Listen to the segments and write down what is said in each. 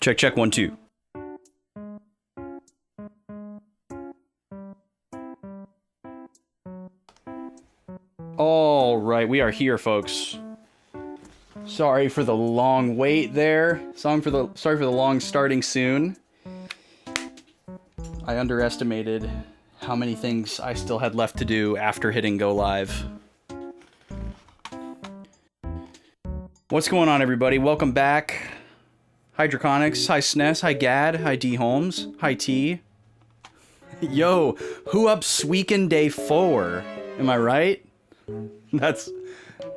Check, check, 1, 2. All right, we are here, folks. Sorry for the long wait there. Sorry for the long starting soon. I underestimated how many things I still had left to do after hitting go live. What's going on, everybody? Welcome back. Hi Draconics, hi SNES, hi Gad, hi D Holmes, hi T. Yo, who up Suikoden Day 4? Am I right? That's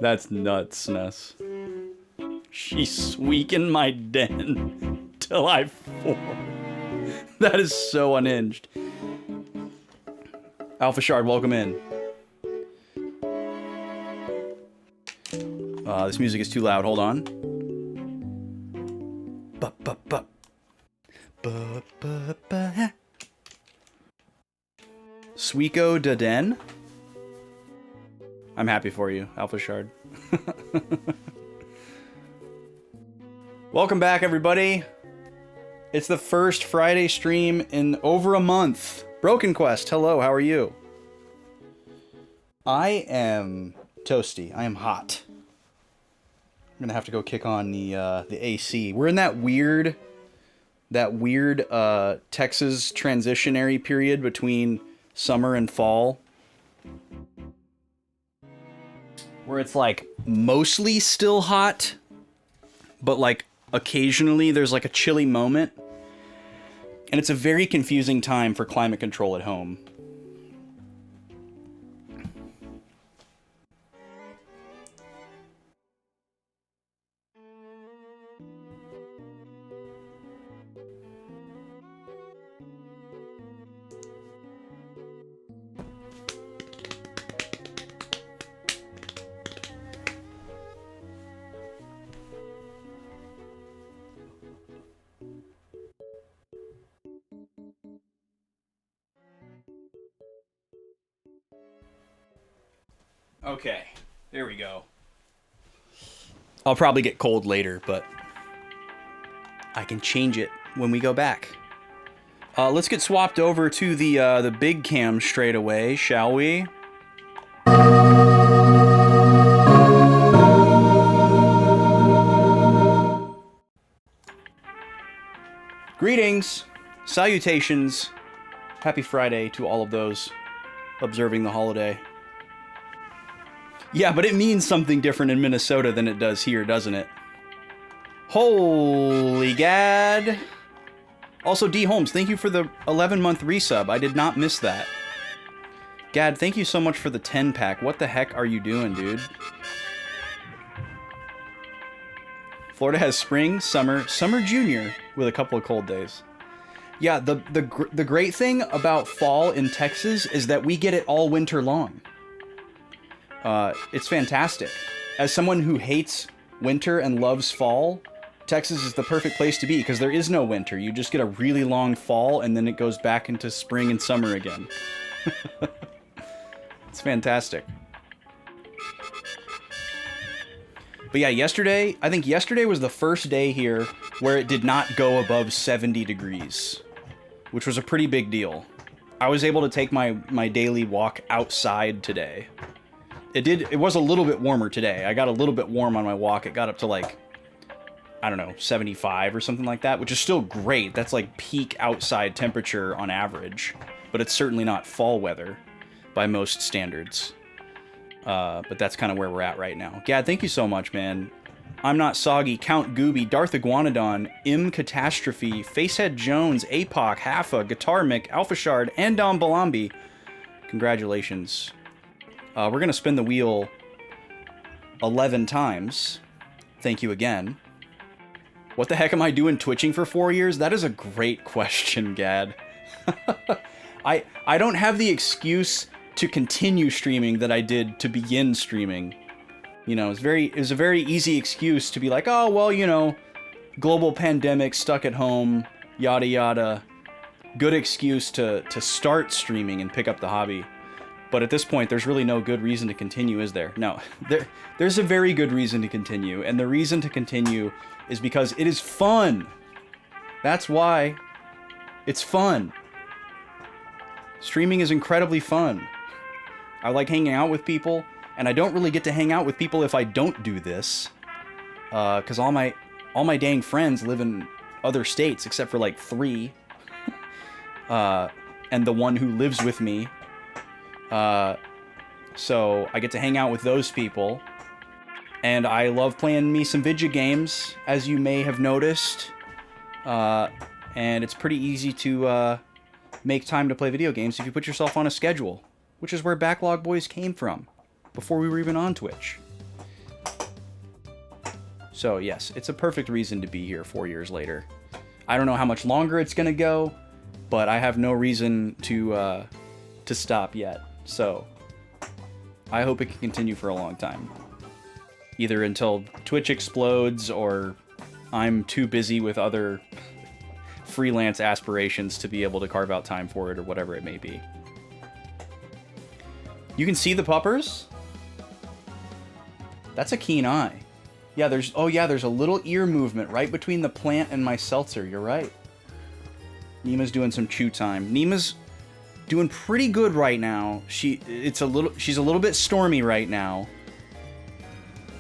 nuts, SNES. She's squeaking my den till I form. That is so unhinged. Alpha Shard, welcome in. This music is too loud. Hold on. Suikoden. I'm happy for you, Alpha Shard. Welcome back, everybody. It's the first Friday stream in over a month. Broken Quest, hello, how are you? I am toasty. I am hot. I'm gonna have to go kick on the AC. We're in that weird Texas transitionary period between summer and fall, where it's like mostly still hot, but like occasionally there's like a chilly moment, and it's a very confusing time for climate control at home. Okay, there we go. I'll probably get cold later, but I can change it when we go back. Let's get swapped over to the big cam straight away, shall we? Greetings, salutations, happy Friday to all of those observing the holiday. Yeah, but it means something different in Minnesota than it does here, doesn't it? Holy gad. Also, D Holmes, thank you for the 11-month resub. I did not miss that. Gad, thank you so much for the 10-pack. What the heck are you doing, dude? Florida has spring, summer junior with a couple of cold days. Yeah, the great thing about fall in Texas is that we get it all winter long. It's fantastic. As someone who hates winter and loves fall, Texas is the perfect place to be because there is no winter. You just get a really long fall and then it goes back into spring and summer again. It's fantastic. But yeah, I think yesterday was the first day here where it did not go above 70 degrees, which was a pretty big deal. I was able to take my daily walk outside today. It was a little bit warmer today. I got a little bit warm on my walk. It got up to like, I don't know, 75 or something like that, which is still great. That's like peak outside temperature on average, but it's certainly not fall weather by most standards. But that's kind of where we're at right now. Gad, thank you so much, man. I'm Not Soggy, Count Gobi, Darth Iguanodon, M Catastrophe, Facehead Jones, APOC, Haffa, Guitar Mick, Alpha Shard, and Dom Balambi. Congratulations. We're going to spin the wheel 11 times. Thank you again. What the heck am I doing twitching for 4 years? That is a great question, Gad. I don't have the excuse to continue streaming that I did to begin streaming. You know, it was a very easy excuse to be like, oh, well, you know, global pandemic, stuck at home, yada yada. Good excuse to start streaming and pick up the hobby. But at this point, there's really no good reason to continue, is there? No, there's a very good reason to continue, and the reason to continue is because it is fun. That's why. It's fun. Streaming is incredibly fun. I like hanging out with people, and I don't really get to hang out with people if I don't do this. Because all my dang friends live in other states, except for like 3. And the one who lives with me. So I get to hang out with those people. And I love playing me some video games, as you may have noticed. And it's pretty easy to make time to play video games if you put yourself on a schedule, which is where Backlog Boys came from, before we were even on Twitch. So yes, it's a perfect reason to be here 4 years later. I don't know how much longer it's gonna go, but I have no reason to stop yet. So I hope it can continue for a long time. Either until Twitch explodes, or I'm too busy with other freelance aspirations to be able to carve out time for it, or whatever it may be. You can see the puppers? That's a keen eye. Yeah, there's a little ear movement right between the plant and my seltzer. You're right. Nima's doing some chew time. Nima's doing pretty good right now. She's a little bit stormy right now.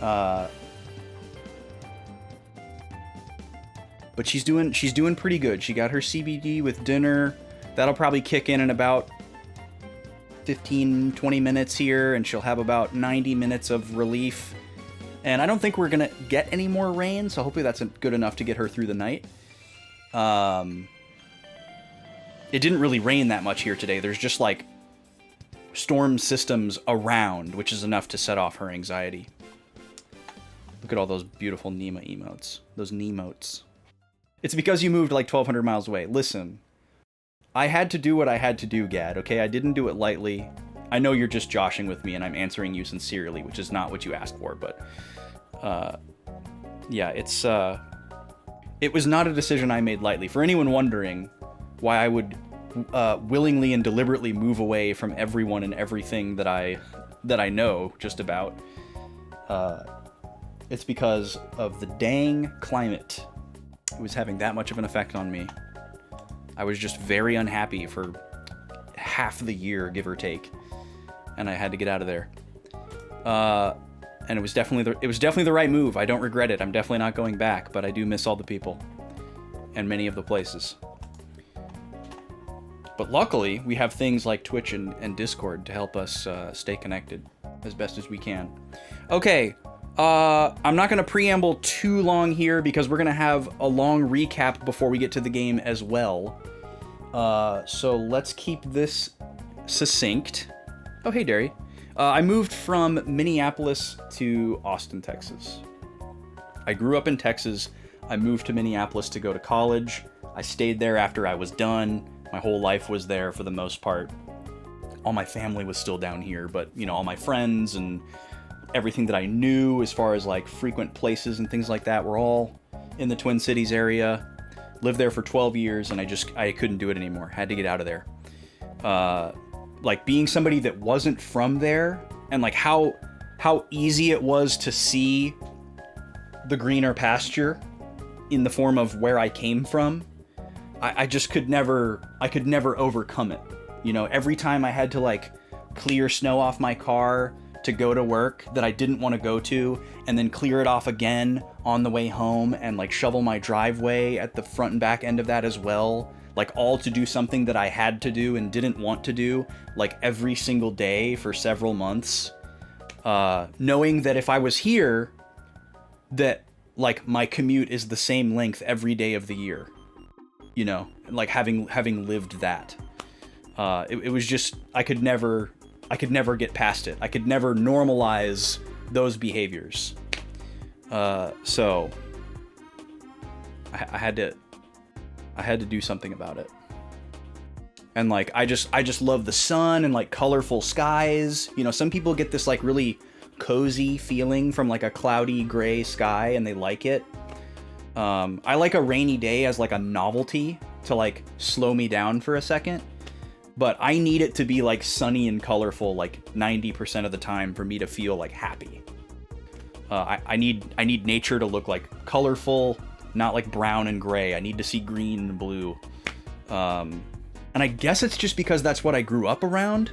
But she's doing pretty good. She got her CBD with dinner. That'll probably kick in about 15-20 minutes here, and she'll have about 90 minutes of relief. And I don't think we're gonna get any more rain, so hopefully that's good enough to get her through the night. It didn't really rain that much here today. There's just like storm systems around, which is enough to set off her anxiety. Look at all those beautiful Nima emotes. Those Nemotes. It's because you moved like 1,200 miles away. Listen, I had to do what I had to do, Gad, okay? I didn't do it lightly. I know you're just joshing with me, and I'm answering you sincerely, which is not what you asked for, but... yeah, it was not a decision I made lightly. For anyone wondering why I would willingly and deliberately move away from everyone and everything that I know just about, it's because of the dang climate. It was having that much of an effect on me. I was just very unhappy for half the year, give or take, and I had to get out of there. And it was definitely the right move. I don't regret it. I'm definitely not going back, but I do miss all the people and many of the places. But luckily, we have things like Twitch and Discord to help us stay connected as best as we can. Okay, I'm not going to preamble too long here because we're going to have a long recap before we get to the game as well. So let's keep this succinct. Oh, hey, Derry. I moved from Minneapolis to Austin, Texas. I grew up in Texas. I moved to Minneapolis to go to college. I stayed there after I was done. My whole life was there for the most part. All my family was still down here, but, you know, all my friends and everything that I knew as far as, like, frequent places and things like that were all in the Twin Cities area. Lived there for 12 years, and I couldn't do it anymore. Had to get out of there. Like, being somebody that wasn't from there, and like how easy it was to see the greener pasture in the form of where I came from, I just could never overcome it. You know, every time I had to like clear snow off my car to go to work that I didn't want to go to, and then clear it off again on the way home, and like shovel my driveway at the front and back end of that as well, like all to do something that I had to do and didn't want to do, like every single day for several months, knowing that if I was here, that like my commute is the same length every day of the year, you know, like having lived that, it was just, I could never get past it. I could never normalize those behaviors. So I had to do something about it. And like, I just love the sun and like colorful skies. You know, some people get this like really cozy feeling from like a cloudy gray sky and they like it. I like a rainy day as like a novelty to like slow me down for a second. But I need it to be like sunny and colorful like 90% of the time for me to feel like happy. I need nature to look like colorful not like brown and gray. I need to see green and blue. And I guess it's just because that's what I grew up around.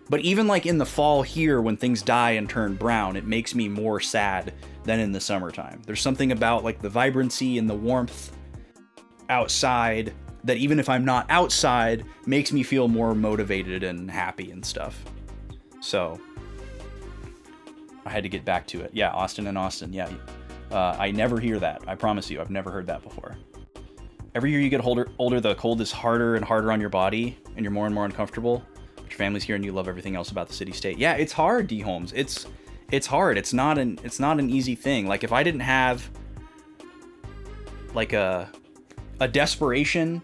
But even like in the fall here, when things die and turn brown, it makes me more sad than in the summertime. There's something about like the vibrancy and the warmth outside that even if I'm not outside, makes me feel more motivated and happy and stuff. So I had to get back to it. Yeah, Austin and Austin. Yeah, I never hear that. I promise you, I've never heard that before. Every year you get older, the cold is harder and harder on your body, and you're more and more uncomfortable. But your family's here, and you love everything else about the city-state. Yeah, it's hard, D. Holmes. It's hard. It's not an easy thing. Like if I didn't have like a desperation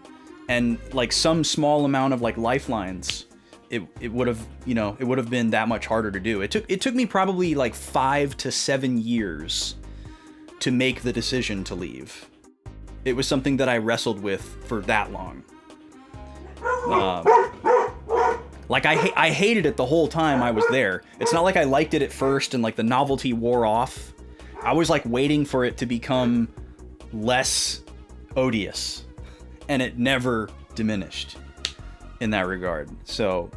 and like some small amount of like lifelines, it would have, you know, it would have been that much harder to do. It took me probably like 5 to 7 years to make the decision to leave. It was something that I wrestled with for that long. Like I hated it the whole time I was there. It's not like I liked it at first and like the novelty wore off. I was like waiting for it to become less odious, and it never diminished in that regard. So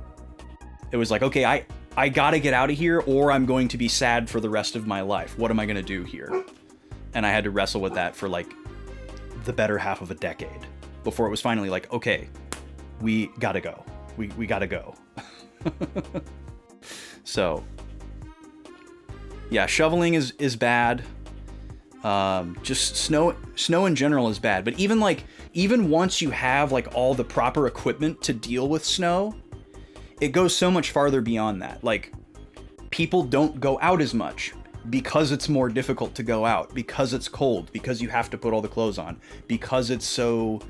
it was like, okay, I gotta get out of here or I'm going to be sad for the rest of my life. What am I gonna do here? And I had to wrestle with that for like the better half of a decade before it was finally like, okay, we gotta go. We gotta go. So yeah, shoveling is bad. Just snow in general is bad. But even once you have like all the proper equipment to deal with snow, it goes so much farther beyond that. Like people don't go out as much because it's more difficult to go out, because it's cold, because you have to put all the clothes on, because it's so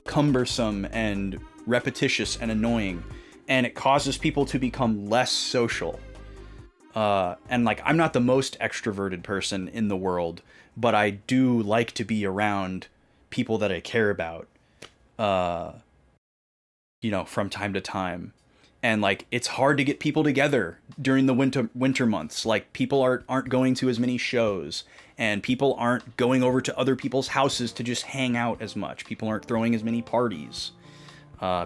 cumbersome and repetitious and annoying, and it causes people to become less social. And like, I'm not the most extroverted person in the world, but I do like to be around people that I care about, you know, from time to time. And like, it's hard to get people together during the winter months. Like people aren't going to as many shows, and people aren't going over to other people's houses to just hang out as much. People aren't throwing as many parties.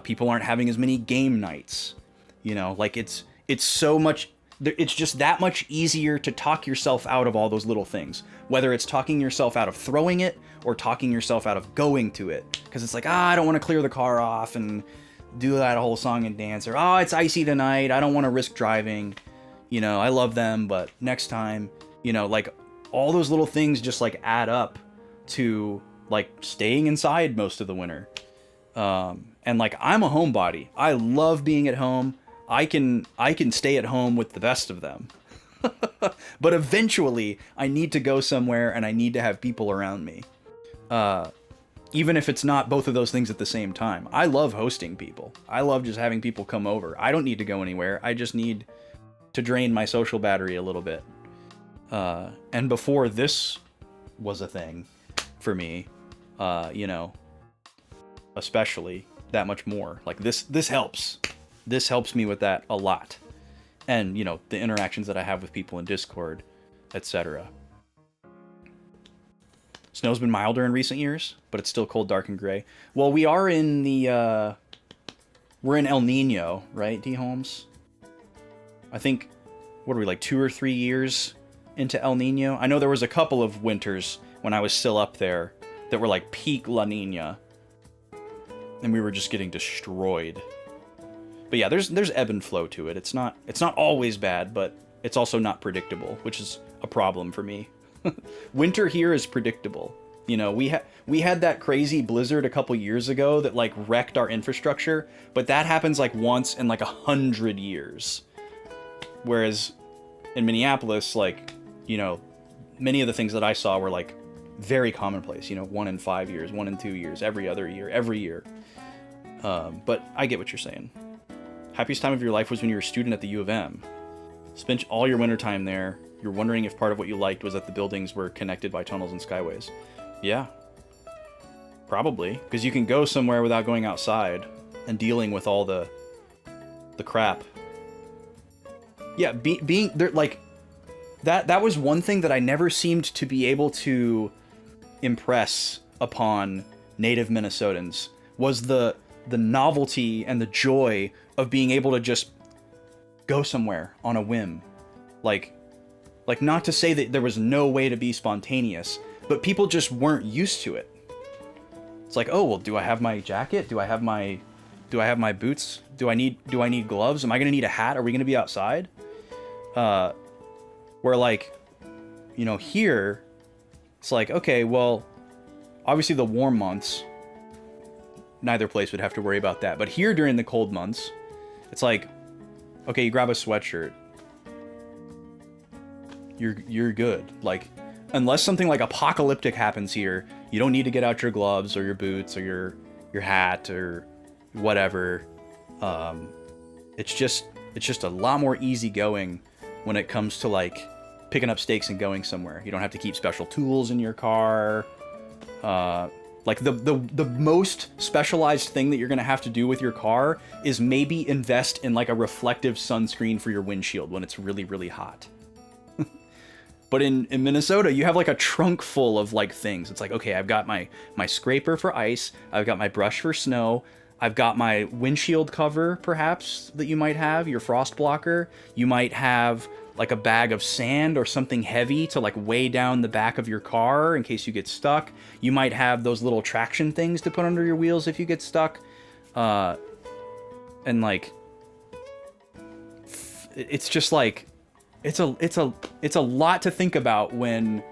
People aren't having as many game nights. You know, like it's so much, it's just that much easier to talk yourself out of all those little things. Whether it's talking yourself out of throwing it or talking yourself out of going to it. Because it's like, I don't want to clear the car off and do that whole song and dance, or it's icy tonight, I don't want to risk driving, you know, I love them, but next time, you know, like all those little things just like add up to like staying inside most of the winter. And like, I'm a homebody. I love being at home. I can stay at home with the best of them. But eventually I need to go somewhere and I need to have people around me. Even if it's not both of those things at the same time. I love hosting people. I love just having people come over. I don't need to go anywhere. I just need to drain my social battery a little bit. And before this was a thing for me, you know, especially that much more. Like this helps. This helps me with that a lot. And, you know, the interactions that I have with people in Discord, etc. Snow's been milder in recent years, but it's still cold, dark, and gray. Well, we are in the, we're in El Nino, right, D. Holmes? I think, what are we, like 2 or 3 years into El Nino? I know there was a couple of winters when I was still up there that were like peak La Nina. And we were just getting destroyed. But yeah, there's ebb and flow to it. It's not always bad, but it's also not predictable, which is a problem for me. Winter here is predictable. You know, we had that crazy blizzard a couple years ago that like wrecked our infrastructure, but that happens like once in like 100 years. Whereas in Minneapolis, like, you know, many of the things that I saw were like very commonplace, you know, 1 in 5 years, 1 in 2 years, every other year, every year. But I get what you're saying. Happiest time of your life was when you were a student at the U of M. Spent all your winter time there. You're wondering if part of what you liked was that the buildings were connected by tunnels and skyways. Yeah. Probably. Because you can go somewhere without going outside and dealing with all the crap. Yeah, being there, like, that was one thing that I never seemed to be able to impress upon native Minnesotans was the novelty and the joy of being able to just go somewhere on a whim. Like not to say that there was no way to be spontaneous, but people just weren't used to it. It's like, oh, well, do I have my jacket? Do I have my boots? Do I need gloves? Am I gonna need a hat? Are we gonna be outside? Where like, you know, here, it's like, okay, well, obviously the warm months, neither place would have to worry about that. But here during the cold months, it's like, okay, you grab a sweatshirt. You're good. Like, unless something like apocalyptic happens here, you don't need to get out your gloves or your boots or your hat or whatever. It's just a lot more easygoing when it comes to like picking up stakes and going somewhere. You don't have to keep special tools in your car. Like the most specialized thing that you're gonna have to do with your car is maybe invest in like a reflective sunscreen for your windshield when it's really, really hot. But in Minnesota, you have like a trunk full of like things. It's like, okay, I've got my scraper for ice. I've got my brush for snow. I've got my windshield cover, perhaps, that you might have, your frost blocker. You might have like a bag of sand or something heavy to like weigh down the back of your car in case you get stuck. You might have those little traction things to put under your wheels if you get stuck. And like, it's just like, it's a lot to think about when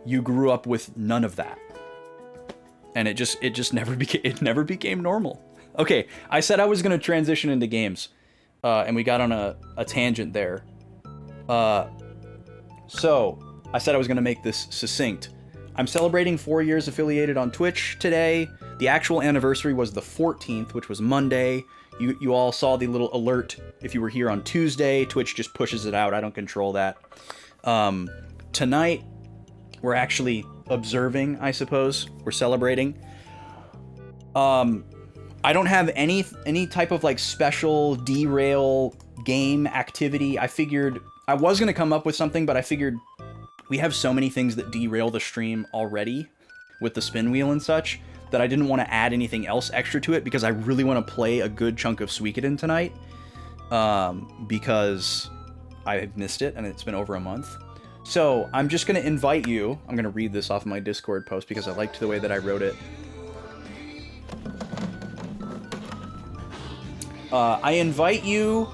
you grew up with none of that. And it just never became normal. Okay, I said I was going to transition into games, and we got on a tangent there. So, I said I was going to make this succinct. I'm celebrating 4 years affiliated on Twitch today. The actual anniversary was the 14th, which was Monday. You all saw the little alert if you were here on Tuesday. Twitch just pushes it out. I don't control that. Tonight, we're actually observing, I suppose. We're celebrating. I don't have any type of like special derail game activity. I figured I was going to come up with something, but I figured we have so many things that derail the stream already with the spin wheel and such that I didn't want to add anything else extra to it because I really want to play a good chunk of Suikoden tonight, because I missed it and it's been over a month. So I'm just going to invite you. I'm going to read this off my Discord post because I liked the way that I wrote it. I invite you...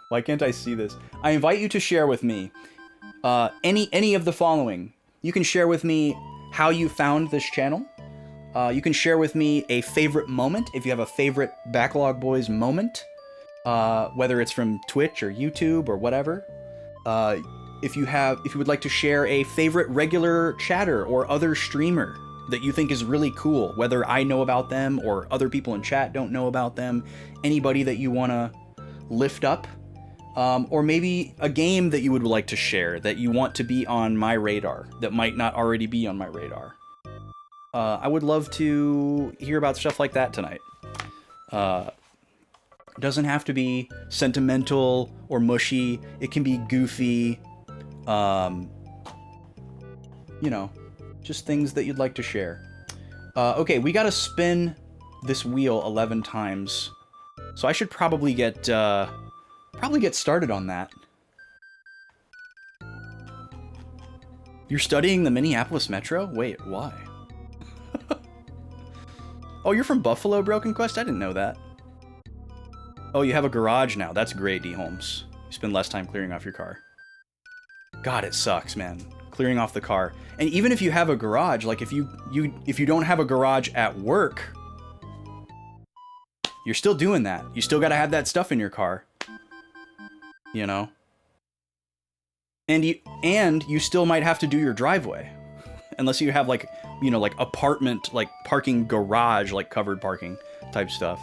Why can't I see this? I invite you to share with me any of the following. You can share with me how you found this channel. You can share with me a favorite moment, if you have a favorite Backlog Boys moment, whether it's from Twitch or YouTube or whatever. If you would like to share a favorite regular chatter or other streamer that you think is really cool, whether I know about them or other people in chat don't know about them, anybody that you want to lift up, or maybe a game that you would like to share that you want to be on my radar that might not already be on my radar. I would love to hear about stuff like that tonight. It doesn't have to be sentimental or mushy. It can be goofy. You know, just things that you'd like to share. Okay, we gotta spin this wheel 11 times. So I should probably get started on that. You're studying the Minneapolis Metro? Wait, why? Oh, you're from Buffalo, Broken Quest? I didn't know that. Oh, you have a garage now. That's great, D. Holmes. You spend less time clearing off your car. God, it sucks, man. Clearing off the car. And even if you have a garage, like if you don't have a garage at work, you're still doing that. You still gotta have that stuff in your car. You know? And you still might have to do your driveway. Unless you have like, you know, like apartment, like parking garage, like covered parking type stuff.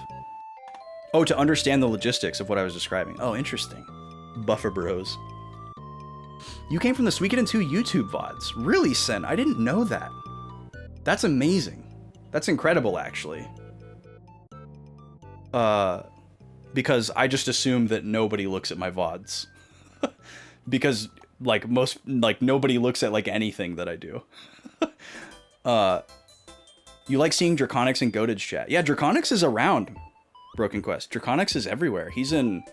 Oh, to understand the logistics of what I was describing. Oh, interesting. Buffer bros. You came from the Suikoden 2 YouTube VODs. Really, Sen? I didn't know that. That's amazing. That's incredible, actually. Because I just assume that nobody looks at my VODs. Because like nobody looks at like anything that I do. You like seeing Draconics in Goated's chat? Yeah, Draconics is around, Broken Quest. Draconics is everywhere. He's in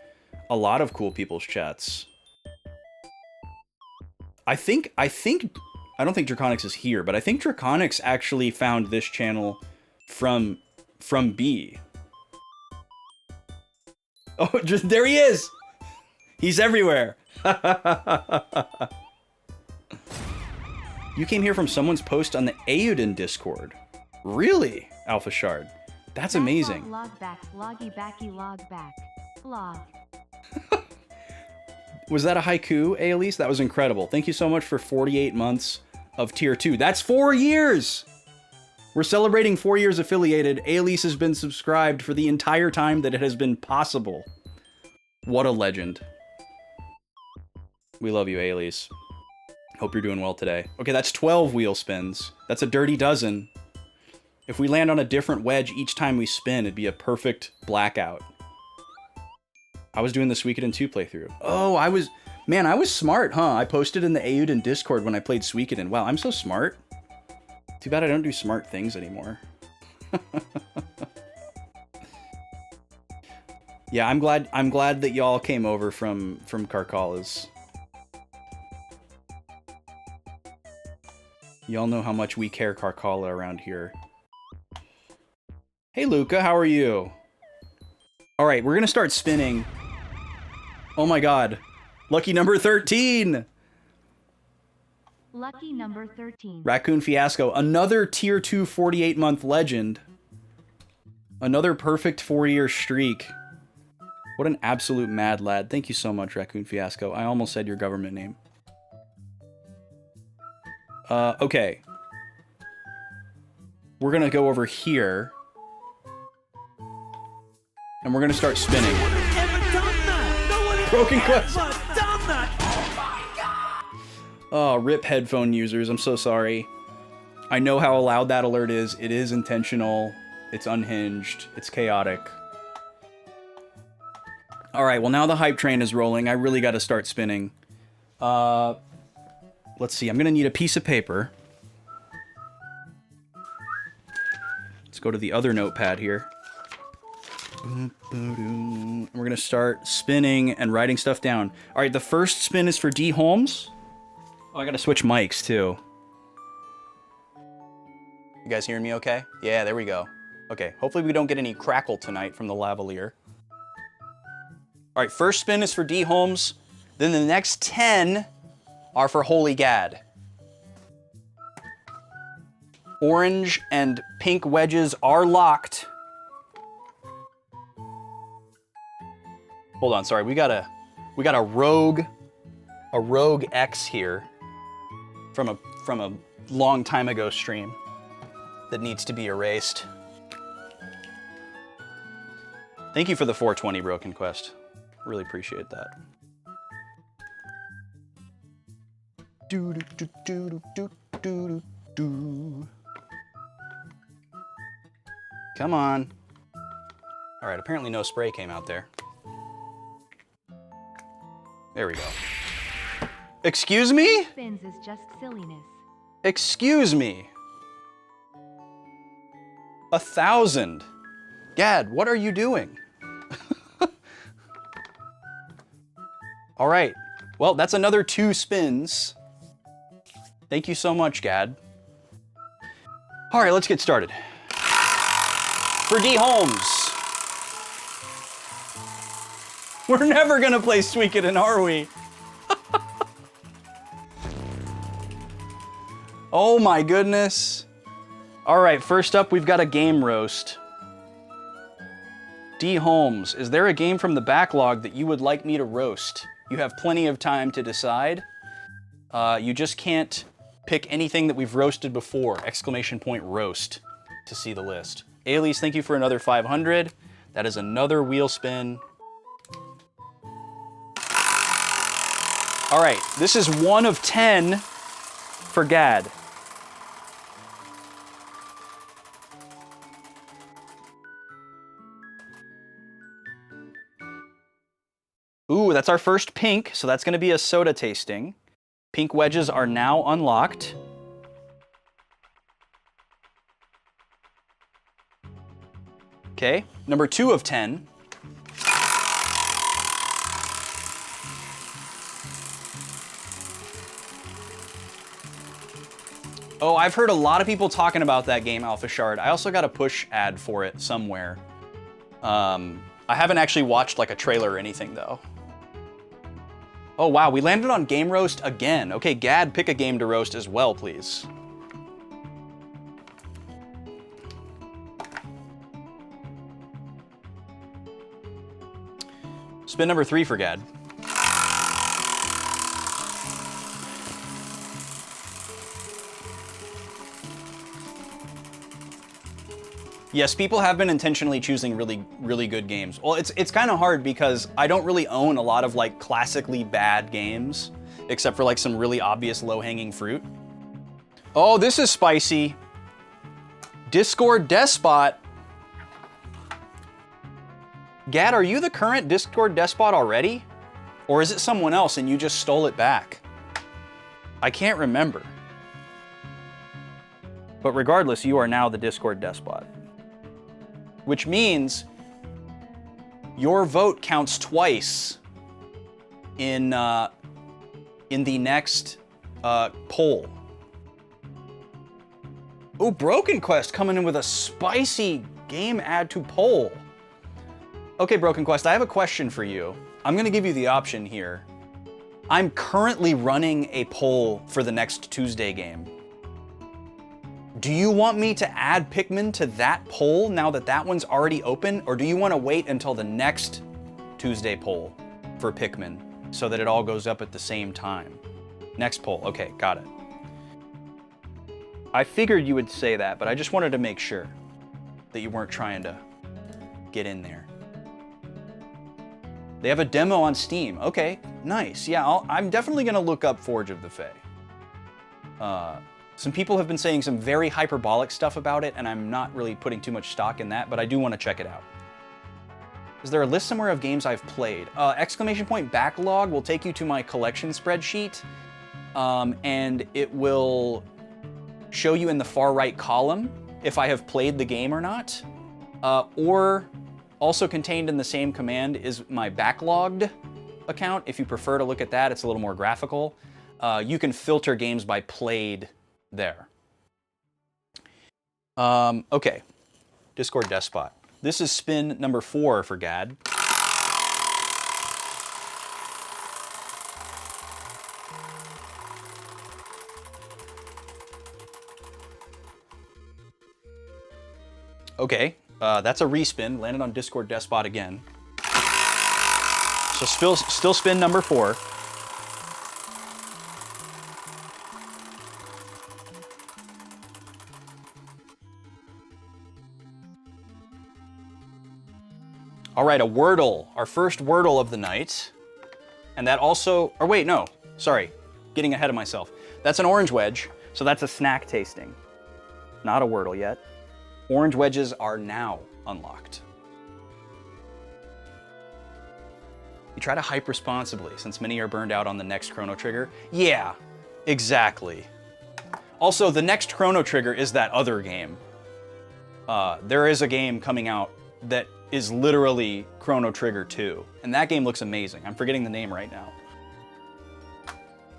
a lot of cool people's chats. I don't think Draconics is here, but I think Draconics actually found this channel from B. Oh, just there he is. He's everywhere. You came here from someone's post on the Euden Discord. Really, Alpha Shard? That's amazing. Log back, loggy backy log back. Log. Was that a haiku, Aelise? That was incredible. Thank you so much for 48 months of tier 2. That's 4 years! We're celebrating 4 years affiliated. Aelise has been subscribed for the entire time that it has been possible. What a legend. We love you, Aelise. Hope you're doing well today. Okay, that's 12 wheel spins. That's a dirty dozen. If we land on a different wedge each time we spin, it'd be a perfect blackout. I was doing the Suikoden 2 playthrough. Oh, I was smart, huh? I posted in the Euden Discord when I played Suikoden. Wow, I'm so smart. Too bad I don't do smart things anymore. Yeah, I'm glad that y'all came over from Karkalas. Y'all know how much we care Karkala around here. Hey Luca, how are you? Alright, we're gonna start spinning. Oh my god. Lucky number 13! Lucky number 13. Raccoon Fiasco, another tier 2 48-month legend. Another perfect 4-year streak. What an absolute mad lad. Thank you so much, Raccoon Fiasco. I almost said your government name. Okay. We're gonna go over here. And we're gonna start spinning. No one has ever done that! No one has Broken Quest! ever done that! Oh my god! Oh, rip headphone users. I'm so sorry. I know how loud that alert is. It is intentional. It's unhinged. It's chaotic. Alright, well now the hype train is rolling. I really gotta start spinning. Let's see. I'm gonna need a piece of paper. Let's go to the other notepad here. We're gonna start spinning and writing stuff down. Alright, the first spin is for D. Holmes. Oh, I gotta switch mics too. You guys hearing me okay? Yeah, there we go. Okay, hopefully we don't get any crackle tonight from the lavalier. Alright, first spin is for D. Holmes. Then the next 10 are for Holy Gad. Orange and pink wedges are locked. Hold on, sorry, we got a rogue X here from a long time ago stream that needs to be erased. Thank you for the 420 Broken Quest. Really appreciate that. Do do do do do do do do. Come on. All right, apparently no spray came out there. There we go. Excuse me? Spins is just silliness. Excuse me. 1,000. Gad, what are you doing? All right. Well, that's another 2 spins. Thank you so much, Gad. All right, let's get started. For D. Holmes. We're never gonna play Suikoden, are we? Oh my goodness. All right, first up, we've got a game roast. D. Holmes, is there a game from the backlog that you would like me to roast? You have plenty of time to decide. You just can't pick anything that we've roasted before, ! Roast, to see the list. Ailese, thank you for another 500. That is another wheel spin. All right, this is 1 of 10 for Gad. Ooh, that's our first pink, so that's gonna be a soda tasting. Pink wedges are now unlocked. Okay, number 2 of 10. Oh, I've heard a lot of people talking about that game, Alpha Shard. I also got a push ad for it somewhere. I haven't actually watched like a trailer or anything though. Oh wow, we landed on Game Roast again. Okay, Gad, pick a game to roast as well, please. Spin number 3 for Gad. Yes, people have been intentionally choosing really good games. Well, it's kind of hard because I don't really own a lot of like classically bad games, except for like some really obvious low-hanging fruit. Oh, this is spicy. Discord Despot. Gad, are you the current Discord Despot already? Or is it someone else and you just stole it back? I can't remember. But regardless, you are now the Discord Despot. Which means your vote counts twice in the next poll. Ooh, Broken Quest coming in with a spicy game add to poll. Okay, Broken Quest, I have a question for you. I'm gonna give you the option here. I'm currently running a poll for the next Tuesday game. Do you want me to add Pikmin to that poll now that that one's already open? Or do you want to wait until the next Tuesday poll for Pikmin so that it all goes up at the same time? Next poll, okay, got it. I figured you would say that, but I just wanted to make sure that you weren't trying to get in there. They have a demo on Steam. Okay, nice. Yeah, I'm definitely gonna look up Forge of the Fae. Some people have been saying some very hyperbolic stuff about it, and I'm not really putting too much stock in that, but I do want to check it out. Is there a list somewhere of games I've played? Exclamation point backlog will take you to my collection spreadsheet, and it will show you in the far right column if I have played the game or not. Or also contained in the same command is my backlogged account. If you prefer to look at that, it's a little more graphical. You can filter games by played there. Okay, Discord Despot. This is spin number 4 for Gad. Okay, that's a respin, landed on Discord Despot again. So still spin number 4. All right, a Wordle, our first Wordle of the night. And that also, or wait, no, sorry, getting ahead of myself. That's an orange wedge, so that's a snack tasting. Not a Wordle yet. Orange wedges are now unlocked. You try to hype responsibly, since many are burned out on the next Chrono Trigger. Yeah, exactly. Also, the next Chrono Trigger is that other game. There is a game coming out that is literally Chrono Trigger 2, and that game looks amazing. I'm forgetting the name right now.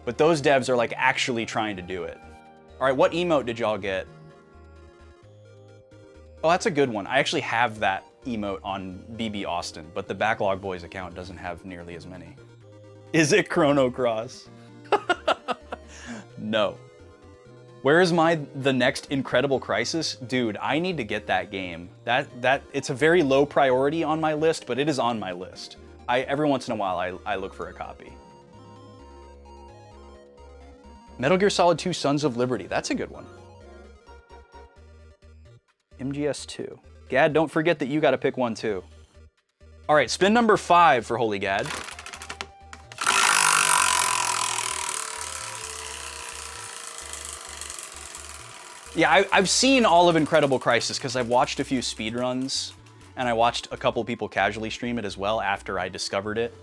But those devs are like actually trying to do it. All right, what emote did y'all get? Oh, that's a good one. I actually have that emote on BB Austin, but the Backlog Boys account doesn't have nearly as many. Is it Chrono Cross? No. Where is the next Incredible Crisis? Dude, I need to get that game. It's a very low priority on my list, but it is on my list. Every once in a while, I look for a copy. Metal Gear Solid 2 Sons of Liberty, that's a good one. MGS2. Gad, don't forget that you gotta pick one too. All right, spin number 5 for Holy Gad. Yeah, I've seen all of Incredible Crisis because I've watched a few speedruns, and I watched a couple people casually stream it as well after I discovered it.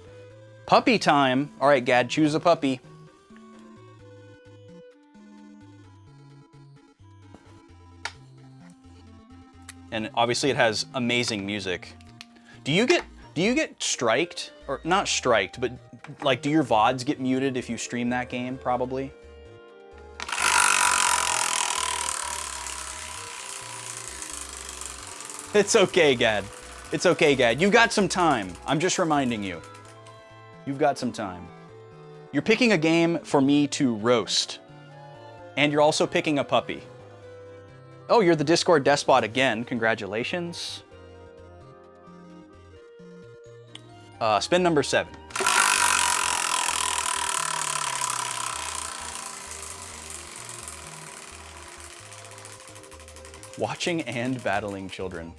Puppy time. All right, Gad, choose a puppy. and obviously it has amazing music. Do you get striked, or not striked, but like do your VODs get muted if you stream that game? Probably. It's okay, Gad. It's okay, Gad. You got some time. I'm just reminding you. You've got some time. You're picking a game for me to roast. And you're also picking a puppy. Oh, you're the Discord despot again. Congratulations. Spin number 7. Watching and battling children.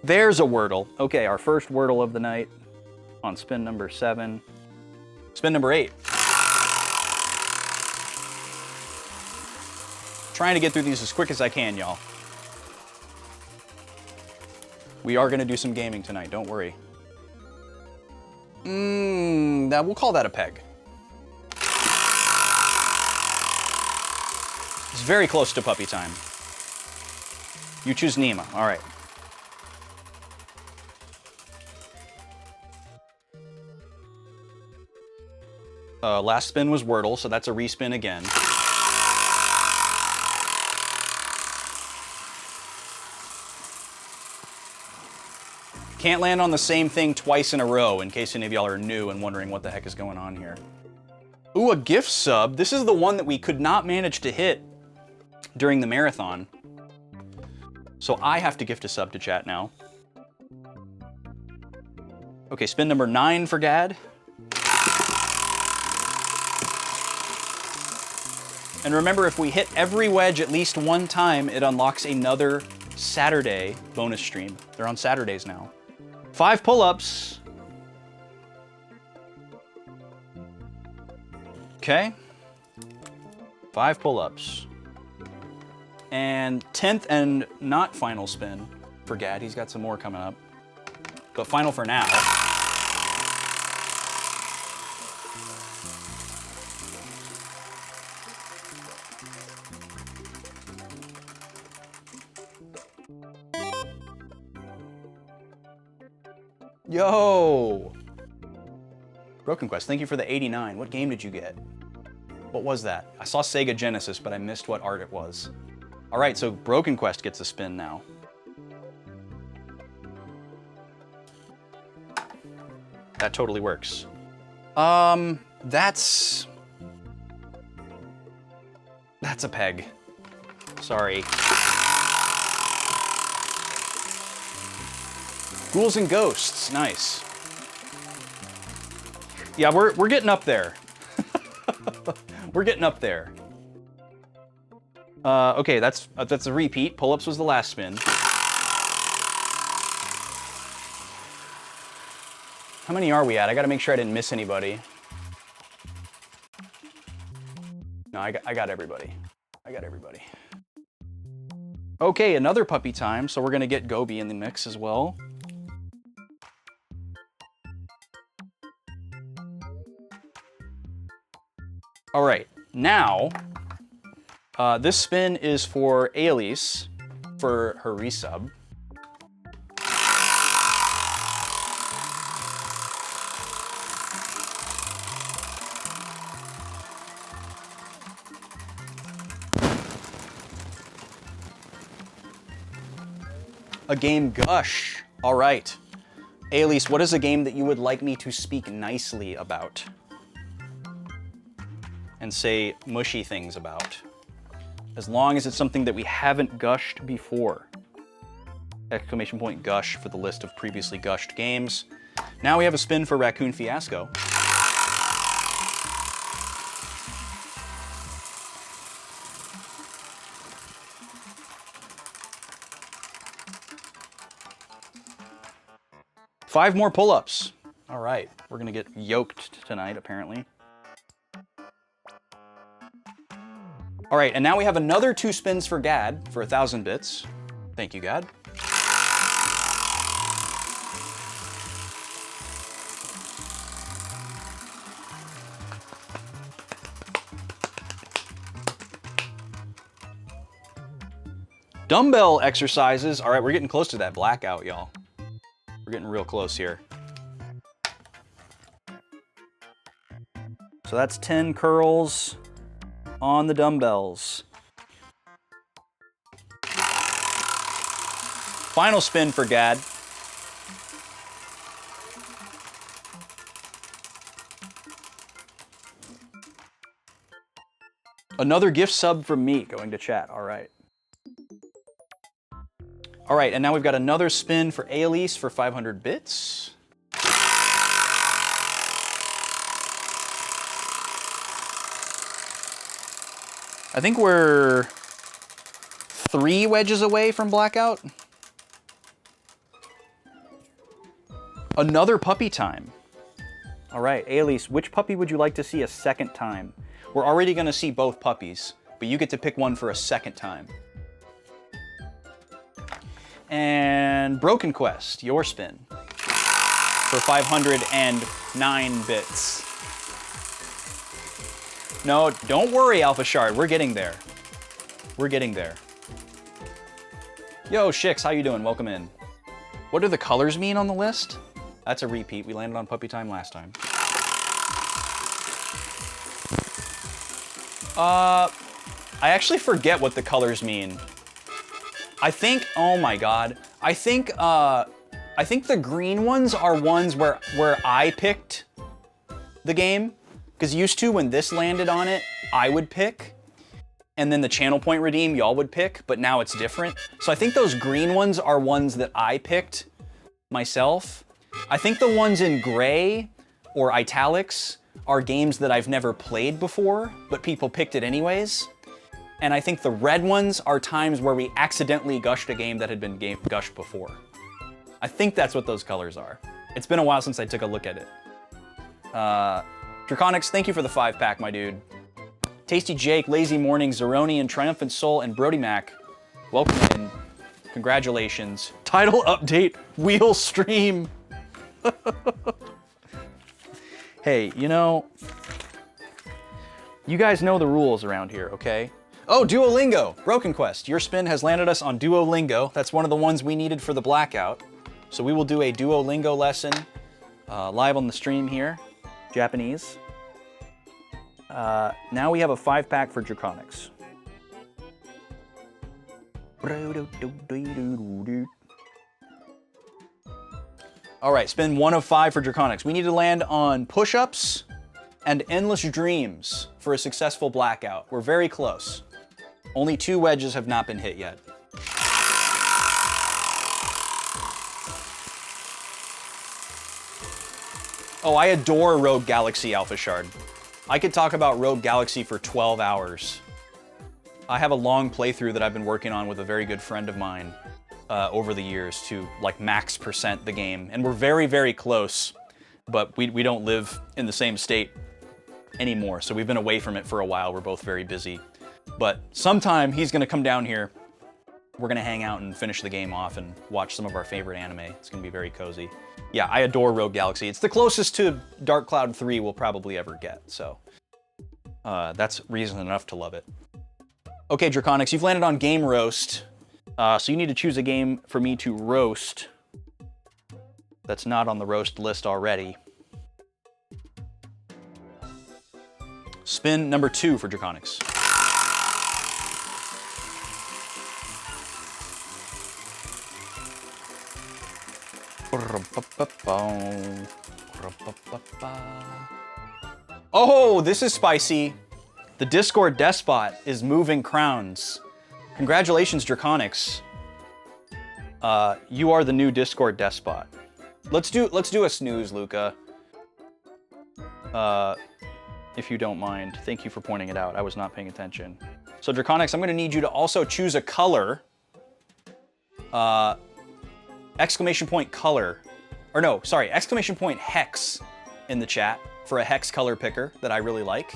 There's a Wordle. Okay, our first Wordle of the night on spin number 7. Spin number 8. Trying to get through these as quick as I can, y'all. We are gonna do some gaming tonight, don't worry. We'll call that a peg. It's very close to puppy time. You choose Nima, all right. Last spin was Wordle, so that's a respin again. Can't land on the same thing twice in a row, in case any of y'all are new and wondering what the heck is going on here. Ooh, a gift sub. This is the one that we could not manage to hit during the marathon. So I have to gift a sub to chat now. Okay, spin number 9 for Gad. And remember, if we hit every wedge at least one time, it unlocks another Saturday bonus stream. They're on Saturdays now. 5 pull-ups. Okay. 5 pull-ups. And 10th and not final spin for Gad. He's got some more coming up. But final for now. Yo! Broken Quest, thank you for the 89. What game did you get? What was that? I saw Sega Genesis, but I missed what art it was. All right, so Broken Quest gets a spin now. That totally works. That's a peg. Sorry. Ghouls and Ghosts, nice. Yeah, we're getting up there. We're getting up there. Okay, that's a repeat. Pull-ups was the last spin. How many are we at? I gotta make sure I didn't miss anybody. No, I got everybody. I got everybody. Okay, another puppy time, so we're gonna get Gobi in the mix as well. All right, now, this spin is for Ailese for her resub. A game Gush. All right. Ailese, what is a game that you would like me to speak nicely about? And say mushy things about. As long as it's something that we haven't gushed before. Exclamation point Gush for the list of previously gushed games. Now we have a spin for Raccoon Fiasco. Five more pull-ups. All right, we're gonna get yoked tonight, apparently. All right, and now we have another 2 spins for Gad for 1,000 bits. Thank you, Gad. Dumbbell exercises. All right, we're getting close to that blackout, y'all. We're getting real close here. So that's 10 curls on the dumbbells. Final spin for Gad. Another gift sub from me going to chat. All right. All right, and now we've got another spin for Aelise for 500 bits. I think we're 3 wedges away from blackout. Another puppy time. All right, Aelise, which puppy would you like to see a second time? We're already gonna see both puppies, but you get to pick one for a second time. And Broken Quest, your spin for 509 bits. No, don't worry, Alpha Shard, we're getting there. We're getting there. Yo, Shix, how you doing? Welcome in. What do the colors mean on the list? That's a repeat. We landed on puppy time last time. I actually forget what the colors mean. I think, oh my god. I think the green ones are ones where I picked the game. Because used to, when this landed on it, I would pick. And then the channel point redeem, y'all would pick, but now it's different. So I think those green ones are ones that I picked myself. I think the ones in gray or italics are games that I've never played before, but people picked it anyways. And I think the red ones are times where we accidentally gushed a game that had been gushed before. I think that's what those colors are. It's been a while since I took a look at it. Draconics, thank you for the 5-pack, my dude. Tasty Jake, Lazy Morning, Zeroni, and Triumphant Soul, and Brody Mac, welcome in. Congratulations. Title update, wheel stream. Hey, you know, you guys know the rules around here, okay? Oh, Duolingo, Broken Quest. Your spin has landed us on Duolingo. That's one of the ones we needed for the blackout. So we will do a Duolingo lesson live on the stream here, Japanese. Now we have a 5-pack for Draconics. All right, spin 1 of 5 for Draconics. We need to land on push-ups and endless dreams for a successful blackout. We're very close. Only 2 wedges have not been hit yet. Oh, I adore Rogue Galaxy, Alpha Shard. I could talk about Rogue Galaxy for 12 hours. I have a long playthrough that I've been working on with a very good friend of mine over the years to like max % the game. And we're very, very close, but we don't live in the same state anymore. So we've been away from it for a while. We're both very busy. But sometime he's gonna come down here. We're gonna hang out and finish the game off and watch some of our favorite anime. It's gonna be very cozy. Yeah, I adore Rogue Galaxy. It's the closest to Dark Cloud 3 we'll probably ever get, so that's reason enough to love it. Okay, Draconics, you've landed on Game Roast, so you need to choose a game for me to roast that's not on the roast list already. Spin number 2 for Draconics. Oh, this is spicy. The Discord Despot is moving crowns. Congratulations, Draconics. You are the new Discord Despot. Let's do a snooze, Luca. If you don't mind. Thank you for pointing it out. I was not paying attention. So, Draconics, I'm gonna need you to also choose a color. Exclamation point color, or no, sorry, exclamation point hex in the chat for a hex color picker that I really like.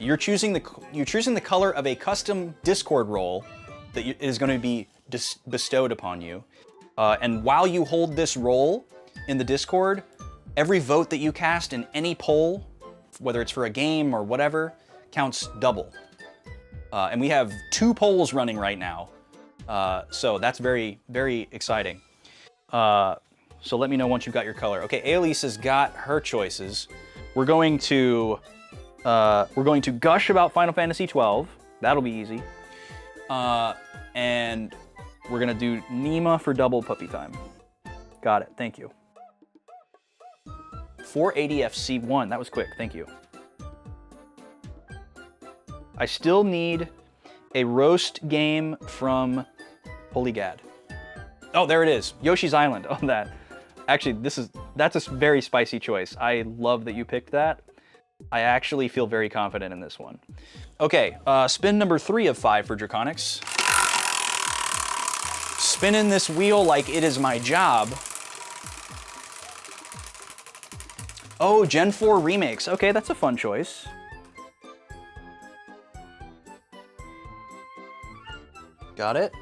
You're choosing the color of a custom Discord role that is going to be bestowed upon you. And while you hold this role in the Discord, every vote that you cast in any poll, whether it's for a game or whatever, counts double. And we have 2 polls running right now. So that's very, very exciting. So let me know once you've got your color. Okay, Aelise has got her choices. We're going to gush about Final Fantasy XII. That'll be easy. And we're gonna do Nima for double puppy time. Got it, thank you. 480FC1, that was quick, thank you. I still need a roast game from Holy Gad. Oh, there it is, Yoshi's Island. Oh, that. Actually, that's a very spicy choice. I love that you picked that. I actually feel very confident in this one. Okay, spin number 3 of 5 for Draconics. Spinning this wheel like it is my job. Oh, Gen 4 remakes. Okay, that's a fun choice. Got it.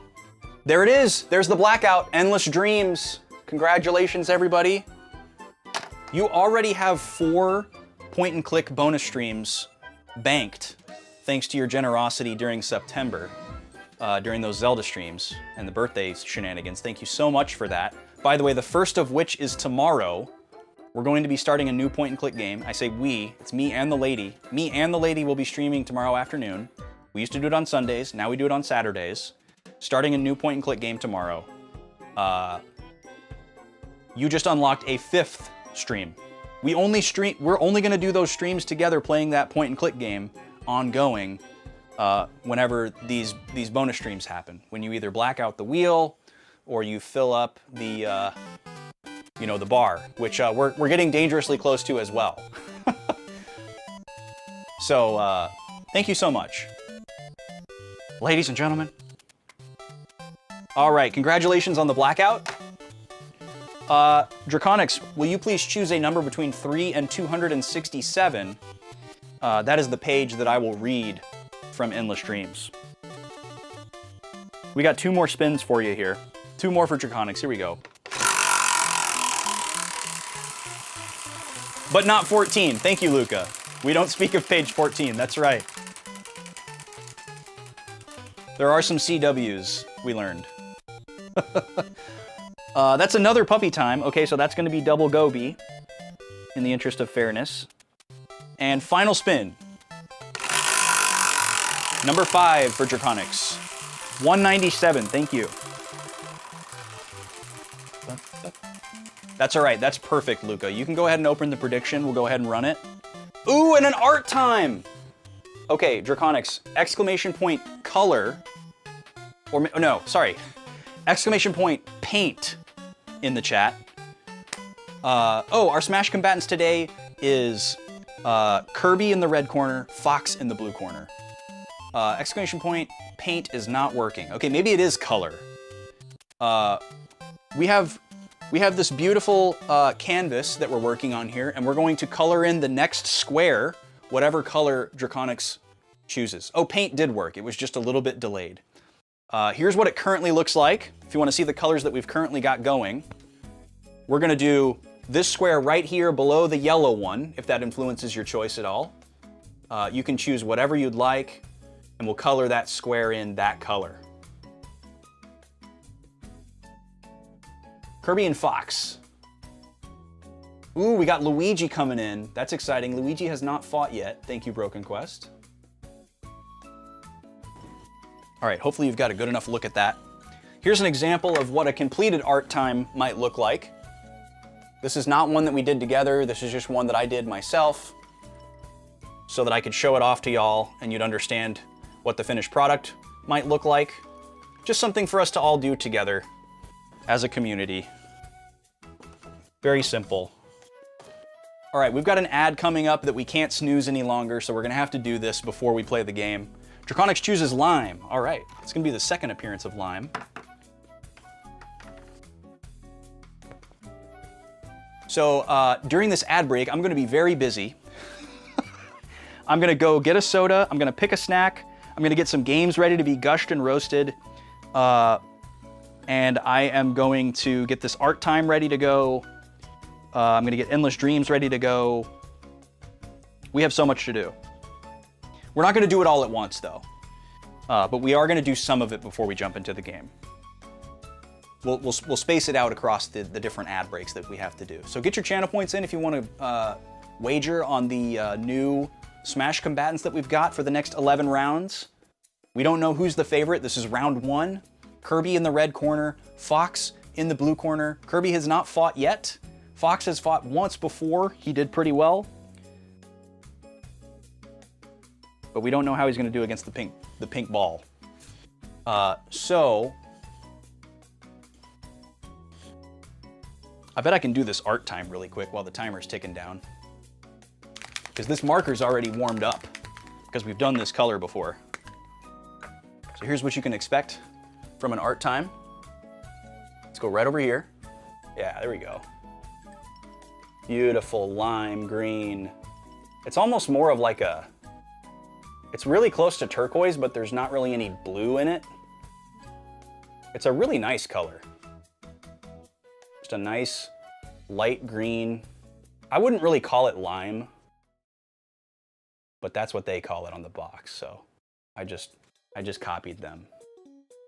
There it is. There's the blackout. Endless Dreams. Congratulations, everybody. You already have 4 point-and-click bonus streams banked thanks to your generosity during September, during those Zelda streams and the birthday shenanigans. Thank you so much for that. By the way, the first of which is tomorrow. We're going to be starting a new point-and-click game. I say we, it's me and the lady. Me and the lady will be streaming tomorrow afternoon. We used to do it on Sundays, now we do it on Saturdays. Starting a new point-and-click game tomorrow. You just unlocked a 5th stream. We're only gonna do those streams together playing that point-and-click game ongoing whenever these bonus streams happen. When you either black out the wheel or you fill up the, the bar, which we're getting dangerously close to as well. So, thank you so much. Ladies and gentlemen. All right, congratulations on the blackout. Draconics, will you please choose a number between 3 and 267? That is the page that I will read from Endless Dreams. We got 2 more spins for you here. 2 more for Draconics, here we go. But not 14, thank you, Luca. We don't speak of page 14, that's right. There are some CWs, we learned. That's another puppy time. Okay, so that's going to be double Gobi, in the interest of fairness. And final spin. Number 5 for Draconics. 197, thank you. That's all right, that's perfect, Luca. You can go ahead and open the prediction. We'll go ahead and run it. Ooh, and an art time! Okay, Draconics, exclamation point color, or no, sorry, exclamation point paint in the chat. Oh, our Smash combatants today is Kirby in the red corner, Fox in the blue corner. Exclamation point paint is not working. Okay, maybe it is color. We have this beautiful canvas that we're working on here, and we're going to color in the next square, whatever color Draconics chooses. Oh, paint did work. It was just a little bit delayed. Here's what it currently looks like. If you want to see the colors that we've currently got going, we're going to do this square right here below the yellow one, if that influences your choice at all. You can choose whatever you'd like, and we'll color that square in that color. Kirby and Fox. Ooh, we got Luigi coming in. That's exciting. Luigi has not fought yet. Thank you, Broken Quest. All right, hopefully you've got a good enough look at that. Here's an example of what a completed art time might look like. This is not one that we did together. This is just one that I did myself so that I could show it off to y'all and you'd understand what the finished product might look like. Just something for us to all do together as a community. Very simple. All right, we've got an ad coming up that we can't snooze any longer, so we're gonna have to do this before we play the game. Draconics chooses Lime. All right, it's gonna be the second appearance of Lime. So during this ad break, I'm gonna be very busy. I'm gonna go get a soda, I'm gonna pick a snack, I'm gonna get some games ready to be gushed and roasted, and I am going to get this art time ready to go. I'm gonna get Endless Dreams ready to go. We have so much to do. We're not gonna do it all at once though. But we are going to do some of it before we jump into the game. We'll space it out across the different ad breaks that we have to do. So get your channel points in if you want to wager on the new Smash combatants that we've got for the next 11 rounds. We don't know who's the favorite. This is round 1. Kirby in the red corner, Fox in the blue corner. Kirby has not fought yet. Fox has fought once before. He did pretty well. But we don't know how he's going to do against the pink ball. So I bet I can do this art time really quick while the timer's ticking down. Because this marker's already warmed up, because we've done this color before. So here's what you can expect from an art time. Let's go right over here. Yeah, there we go. Beautiful lime green. It's almost more of like a, it's really close to turquoise, but there's not really any blue in it. It's a really nice color. Just a nice light green. I wouldn't really call it lime, but that's what they call it on the box. So I just copied them.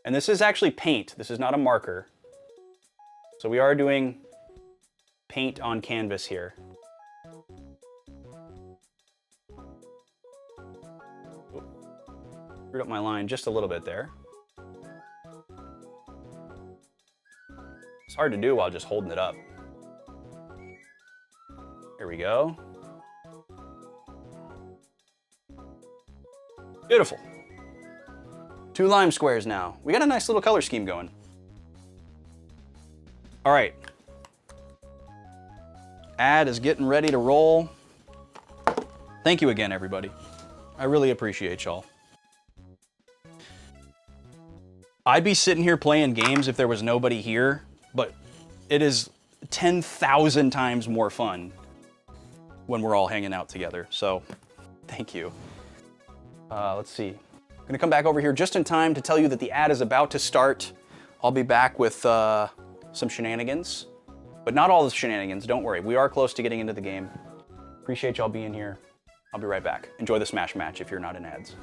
And this is actually paint. This is not a marker. So we are doing paint on canvas here. Screwed up my line just a little bit there. It's hard to do while just holding it up. Here we go. Beautiful. 2 lime squares now. We got a nice little color scheme going. All right. Ad is getting ready to roll. Thank you again, everybody. I really appreciate y'all. I'd be sitting here playing games if there was nobody here, but it is 10,000 times more fun when we're all hanging out together. So thank you. Let's see. I'm gonna come back over here just in time to tell you that the ad is about to start. I'll be back with some shenanigans, but not all the shenanigans, don't worry. We are close to getting into the game. Appreciate y'all being here. I'll be right back. Enjoy the Smash match if you're not in ads.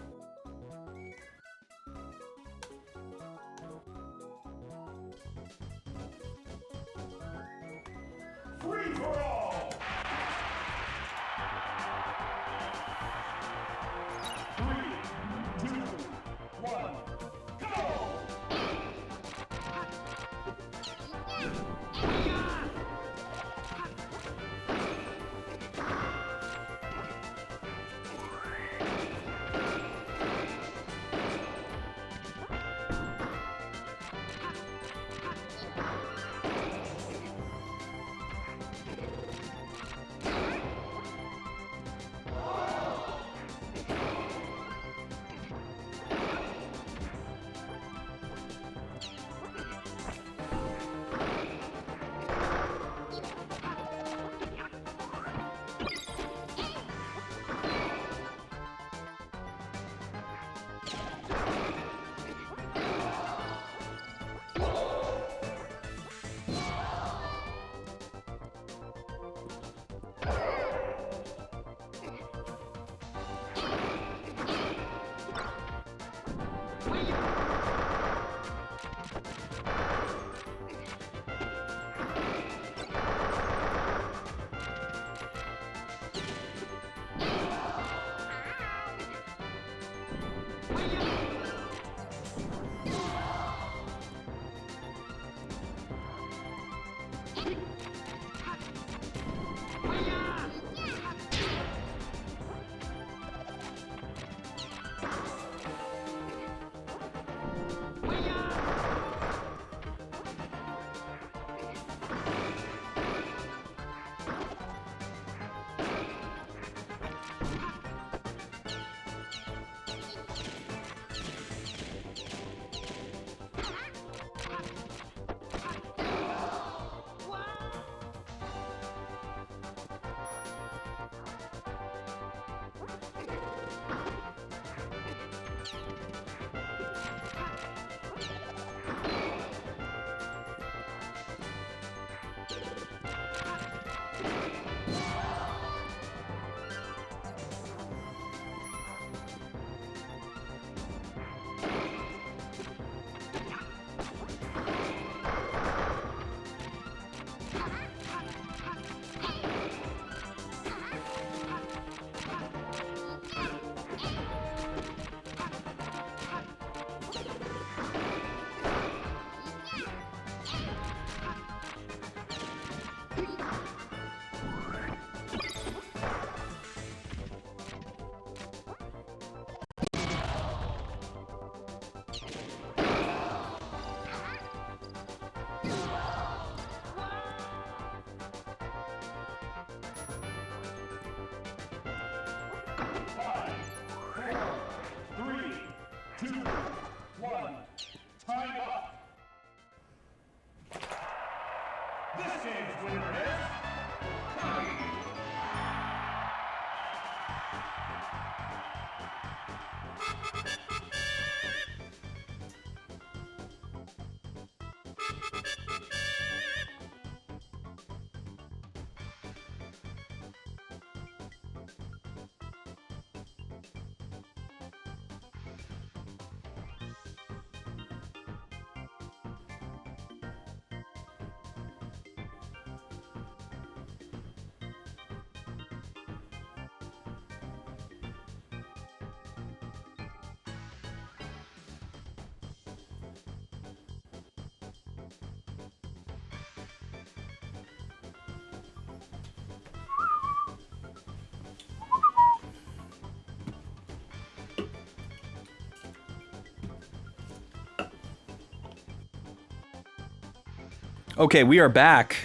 Okay, we are back.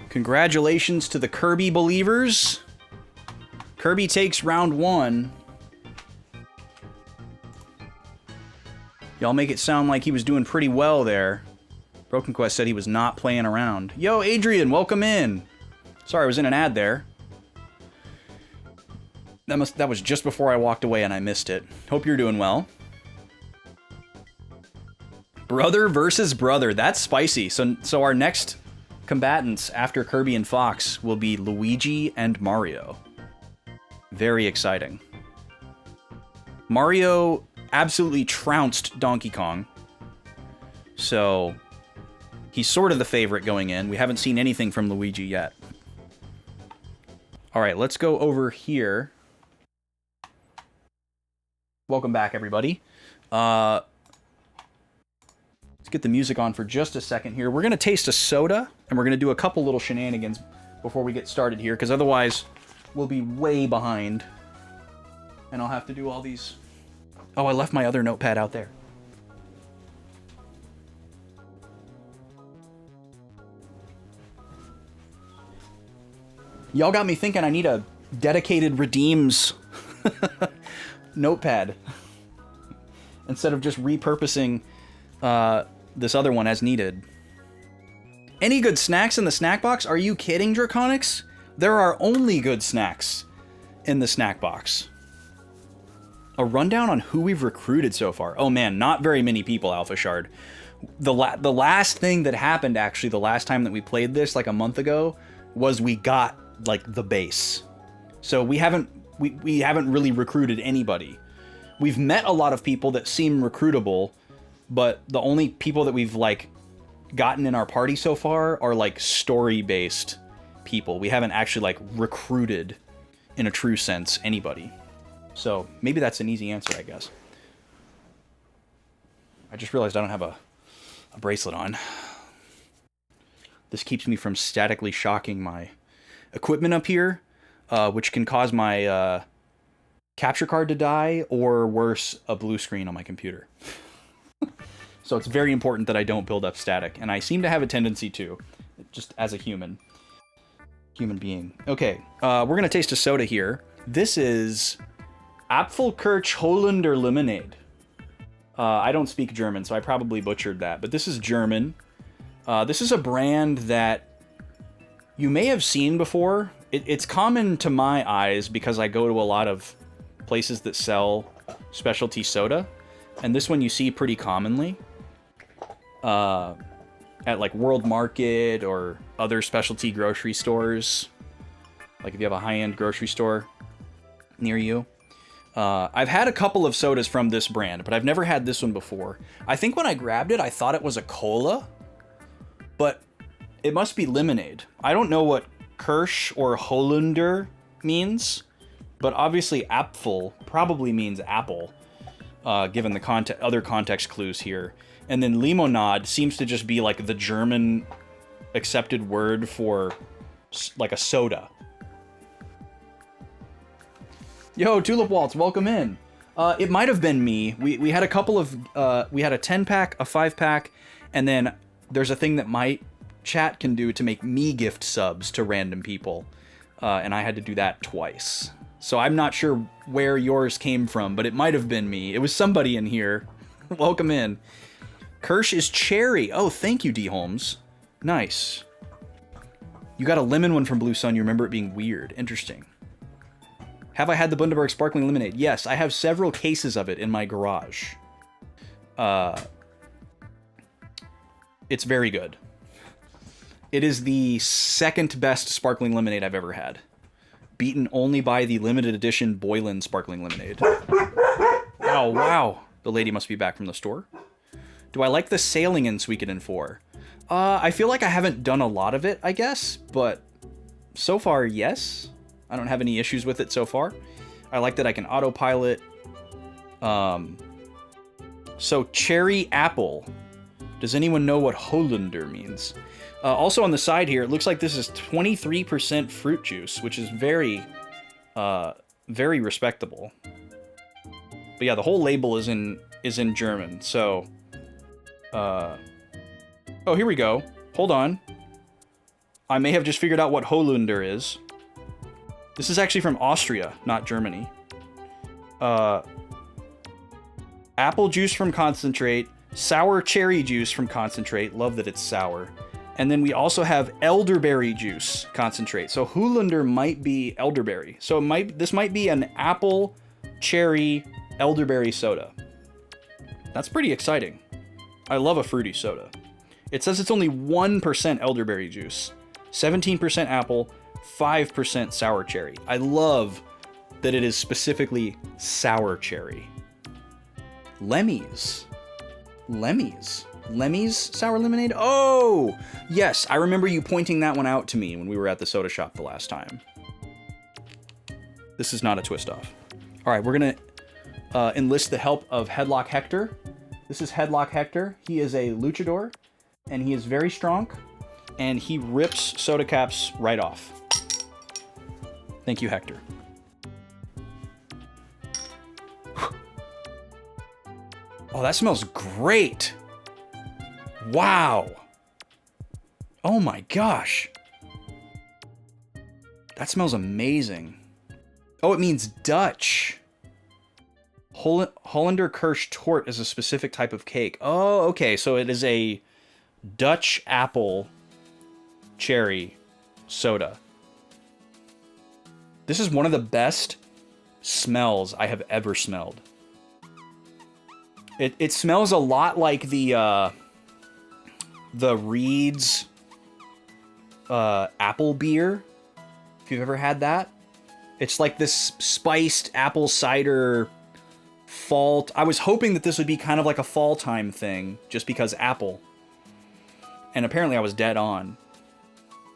Congratulations to the Kirby believers. Kirby takes round 1. Y'all make it sound like he was doing pretty well there. Broken Quest said he was not playing around. Yo, Adrian, welcome in. Sorry, I was in an ad there. That was just before I walked away and I missed it. Hope you're doing well. Brother versus brother. That's spicy. So our next combatants after Kirby and Fox will be Luigi and Mario. Very exciting. Mario absolutely trounced Donkey Kong. So he's sort of the favorite going in. We haven't seen anything from Luigi yet. All right, let's go over here. Welcome back, everybody. Let's get the music on for just a second here. We're going to taste a soda, and we're going to do a couple little shenanigans before we get started here, because otherwise we'll be way behind. And I'll have to do all these... Oh, I left my other notepad out there. Y'all got me thinking I need a dedicated Redeems notepad instead of just repurposing this other one as needed. Any good snacks in the snack box? Are you kidding, Draconics? There are only good snacks in the snack box. A rundown on who we've recruited so far. Oh man, not very many people, Alpha Shard. The last thing that happened, actually, the last time that we played this, like a month ago, was we got, like, the base. So we haven't really recruited anybody. We've met a lot of people that seem recruitable, but the only people that we've, like, gotten in our party so far are, like, story-based people. We haven't actually, like, recruited, in a true sense, anybody. So maybe that's an easy answer, I guess. I just realized I don't have a bracelet on. This keeps me from statically shocking my equipment up here, which can cause my capture card to die, or worse, a blue screen on my computer. So it's very important that I don't build up static, and I seem to have a tendency to, just as a human being. Okay, we're gonna taste a soda here. This is Apfelkirch Holländer Lemonade. I don't speak German, so I probably butchered that, but this is German. This is a brand that you may have seen before. It's common to my eyes because I go to a lot of places that sell specialty soda, and this one you see pretty commonly at like World Market or other specialty grocery stores, like if you have a high-end grocery store near you. I've had a couple of sodas from this brand, but I've never had this one before. I think when I grabbed it, I thought it was a cola, but it must be lemonade. I don't know what Kirsch or Holländer means, but obviously Apfel probably means apple, given the other context clues here. And then Limonade seems to just be like the German accepted word for like a soda. Yo, Tulip Waltz, welcome in. It might have been me. We had a couple of, we had a 10-pack, a 5-pack, and then there's a thing that my chat can do to make me gift subs to random people. And I had to do that twice. So I'm not sure where yours came from, but it might have been me. It was somebody in here. Welcome in. Kirsch is cherry. Oh, thank you, D. Holmes. Nice. You got a lemon one from Blue Sun. You remember it being weird. Interesting. Have I had the Bundaberg Sparkling Lemonade? Yes, I have several cases of it in my garage. It's very good. It is the second best sparkling lemonade I've ever had. Beaten only by the limited edition Boylan Sparkling Lemonade. Oh, wow. The lady must be back from the store. Do I like the sailing in Suikoden IV? I feel like I haven't done a lot of it, I guess, but so far, yes. I don't have any issues with it so far. I like that I can autopilot. So cherry apple. Does anyone know what Holunder means? Also on the side here, it looks like this is 23% fruit juice, which is very respectable. But yeah, the whole label is in German. So, oh, here we go. Hold on. I may have just figured out what Holunder is. This is actually from Austria, not Germany. Apple juice from concentrate, sour cherry juice from concentrate. Love that it's sour. And then we also have elderberry juice concentrate. So Holunder might be elderberry. So this might be an apple cherry elderberry soda. That's pretty exciting. I love a fruity soda. It says it's only 1% elderberry juice, 17% apple, 5% sour cherry. I love that it is specifically sour cherry. Lemmy's sour lemonade? Oh, yes. I remember you pointing that one out to me when we were at the soda shop the last time. This is not a twist off. All right, we're going to enlist the help of Headlock Hector. This is Headlock Hector. He is a luchador, and he is very strong, and he rips soda caps right off. Thank you, Hector. Oh, that smells great. Wow. Oh my gosh. That smells amazing. Oh, it means Dutch. Hollander Kirsch Tort is a specific type of cake. Oh, okay. So it is a Dutch apple cherry soda. This is one of the best smells I have ever smelled. It smells a lot like the Reed's apple beer, if you've ever had that. It's like this spiced apple cider fall. I was hoping that this would be kind of like a fall time thing, just because apple. And apparently I was dead on.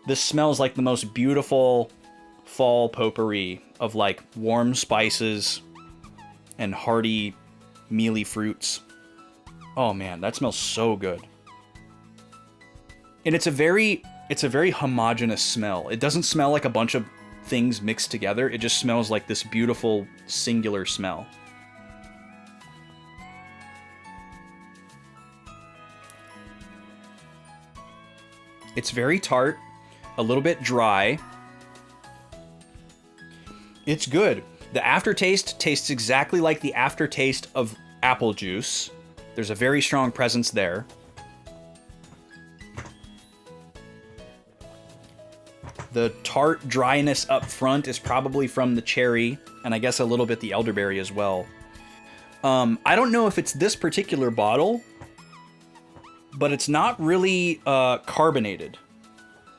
This smells like the most beautiful fall potpourri of like warm spices and hearty mealy fruits. Oh man, that smells so good. And it's a very homogeneous smell. It doesn't smell like a bunch of things mixed together. It just smells like this beautiful singular smell. It's very tart, a little bit dry. It's good. The aftertaste tastes exactly like the aftertaste of apple juice. There's a very strong presence there. The tart dryness up front is probably from the cherry, and I guess a little bit the elderberry as well. I don't know if it's this particular bottle, but it's not really carbonated.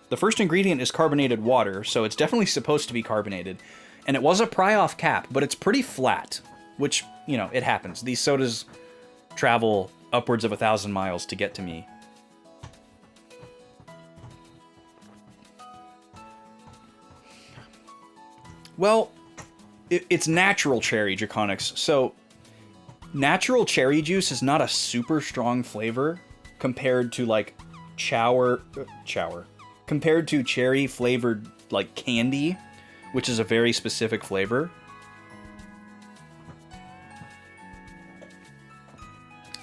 The first ingredient is carbonated water, so it's definitely supposed to be carbonated. And it was a pry-off cap, but it's pretty flat, which, you know, it happens. These sodas travel upwards of 1,000 miles to get to me. Well, it's natural cherry, Draconics. So, natural cherry juice is not a super strong flavor compared to, like, compared to cherry-flavored, like, candy, which is a very specific flavor.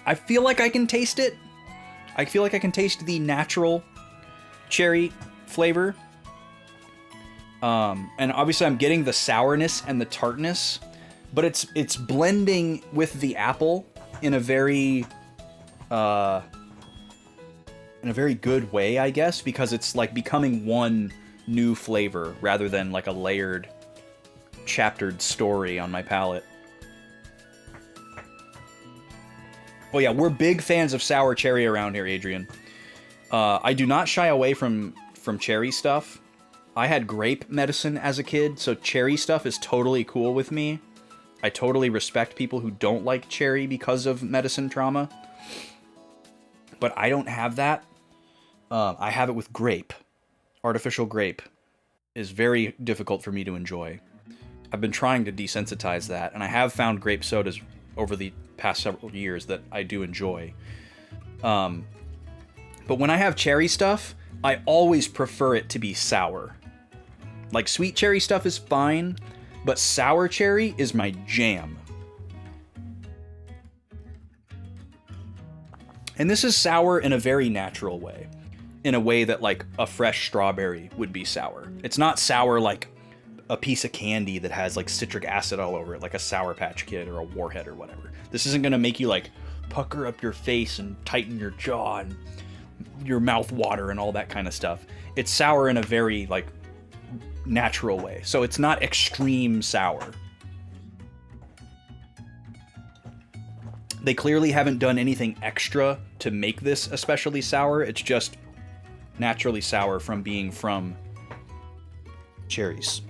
I feel like I can taste it. I feel like I can taste the natural cherry flavor. And obviously I'm getting the sourness and the tartness, but it's blending with the apple in a very in a very good way, I guess, because it's like becoming one new flavor rather than like a layered, chaptered story on my palate. Oh yeah, we're big fans of sour cherry around here, Adrian. I do not shy away from cherry stuff. I had grape medicine as a kid, so cherry stuff is totally cool with me. I totally respect people who don't like cherry because of medicine trauma. But I don't have that. I have it with grape. Artificial grape is very difficult for me to enjoy. I've been trying to desensitize that, and I have found grape sodas over the past several years that I do enjoy. But when I have cherry stuff, I always prefer it to be sour. Like, sweet cherry stuff is fine, but sour cherry is my jam. And this is sour in a very natural way. In a way that, like, a fresh strawberry would be sour. It's not sour like a piece of candy that has, like, citric acid all over it, like a Sour Patch Kid or a Warhead or whatever. This isn't gonna make you, like, pucker up your face and tighten your jaw and your mouth water and all that kind of stuff. It's sour in a very, like, natural way. So it's not extreme sour. They clearly haven't done anything extra to make this especially sour. It's just naturally sour from being from cherries.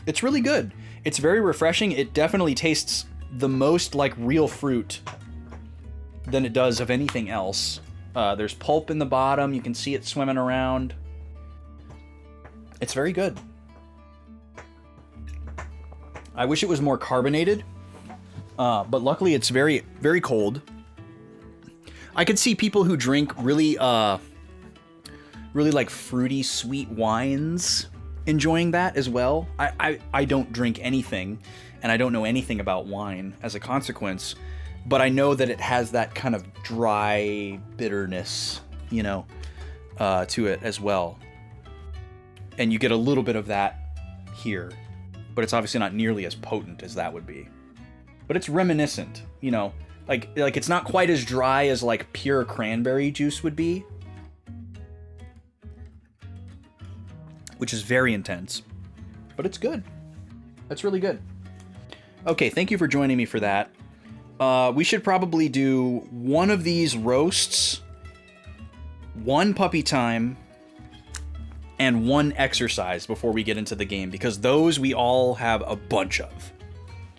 It's really good. It's very refreshing. It definitely tastes the most like real fruit than it does of anything else. There's pulp in the bottom. You can see it swimming around. It's very good. I wish it was more carbonated, but luckily it's very, very cold. I could see people who drink really like fruity, sweet wines enjoying that as well. I don't drink anything, and I don't know anything about wine as a consequence, but I know that it has that kind of dry bitterness, you know, to it as well. And you get a little bit of that here, but it's obviously not nearly as potent as that would be. But it's reminiscent, you know, like it's not quite as dry as like pure cranberry juice would be, which is very intense, but it's good. It's really good. Okay, thank you for joining me for that. We should probably do one of these roasts, one puppy time, and one exercise before we get into the game, because those we all have a bunch of.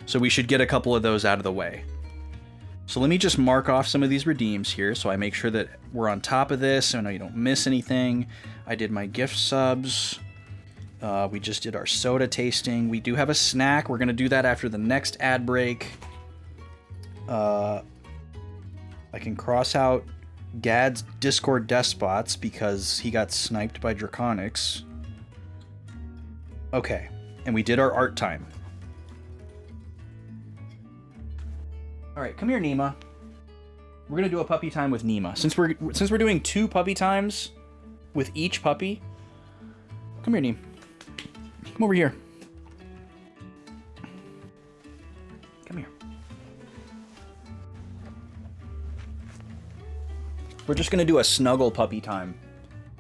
So we should get a couple of those out of the way. So let me just mark off some of these redeems here so I make sure that we're on top of this so I know you don't miss anything. I did my gift subs. We just did our soda tasting. We do have a snack. We're going to do that after the next ad break. I can cross out Gad's Discord despots because he got sniped by Draconics. Okay, and we did our art time. Alright, come here, Nima. We're gonna do a puppy time with Nima. Since we're doing 2 puppy times with each puppy. Come here, Nima. Come over here. Come here. We're just gonna do a snuggle puppy time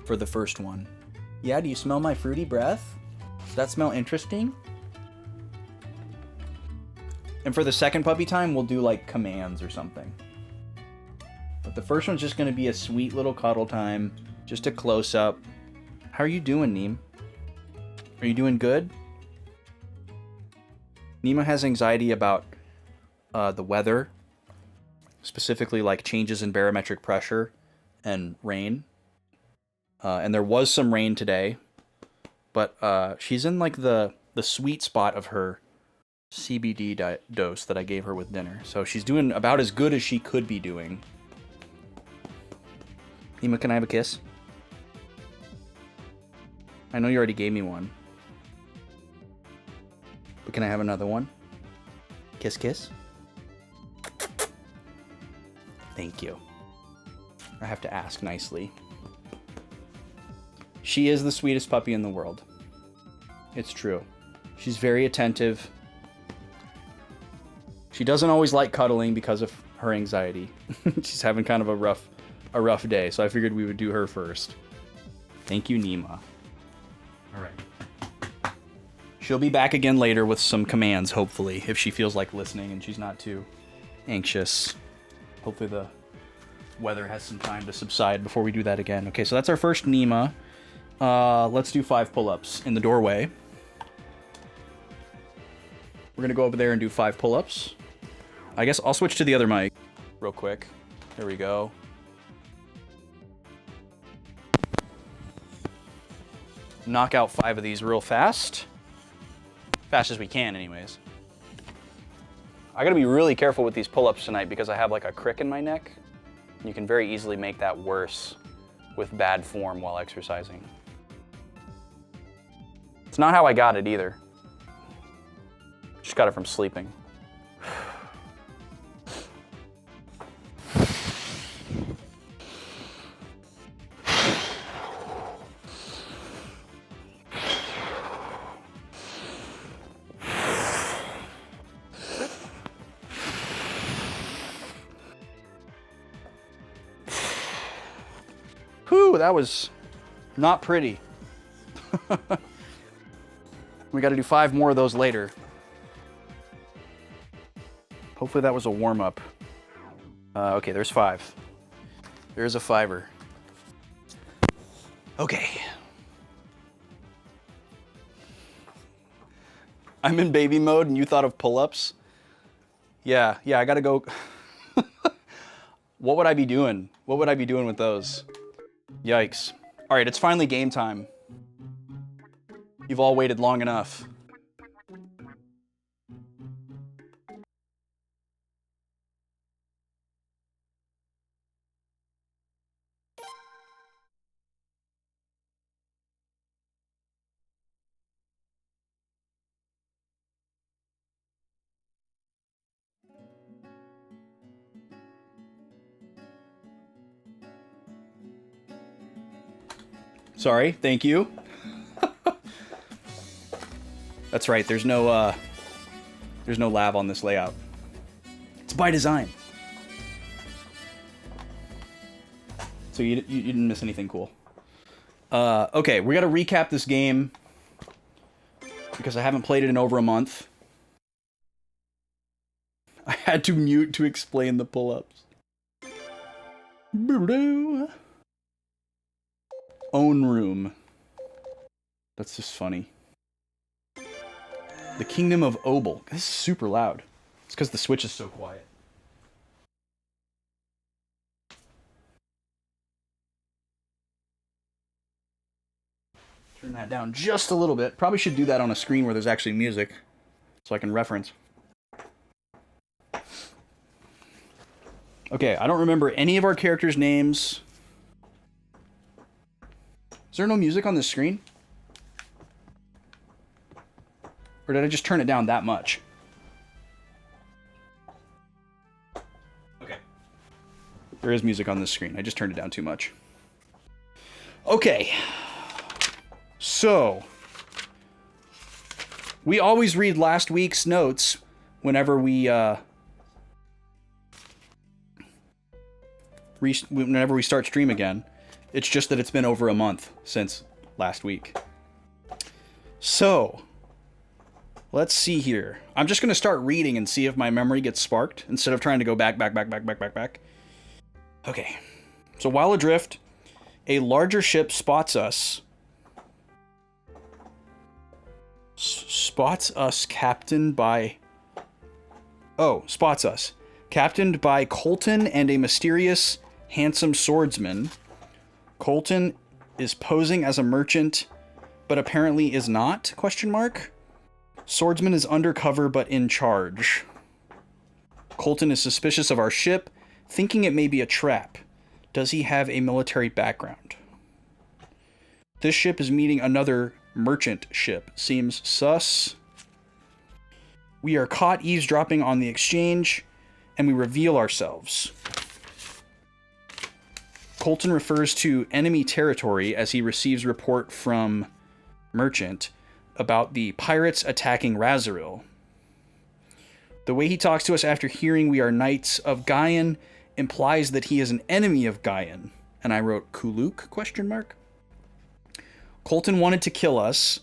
for the first one. Yeah, do you smell my fruity breath? Does that smell interesting? And for the second puppy time, we'll do like commands or something. But the first one's just gonna be a sweet little cuddle time, just a close up. How are you doing, Neem? Are you doing good? Nima has anxiety about the weather, specifically like changes in barometric pressure and rain. And there was some rain today, but she's in like the sweet spot of her CBD dose that I gave her with dinner. So she's doing about as good as she could be doing. Nima, can I have a kiss? I know you already gave me one. But can I have another one? Kiss, kiss. Thank you. I have to ask nicely. She is the sweetest puppy in the world. It's true. She's very attentive. She doesn't always like cuddling because of her anxiety. She's having kind of a rough day, so I figured we would do her first. Thank you, Nima. All right. She'll be back again later with some commands, hopefully, if she feels like listening and she's not too anxious. Hopefully the weather has some time to subside before we do that again. Okay, so that's our first Nima. Let's do 5 pull-ups in the doorway. We're gonna go over there and do 5 pull-ups. I guess I'll switch to the other mic real quick. There we go. Knock out 5 of these real fast. Fast as we can, anyways. I gotta be really careful with these pull-ups tonight because I have like a crick in my neck. You can very easily make that worse with bad form while exercising. It's not how I got it either. Just got it from sleeping. Whew, that was not pretty. We got to do 5 more of those later. Hopefully that was a warm-up. Okay, there's 5. There's a 5er. Okay. I'm in baby mode and you thought of pull-ups? Yeah, I gotta go. What would I be doing? What would I be doing with those? Yikes. All right, it's finally game time. You've all waited long enough. Sorry, thank you. That's right, there's no lav on this layout. It's by design. So you didn't miss anything cool. Okay, we gotta recap this game because I haven't played it in over a month. I had to mute to explain the pull-ups. Own room. That's just funny. The Kingdom of Obel. This is super loud. It's because the Switch is so quiet. Turn that down just a little bit. Probably should do that on a screen where there's actually music so I can reference. Okay, I don't remember any of our characters' names. Is there no music on this screen? Or did I just turn it down that much? Okay. There is music on this screen. I just turned it down too much. Okay. So, we always read last week's notes whenever we start stream again. It's just that it's been over a month since last week. So, let's see here. I'm just going to start reading and see if my memory gets sparked instead of trying to go back. Okay. So while adrift, a larger ship spots us. Spots us captained by Colton and a mysterious, handsome swordsman. Colton is posing as a merchant, but apparently is not, ? Swordsman is undercover but in charge. Colton is suspicious of our ship, thinking it may be a trap. Does he have a military background? This ship is meeting another merchant ship. Seems sus. We are caught eavesdropping on the exchange, and we reveal ourselves. Colton refers to enemy territory as he receives report from merchant about the pirates attacking Razoril. The way he talks to us after hearing we are knights of Gaian implies that he is an enemy of Gaian. And I wrote, Kuluk, ? Colton wanted to kill us.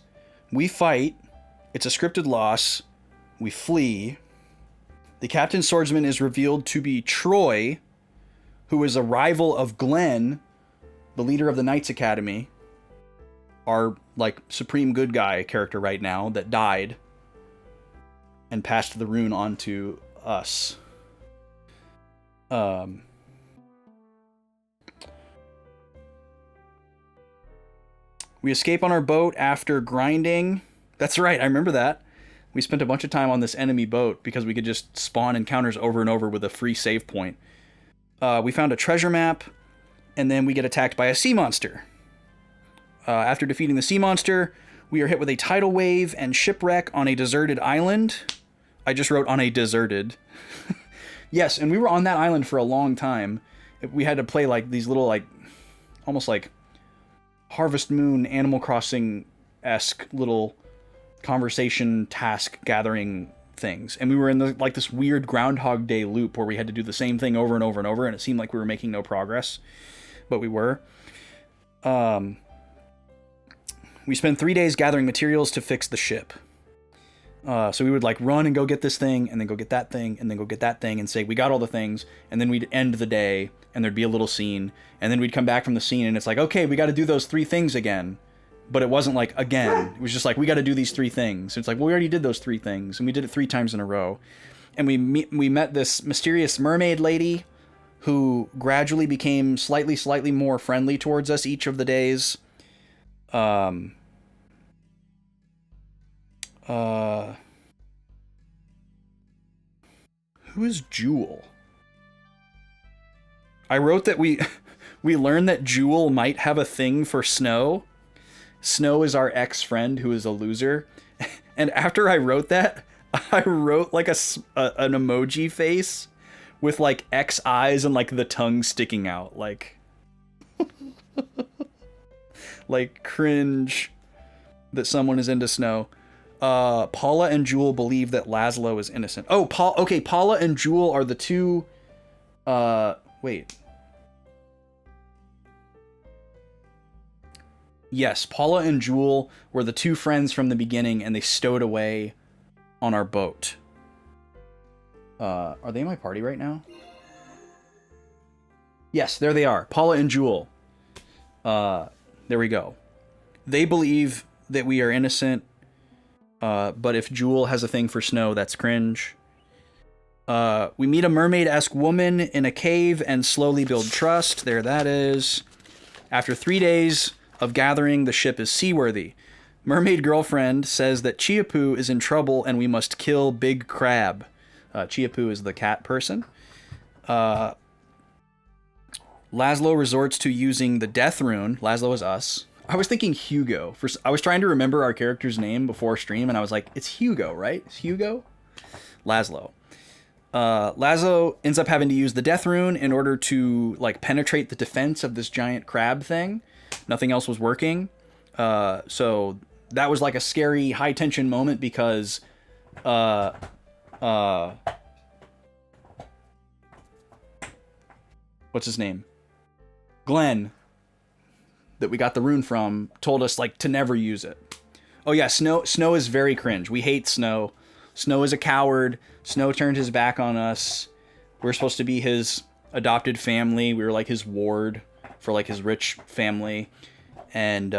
We fight. It's a scripted loss. We flee. The captain swordsman is revealed to be Troy, who is a rival of Glenn, the leader of the Knights Academy. Our, like, supreme good guy character right now that died and passed the rune on to us. We escape on our boat after grinding. That's right, I remember that. We spent a bunch of time on this enemy boat because we could just spawn encounters over and over with a free save point. We found a treasure map, and then we get attacked by a sea monster. After defeating the sea monster, we are hit with a tidal wave and shipwreck on a deserted island. I just wrote on a deserted. Yes, and we were on that island for a long time. We had to play like these little, like, almost like Harvest Moon, Animal Crossing-esque little conversation task gathering things. And we were in like this weird Groundhog Day loop where we had to do the same thing over and over and over, and it seemed like we were making no progress, but we were. We spent 3 days gathering materials to fix the ship. So we would like run and go get this thing, and then go get that thing, and then go get that thing, and say we got all the things, and then we'd end the day, and there'd be a little scene, and then we'd come back from the scene, and it's like, okay, we got to do those 3 things again. But it wasn't like again. It was just like, we got to do these 3 things. It's like, well, we already did those 3 things, and we did it 3 times in a row. And we met this mysterious mermaid lady who gradually became slightly more friendly towards us each of the days. Who is Jewel? I wrote that we learned that Jewel might have a thing for Snow. Snow is our ex-friend who is a loser. And after I wrote that, I wrote like an emoji face with like X eyes and like the tongue sticking out, like like cringe that someone is into Snow. Paula and Jewel believe that Laszlo is innocent. Oh, okay, Paula and Jewel are the two, wait. Yes, Paula and Jewel were the 2 friends from the beginning, and they stowed away on our boat. Are they in my party right now? Yes, there they are. Paula and Jewel. There we go. They believe that we are innocent, but if Jewel has a thing for Snow, that's cringe. We meet a mermaid-esque woman in a cave and slowly build trust. There that is. After 3 days of gathering, the ship is seaworthy. Mermaid girlfriend says that Chiapu is in trouble and we must kill Big Crab. Chiapu is the cat person. Laszlo resorts to using the death rune. Laszlo is us. I was thinking Hugo. I was trying to remember our character's name before stream, and I was like, it's Hugo, right? It's Hugo? Laszlo. Laszlo ends up having to use the death rune in order to like penetrate the defense of this giant crab thing. Nothing else was working. So that was like a scary high tension moment because what's his name? Glenn, that we got the rune from, told us like to never use it. Oh yeah, Snow is very cringe. We hate Snow. Snow is a coward. Snow turned his back on us. We're supposed to be his adopted family. We were like his ward for like his rich family, and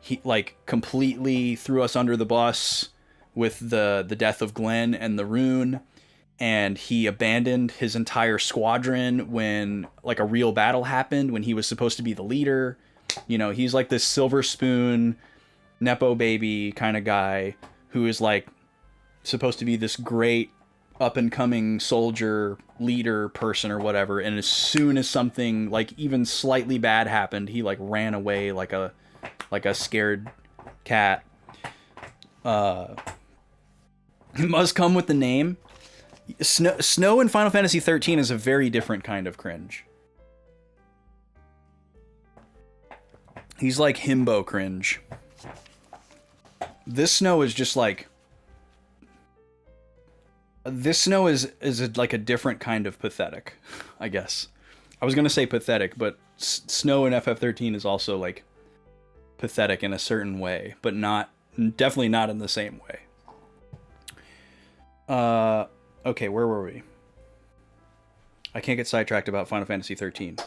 he like completely threw us under the bus with the death of Glenn and the rune, and he abandoned his entire squadron when like a real battle happened, when he was supposed to be the leader. You know, he's like this silver spoon nepo baby kind of guy who is like supposed to be this great up and coming soldier leader person or whatever, and as soon as something like even slightly bad happened, he like ran away like a scared cat. It must come with the name. Snow in Final Fantasy 13 is a very different kind of cringe. He's like himbo cringe. This Snow is just like This snow is like a different kind of pathetic, I guess. I was gonna say pathetic, but snow in FF13 is also like pathetic in a certain way, but definitely not in the same way. Okay, where were we? I can't get sidetracked about Final Fantasy 13.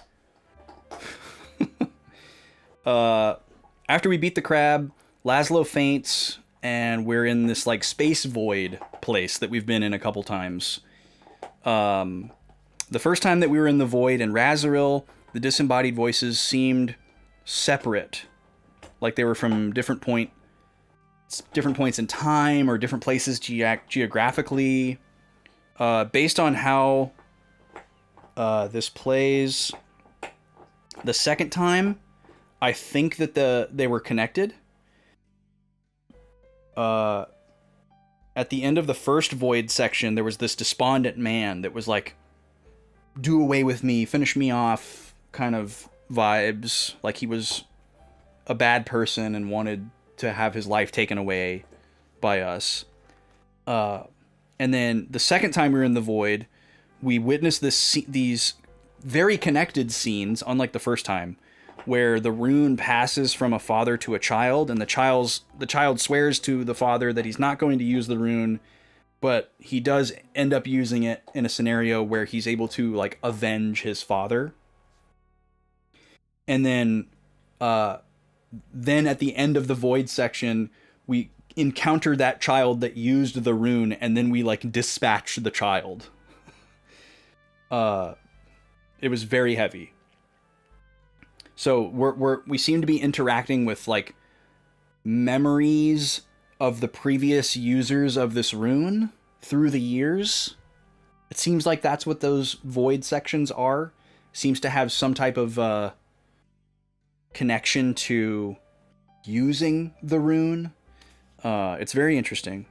After we beat the crab, Laszlo faints, and we're in this like space void place that we've been in a couple times. The first time that we were in the void in Razoril, the disembodied voices seemed separate, like they were from different points in time or different places geographically. Based on how this plays the second time, I think that they were connected. At the end of the first void section, there was this despondent man that was like, do away with me, finish me off kind of vibes. Like he was a bad person and wanted to have his life taken away by us. And then the second time we were in the void, we witnessed these very connected scenes, unlike the first time, where the rune passes from a father to a child, and the child swears to the father that he's not going to use the rune, but he does end up using it in a scenario where he's able to like avenge his father. And then at the end of the void section, we encounter that child that used the rune, and then we like dispatch the child. It was very heavy. So we seem to be interacting with like memories of the previous users of this rune through the years. It seems like that's what those void sections are. Seems to have some type of connection to using the rune. It's very interesting.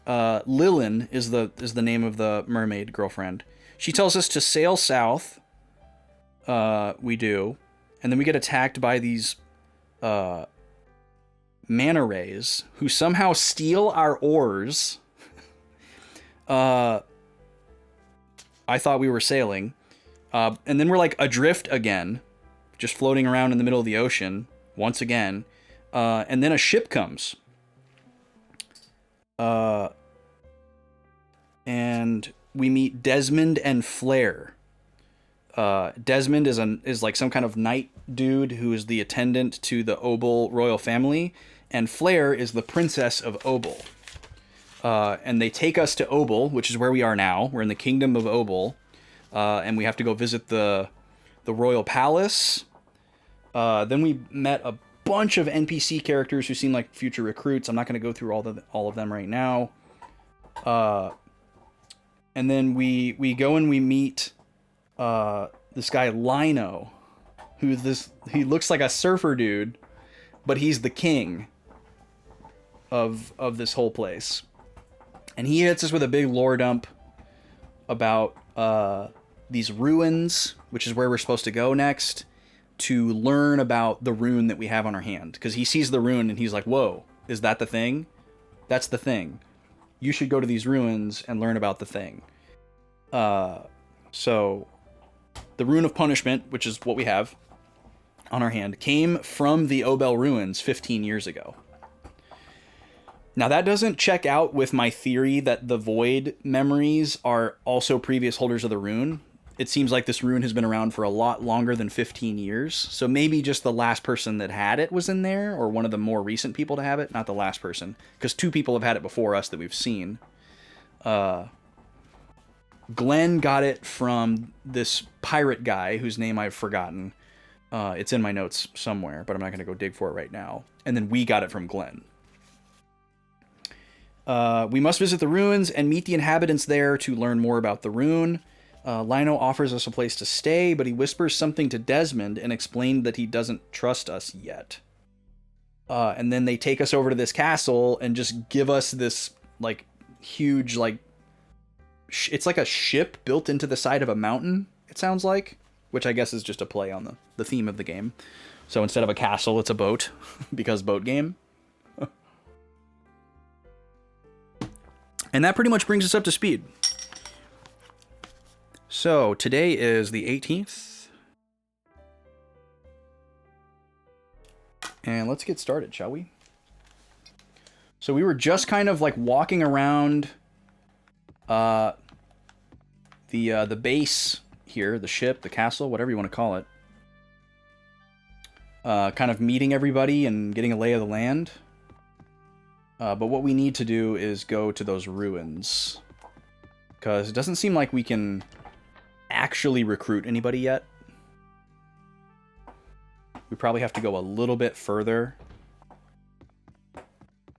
Lilin is the name of the mermaid girlfriend. She tells us to sail south. We do. And then we get attacked by these manta rays who somehow steal our oars. I thought we were sailing. And then we're like adrift again, just floating around in the middle of the ocean once again. And then a ship comes. And we meet Desmond and Flare. Desmond is like some kind of knight dude who is the attendant to the Obel royal family, and Flare is the princess of Obel. And they take us to Obel, which is where we are now. We're in the kingdom of Obel, and we have to go visit the royal palace. Then we met a bunch of NPC characters who seem like future recruits. I'm not going to go through all of them right now. And then we go and we meet this guy Lino, he looks like a surfer dude, but he's the king of this whole place. And he hits us with a big lore dump about these ruins, which is where we're supposed to go next, to learn about the rune that we have on our hand. Because he sees the rune and he's like, whoa, is that the thing? That's the thing. You should go to these ruins and learn about the thing. So the Rune of Punishment, which is what we have on our hand, came from the Obel ruins 15 years ago. Now that doesn't check out with my theory that the Void memories are also previous holders of the rune. It seems like this rune has been around for a lot longer than 15 years. So maybe just the last person that had it was in there, or one of the more recent people to have it. Not the last person, because 2 people have had it before us that we've seen. Glenn got it from this pirate guy whose name I've forgotten. It's in my notes somewhere, but I'm not going to go dig for it right now. And then we got it from Glenn. We must visit the ruins and meet the inhabitants there to learn more about the rune. Lino offers us a place to stay, but he whispers something to Desmond and explains that he doesn't trust us yet. And then they take us over to this castle and just give us this like huge like it's like a ship built into the side of a mountain, it sounds like, which I guess is just a play on the theme of the game. So instead of a castle, it's a boat, because boat game. And that pretty much brings us up to speed. So today is the 18th. And let's get started, shall we? So we were just kind of like walking around the base here, the ship, the castle, whatever you want to call it. Kind of meeting everybody and getting a lay of the land. But what we need to do is go to those ruins. Because it doesn't seem like we can actually recruit anybody yet. We probably have to go a little bit further.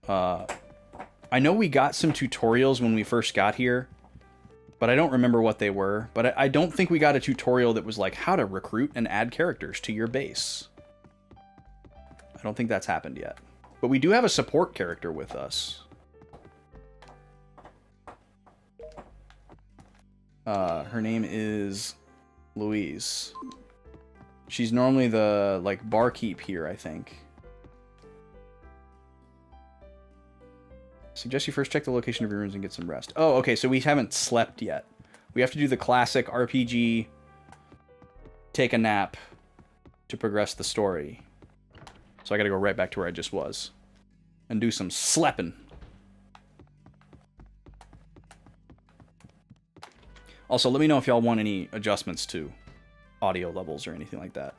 I know we got some tutorials when we first got here, but I don't remember what they were. But I don't think we got a tutorial that was like how to recruit and add characters to your base. I don't think that's happened yet. But we do have a support character with us. Her name is Louise. She's normally the, like, barkeep here, I think. Suggest you first check the location of your rooms and get some rest. Oh, okay, so we haven't slept yet. We have to do the classic RPG, take a nap to progress the story. So I gotta go right back to where I just was. And do some slepping. Also, let me know if y'all want any adjustments to audio levels or anything like that.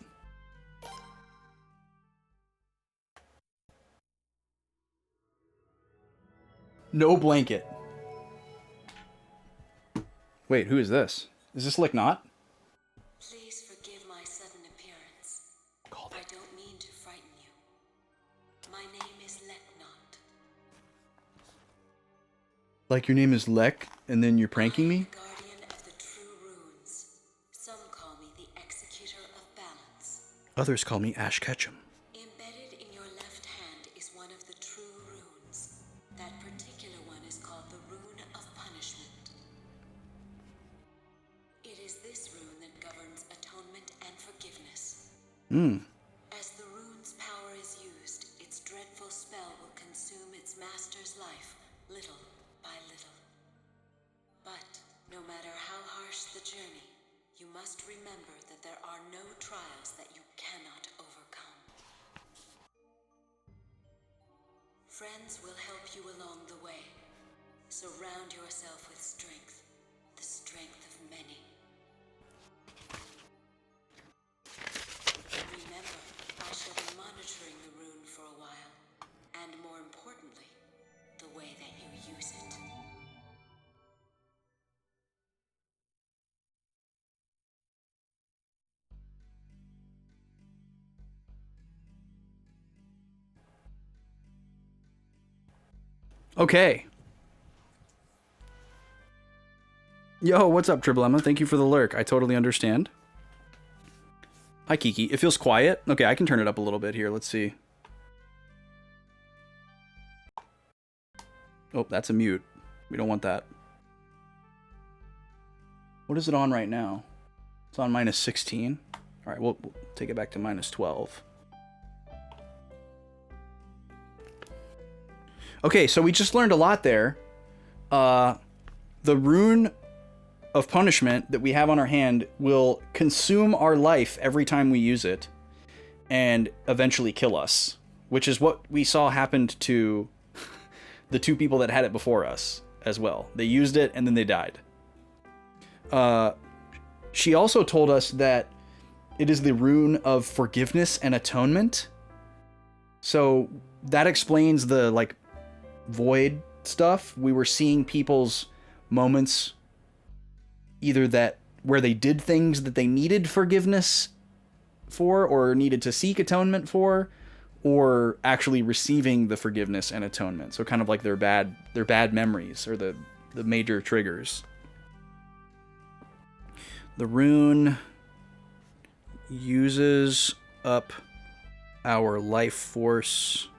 No blanket. Wait, who is this? Is this Licknot? Please forgive my sudden appearance. Called it. I don't mean to frighten you. My name is Leknot. Like your name is Lek, and then you're pranking me? Guardian of the true runes. Some call me the executor of balance. Others call me Ash Ketchum. Embedded in your left hand is one of the true runes. That particular one is called the Rune of Punishment. It is this rune that governs atonement and forgiveness. As the rune's power is used, its dreadful spell will consume its master's life, little by little. But no matter how harsh the journey, you must remember that there are no trials that you cannot overcome. Friends will help you along the way. Surround yourself with strength, the strength of many. Remember, I shall be monitoring the rune for a while, and more importantly, the way that you use it. Okay. Yo, what's up, Triple Thank you for the lurk. I totally understand. Hi, Kiki. It feels quiet. Okay, I can turn it up a little bit here. Let's see. Oh, that's a mute. We don't want that. What is it on right now? It's on minus 16. All right, we'll take it back to minus 12. Okay, so we just learned a lot there. The rune of punishment that we have on our hand will consume our life every time we use it and eventually kill us, which is what we saw happened to the two people that had it before us as well. They used it and then they died. She also told us that it is the rune of forgiveness and atonement. So that explains the, like, void stuff. We were seeing people's moments either that where they did things that they needed forgiveness for or needed to seek atonement for, or actually receiving the forgiveness and atonement. So kind of like their bad memories or the major triggers. The rune uses up our life force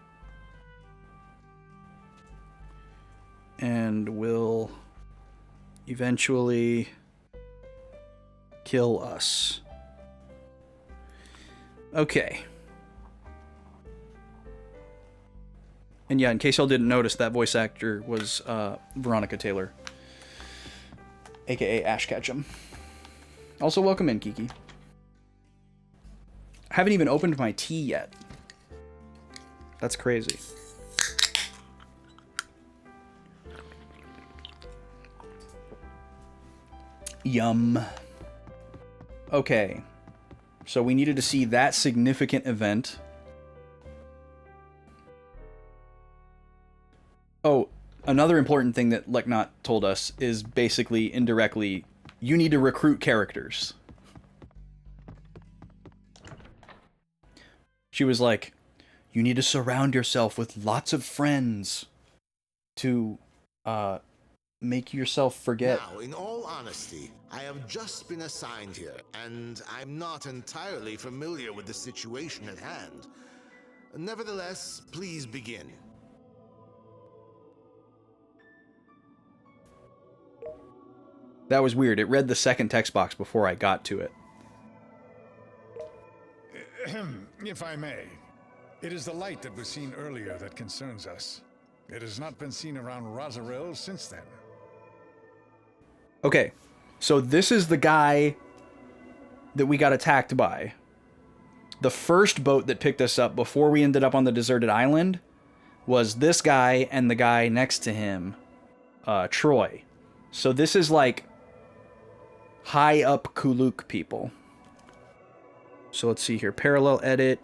and will eventually kill us. Okay. And yeah, in case y'all didn't notice, that voice actor was Veronica Taylor, aka Ash Ketchum. Also, welcome in, Kiki. I haven't even opened my tea yet. That's crazy. Yum. Okay. So we needed to see that significant event. Oh, another important thing that Leknot told us is basically, indirectly, you need to recruit characters. She was like, you need to surround yourself with lots of friends to make yourself forget. Now, in all honesty, I have just been assigned here, and I'm not entirely familiar with the situation at hand. Nevertheless, please begin. That was weird. It read the second text box before I got to it. If I may, it is the light that was seen earlier that concerns us. It has not been seen around Rosaril since then. Okay, so this is the guy that we got attacked by. The first boat that picked us up before we ended up on the deserted island was this guy and the guy next to him, Troy. So this is like high up Kuluk people. So let's see here. Parallel edit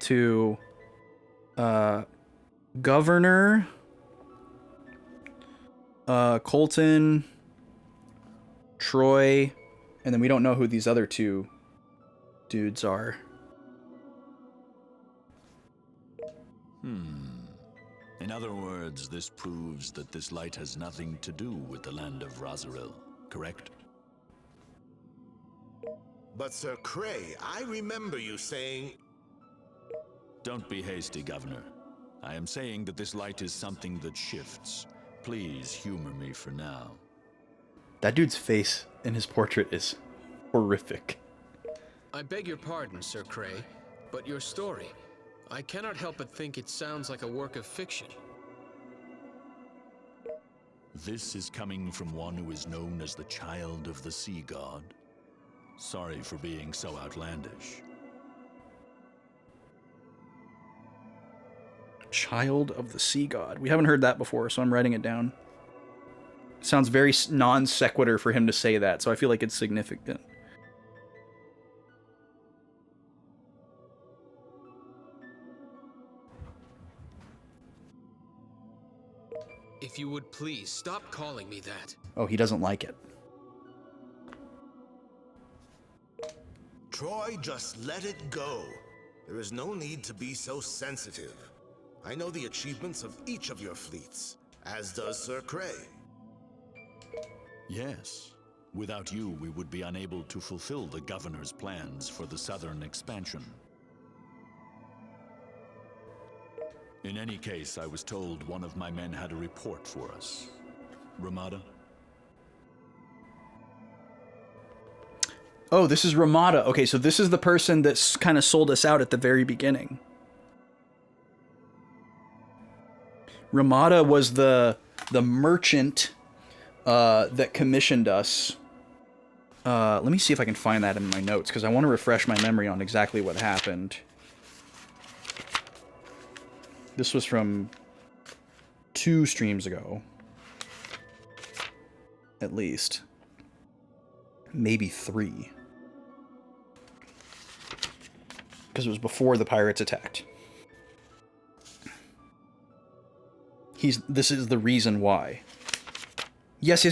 to Governor Colton, Troy, and then we don't know who these other two dudes are. In other words, this proves that this light has nothing to do with the land of Rosaril, correct? But Sir Cray, I remember you saying... Don't be hasty, Governor. I am saying that this light is something that shifts. Please humor me for now. That dude's face in his portrait is horrific. I beg your pardon, Sir Cray, but your story, I cannot help but think it sounds like a work of fiction. This is coming from one who is known as the Child of the Sea God. Sorry for being so outlandish. Child of the Sea God. We haven't heard that before, so I'm writing it down. Sounds very non sequitur for him to say that, so I feel like it's significant. If you would please stop calling me that. Oh, he doesn't like it. Troy, just let it go. There is no need to be so sensitive. I know the achievements of each of your fleets, as does Sir Cray. Yes. Without you, we would be unable to fulfill the Governor's plans for the southern expansion. In any case, I was told one of my men had a report for us. Ramada? Oh, this is Ramada. Okay, so this is the person that's kind of sold us out at the very beginning. Ramada was the merchant that commissioned us. Let me see if I can find that in my notes, because I want to refresh my memory on exactly what happened. This was from 2 streams ago. At least. Maybe 3. Because it was before the pirates attacked. This is the reason why. Yes.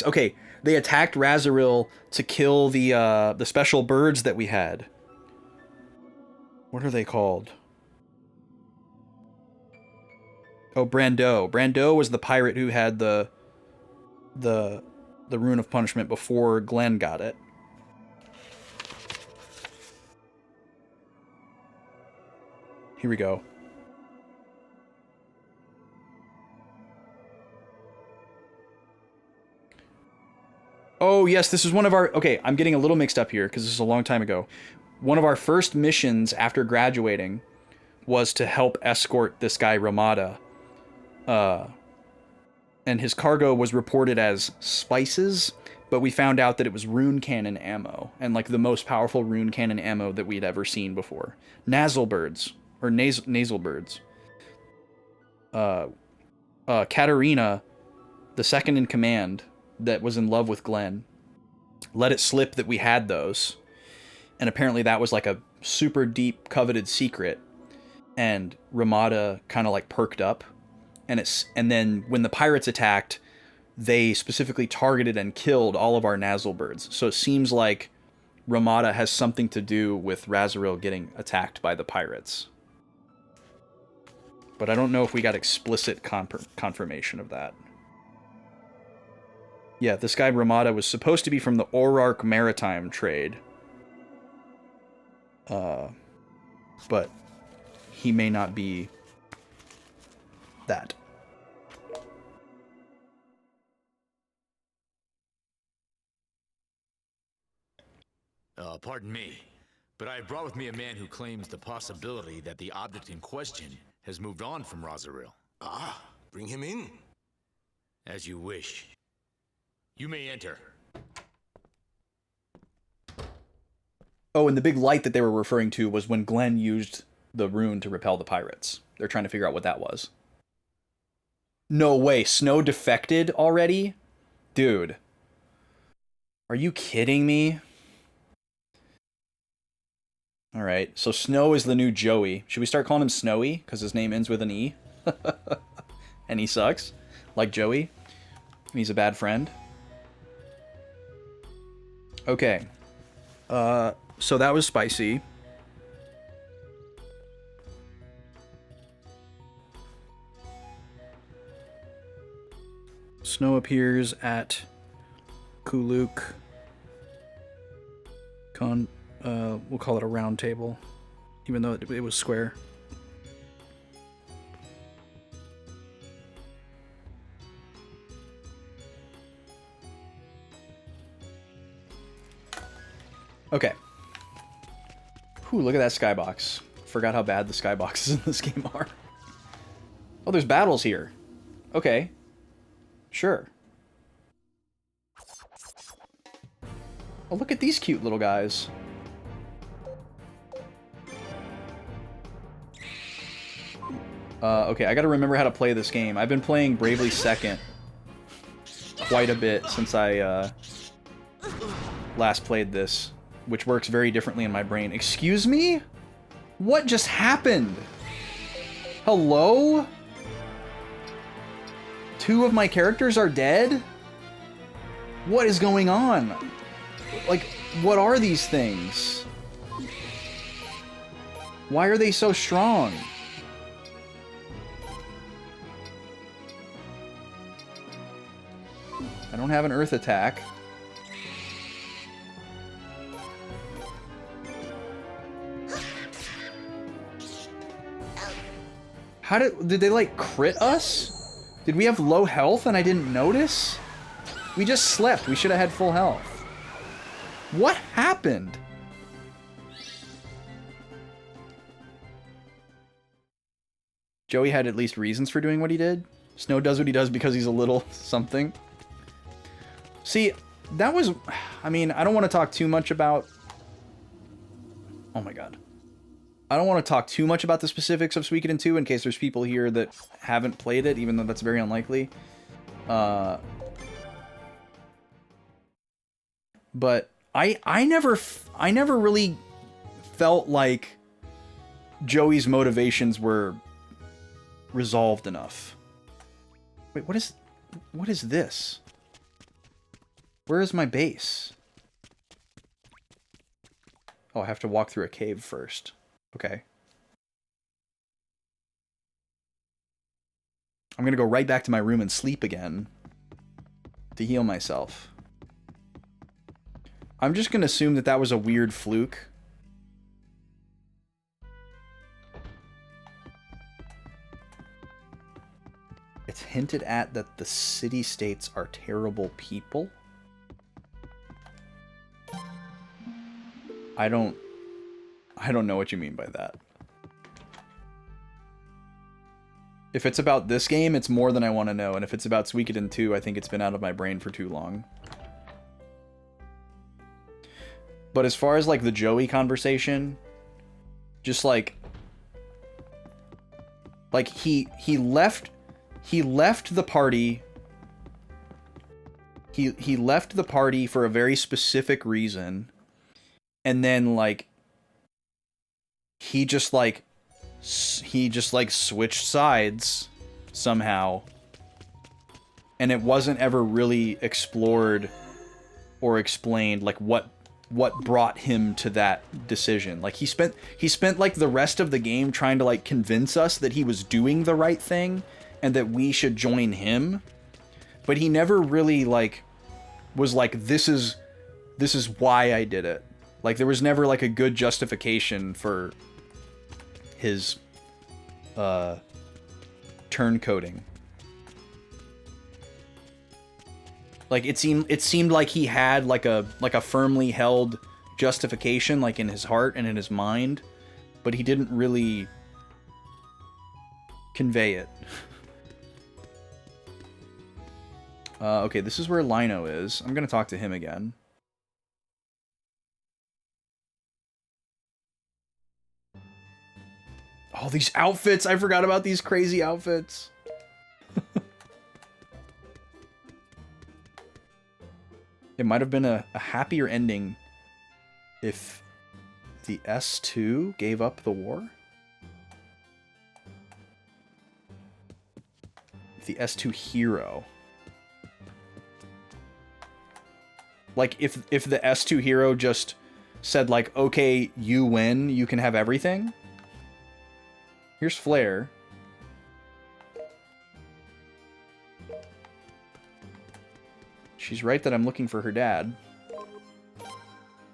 Okay, they attacked Rosaril to kill the special birds that we had. What are they called? Oh, Brando. Brando was the pirate who had the Rune of Punishment before Glenn got it. Here we go. Oh, yes, this is one of our... Okay, I'm getting a little mixed up here because this is a long time ago. One of our first missions after graduating was to help escort this guy Ramada. And his cargo was reported as spices, but we found out that it was rune cannon ammo, and like the most powerful rune cannon ammo that we'd ever seen before. Nasal birds, or nasal birds. Katarina, the second in command that was in love with Glenn, let it slip that we had those. And apparently that was like a super deep coveted secret. And Ramada kind of like perked up. And then when the pirates attacked, they specifically targeted and killed all of our nasal birds. So it seems like Ramada has something to do with Razoril getting attacked by the pirates. But I don't know if we got explicit confirmation of that. Yeah, this guy Ramada was supposed to be from the Orark Maritime trade. But he may not be that. Pardon me, but I brought with me a man who claims the possibility that the object in question has moved on from Razoril. Ah, bring him in. As you wish. You may enter. Oh, and the big light that they were referring to was when Glenn used the rune to repel the pirates. They're trying to figure out what that was. No way, Snow defected already? Dude. Are you kidding me? Alright, so Snow is the new Joey. Should we start calling him Snowy? Because his name ends with an E. And he sucks. Like Joey. And he's a bad friend. Okay. So that was spicy. Snow appears at Kuluk. We'll call it a round table, even though it was square. Okay. Whew, look at that skybox. Forgot how bad the skyboxes in this game are. Oh, there's battles here. Okay. Sure. Oh, look at these cute little guys. Okay, I gotta remember how to play this game. I've been playing Bravely Second quite a bit since I last played this, which works very differently in my brain. Excuse me? What just happened? Hello? 2 of my characters are dead? What is going on? Like, what are these things? Why are they so strong? I don't have an earth attack. How did they like crit us? Did we have low health and I didn't notice? We just slept. We should have had full health. What happened? Joey had at least reasons for doing what he did. Snow does what he does because he's a little something. See, that was... I mean, I don't want to talk too much about... Oh my god. I don't want to talk too much about the specifics of Suikoden 2 in case there's people here that haven't played it, even though that's very unlikely. But I never really felt like Joey's motivations were resolved enough. Wait, what is this? Where is my base? Oh, I have to walk through a cave first. Okay. I'm gonna go right back to my room and sleep again to heal myself. I'm just gonna assume that that was a weird fluke. It's hinted at that the city-states are terrible people. I don't know what you mean by that. If it's about this game, it's more than I want to know. And if it's about Suikoden 2, I think it's been out of my brain for too long. But as far as like the Joey conversation, just like he left the party. He left the party for a very specific reason, and then like he just switched sides somehow, and it wasn't ever really explored or explained like what brought him to that decision. Like he spent like the rest of the game trying to like convince us that he was doing the right thing and that we should join him, but he never really like was like, this is why I did it. Like there was never like a good justification for his turncoating. Like it seemed like he had like a firmly held justification like in his heart and in his mind, but he didn't really convey it. Okay, this is where Lino is. I'm gonna talk to him again. Oh, these outfits! I forgot about these crazy outfits. It might have been a happier ending if the S2 gave up the war. The S2 hero. Like, if the S2 hero just said, like, okay, you win, you can have everything. Here's Flare. She's right that I'm looking for her dad.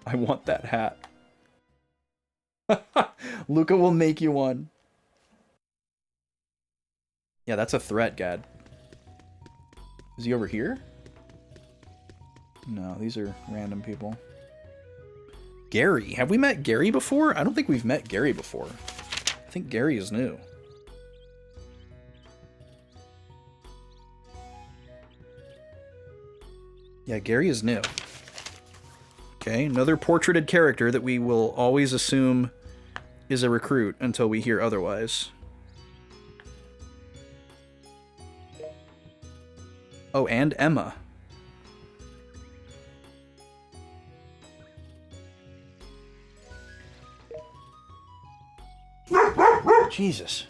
I want that hat. Luca will make you one. Yeah, that's a threat, Gad. Is he over here? No, these are random people. Gary. Have we met Gary before? I don't think we've met Gary before. I think Gary is new. Yeah, Gary is new. Okay, another portraited character that we will always assume is a recruit until we hear otherwise. Oh, and Emma. Jesus.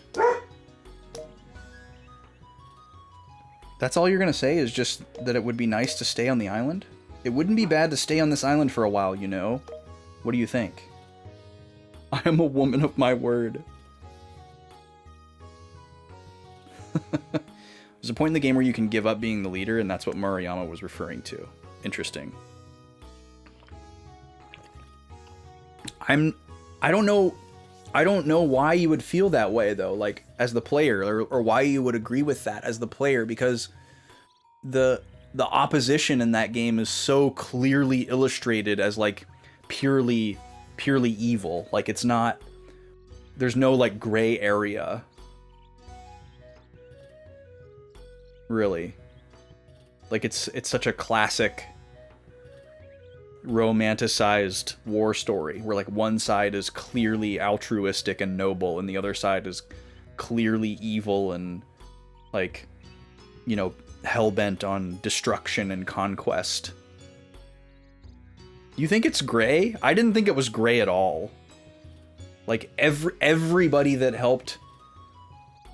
That's all you're gonna say is just that it would be nice to stay on the island? It wouldn't be bad to stay on this island for a while, you know? What do you think? I am a woman of my word. There's a point in the game where you can give up being the leader, and that's what Maruyama was referring to. Interesting. I don't know why you would feel that way, though, like, as the player, or why you would agree with that as the player, because the opposition in that game is so clearly illustrated as, like, purely evil. Like, it's not... There's no, like, gray area. Really. Like, it's such a classic romanticized war story where like one side is clearly altruistic and noble and the other side is clearly evil and like, you know, hell-bent on destruction and conquest. You think it's gray? I didn't think it was gray at all. Like everybody that helped,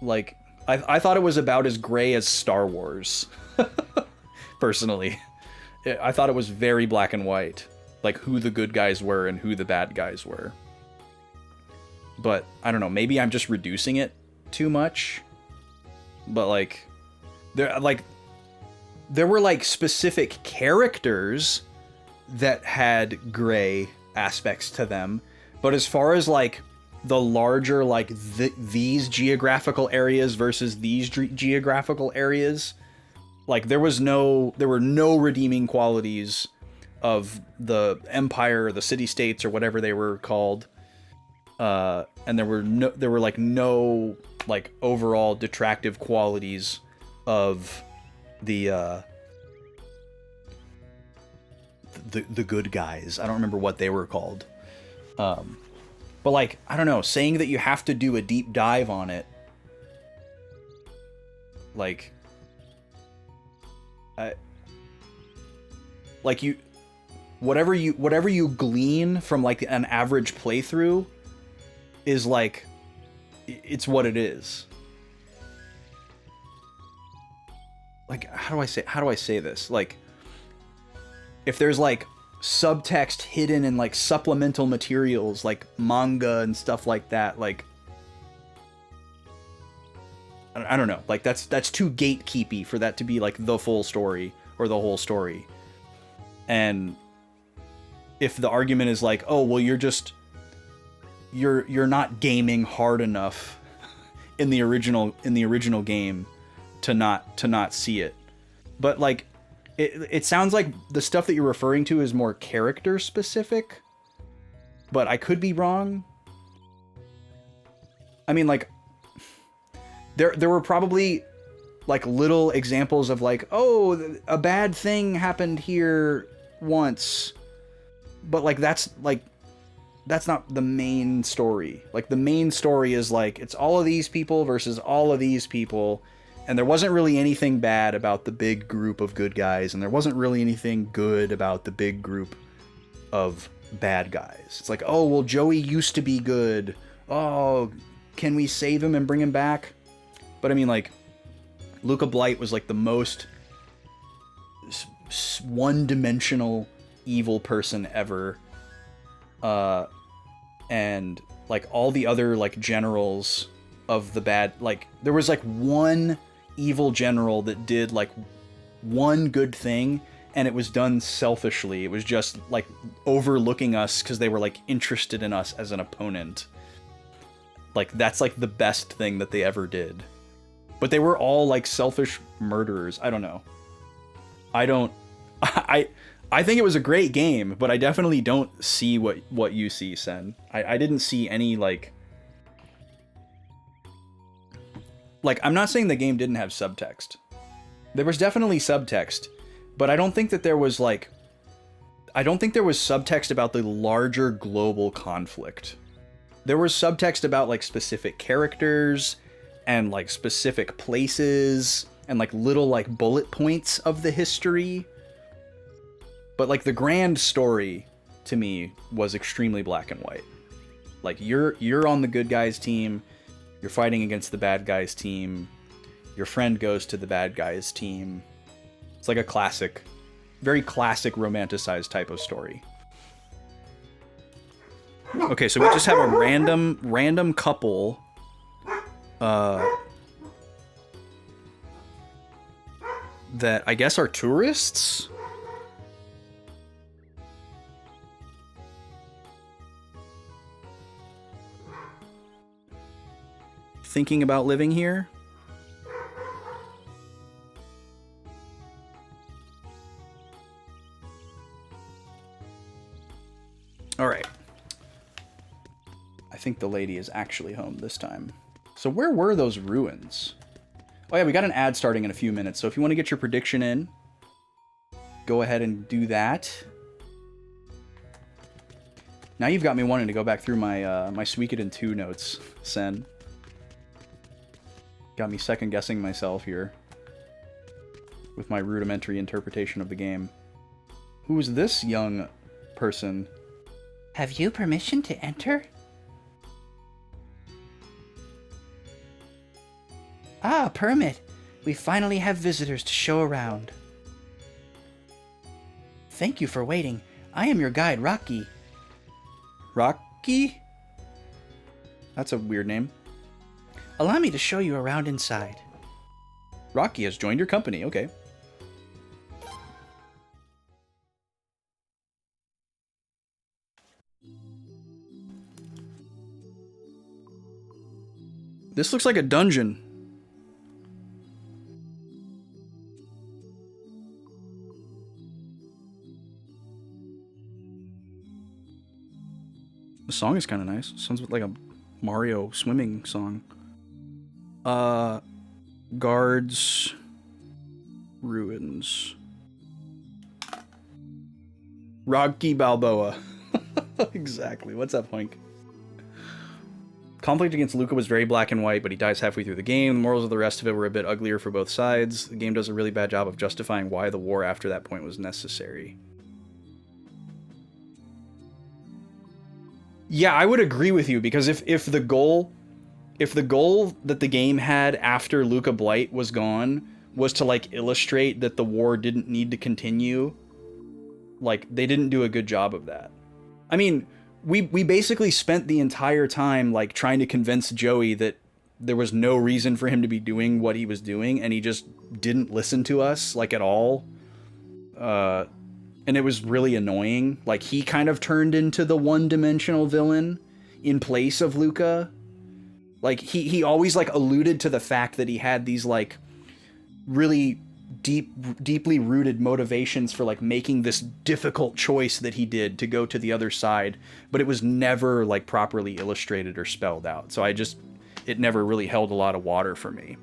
like I thought it was about as gray as Star Wars. Personally. I thought it was very black and white, like who the good guys were and who the bad guys were. But I don't know, maybe I'm just reducing it too much. But like there were like specific characters that had gray aspects to them, but as far as like the larger like these geographical areas versus these geographical areas, like there were no redeeming qualities of the empire, the city-states, or whatever they were called, and there were no like overall detractive qualities of the good guys. I don't remember what they were called. But like, I don't know, saying that you have to do a deep dive on it, like, like you, whatever you glean from like an average playthrough is like, it's what it is. Like, how do I say this? Like, if there's like subtext hidden in like supplemental materials like manga and stuff like that, like I don't know, like that's too gatekeepy for that to be like the full story or the whole story. And if the argument is like, oh well, you're not gaming hard enough in the original game to not see it. But like it sounds like the stuff that you're referring to is more character specific, but I could be wrong. I mean, like, there were probably like little examples of like, oh, a bad thing happened here once, but like that's not the main story. Like the main story is like, it's all of these people versus all of these people. And there wasn't really anything bad about the big group of good guys, and there wasn't really anything good about the big group of bad guys. It's like, oh, well, Joey used to be good. Oh, can we save him and bring him back? But I mean, like, Luca Blight was like the most one-dimensional evil person ever. And like all the other like generals of the bad, like there was like one evil general that did like one good thing, and it was done selfishly. It was just like overlooking us because they were like interested in us as an opponent. Like that's like the best thing that they ever did. But they were all like selfish murderers. I don't know. I think it was a great game, but I definitely don't see what you see, Sen. I didn't see any like, I'm not saying the game didn't have subtext. There was definitely subtext, but I don't think that there was like, I don't think there was subtext about the larger global conflict. There was subtext about like specific characters and like specific places and like little like bullet points of the history. But like the grand story to me was extremely black and white. Like you're on the good guys team. You're fighting against the bad guys team. Your friend goes to the bad guys team. It's like a classic, very classic romanticized type of story. Okay, so we just have a random couple that I guess are tourists. Thinking about living here. All right. I think the lady is actually home this time. So where were those ruins? Oh yeah, we got an ad starting in a few minutes. So if you want to get your prediction in, go ahead and do that. Now you've got me wanting to go back through my my Suikoden 2 notes, Sen. Got me second guessing myself here with my rudimentary interpretation of the game. Who is this young person? Have you permission to enter? Ah, permit. We finally have visitors to show around. Thank you for waiting. I am your guide, Rocky. Rocky? That's a weird name. Allow me to show you around inside. Rocky has joined your company, okay. This looks like a dungeon. The song is kind of nice. Sounds like a Mario swimming song. Guards. Ruins. Rocky Balboa. Exactly. What's up, Hoink? Conflict against Luca was very black and white, but he dies halfway through the game. The morals of the rest of it were a bit uglier for both sides. The game does a really bad job of justifying why the war after that point was necessary. Yeah, I would agree with you, because if the goal that the game had after Luca Blight was gone was to like illustrate that the war didn't need to continue, like they didn't do a good job of that. I mean, we basically spent the entire time like trying to convince Joey that there was no reason for him to be doing what he was doing, and he just didn't listen to us like at all. And it was really annoying. Like, he kind of turned into the one-dimensional villain in place of Luca. Like, he always like alluded to the fact that he had these like really deeply rooted motivations for like making this difficult choice that he did to go to the other side, but it was never like properly illustrated or spelled out. So it never really held a lot of water for me.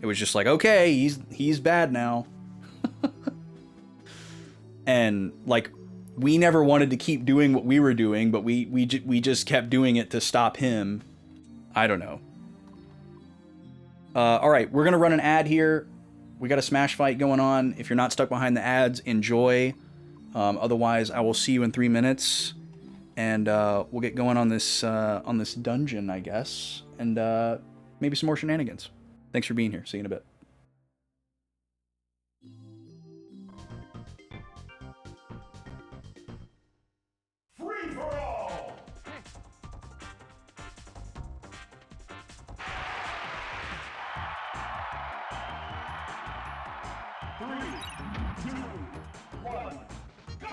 It was just like, okay, he's bad now. And like, we never wanted to keep doing what we were doing, but we just kept doing it to stop him. I don't know. All right, we're gonna run an ad here. We got a smash fight going on. If you're not stuck behind the ads, enjoy. Otherwise, I will see you in 3 minutes, and we'll get going on this dungeon, I guess, and maybe some more shenanigans. Thanks for being here. See you in a bit. Free for all! Three, 2, 1, go!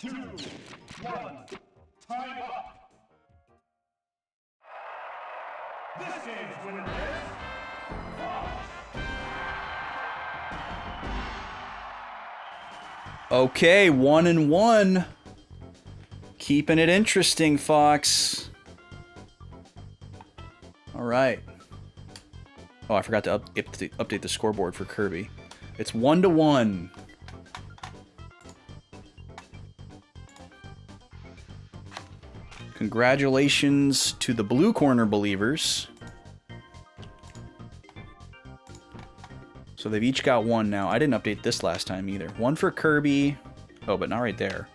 2, 1. Time up. This game's winner is Fox. Okay, 1-1. Keeping it interesting, Fox. All right. Oh, I forgot to update the scoreboard for Kirby. It's 1-1. Congratulations to the blue corner believers. So they've each got one now. I didn't update this last time either. One for Kirby. Oh, but not right there.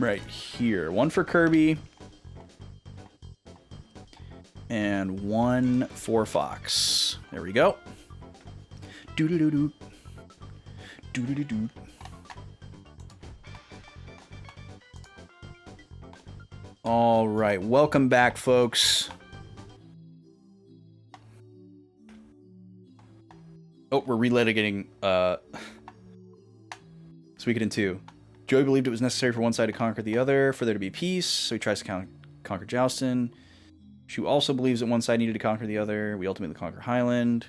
Right here. One for Kirby. And one for Fox. There we go. Doo-doo-doo-doo. Doo-doo-doo-doo. All right. Welcome back, folks. Oh, we're relitigating Suikoden 2. Joey believed it was necessary for one side to conquer the other for there to be peace, so he tries to conquer Joustin. Shu also believes that one side needed to conquer the other. We ultimately conquer Highland.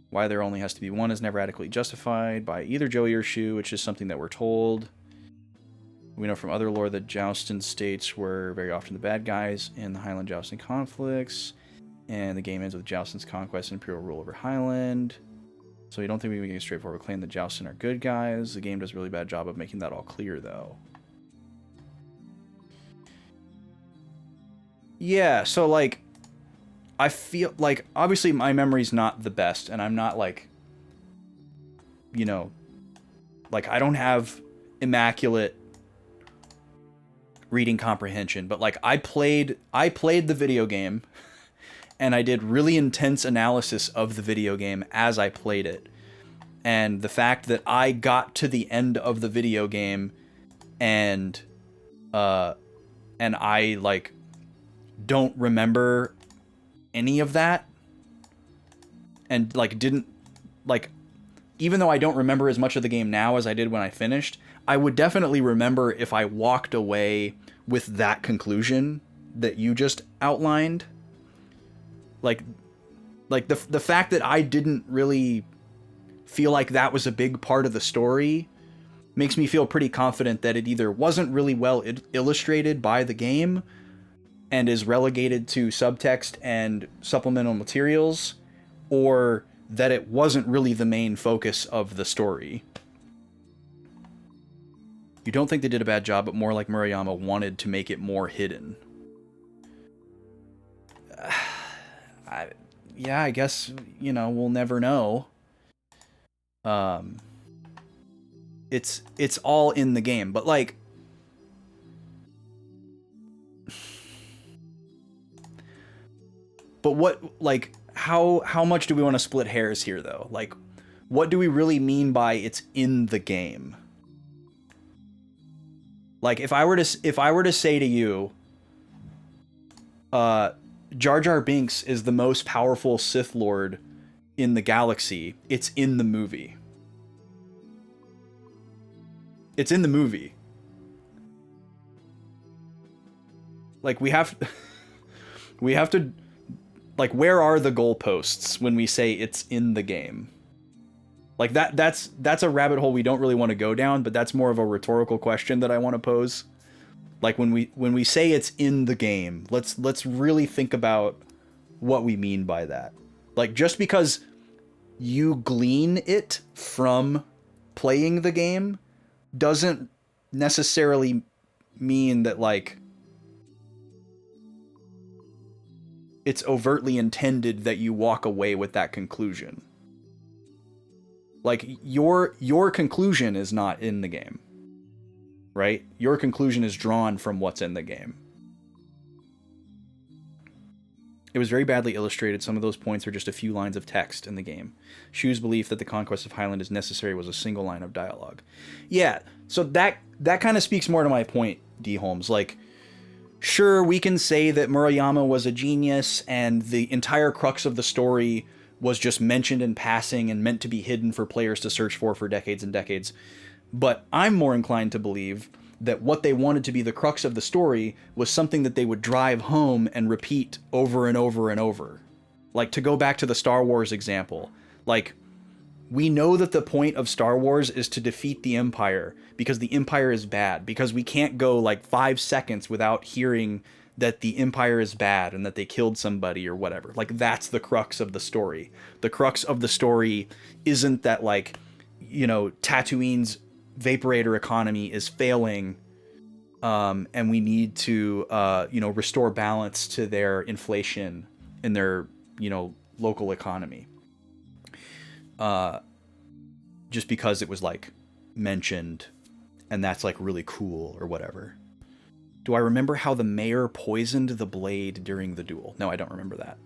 Why there only has to be one is never adequately justified by either Joey or Shu, which is something that we're told. We know from other lore that Joustin states were very often the bad guys in the Highland-Joustin conflicts, and the game ends with Joustin's conquest and imperial rule over Highland. So you don't think we can get a straightforward claim that Joustin are good guys? The game does a really bad job of making that all clear, though. Yeah, so, like, I feel like, obviously my memory's not the best, and I'm not, like, you know, like, I don't have immaculate reading comprehension, but, like, I played the video game, and I did really intense analysis of the video game as I played it. And the fact that I got to the end of the video game and I, like, don't remember any of that, and, like, didn't, like, even though I don't remember as much of the game now as I did when I finished, I would definitely remember if I walked away with that conclusion that you just outlined. Like the fact that I didn't really feel like that was a big part of the story makes me feel pretty confident that it either wasn't really well illustrated by the game and is relegated to subtext and supplemental materials, or that it wasn't really the main focus of the story. You don't think they did a bad job, but more like Murayama wanted to make it more hidden. Yeah, I guess, you know, we'll never know. It's all in the game, but, like, but what, like, how much do we want to split hairs here, though? Like, what do we really mean by it's in the game? Like, if I were to say to you, Jar Jar Binks is the most powerful Sith Lord in the galaxy, it's in the movie. It's in the movie. Like, we have to, like, where are the goalposts when we say it's in the game? Like, that's a rabbit hole we don't really want to go down, but that's more of a rhetorical question that I want to pose. Like, when we say it's in the game, let's really think about what we mean by that. Like, just because you glean it from playing the game doesn't necessarily mean that, like, it's overtly intended that you walk away with that conclusion. Like, your conclusion is not in the game, right? Your conclusion is drawn from what's in the game. It was very badly illustrated. Some of those points are just a few lines of text in the game. Shu's belief that the conquest of Highland is necessary was a single line of dialogue. Yeah, so that kind of speaks more to my point, D. Holmes. Like, sure, we can say that Murayama was a genius and the entire crux of the story was just mentioned in passing and meant to be hidden for players to search for decades and decades. But I'm more inclined to believe that what they wanted to be the crux of the story was something that they would drive home and repeat over and over and over. Like, to go back to the Star Wars example, like, we know that the point of Star Wars is to defeat the Empire because the Empire is bad, because we can't go like 5 seconds without hearing that the Empire is bad and that they killed somebody or whatever. Like, that's the crux of the story. The crux of the story isn't that, like, you know, Tatooine's vaporator economy is failing, and we need to, you know, restore balance to their inflation in their, you know, local economy. Just because it was, like, mentioned, and that's, like, really cool or whatever. Do I remember how the mayor poisoned the blade during the duel? No, I don't remember that.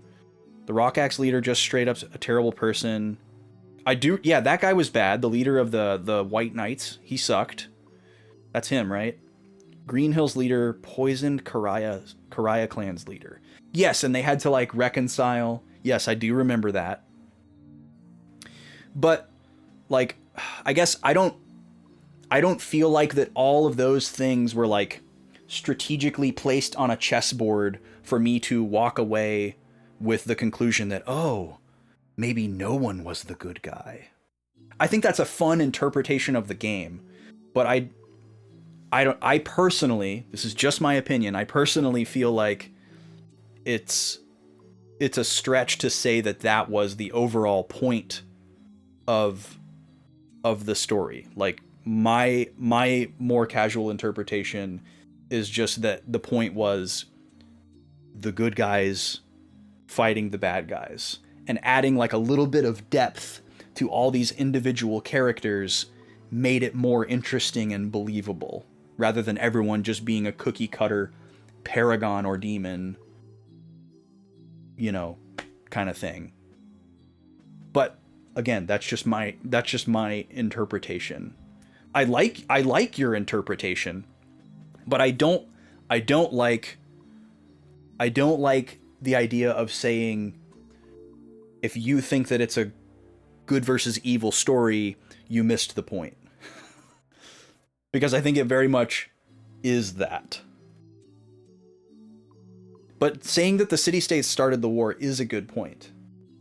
The Rock Axe leader just straight up a terrible person. I do, yeah, that guy was bad. The leader of the White Knights, he sucked. That's him, right? Green Hill's leader poisoned Karaya clan's leader. Yes, and they had to, like, reconcile. Yes, I do remember that. But, like, I guess I don't feel like that all of those things were, like, strategically placed on a chessboard for me to walk away with the conclusion that, oh, maybe no one was the good guy. I think that's a fun interpretation of the game, but I personally, this is just my opinion, I personally feel like it's a stretch to say that that was the overall point of the story. Like, my more casual interpretation is just that the point was the good guys fighting the bad guys and adding, like, a little bit of depth to all these individual characters made it more interesting and believable, rather than everyone just being a cookie cutter paragon or demon, you know, kind of thing. But again, that's just my interpretation. I like your interpretation, but I don't like the idea of saying, if you think that it's a good versus evil story, you missed the point. Because I think it very much is that. But saying that the city-states started the war is a good point.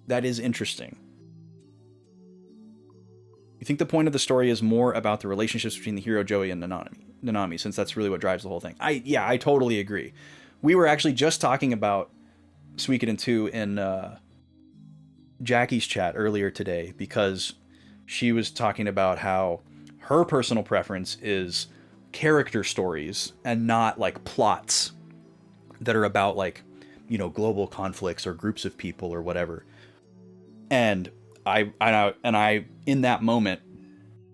That is interesting. You think the point of the story is more about the relationships between the hero Joey and Nanami, since that's really what drives the whole thing. I totally agree. We were actually just talking about Suikoden 2 in Jackie's chat earlier today, because she was talking about how her personal preference is character stories and not, like, plots that are about, like, you know, global conflicts or groups of people or whatever. And I in that moment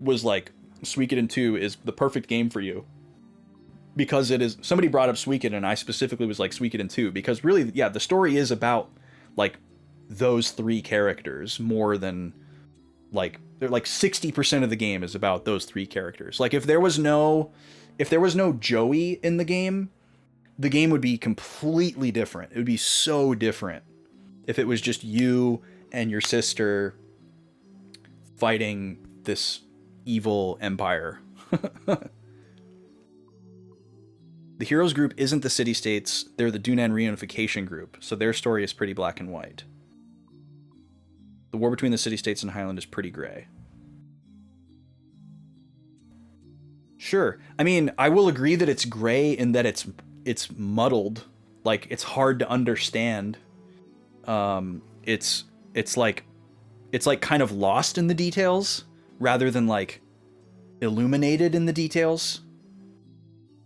was like, Suikoden 2 is the perfect game for you, because it is. Somebody brought up Suikoden, and I specifically was like, Suikoden 2, because really, yeah, the story is about, like, those three characters more than, like, they're like 60% of the game is about those three characters. Like, if there was no Joey in the game would be completely different. It would be so different if it was just you and your sister fighting this evil empire. The heroes group isn't the city-states, they're the Dunan reunification group, so their story is pretty black and white. The war between the city-states and Highland is pretty gray. Sure. I mean, I will agree that it's gray in that it's muddled. Like, it's hard to understand. It's like kind of lost in the details rather than, like, illuminated in the details.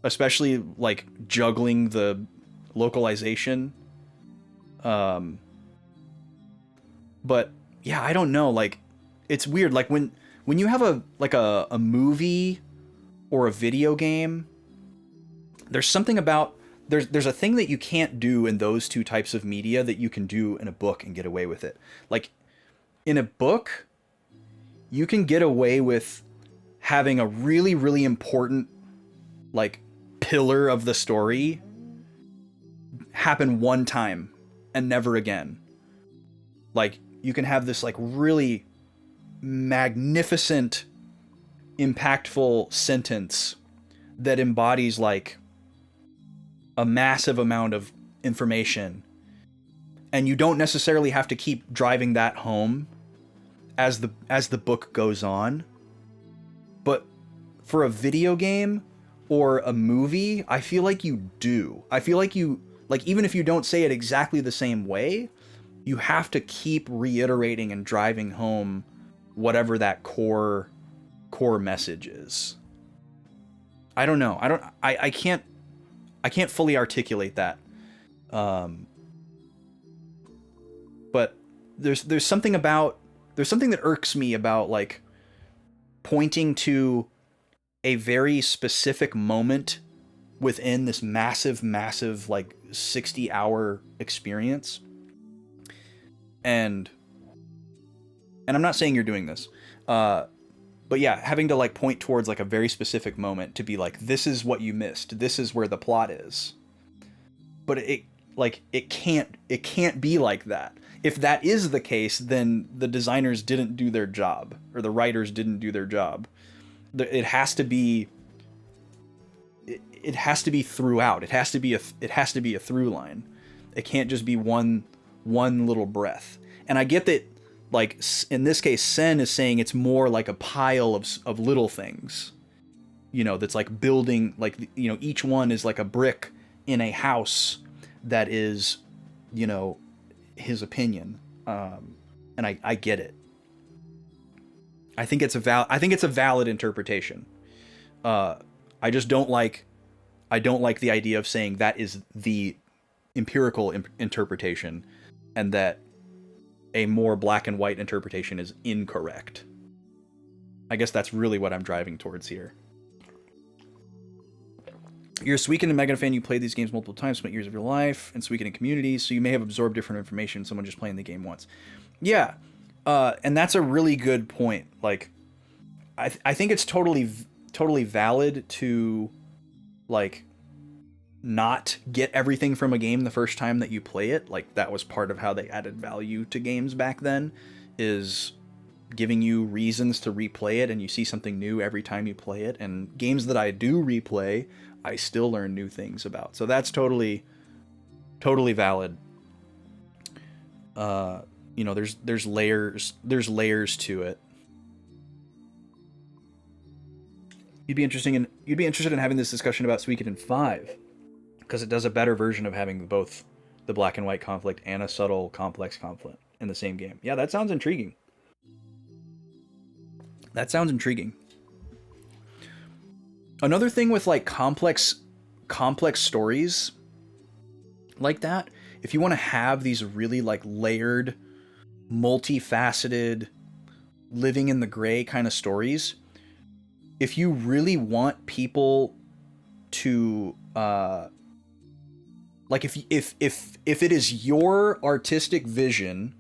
Especially, like, juggling the localization. But yeah, I don't know. Like, it's weird. Like, when you have a movie or a video game, there's something about there's a thing that you can't do in those two types of media that you can do in a book and get away with it. Like, in a book, you can get away with having a really, really important, like, pillar of the story happen one time and never again. Like, you can have this, like, really magnificent impactful sentence that embodies like a massive amount of information, and you don't necessarily have to keep driving that home as the book goes on. But for a video game or a movie, I feel like you do. I feel like you, like, even if you don't say it exactly the same way, you have to keep reiterating and driving home whatever that core message is. I don't know. I can't fully articulate that. But there's something that irks me about like pointing to a very specific moment within this massive like 60-hour experience. And I'm not saying you're doing this. But yeah, having to like point towards like a very specific moment to be like, this is what you missed. This is where the plot is. But it can't be like that. If that is the case, then the designers didn't do their job, or the writers didn't do their job. It has to be throughout. It has to be a through line. It can't just be one little breath. And I get that, like in this case, Sen is saying it's more like a pile of little things, you know, that's like building, like, you know, each one is like a brick in a house that is, you know, his opinion. And I get it. I think it's a valid interpretation. I just don't like the idea of saying that is the empirical interpretation and that a more black and white interpretation is incorrect. I guess that's really what I'm driving towards here. You're a Suikoden and Mega fan. You played these games multiple times, spent years of your life in Suikoden communities, so you may have absorbed different information than someone just playing the game once. Yeah, and that's a really good point. Like, I think it's totally valid to, like, not get everything from a game the first time that you play it. Like, that was part of how they added value to games back then, is giving you reasons to replay it, and you see something new every time you play it. And games that I do replay, I still learn new things about. So that's totally valid. You know, there's layers to it. You'd be interested in having this discussion about Suikoden 5, because it does a better version of having both the black and white conflict and a subtle, complex conflict in the same game. Yeah, that sounds intriguing. Another thing with like complex stories like that, if you want to have these really like layered, multifaceted, living in the gray kind of stories, if you really want people to like if it is your artistic vision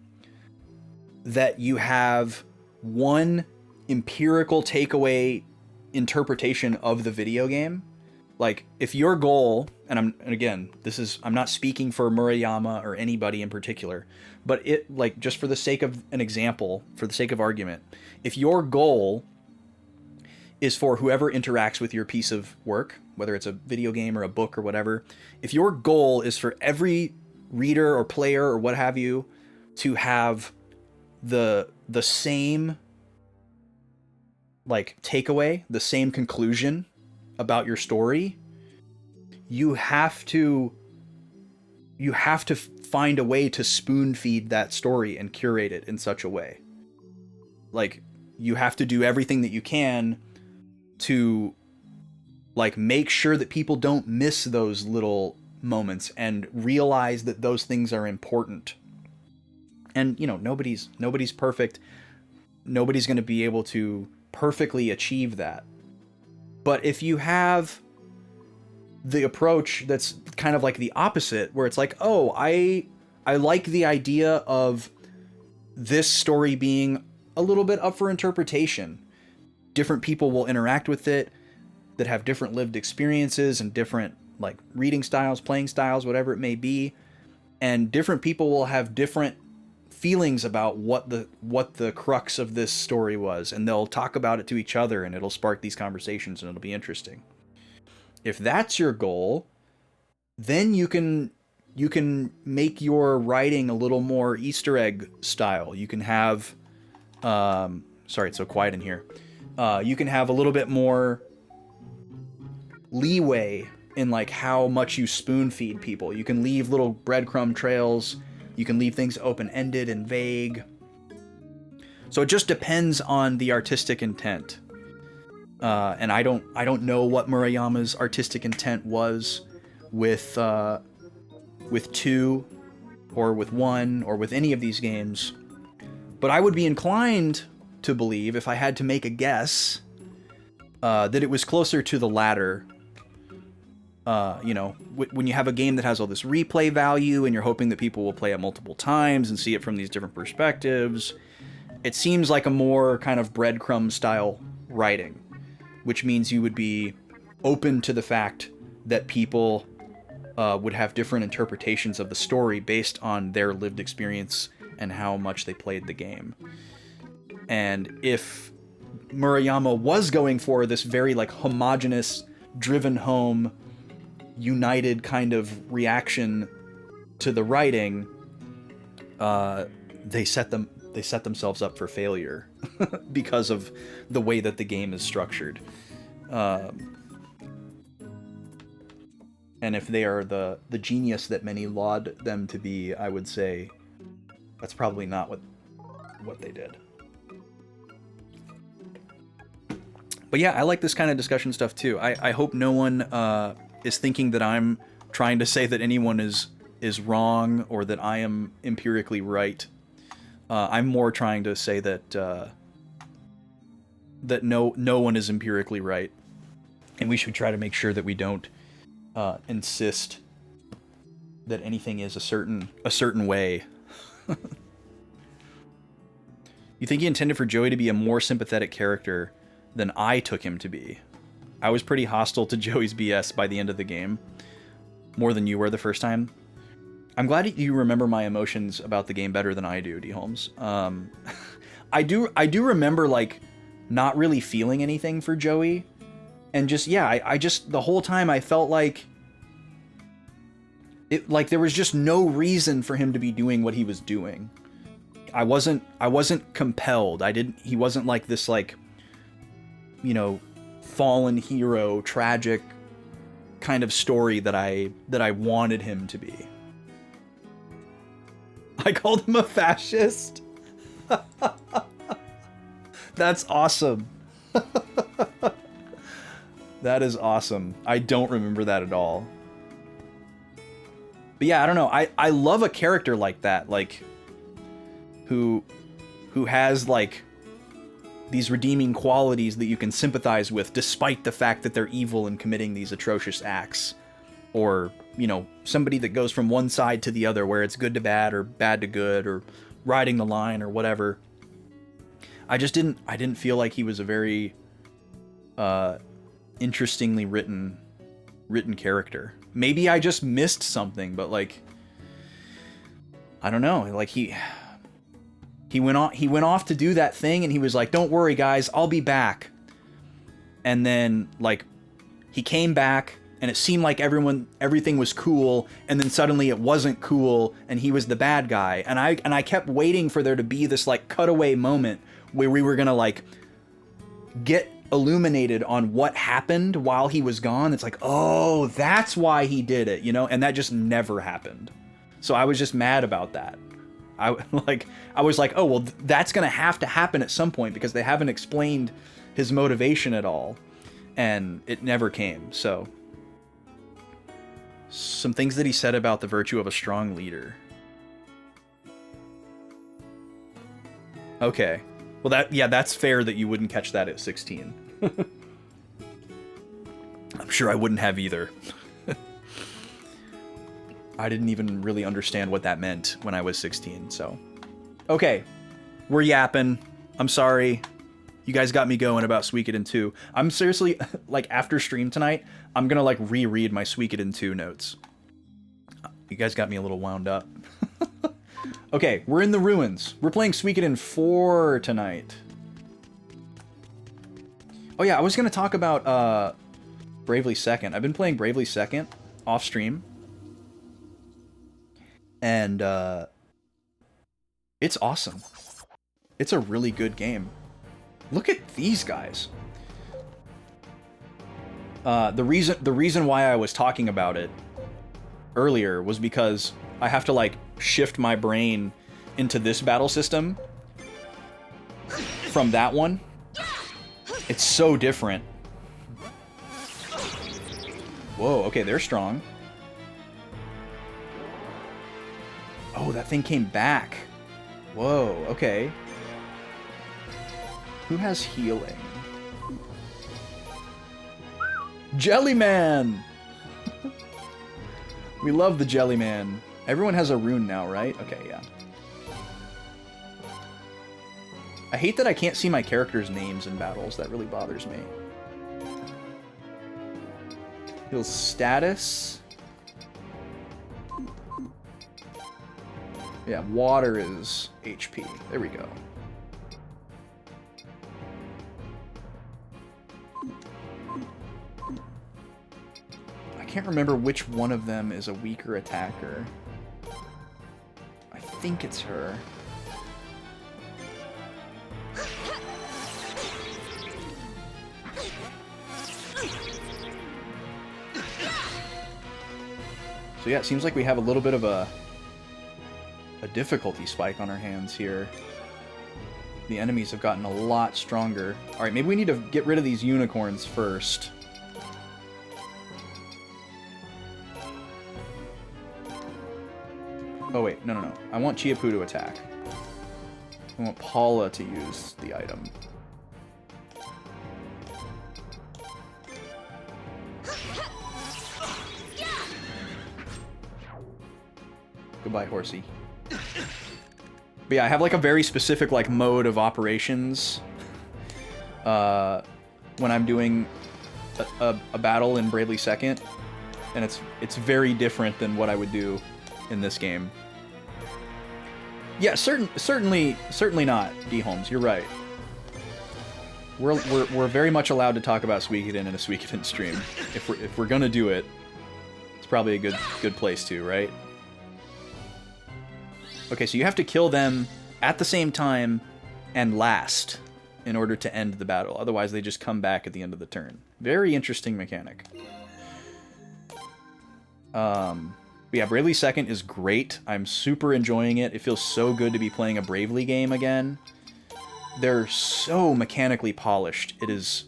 that you have one empirical takeaway interpretation of the video game, like if your goal, and I'm not speaking for Murayama or anybody in particular, but it, like, just for the sake of an example, for the sake of argument, if your goal is for whoever interacts with your piece of work, whether it's a video game or a book or whatever, if your goal is for every reader or player or what have you to have the same like takeaway, the same conclusion about your story, you have to find a way to spoon feed that story and curate it in such a way. Like, you have to do everything that you can to like make sure that people don't miss those little moments and realize that those things are important. And, you know, nobody's perfect. Nobody's going to be able to perfectly achieve that. But if you have the approach that's kind of like the opposite, where it's like, oh, I like the idea of this story being a little bit up for interpretation. Different people will interact with it that have different lived experiences and different like reading styles, playing styles, whatever it may be. And different people will have different feelings about what the crux of this story was, and they'll talk about it to each other, and it'll spark these conversations, and it'll be interesting. If that's your goal, then you can make your writing a little more Easter egg style. You can have sorry, it's so quiet in here. You can have a little bit more leeway in like how much you spoon feed people. You can leave little breadcrumb trails. You can leave things open-ended and vague. So it just depends on the artistic intent. And I don't know what Murayama's artistic intent was with 2 or with 1 or with any of these games. But I would be inclined to believe, if I had to make a guess, that it was closer to the latter. You know, when you have a game that has all this replay value and you're hoping that people will play it multiple times and see it from these different perspectives, it seems like a more kind of breadcrumb style writing, which means you would be open to the fact that people would have different interpretations of the story based on their lived experience and how much they played the game. And if Murayama was going for this very like homogenous, driven home, united kind of reaction to the writing, they set themselves up for failure because of the way that the game is structured. And if they are the genius that many laud them to be, I would say that's probably not what they did. But yeah, I like this kind of discussion stuff too. I hope no one is thinking that I'm trying to say that anyone is wrong or that I am empirically right. I'm more trying to say that that no one is empirically right, and we should try to make sure that we don't insist that anything is a certain way. You think he intended for Joey to be a more sympathetic character than I took him to be? I was pretty hostile to Joey's BS by the end of the game, more than you were the first time. I'm glad you remember my emotions about the game better than I do, D. Holmes. I do remember like not really feeling anything for Joey, and just I just the whole time I felt like there was just no reason for him to be doing what he was doing. I wasn't compelled. He wasn't like this like, you know, fallen hero, tragic kind of story that I wanted him to be. I called him a fascist. That's awesome. That is awesome. I don't remember that at all. But yeah, I don't know. I love a character like that, like who has like these redeeming qualities that you can sympathize with despite the fact that they're evil and committing these atrocious acts. Or, you know, somebody that goes from one side to the other where it's good to bad or bad to good or riding the line or whatever. I didn't feel like he was a very interestingly written character. Maybe I just missed something, but like I don't know, like he went off to do that thing and he was like, "Don't worry guys, I'll be back." And then like he came back and it seemed like everything was cool, and then suddenly it wasn't cool and he was the bad guy. And I kept waiting for there to be this like cutaway moment where we were going to like get illuminated on what happened while he was gone. It's like, "Oh, that's why he did it," you know? And that just never happened. So I was just mad about that. I was like, "Oh, well, that's going to have to happen at some point because they haven't explained his motivation at all." And it never came. So some things that he said about the virtue of a strong leader. Okay. Well, that's fair that you wouldn't catch that at 16. I'm sure I wouldn't have either. I didn't even really understand what that meant when I was 16, so. Okay, we're yapping. I'm sorry. You guys got me going about Suikoden 2. I'm seriously, like, after stream tonight, I'm gonna, like, reread my Suikoden 2 notes. You guys got me a little wound up. Okay, we're in the ruins. We're playing Suikoden IV tonight. Oh yeah, I was gonna talk about Bravely Second. I've been playing Bravely Second off stream, and it's awesome. It's a really good game. Look at these guys. The reason why I was talking about it earlier was because I have to like shift my brain into this battle system from that one. It's so different. Whoa, okay, they're strong. Oh, that thing came back. Whoa, okay. Who has healing? Jellyman! We love the Jellyman. Everyone has a rune now, right? Okay, yeah. I hate that I can't see my characters' names in battles. That really bothers me. Heals status. Yeah, water is HP. There we go. I can't remember which one of them is a weaker attacker. I think it's her. So yeah, it seems like we have a little bit of a difficulty spike on our hands here. The enemies have gotten a lot stronger. Alright, maybe we need to get rid of these unicorns first. Oh wait, no. I want Chiapu to attack. I want Paula to use the item. Goodbye, horsey. But yeah, I have like a very specific like mode of operations when I'm doing a battle in Bravely Second, and it's very different than what I would do in this game. Yeah, certainly not, D. Holmes. You're right. We're very much allowed to talk about Suikoden in a Suikoden stream. If we're gonna do it, it's probably a good place to, right? Okay, so you have to kill them at the same time and last in order to end the battle. Otherwise, they just come back at the end of the turn. Very interesting mechanic. Yeah, Bravely Second is great. I'm super enjoying it. It feels so good to be playing a Bravely game again. They're so mechanically polished. It is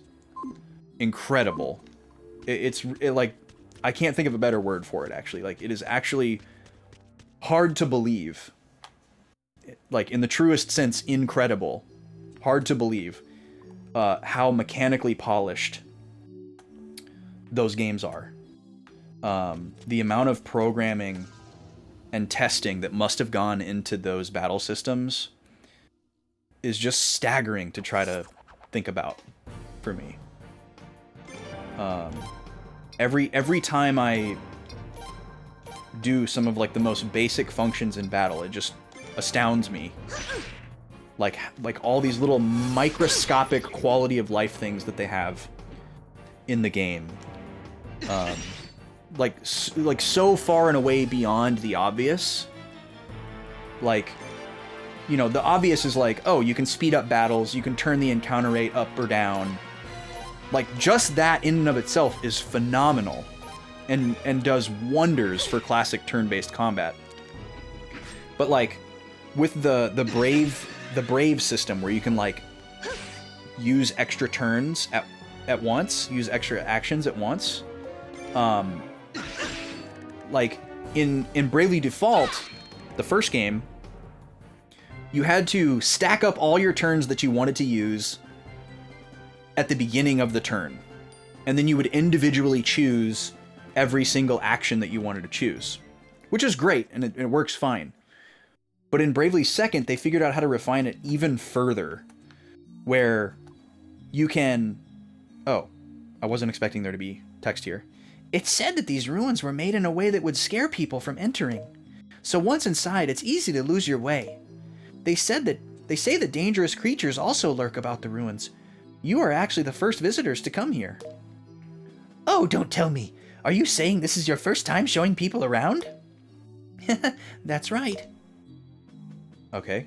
incredible. It's like, I can't think of a better word for it, actually. Like, it is actually hard to believe. Like, in the truest sense, incredible. Hard to believe how mechanically polished those games are. The amount of programming and testing that must have gone into those battle systems is just staggering to try to think about for me. Every time I do some of like the most basic functions in battle, it just astounds me. Like all these little microscopic quality of life things that they have in the game. Like so far and away beyond the obvious. Like, you know, the obvious is like, oh, you can speed up battles, you can turn the encounter rate up or down. Like, just that in and of itself is phenomenal and does wonders for classic turn-based combat. But like, with the brave system where you can like use extra turns at once, use extra actions at once, like in Bravely Default, the first game, you had to stack up all your turns that you wanted to use at the beginning of the turn, and then you would individually choose every single action that you wanted to choose, which is great, and it works fine. But in Bravely Second, they figured out how to refine it even further, where you can... Oh, I wasn't expecting there to be text here. It said that these ruins were made in a way that would scare people from entering. so once inside, it's easy to lose your way. They say that dangerous creatures also lurk about the ruins. You are actually the first visitors to come here. Oh, don't tell me. Are you saying this is your first time showing people around? That's right. Okay.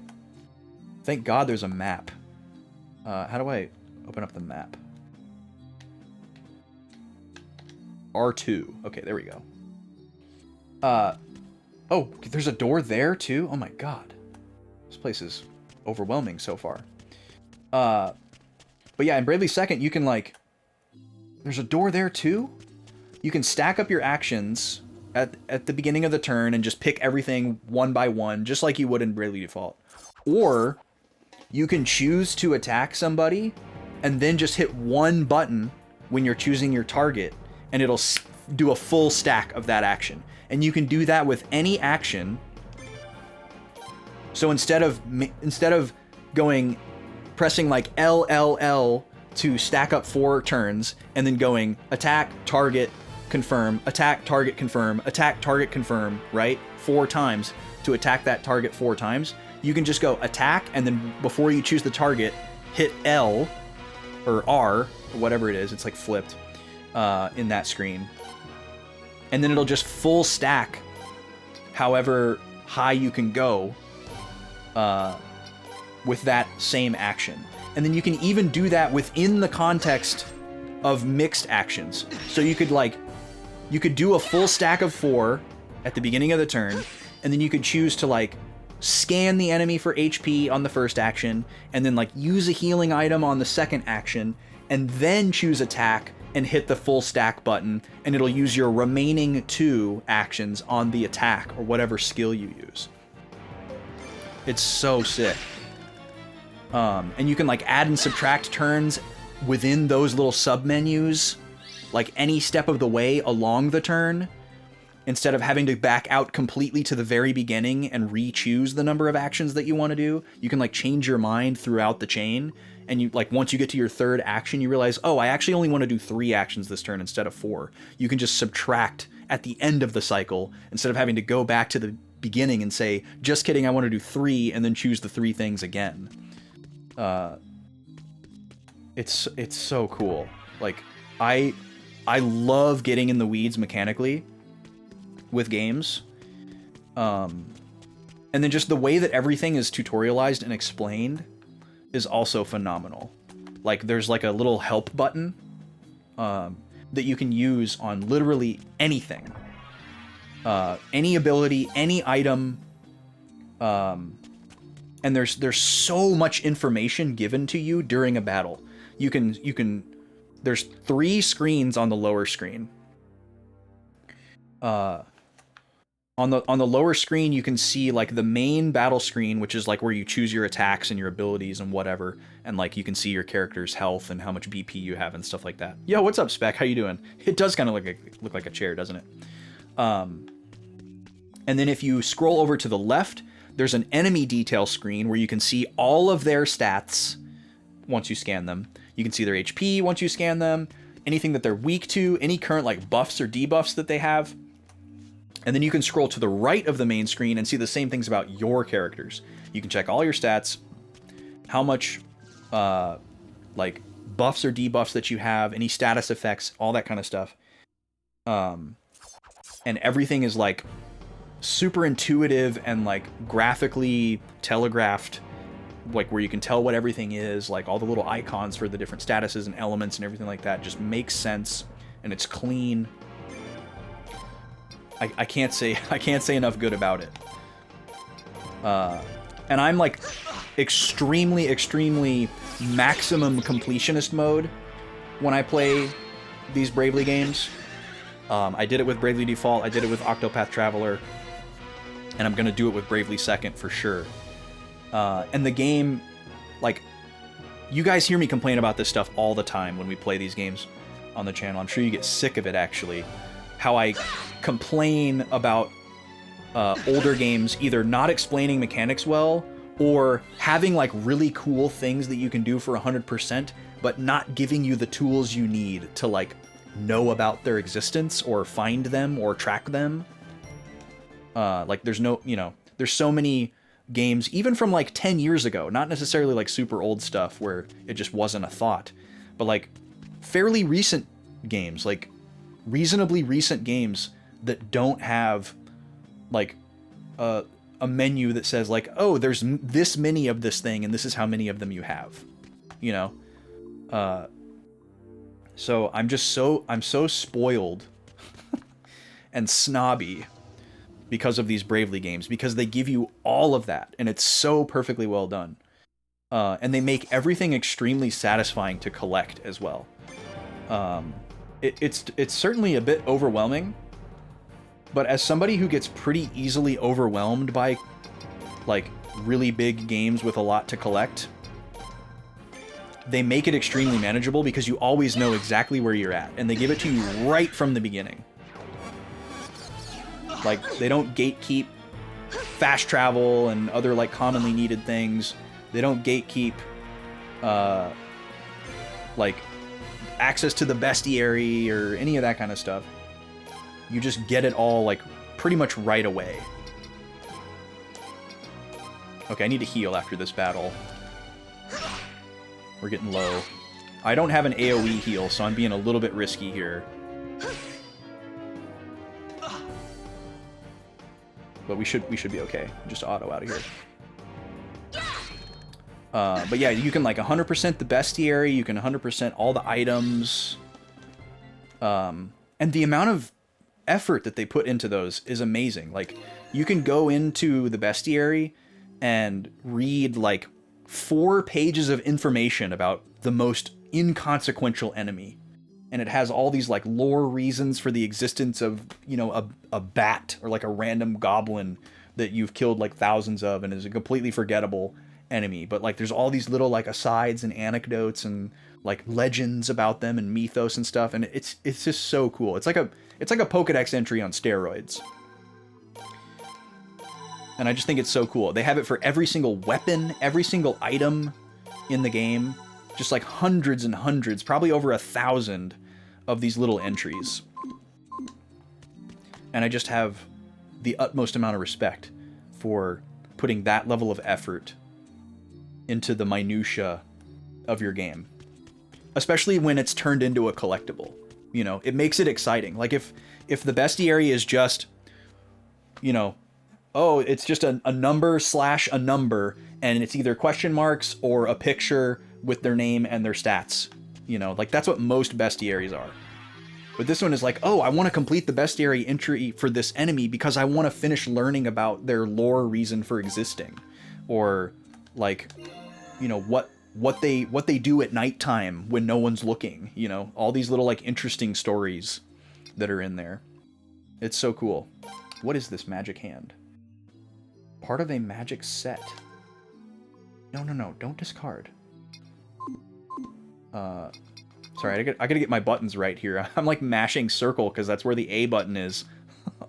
Thank God there's a map. How do I open up the map? R2. Okay, there we go. Oh, there's a door there too? Oh my God. This place is overwhelming so far. But yeah, in Bravely Second, you can like... There's a door there too? You can stack up your actions at the beginning of the turn and just pick everything one by one, just like you would in Bravely Default. Or you can choose to attack somebody and then just hit one button when you're choosing your target, and it'll do a full stack of that action. And you can do that with any action. So instead of pressing like L to stack up 4 turns and then going attack, target, confirm, attack, target, confirm, attack, target, confirm, right? 4 times to attack that target 4 times. You can just go attack, and then before you choose the target, hit L or R or whatever it is. It's like flipped in that screen. And then it'll just full stack however high you can go with that same action. And then you can even do that within the context of mixed actions. So you could do a full stack of 4 at the beginning of the turn, and then you could choose to like scan the enemy for HP on the first action, and then like use a healing item on the second action, and then choose attack and hit the full stack button, and it'll use your remaining 2 actions on the attack or whatever skill you use. It's so sick. And you can like add and subtract turns within those little sub-menus, like any step of the way along the turn, instead of having to back out completely to the very beginning and re-choose the number of actions that you want to do. You can like change your mind throughout the chain, and you like once you get to your 3rd action, you realize, oh, I actually only want to do 3 actions this turn instead of 4. You can just subtract at the end of the cycle instead of having to go back to the beginning and say, just kidding, I want to do 3, and then choose the 3 things again. It's so cool. Like I love getting in the weeds mechanically with games. And then just the way that everything is tutorialized and explained is also phenomenal. Like there's like a little help button that you can use on literally anything. Any ability, any item, and there's so much information given to you during a battle. You can there's 3 screens on the lower screen. On the lower screen, you can see like the main battle screen, which is like where you choose your attacks and your abilities and whatever, and like you can see your character's health and how much BP you have and stuff like that. Yo, what's up, Spec? How you doing? It does kind of look like a chair, doesn't it? And then if you scroll over to the left, there's an enemy detail screen where you can see all of their stats once you scan them. You can see their HP once you scan them, anything that they're weak to, any current like buffs or debuffs that they have. And then you can scroll to the right of the main screen and see the same things about your characters. You can check all your stats, how much like buffs or debuffs that you have, any status effects, all that kind of stuff. And everything is like super intuitive and like graphically telegraphed, like where you can tell what everything is, like all the little icons for the different statuses and elements and everything like that just makes sense, and it's clean. I can't say enough good about it. And I'm like extremely maximum completionist mode when I play these Bravely games. I did it with Bravely Default, I did it with Octopath Traveler, and I'm gonna do it with Bravely Second for sure. And the game, like, you guys hear me complain about this stuff all the time when we play these games on the channel. I'm sure you get sick of it, actually. How I complain about older games either not explaining mechanics well, or having like really cool things that you can do for 100%, but not giving you the tools you need to like know about their existence or find them or track them. Like there's no, there's so many games, even from like 10 years ago, not necessarily like super old stuff where it just wasn't a thought, but like fairly recent games, like reasonably recent games that don't have like a menu that says like, oh, there's this many of this thing and this is how many of them you have, so I'm so spoiled and snobby because of these Bravely games, because they give you all of that and it's so perfectly well done. And they make everything extremely satisfying to collect as well. It's certainly a bit overwhelming, but as somebody who gets pretty easily overwhelmed by like really big games with a lot to collect, they make it extremely manageable because you always know exactly where you're at and they give it to you right from the beginning. Like, they don't gatekeep fast travel and other, like, commonly needed things. They don't gatekeep, like, access to the bestiary or any of that kind of stuff. You just get it all, like, pretty much right away. Okay, I need to heal after this battle. We're getting low. I don't have an AoE heal, so I'm being a little bit risky here. But we should be okay. Just auto out of here. But yeah, you can like 100% the bestiary. You can 100% all the items. And the amount of effort that they put into those is amazing. Like, you can go into the bestiary and read like 4 pages of information about the most inconsequential enemy. And it has all these like lore reasons for the existence of, a bat or like a random goblin that you've killed like thousands of and is a completely forgettable enemy. But like there's all these little like asides and anecdotes and like legends about them and mythos and stuff, and it's just so cool. It's like a Pokédex entry on steroids. And I just think it's so cool. They have it for every single weapon, every single item in the game. Just like hundreds and hundreds, probably over 1,000 of these little entries. And I just have the utmost amount of respect for putting that level of effort into the minutia of your game. Especially when it's turned into a collectible. It makes it exciting. Like if the bestiary is just, oh, it's just a number / a number, and it's either question marks or a picture with their name and their stats. Like that's what most bestiaries are. But this one is like, oh, I want to complete the bestiary entry for this enemy because I want to finish learning about their lore reason for existing. Or like, what they do at nighttime when no one's looking, all these little like interesting stories that are in there. It's so cool. What is this magic hand? Part of a magic set. No, don't discard. Sorry, I gotta get my buttons right here. I'm like mashing circle because that's where the A button is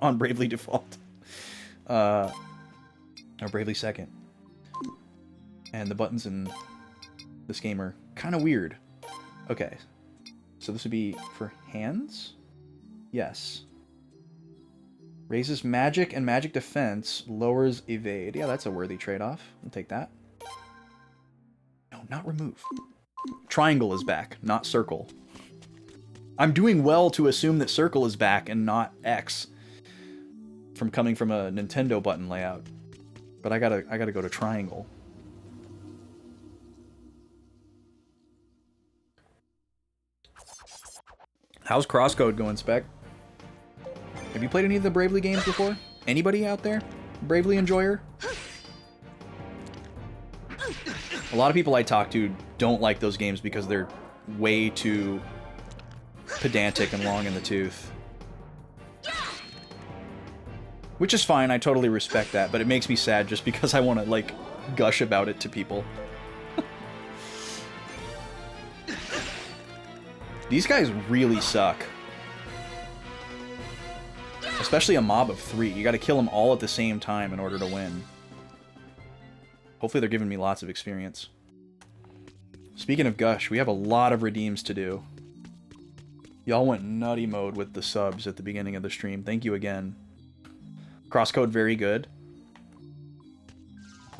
on Bravely Default. Or Bravely Second. And the buttons in this game are kind of weird. Okay, so this would be for hands? Yes. Raises magic and magic defense, lowers evade. Yeah, that's a worthy trade-off. I'll take that. No, not remove. Triangle is back, not circle. I'm doing well to assume that circle is back and not X from coming from a Nintendo button layout. But I gotta go to triangle. How's Crosscode going, Spec? Have you played any of the Bravely games before? Anybody out there? Bravely enjoyer? A lot of people I talk to don't like those games because they're way too pedantic and long in the tooth. Which is fine, I totally respect that, but it makes me sad just because I want to, like, gush about it to people. These guys really suck. Especially a mob of 3. You gotta kill them all at the same time in order to win. Hopefully they're giving me lots of experience. Speaking of Gush, we have a lot of redeems to do. Y'all went nutty mode with the subs at the beginning of the stream. Thank you again. Crosscode very good.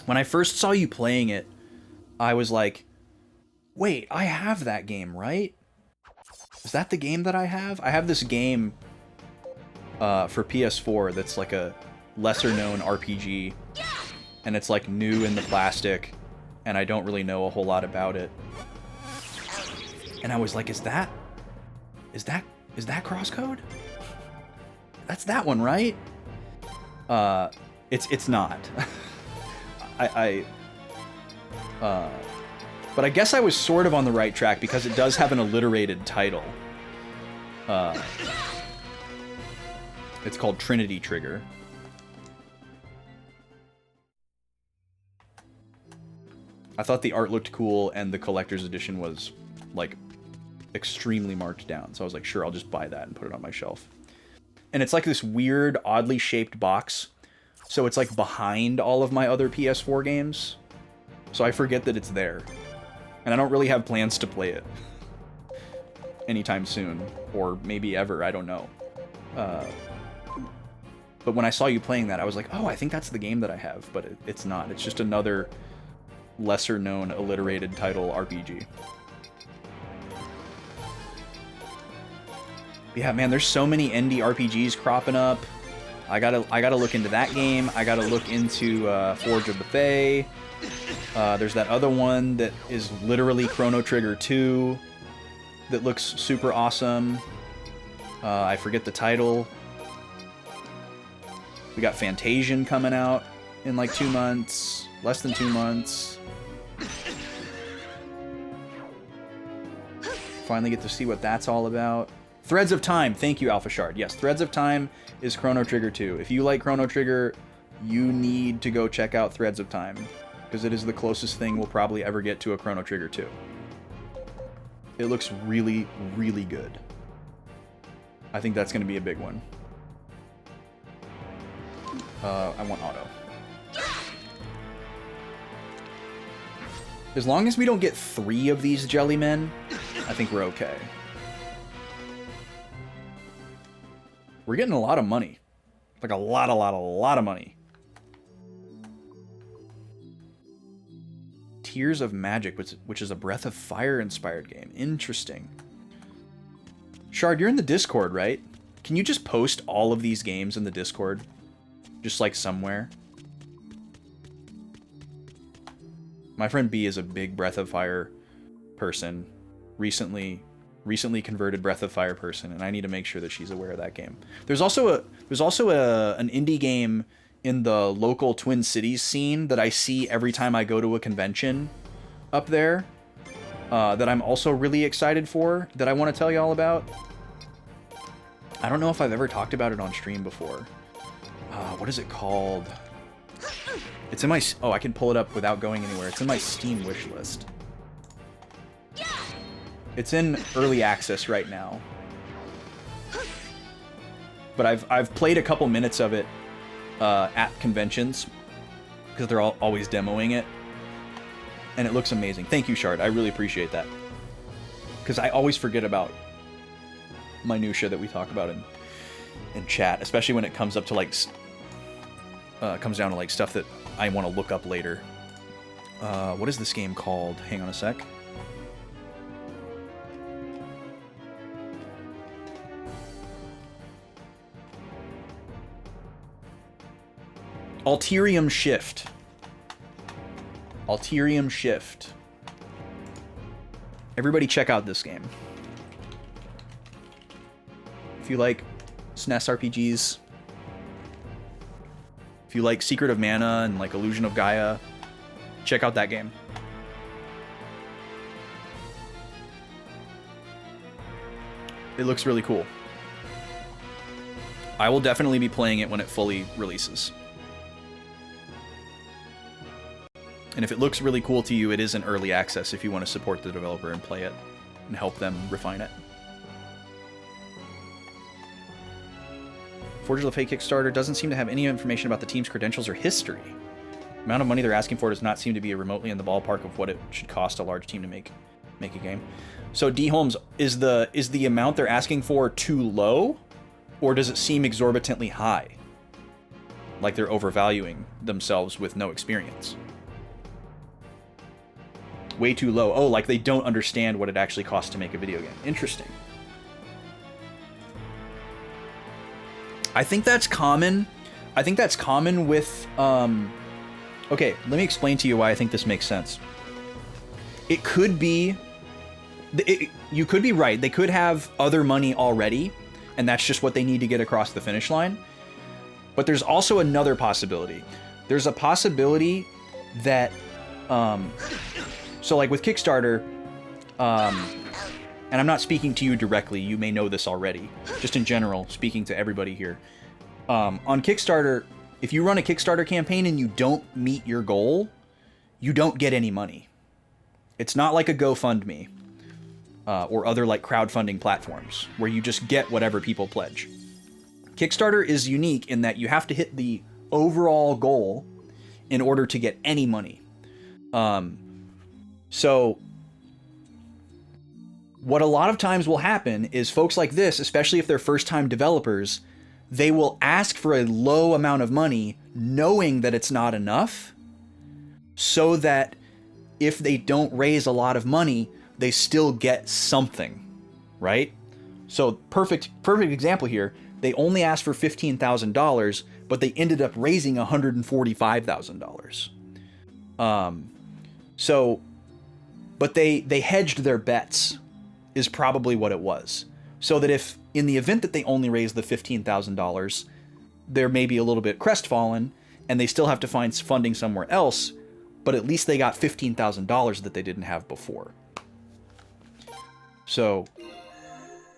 When I first saw you playing it, I was like, wait, I have that game, right? Is that the game that I have? I have this game for PS4 that's like a lesser-known RPG, and it's like new in the plastic, and I don't really know a whole lot about it. And I was like, is that Crosscode? That's that one, right? It's not. But I guess I was sort of on the right track because it does have an alliterated title. It's called Trinity Trigger. I thought the art looked cool and the collector's edition was, like, extremely marked down. So I was like, sure, I'll just buy that and put it on my shelf. And it's like this weird, oddly shaped box. So it's like behind all of my other PS4 games. So I forget that it's there. And I don't really have plans to play it anytime soon. Or maybe ever, I don't know. But when I saw you playing that, I was like, oh, I think that's the game that I have. But it's not. It's just another lesser-known alliterated title RPG. Yeah, man, there's so many indie RPGs cropping up. I gotta look into that game. I gotta look into Forge of the Fae. There's that other one that is literally Chrono Trigger 2 that looks super awesome. I forget the title. We got Fantasian coming out in like 2 months. Less than 2 months. Finally get to see what that's all about. Threads of Time. Thank you, Alpha Shard. Yes, Threads of Time is Chrono Trigger 2. If you like Chrono Trigger, you need to go check out Threads of Time, because it is the closest thing we'll probably ever get to a Chrono Trigger 2. It looks really, really good. I think that's going to be a big one. I want auto. As long as we don't get 3 of these Jellymen, I think we're okay. We're getting a lot of money. Like a lot of money. Tears of Magic, which is a Breath of Fire inspired game. Interesting. Shard, you're in the Discord, right? Can you just post all of these games in the Discord? Just like somewhere? My friend B is a big Breath of Fire person. Recently converted Breath of Fire person, and I need to make sure that she's aware of that game. There's also an indie game in the local Twin Cities scene that I see every time I go to a convention up there that I'm also really excited for, that I want to tell you all about. I don't know if I've ever talked about it on stream before. What is it called? It's in my... Oh, I can pull it up without going anywhere. It's in my Steam wish list. It's in early access right now. But I've played a couple minutes of it at conventions, because they're always demoing it. And it looks amazing. Thank you, Shard. I really appreciate that. Because I always forget about minutia that we talk about in chat, especially when it comes up to like... comes down to like stuff that I want to look up later. What is this game called? Hang on a sec. Alterium Shift. Alterium Shift. Everybody check out this game. If you like SNES RPGs, if you like Secret of Mana and like Illusion of Gaia, check out that game. It looks really cool. I will definitely be playing it when it fully releases. And if it looks really cool to you, it is in early access if you want to support the developer and play it and help them refine it. Forge of the Fae Kickstarter doesn't seem to have any information about the team's credentials or history. The amount of money they're asking for does not seem to be remotely in the ballpark of what it should cost a large team to make a game. So D. Holmes, is the amount they're asking for too low, or does it seem exorbitantly high? like they're overvaluing themselves with no experience. Way too low. Oh, like they don't understand what it actually costs to make a video game. Interesting. I think that's common. I think that's common with... Okay, let me explain to you why I think this makes sense. It could be... you could be right. They could have other money already, and that's just what they need to get across the finish line. But there's also another possibility. There's a possibility that... so like with Kickstarter, and I'm not speaking to you directly, you may know this already, just in general, speaking to everybody here. On Kickstarter, if you run a Kickstarter campaign and you don't meet your goal, you don't get any money. It's not like a GoFundMe or other like crowdfunding platforms where you just get whatever people pledge. Kickstarter is unique in that you have to hit the overall goal in order to get any money. So what a lot of times will happen is folks like this, especially if they're first-time developers, they will ask for a low amount of money knowing that it's not enough, so that if they don't raise a lot of money, they still get something, right? So perfect example here. They only asked for $15,000, but they ended up raising $145,000. But they hedged their bets, is probably what it was. So that if, in the event that they only raise the $15,000, they're maybe a little bit crestfallen, and they still have to find funding somewhere else, but at least they got $15,000 that they didn't have before. So,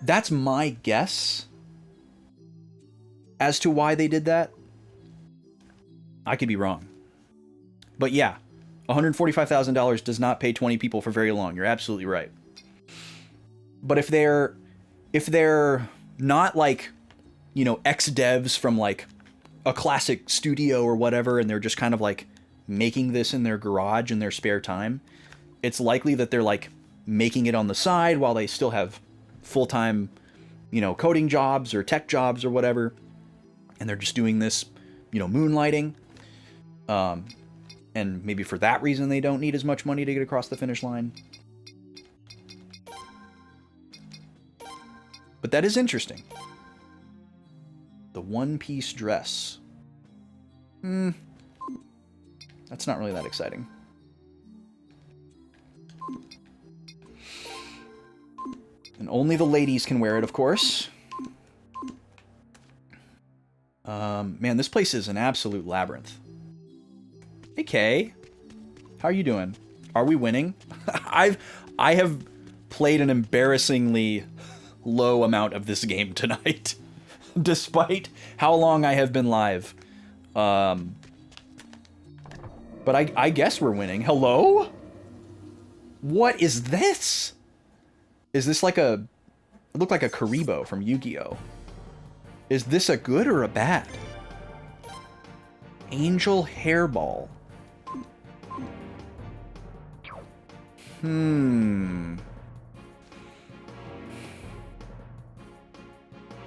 that's my guess as to why they did that. I could be wrong. But yeah, $145,000 does not pay 20 people for very long. You're absolutely right. But if they're not like, you know, ex-devs from like a classic studio or whatever, and they're just kind of like making this in their garage in their spare time, it's likely that they're like making it on the side while they still have full-time, you know, coding jobs or tech jobs or whatever. And they're just doing this, you know, moonlighting. And maybe for that reason they don't need as much money to get across the finish line. But that is interesting. The one-piece dress. That's not really that exciting. And only the ladies can wear it, of course. Man, this place is an absolute labyrinth. Hey, Kay. How are you doing? Are we winning? I have played an embarrassingly low amount of this game tonight, despite how long I have been live. But I guess we're winning. Hello? What is this? Is this like a... It looked like a Karibo from Yu-Gi-Oh! Is this a good or a bad? Angel Hairball.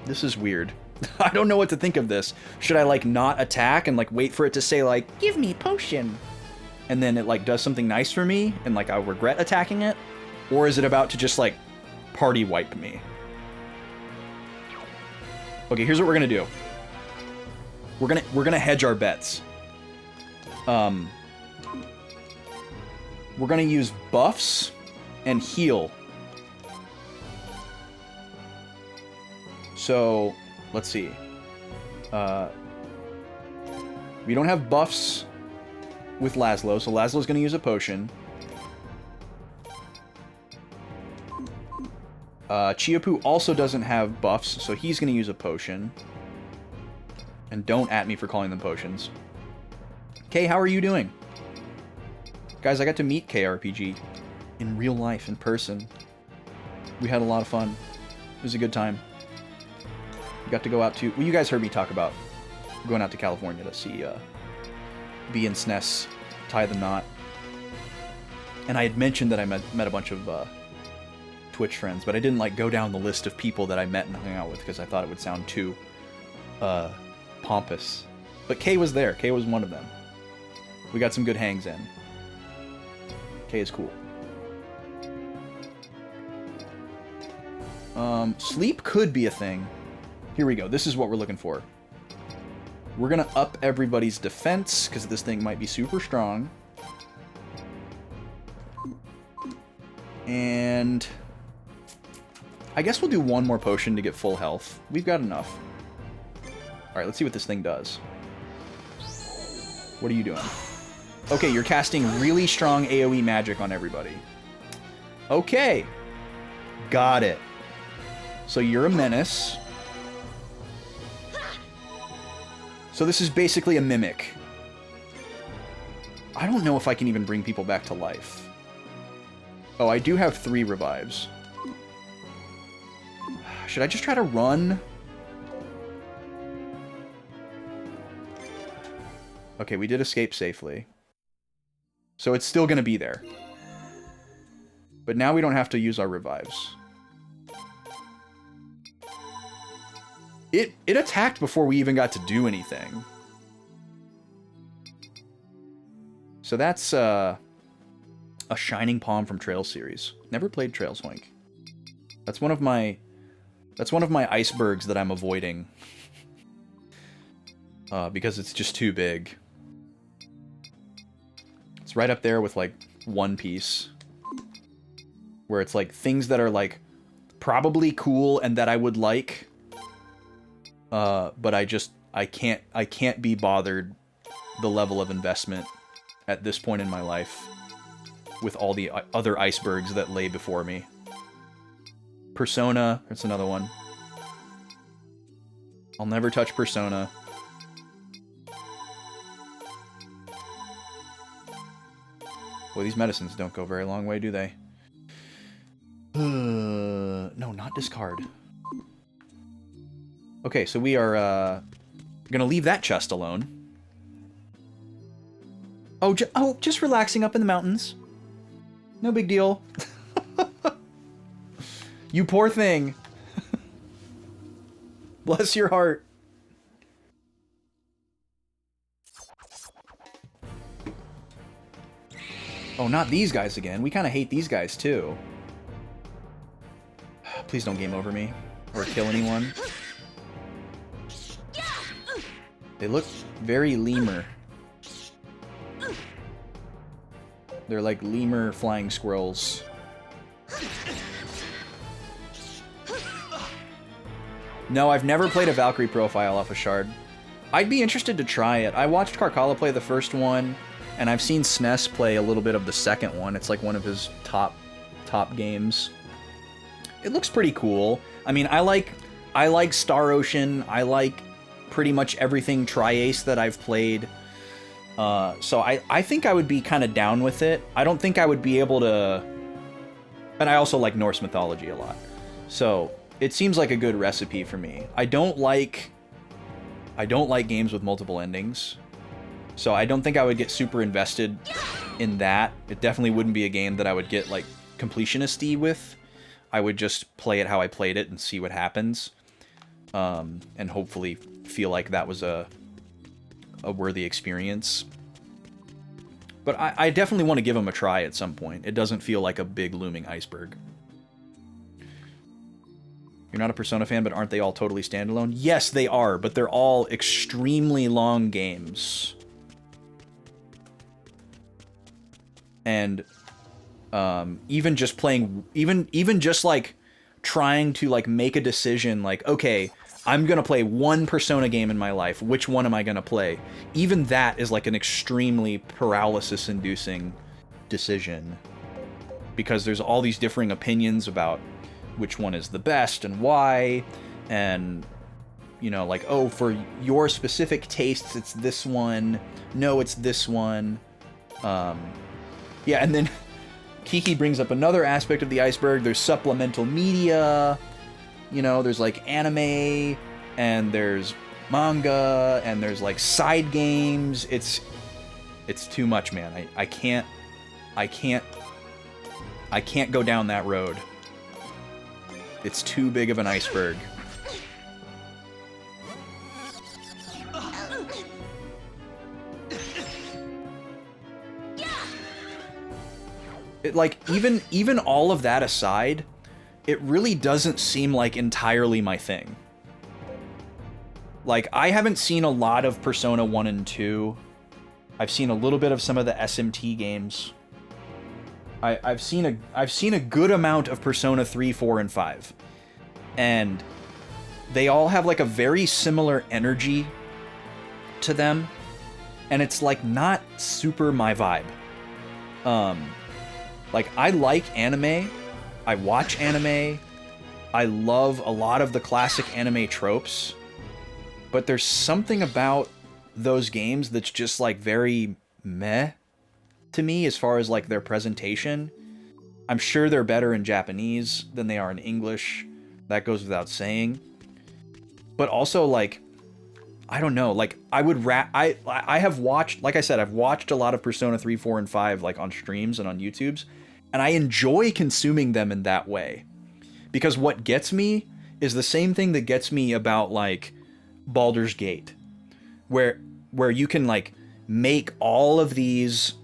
This is weird. I don't know what to think of this. Should I like not attack and like wait for it to say like, give me potion? And then it like does something nice for me and like I'll regret attacking it? Or is it about to just like party wipe me? Okay, here's what we're gonna do. We're gonna hedge our bets. We're gonna use buffs and heal. So, let's see. We don't have buffs with Laszlo, so Laszlo's gonna use a potion. Chiapu also doesn't have buffs, so he's gonna use a potion. And don't at me for calling them potions. Kay, how are you doing? Guys, I got to meet KRPG in real life, in person. We had a lot of fun. It was a good time. We got to go out to... Well, you guys heard me talk about going out to California to see B and SNES tie the knot. And I had mentioned that I met a bunch of Twitch friends, but I didn't like go down the list of people that I met and hung out with because I thought it would sound too pompous. But K was there. K was one of them. We got some good hangs in. K is cool. Sleep could be a thing. Here we go. This is what we're looking for. We're gonna up everybody's defense, because this thing might be super strong. And I guess we'll do one more potion to get full health. We've got enough. Alright, let's see what this thing does. What are you doing? Okay, you're casting really strong AoE magic on everybody. Okay. Got it. So you're a menace. So this is basically a mimic. I don't know if I can even bring people back to life. Oh, I do have 3 revives. Should I just try to run? Okay, we did escape safely. So it's still going to be there. But now we don't have to use our revives. It attacked before we even got to do anything. So that's a Shining Palm from Trails series. Never played Trails Hoink. That's one of my icebergs that I'm avoiding. Because it's just too big. It's right up there with like One Piece. Where it's like things that are like probably cool and that I would like. But I can't be bothered the level of investment at this point in my life with all the other icebergs that lay before me. Persona, that's another one. I'll never touch Persona. Well, these medicines don't go very long way, do they? No, not discard. Okay, so we are gonna leave that chest alone. Oh, just relaxing up in the mountains. No big deal. You poor thing. Bless your heart. Oh, not these guys again. We kind of hate these guys too. Please don't game over me or kill anyone. They look very lemur. They're like lemur flying squirrels. No, I've never played a Valkyrie profile off a shard. I'd be interested to try it. I watched Karkala play the first one, and I've seen SNES play a little bit of the second one. It's like one of his top games. It looks pretty cool. I mean, I like Star Ocean. I like pretty much everything Tri-Ace that I've played. So I think I would be kind of down with it. I don't think I would be able to... And I also like Norse mythology a lot. So it seems like a good recipe for me. I don't like games with multiple endings. So I don't think I would get super invested in that. It definitely wouldn't be a game that I would get like completionist-y with. I would just play it how I played it and see what happens. And hopefully feel like that was a worthy experience. But I definitely want to give them a try at some point. It doesn't feel like a big looming iceberg. You're not a Persona fan, but aren't they all totally standalone? Yes, they are, but they're all extremely long games. And even just playing, even just like trying to like make a decision like, okay, I'm gonna play one Persona game in my life. Which one am I gonna play? Even that is like an extremely paralysis-inducing decision. Because there's all these differing opinions about which one is the best and why. And, you know, like, oh, for your specific tastes, it's this one. No, it's this one. Yeah, and then Kiki brings up another aspect of the iceberg. There's supplemental media. You know, there's like anime, and there's manga, and there's like side games. It's too much, man. I can't go down that road. It's too big of an iceberg. like, even all of that aside, it really doesn't seem like entirely my thing. Like, I haven't seen a lot of Persona 1 and 2. I've seen a little bit of some of the SMT games. I've seen a good amount of Persona 3, 4, and 5. And they all have like a very similar energy to them. And it's like not super my vibe. Like, I like anime. I watch anime. I love a lot of the classic anime tropes. But there's something about those games that's just like very meh to me as far as like their presentation. I'm sure they're better in Japanese than they are in English. That goes without saying. But also, like, I don't know, like, I have watched, like I said, I've watched a lot of Persona 3, 4, and 5, like, on streams and on YouTubes, and I enjoy consuming them in that way. Because what gets me is the same thing that gets me about, like, Baldur's Gate, where you can, like, make all of these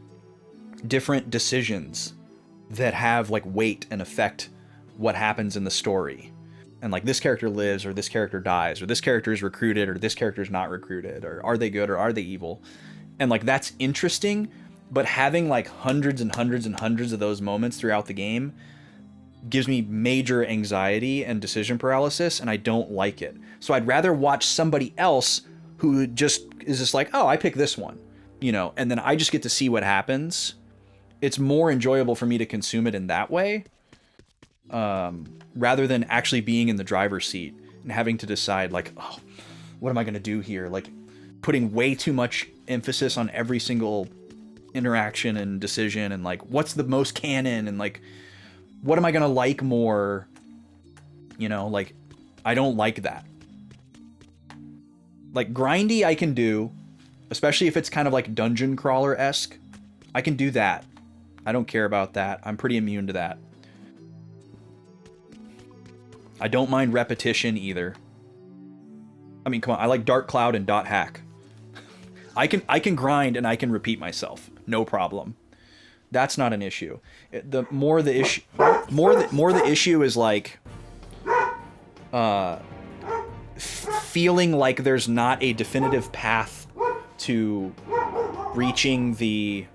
different decisions that have, like, weight and affect what happens in the story. And, like, this character lives, or this character dies, or this character is recruited, or this character is not recruited, or are they good, or are they evil? And, like, that's interesting, but having, like, hundreds and hundreds and hundreds of those moments throughout the game gives me major anxiety and decision paralysis, and I don't like it. So I'd rather watch somebody else who just is just like, oh, I pick this one, you know, and then I just get to see what happens. It's more enjoyable for me to consume it in that way. Rather than actually being in the driver's seat and having to decide, like, oh, what am I going to do here? Like, putting way too much emphasis on every single interaction and decision, and, like, what's the most canon, and, like, what am I going to like more? You know, like, I don't like that. Like, grindy I can do, especially if it's kind of like dungeon crawler-esque. I can do that. I don't care about that. I'm pretty immune to that. I don't mind repetition either. I mean, come on, I like Dark Cloud and Dot Hack. I can grind and I can repeat myself, no problem. That's not an issue. The issue is like feeling like there's not a definitive path to reaching the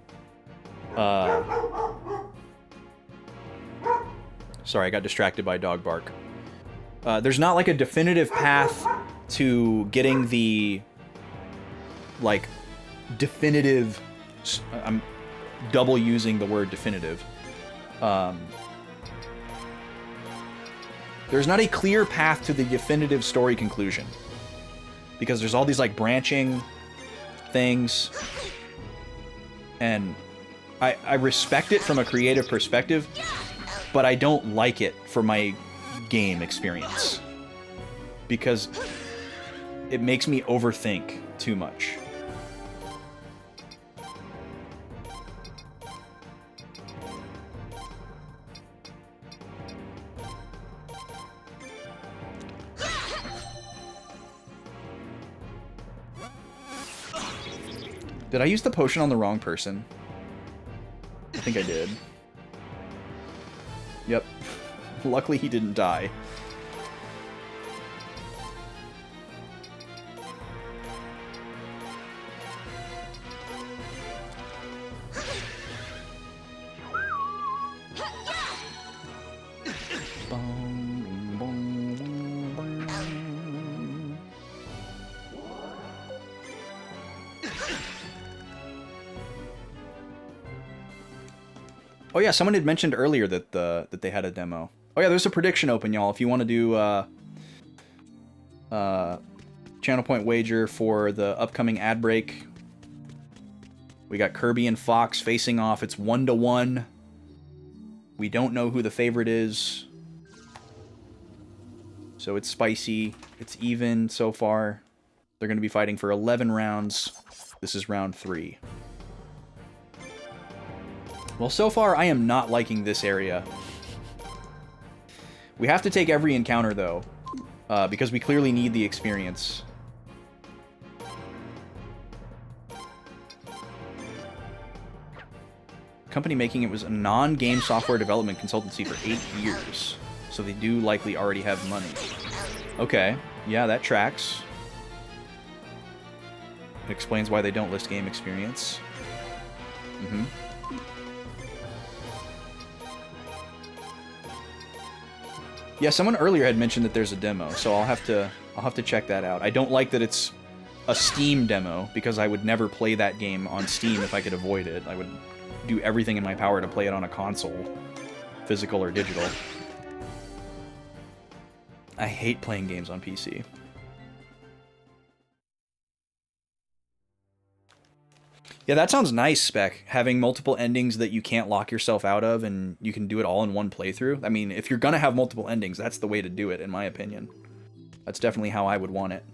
sorry, I got distracted by dog bark. There's not like a definitive path to getting the, like, definitive, I'm double using the word definitive. There's not a clear path to the definitive story conclusion. Because there's all these, like, branching things. And I respect it from a creative perspective, but I don't like it for my game experience, because it makes me overthink too much. Did I use the potion on the wrong person? I think I did. Yep. Luckily he didn't die. Oh yeah, someone had mentioned earlier that that they had a demo. Oh yeah, there's a prediction open, y'all. If you want to do channel point wager for the upcoming ad break, we got Kirby and Fox facing off. It's 1-1. We don't know who the favorite is, so it's spicy. It's even so far. They're going to be fighting for 11 rounds. This is round 3. Well, so far I am not liking this area. We have to take every encounter, though, because we clearly need the experience. company making it was a non-game software development consultancy for 8 years. So they do likely already have money. Okay, yeah, that tracks. It explains why they don't list game experience. Mm-hmm. Yeah, someone earlier had mentioned that there's a demo, so I'll have to check that out. I don't like that it's a Steam demo, because I would never play that game on Steam if I could avoid it. I would do everything in my power to play it on a console, physical or digital. I hate playing games on PC. Yeah, that sounds nice, Spec. Having multiple endings that you can't lock yourself out of, and you can do it all in one playthrough. I mean, if you're gonna have multiple endings, that's the way to do it, in my opinion. That's definitely how I would want it.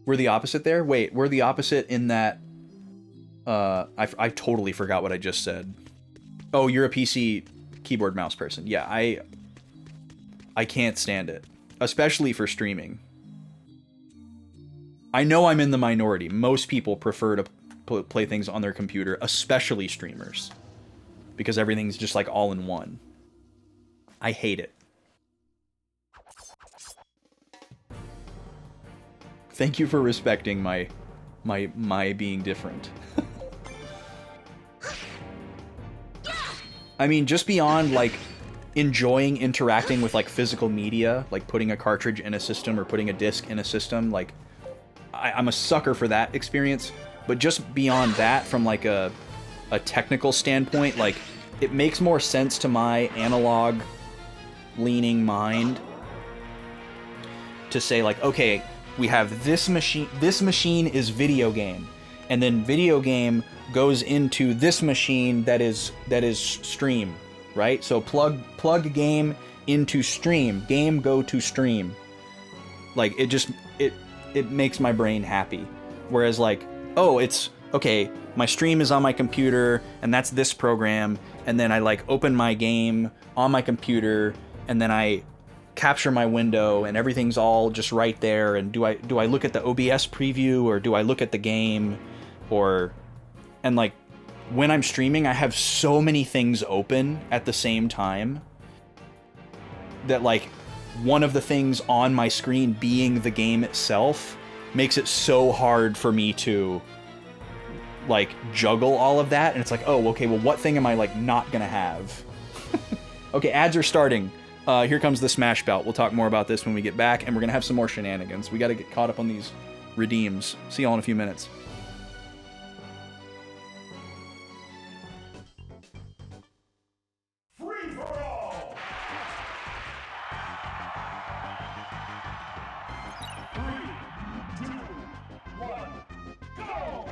We're the opposite there? Wait, we're the opposite in that... I totally forgot what I just said. Oh, you're a PC keyboard mouse person. Yeah, I can't stand it. Especially for streaming. I know I'm in the minority. Most people prefer to play things on their computer, especially streamers. Because everything's just like all in one. I hate it. Thank you for respecting my being different. I mean, just beyond, like, enjoying interacting with, like, physical media, like putting a cartridge in a system or putting a disc in a system, like, I'm a sucker for that experience. But just beyond that, from, like, a technical standpoint, like, it makes more sense to my analog-leaning mind to say, like, okay, we have this machine is video game, and then video game goes into this machine that is stream, right? So plug game into stream, game go to stream. Like, it makes my brain happy. Whereas, like, oh, it's okay, my stream is on my computer and that's this program, and then I, like, open my game on my computer and then I capture my window and everything's all just right there, and do I look at the OBS preview or do I look at the game, and like when I'm streaming I have so many things open at the same time that, like, one of the things on my screen being the game itself makes it so hard for me to, like, juggle all of that, and it's like, oh, okay, well, what thing am I, like, not gonna have? Okay, ads are starting. Here comes the Smash Belt. We'll talk more about this when we get back, and we're gonna have some more shenanigans. We gotta get caught up on these redeems. See y'all in a few minutes. Free for all! 3, 2, 1, go!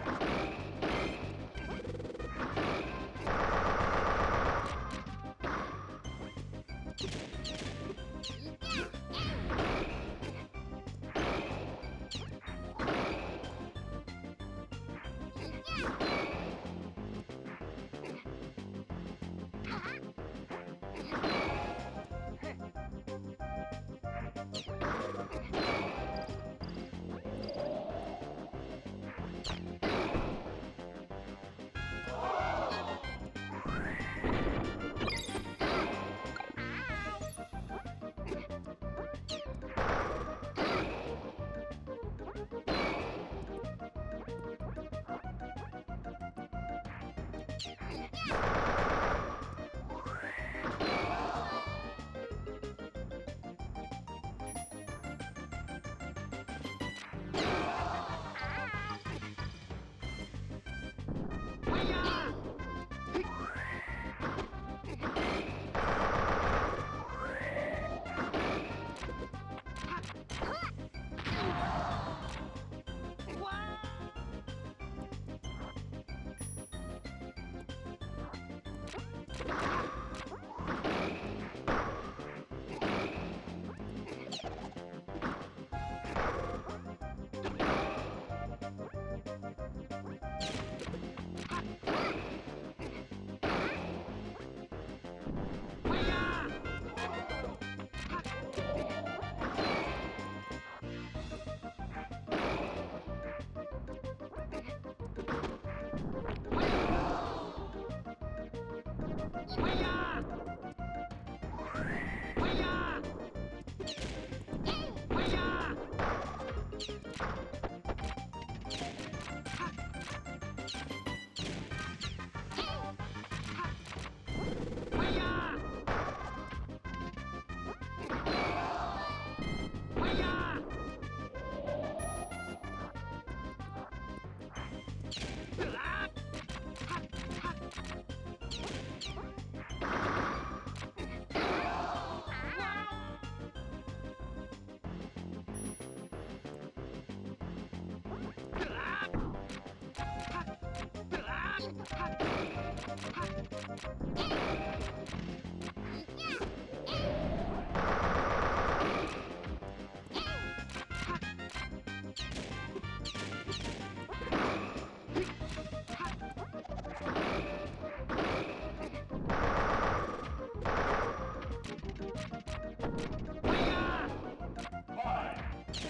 Five,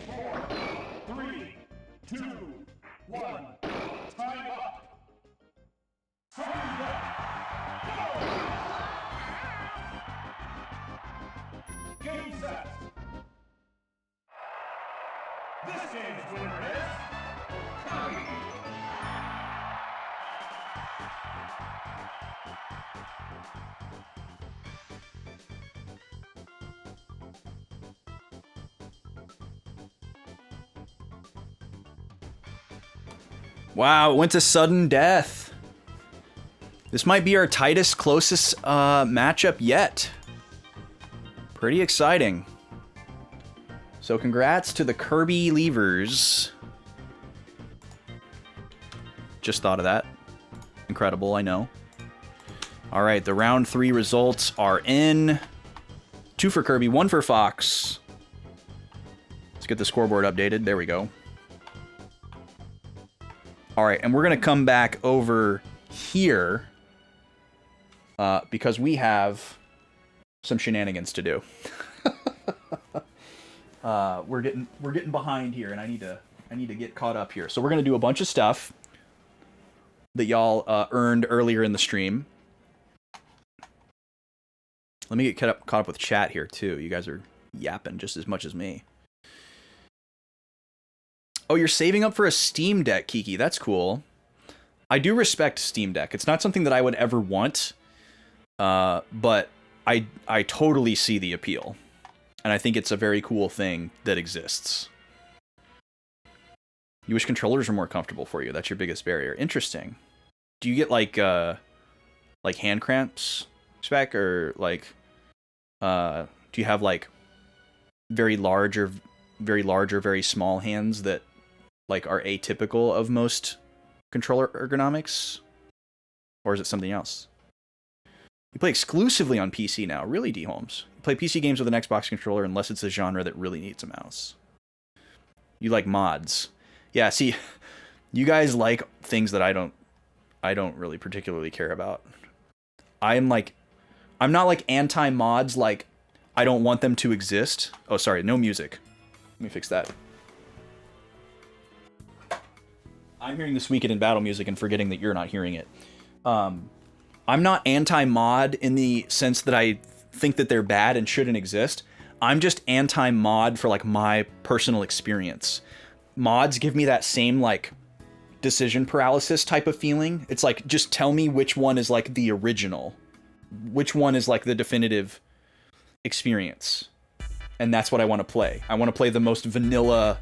four, three, two, one. Time up. Time up. Go. Game set. This game's winner is Gobi. Wow, it went to sudden death. This might be our tightest, closest matchup yet. Pretty exciting. So congrats to the Kirby Leavers. Just thought of that. Incredible, I know. All right, the round 3 results are in. 2 for Kirby, 1 for Fox. Let's get the scoreboard updated. There we go. All right, and we're going to come back over here because we have some shenanigans to do. We're getting behind here, and I need to get caught up here. So we're going to do a bunch of stuff that y'all earned earlier in the stream. Let me get caught up with chat here too. You guys are yapping just as much as me. Oh, you're saving up for a Steam Deck, Kiki. That's cool. I do respect Steam Deck. It's not something that I would ever want, but I totally see the appeal. And I think it's a very cool thing that exists. You wish controllers were more comfortable for you. That's your biggest barrier. Interesting. Do you get like hand cramps, Spec, or like do you have like very large or very small hands that like are atypical of most controller ergonomics? Or is it something else? You play exclusively on PC now. Really, D. Holmes? You play PC games with an Xbox controller unless it's a genre that really needs a mouse. You like mods. Yeah, see, you guys like things that I don't really particularly care about. I'm not like anti-mods, like I don't want them to exist. Oh, sorry, no music. Let me fix that. I'm hearing the Suikoden in battle music and forgetting that you're not hearing it. I'm not anti-mod in the sense that I think that they're bad and shouldn't exist. I'm just anti-mod for like my personal experience. Mods give me that same like decision paralysis type of feeling. It's like, just tell me which one is like the original. Which one is like the definitive experience. And that's what I want to play. I want to play the most vanilla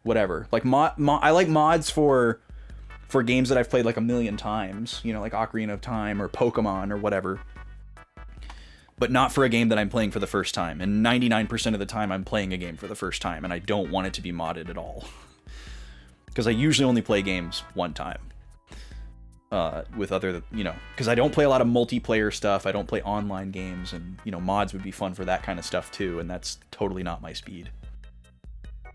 whatever. Like I like mods for games that I've played like a million times, you know, like Ocarina of Time or Pokemon or whatever. But not for a game that I'm playing for the first time. And 99% of the time I'm playing a game for the first time and I don't want it to be modded at all. Because I usually only play games one time. With other, you know, because I don't play a lot of multiplayer stuff. I don't play online games, and, you know, mods would be fun for that kind of stuff too, and that's totally not my speed.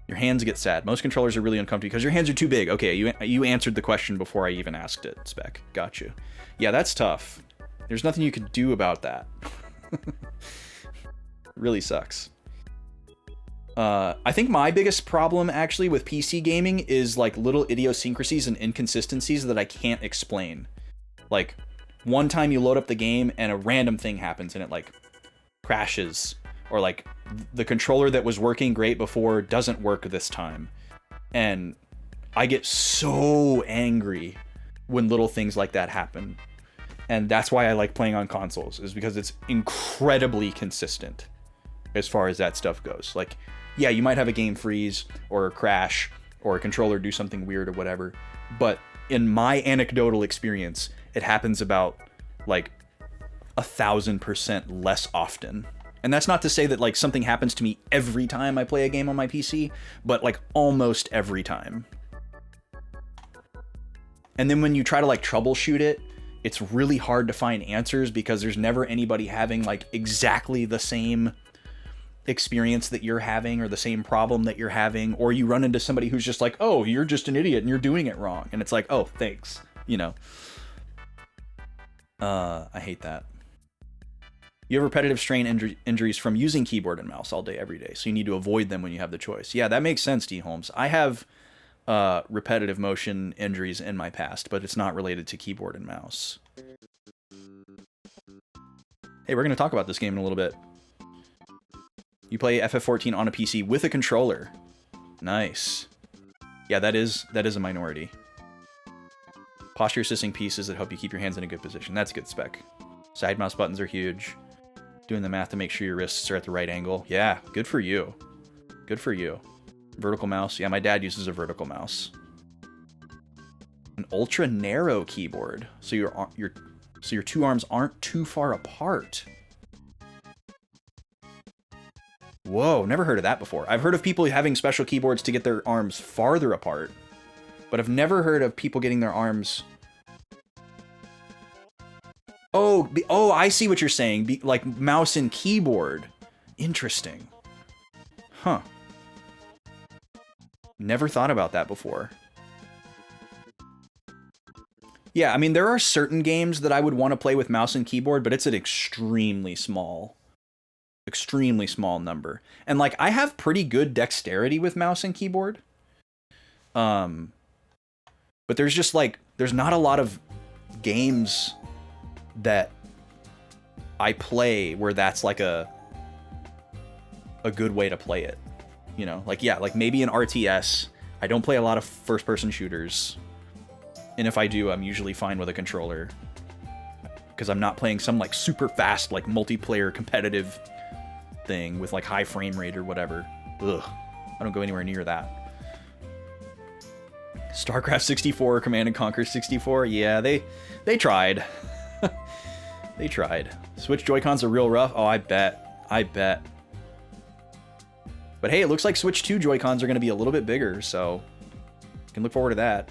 Your hands get sad. Most controllers are really uncomfortable because your hands are too big. Okay, you answered the question before I even asked it, Spec. Gotcha. Yeah, that's tough. There's nothing you could do about that. Really sucks. I think my biggest problem actually with PC gaming is like little idiosyncrasies and inconsistencies that I can't explain. Like one time you load up the game and a random thing happens and it like crashes, or like the controller that was working great before doesn't work this time. And I get so angry when little things like that happen. And that's why I like playing on consoles, is because it's incredibly consistent as far as that stuff goes. Like, yeah, you might have a game freeze or a crash or a controller do something weird or whatever, but in my anecdotal experience, it happens about like 1,000% less often. And that's not to say that like something happens to me every time I play a game on my PC, but like almost every time. And then when you try to like troubleshoot it, it's really hard to find answers because there's never anybody having like exactly the same experience that you're having or the same problem that you're having, or you run into somebody who's just like, oh, you're just an idiot and you're doing it wrong. And it's like, oh, thanks. You know, I hate that. You have repetitive strain injuries from using keyboard and mouse all day, every day. So you need to avoid them when you have the choice. Yeah, that makes sense, D. Holmes. I have repetitive motion injuries in my past, but it's not related to keyboard and mouse. Hey, we're going to talk about this game in a little bit. You play FF14 on a PC with a controller. Nice. Yeah, that is a minority. Posture assisting pieces that help you keep your hands in a good position. That's good spec. Side mouse buttons are huge. Doing the math to make sure your wrists are at the right angle. Yeah, good for you. Good for you. Vertical mouse. Yeah, my dad uses a vertical mouse. An ultra narrow keyboard. So your two arms aren't too far apart. Whoa, never heard of that before. I've heard of people having special keyboards to get their arms farther apart, but I've never heard of people getting their arms... Oh, I see what you're saying. Like mouse and keyboard. Interesting. Huh. Never thought about that before. Yeah, I mean, there are certain games that I would want to play with mouse and keyboard, but it's an extremely small number. And like, I have pretty good dexterity with mouse and keyboard. But there's just like, there's not a lot of games that I play where that's like a good way to play it. You know, like, yeah, like maybe an RTS. I don't play a lot of first-person shooters. And if I do, I'm usually fine with a controller. Because I'm not playing some like super fast, like multiplayer competitive thing with like high frame rate or whatever. Ugh. I don't go anywhere near that. StarCraft 64, Command & Conquer 64. Yeah, they tried. They tried. Switch Joy-Cons are real rough. Oh, I bet. But hey, it looks like Switch 2 Joy-Cons are going to be a little bit bigger, so you can look forward to that.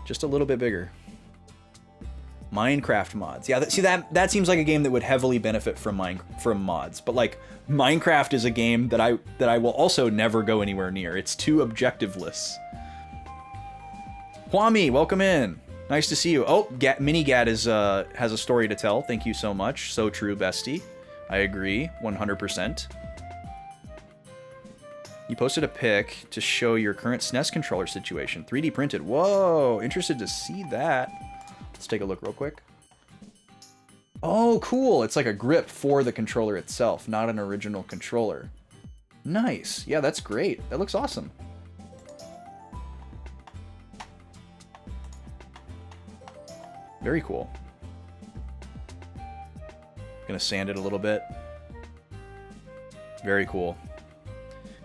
Just a little bit bigger. Minecraft mods. Yeah, that seems like a game that would heavily benefit from mods. But like, Minecraft is a game that I will also never go anywhere near. It's too objectiveless. Kwame, welcome in. Nice to see you. Oh, Minigad has a story to tell. Thank you so much. So true, bestie. I agree, 100%. You posted a pic to show your current SNES controller situation. 3D printed. Whoa, interested to see that. Let's take a look real quick. Oh, cool. It's like a grip for the controller itself, not an original controller. Nice. Yeah, that's great. That looks awesome. Very cool. Gonna sand it a little bit. Very cool.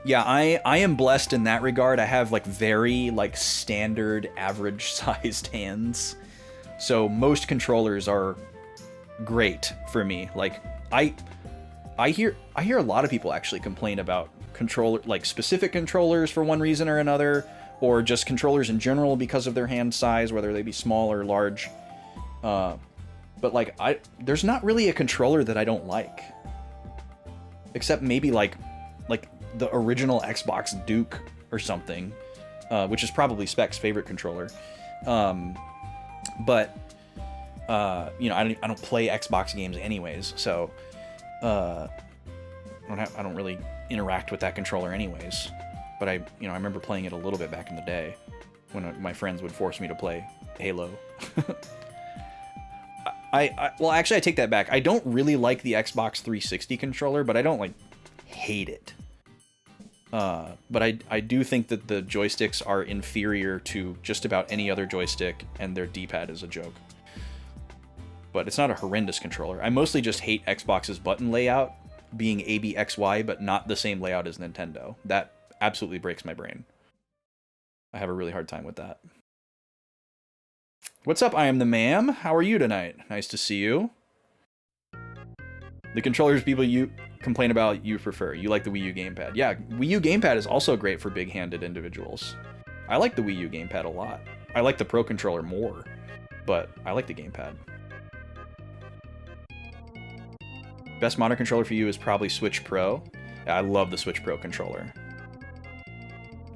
Yeah, I am blessed in that regard. I have like very like standard average sized hands. So most controllers are great for me. Like I hear a lot of people actually complain about specific controllers for one reason or another, or just controllers in general because of their hand size, whether they be small or large. But like there's not really a controller that I don't like, except maybe like the original Xbox Duke or something, which is probably Spec's favorite controller. But you know, I don't play Xbox games anyways, so I don't really interact with that controller anyways. But I remember playing it a little bit back in the day when my friends would force me to play Halo. Well, actually, I take that back. I don't really like the Xbox 360 controller, but I don't like hate it. But I do think that the joysticks are inferior to just about any other joystick, and their D-pad is a joke. But it's not a horrendous controller. I mostly just hate Xbox's button layout being ABXY, but not the same layout as Nintendo. That absolutely breaks my brain. I have a really hard time with that. What's up, I am the ma'am. How are you tonight? Nice to see you. The controllers people you complain about you prefer. You like the Wii U gamepad. Yeah, Wii U gamepad is also great for big-handed individuals. I like the Wii U gamepad a lot. I like the Pro Controller more. but I like the gamepad. Best modern controller for you is probably Switch Pro. I love the Switch Pro controller.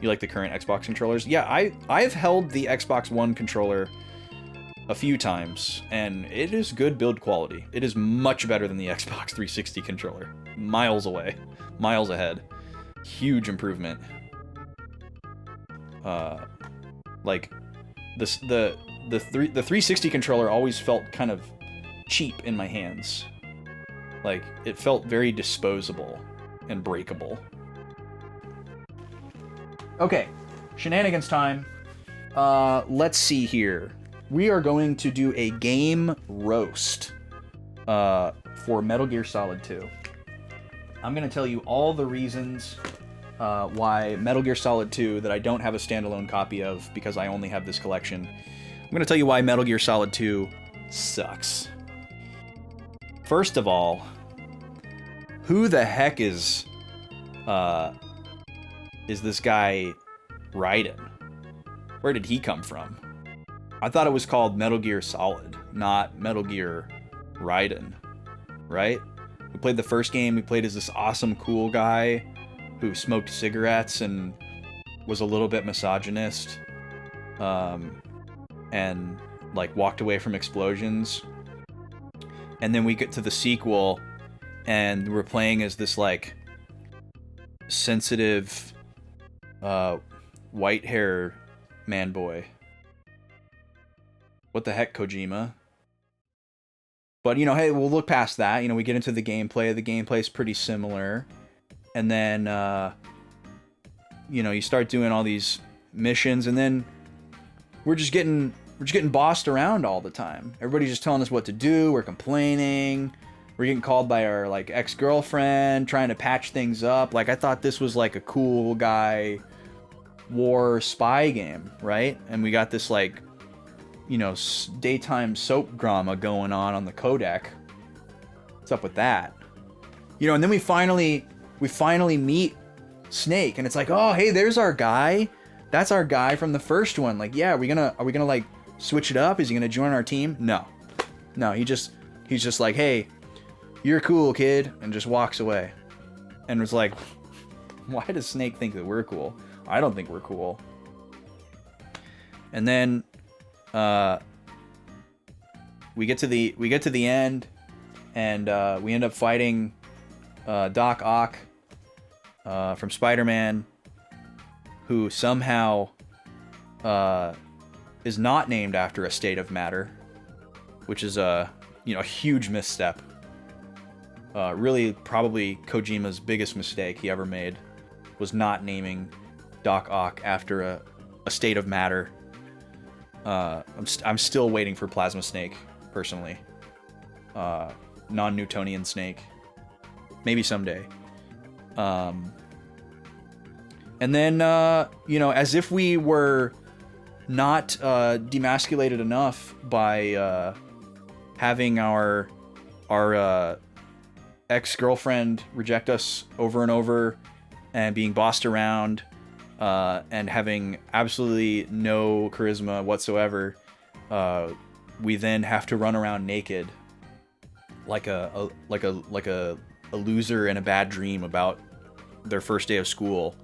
You like the current Xbox controllers? Yeah, I've held the Xbox One controller a few times, and it is good build quality. It is much better than the Xbox 360 controller. Miles away. Miles ahead. Huge improvement. Like, the 360 controller always felt kind of cheap in my hands. Like, it felt very disposable and breakable. Okay, shenanigans time. Let's see here. We are going to do a game roast for Metal Gear Solid 2. I'm going to tell you all the reasons why Metal Gear Solid 2 that I don't have a standalone copy of because I only have this collection. I'm going to tell you why Metal Gear Solid 2 sucks. First of all, who the heck is this guy Raiden? Where did he come from? I thought it was called Metal Gear Solid, not Metal Gear Raiden, right? We played the first game, we played as this awesome cool guy who smoked cigarettes and was a little bit misogynist, and like walked away from explosions. And then we get to the sequel and we're playing as this like sensitive white hair man boy. What the heck, Kojima? But, you know, hey, we'll look past that. You know, we get into the gameplay. The gameplay's pretty similar. And then, you know, you start doing all these missions, and then we're just getting bossed around all the time. Everybody's just telling us what to do. We're complaining. We're getting called by our, like, ex-girlfriend, trying to patch things up. Like, I thought this was, like, a cool guy war spy game, right? And we got this, like, you know, daytime soap drama going on the codec. What's up with that? You know, and then we finally meet Snake, and it's like, oh, hey, there's our guy. That's our guy from the first one. Like, yeah, are we gonna like switch it up? Is he gonna join our team? No, he's just like, hey, you're cool, kid, and just walks away. And it's like, why does Snake think that we're cool? I don't think we're cool. And then we get to the end, and we end up fighting Doc Ock from Spider-Man, who somehow is not named after a state of matter, which is a huge misstep. Really, probably Kojima's biggest mistake he ever made was not naming Doc Ock after a state of matter. I'm still waiting for Plasma Snake, personally. Non-Newtonian Snake. Maybe someday. And then, as if we were not demasculated enough by having our ex-girlfriend reject us over and over and being bossed around and having absolutely no charisma whatsoever, we then have to run around naked like a loser in a bad dream about their first day of school,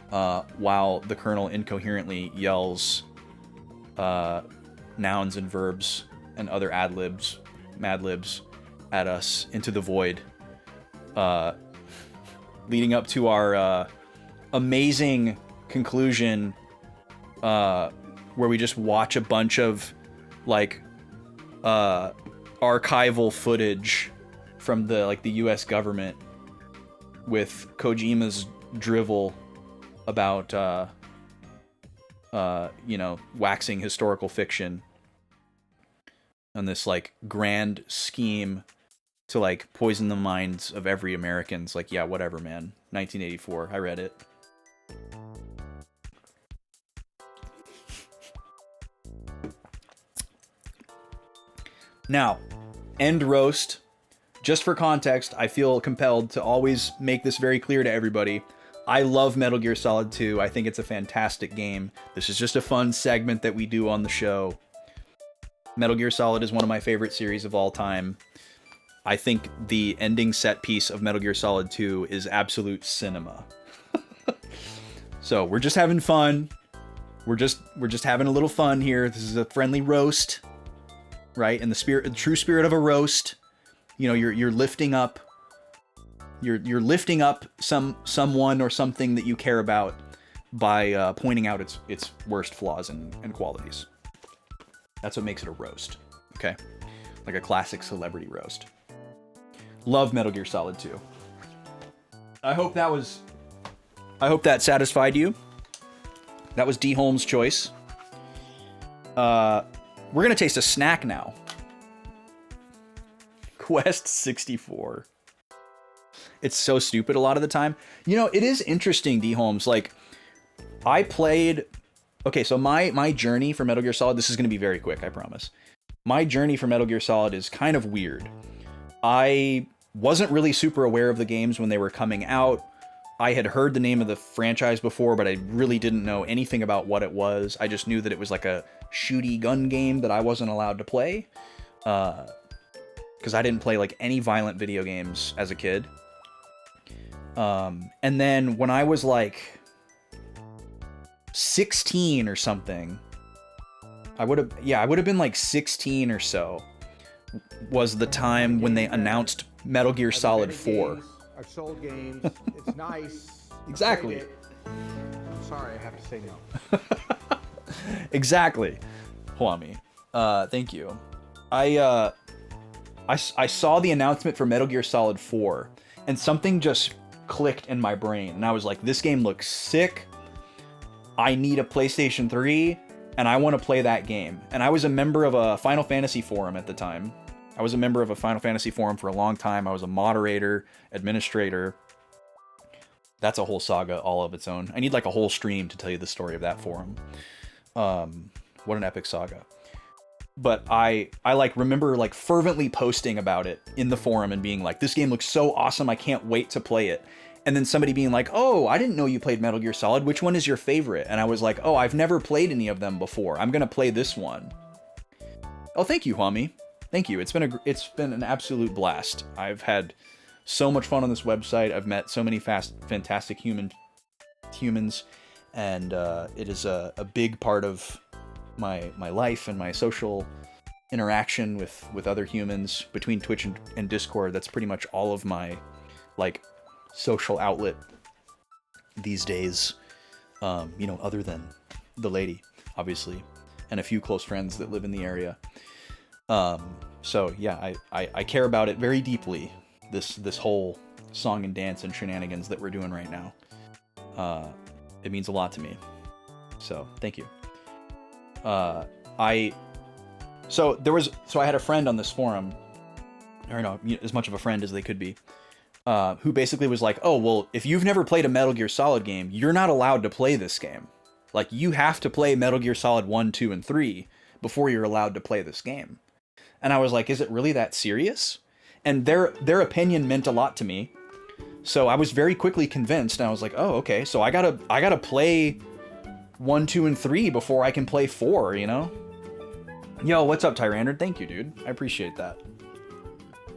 while the Colonel incoherently yells nouns and verbs and other mad libs at us into the void, leading up to our amazing conclusion, where we just watch a bunch of like archival footage from the US government with Kojima's drivel about waxing historical fiction on this like grand scheme to like poison the minds of every American's. Like, yeah, whatever, man. 1984, I read it. Now, end roast. Just for context, I feel compelled to always make this very clear to everybody. I love Metal Gear Solid 2. I think it's a fantastic game. This is just a fun segment that we do on the show. Metal Gear Solid is one of my favorite series of all time. I think the ending set piece of Metal Gear Solid 2 is absolute cinema. So we're just having fun. We're just having a little fun here. This is a friendly roast, right? In the true spirit of a roast. You know, you're lifting up. You're lifting up someone or something that you care about by pointing out its worst flaws and qualities. That's what makes it a roast. Okay, like a classic celebrity roast. Love Metal Gear Solid 2. I hope that satisfied you. That was D. Holmes' choice. We're gonna taste a snack now. Quest 64. It's so stupid a lot of the time. You know, it is interesting, D. Holmes. Like, I played... Okay, so my journey for Metal Gear Solid, this is going to be very quick, I promise. My journey for Metal Gear Solid is kind of weird. I wasn't really super aware of the games when they were coming out. I had heard the name of the franchise before, but I really didn't know anything about what it was. I just knew that it was like a shooty gun game that I wasn't allowed to play. Because I didn't play like any violent video games as a kid. And then when I was like 16 or something, I would have been like 16 or so, was the time when they announced Metal Gear Solid 4. I've sold games. It's nice. Exactly. I'm sorry, I have to say no. Exactly. Huami. Thank you. I saw the announcement for Metal Gear Solid 4, and something just clicked in my brain, and I was like, this game looks sick. I need a PlayStation 3, and I want to play that game. And I was a member of a Final Fantasy forum at the time. I was a member of a Final Fantasy forum for a long time. I was a moderator, administrator. That's a whole saga all of its own. I need like a whole stream to tell you the story of that forum. What an epic saga. But I like remember like fervently posting about it in the forum and being like, this game looks so awesome, I can't wait to play it. And then somebody being like, oh, I didn't know you played Metal Gear Solid. Which one is your favorite? And I was like, oh, I've never played any of them before. I'm going to play this one. Oh, thank you, homie. Thank you. It's been an absolute blast. I've had so much fun on this website. I've met so many fantastic humans. And it is a big part of my life and my social interaction with other humans between Twitch and Discord. That's pretty much all of my like social outlet these days, other than the lady, obviously, and a few close friends that live in the area. So yeah, I care about it very deeply, this whole song and dance and shenanigans that we're doing right now. It means a lot to me, so thank you. I had a friend on this forum, or no, as much of a friend as they could be, who basically was like, oh, well, if you've never played a Metal Gear Solid game, you're not allowed to play this game. Like, you have to play Metal Gear Solid 1, 2, and 3 before you're allowed to play this game. And I was like, is it really that serious? And their opinion meant a lot to me. So I was very quickly convinced, and I was like, oh, okay, so I gotta play 1, 2, and 3 before I can play 4, you know? Yo, what's up, Tyrandard? Thank you, dude. I appreciate that.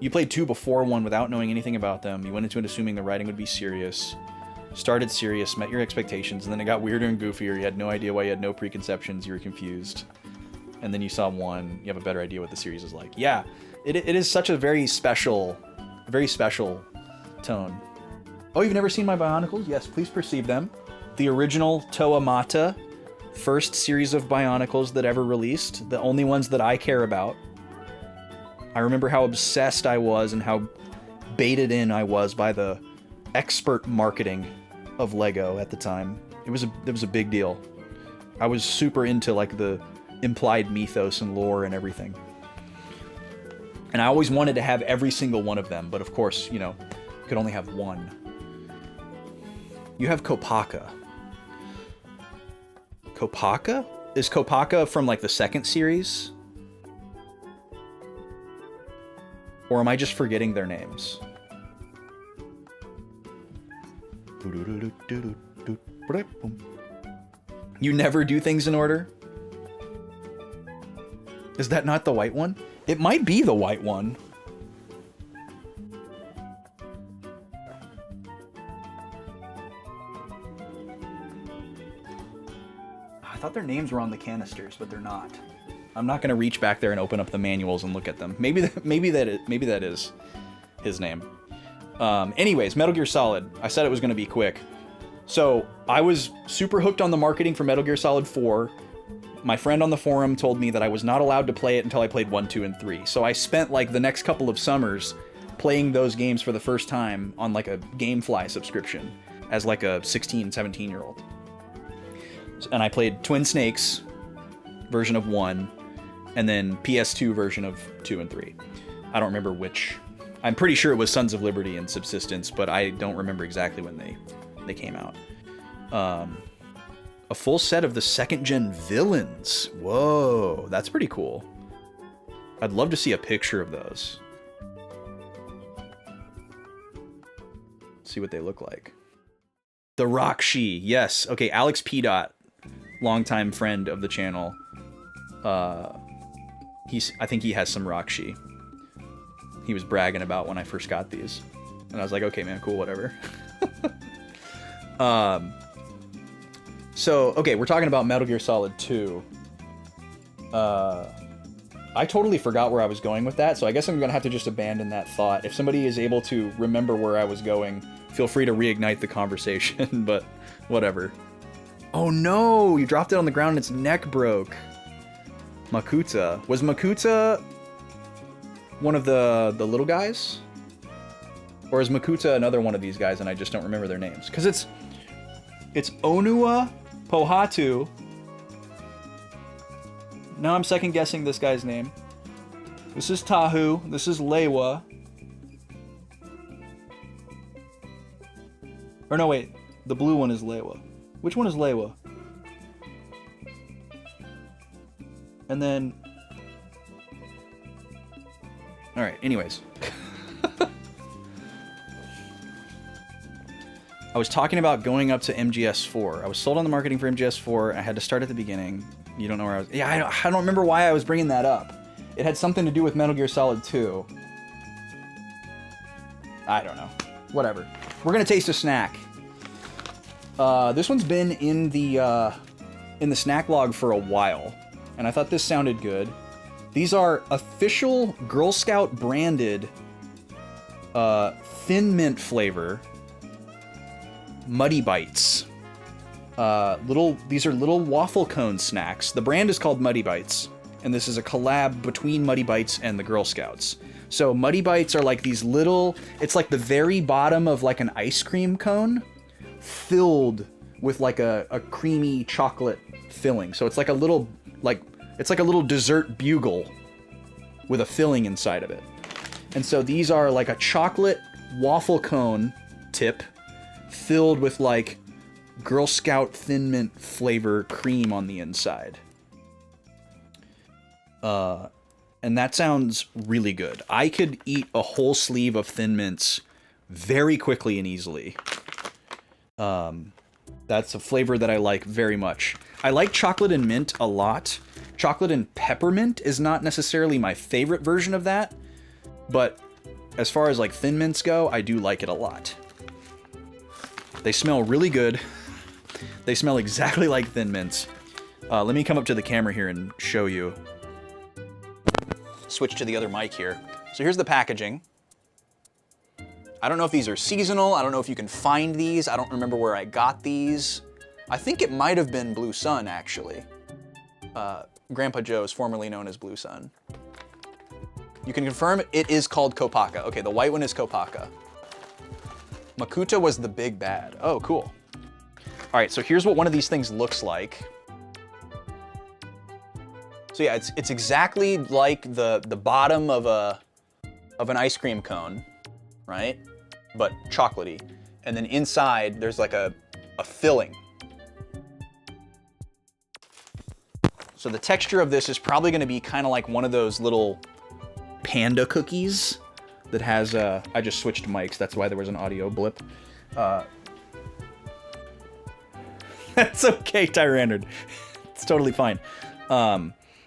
You played 2 before 1 without knowing anything about them. You went into it assuming the writing would be serious. Started serious, met your expectations, and then it got weirder and goofier. You had no idea why, you had no preconceptions, you were confused. And then you saw 1, you have a better idea what the series is like. Yeah, it is such a very special tone. Oh, you've never seen my Bionicles? Yes, please perceive them. The original Toa Mata, first series of Bionicles that ever released, the only ones that I care about. I remember how obsessed I was and how baited in I was by the expert marketing of Lego at the time. It was a big deal. I was super into like the implied mythos and lore and everything. And I always wanted to have every single one of them, but of course, you could only have one. You have Kopaka. Kopaka? Is Kopaka from like the second series? Or am I just forgetting their names? You never do things in order? Is that not the white one? It might be the white one. I thought their names were on the canisters, but they're not. I'm not gonna reach back there and open up the manuals and look at them. Maybe that is his name. Anyways, Metal Gear Solid. I said it was gonna be quick. So I was super hooked on the marketing for Metal Gear Solid 4. My friend on the forum told me that I was not allowed to play it until I played 1, 2, and 3. So I spent like the next couple of summers playing those games for the first time on like a GameFly subscription as like a 16, 17-year-old. And I played Twin Snakes version of 1 and then PS2 version of 2 and 3. I don't remember which. I'm pretty sure it was Sons of Liberty and Subsistence, but I don't remember exactly when they came out. A full set of the second-gen villains. Whoa, that's pretty cool. I'd love to see a picture of those. See what they look like. The Rock-Shi, yes. Okay, Alex P. Dot, longtime friend of the channel. I think he has some Rock-Shi. He was bragging about when I first got these. And I was like, okay, man, cool, whatever. So, okay, we're talking about Metal Gear Solid 2. I totally forgot where I was going with that, so I guess I'm gonna have to just abandon that thought. If somebody is able to remember where I was going, feel free to reignite the conversation, but whatever. Oh no, you dropped it on the ground and its neck broke. Makuta. Was Makuta one of the little guys? Or is Makuta another one of these guys and I just don't remember their names? Because it's Onua Pohatu. Now I'm second guessing this guy's name. This is Tahu. This is Lewa. Or no, wait. The blue one is Lewa. Which one is Lewa? And then... Alright, anyways. I was talking about going up to MGS4. I was sold on the marketing for MGS4. I had to start at the beginning. You don't know where I was... Yeah, I don't remember why I was bringing that up. It had something to do with Metal Gear Solid 2. I don't know. Whatever. We're gonna taste a snack. This one's been in the snack log for a while, and I thought this sounded good. These are official Girl Scout branded Thin Mint flavor Muddy Bites. These are little waffle cone snacks. The brand is called Muddy Bites, and this is a collab between Muddy Bites and the Girl Scouts. So Muddy Bites are like these little, it's like the very bottom of like an ice cream cone filled with like a creamy chocolate filling. So it's like a little, it's like a little dessert bugle with a filling inside of it. And so these are like a chocolate waffle cone tip filled with like Girl Scout Thin Mint flavor cream on the inside. And that sounds really good. I could eat a whole sleeve of Thin Mints very quickly and easily. That's a flavor that I like very much. I like chocolate and mint a lot. Chocolate and peppermint is not necessarily my favorite version of that, but as far as like Thin Mints go, I do like it a lot. They smell really good. They smell exactly like Thin Mints. Let me come up to the camera here and show you. Switch to the other mic here. So here's the packaging. I don't know if these are seasonal. I don't know if you can find these. I don't remember where I got these. I think it might have been Blue Sun, actually. Grandpa Joe's, formerly known as Blue Sun. You can confirm it is called Kopaka. Okay, the white one is Kopaka. Makuta was the big bad. Oh, cool. All right, so here's what one of these things looks like. So yeah, it's exactly like the bottom of an ice cream cone, right? But chocolatey. And then inside there's like a filling. So the texture of this is probably going to be kind of like one of those little panda cookies that has I just switched mics, that's why there was an audio blip. That's okay, Tyrannard. It's totally fine.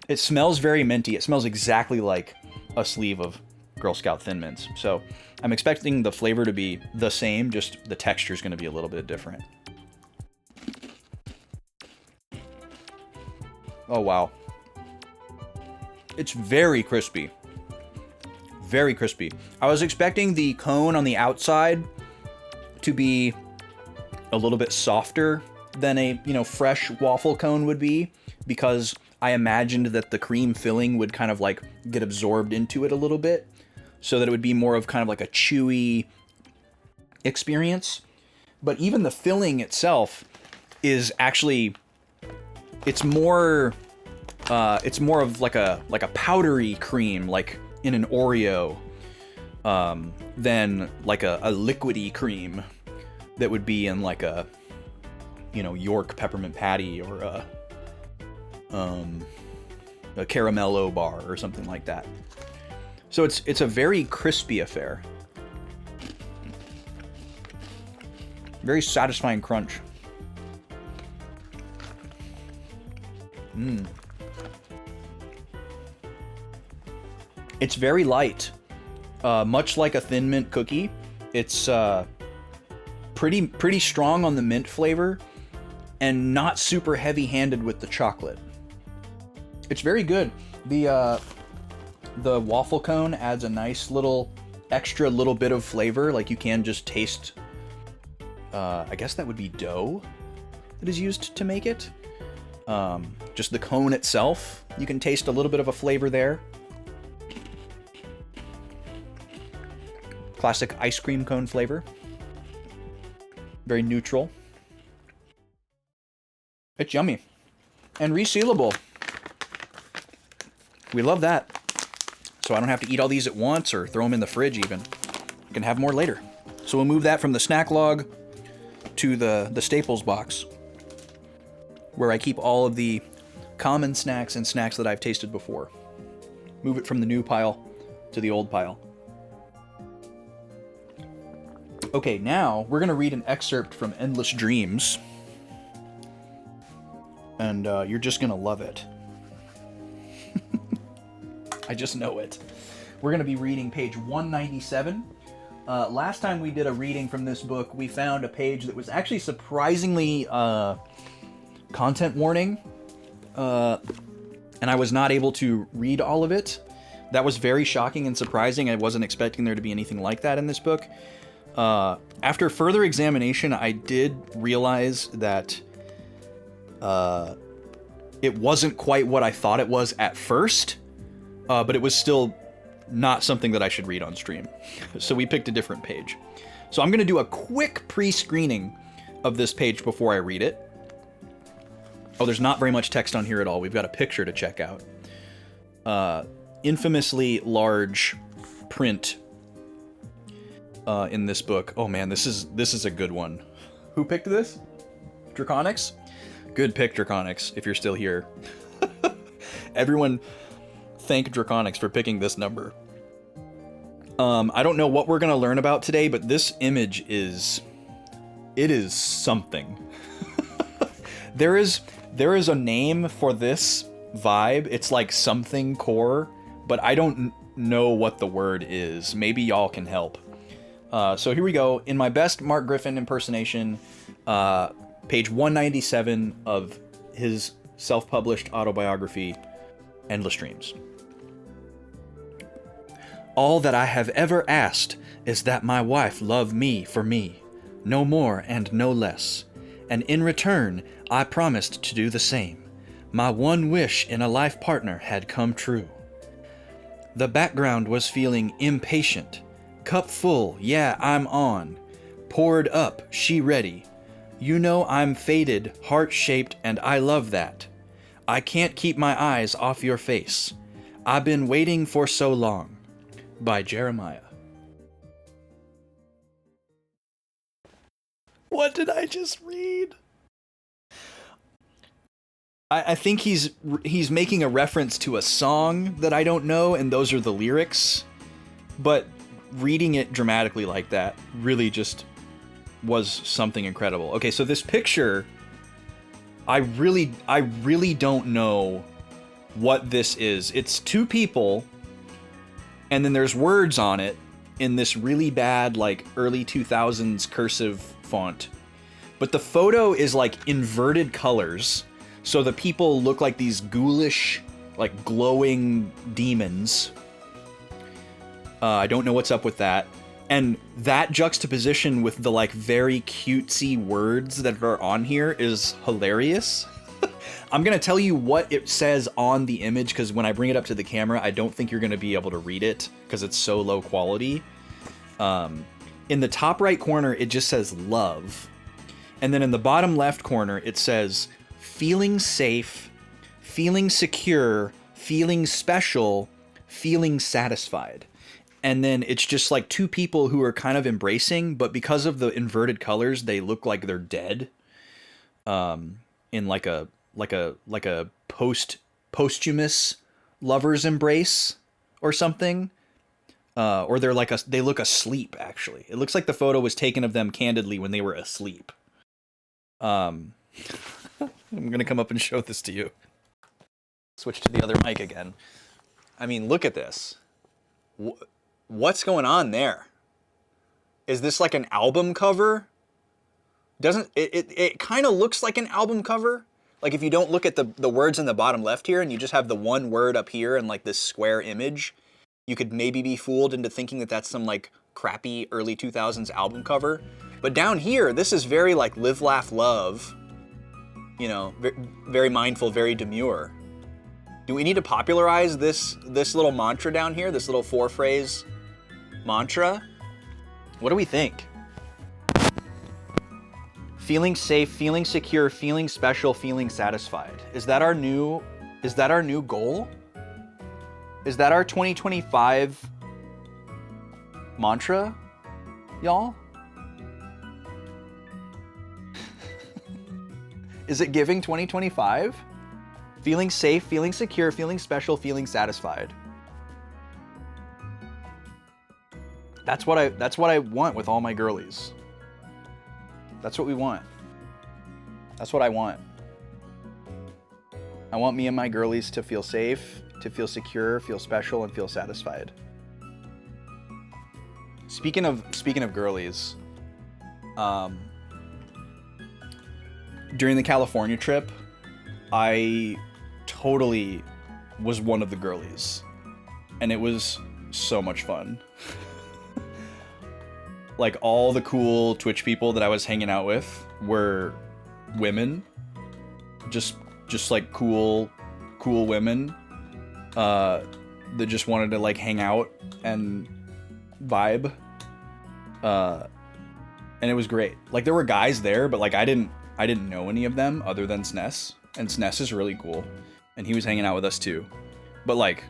It smells very minty. It smells exactly like a sleeve of Girl Scout Thin Mints. So I'm expecting the flavor to be the same, just the texture is going to be a little bit different. Oh, wow. It's very crispy. Very crispy. I was expecting the cone on the outside to be a little bit softer than a, fresh waffle cone would be, because I imagined that the cream filling would kind of like get absorbed into it a little bit, so that it would be more of kind of like a chewy experience. But even the filling itself is actually, it's more of like a powdery cream, like in an Oreo, than like a liquidy cream that would be in like a, York peppermint patty or a caramello bar or something like that. So it's a very crispy affair. Very satisfying crunch. It's very light. Much like a Thin Mint cookie. It's pretty strong on the mint flavor and not super heavy-handed with the chocolate. It's very good. The waffle cone adds a nice extra little bit of flavor. Like you can just taste, I guess that would be dough that is used to make it. Just the cone itself, you can taste a little bit of a flavor there. Classic ice cream cone flavor. Very neutral. It's yummy. And resealable. We love that. So I don't have to eat all these at once or throw them in the fridge even. I can have more later. So we'll move that from the snack log to the staples box, where I keep all of the common snacks and snacks that I've tasted before. Move it from the new pile to the old pile. Okay, now we're going to read an excerpt from Endless Dreams. And you're just going to love it. I just know it. We're going to be reading page 197. Last time we did a reading from this book, we found a page that was actually surprisingly content warning. And I was not able to read all of it. That was very shocking and surprising. I wasn't expecting there to be anything like that in this book. After further examination, I did realize that it wasn't quite what I thought it was at first, but it was still not something that I should read on stream. So we picked a different page. So I'm going to do a quick pre-screening of this page before I read it. Oh, there's not very much text on here at all. We've got a picture to check out. Infamously large print in this book. Oh man, this is a good one. Who picked this? Draconics? Good pick, Draconics, if you're still here. Everyone thank Draconics for picking this number. I don't know what we're gonna learn about today, but this image is something. There is a name for this vibe. It's like something core, but I don't know what the word is. Maybe y'all can help. So here we go. In my best Mark Griffin impersonation, page 197 of his self-published autobiography, Endless Dreams. All that I have ever asked is that my wife love me for me, no more and no less. And in return, I promised to do the same. My one wish in a life partner had come true. The background was feeling impatient. Cup full, yeah, I'm on. Poured up, she ready. You know I'm faded, heart-shaped, and I love that. I can't keep my eyes off your face. I've been waiting for so long. By Jeremiah. What did I just read? I think he's making a reference to a song that I don't know, and those are the lyrics. But reading it dramatically like that really just was something incredible. Okay, so this picture, I really don't know what this is. It's two people, and then there's words on it in this really bad, like, early 2000s cursive font. But the photo is, like, inverted colors, so the people look like these ghoulish, like, glowing demons. I don't know what's up with that. And that juxtaposition with the, like, very cutesy words that are on here is hilarious. I'm gonna tell you what it says on the image, because when I bring it up to the camera, I don't think you're gonna be able to read it, because it's so low quality. In the top right corner, it just says love. And then in the bottom left corner, it says feeling safe, feeling secure, feeling special, feeling satisfied. And then it's just like two people who are kind of embracing, but because of the inverted colors, they look like they're dead. In like a posthumous lover's embrace or something. Or they look asleep, actually. It looks like the photo was taken of them candidly when they were asleep. I'm gonna come up and show this to you. Switch to the other mic again. I mean, look at this. What's going on there? Is this like an album cover? Doesn't it kind of looks like an album cover? Like if you don't look at the words in the bottom left here and you just have the one word up here and like this square image, you could maybe be fooled into thinking that that's some like crappy early 2000s album cover. But down here, this is very like live, laugh, love. You know, very mindful, very demure. Do we need to popularize this little mantra down here, this little 4-phrase mantra? What do we think? Feeling safe, feeling secure, feeling special, feeling satisfied. Is that our new goal? Is that our 2025 mantra, y'all? Is it giving 2025? Feeling safe, feeling secure, feeling special, feeling satisfied. That's what I want with all my girlies. That's what we want. That's what I want. I want me and my girlies to feel safe, to feel secure, feel special, and feel satisfied. Speaking of girlies, during the California trip, I totally was one of the girlies, and it was so much fun. Like all the cool Twitch people that I was hanging out with were women, just like cool women that just wanted to like hang out and vibe, and it was great. Like there were guys there, but like I didn't know any of them other than Snes, and Snes is really cool, and he was hanging out with us too. But like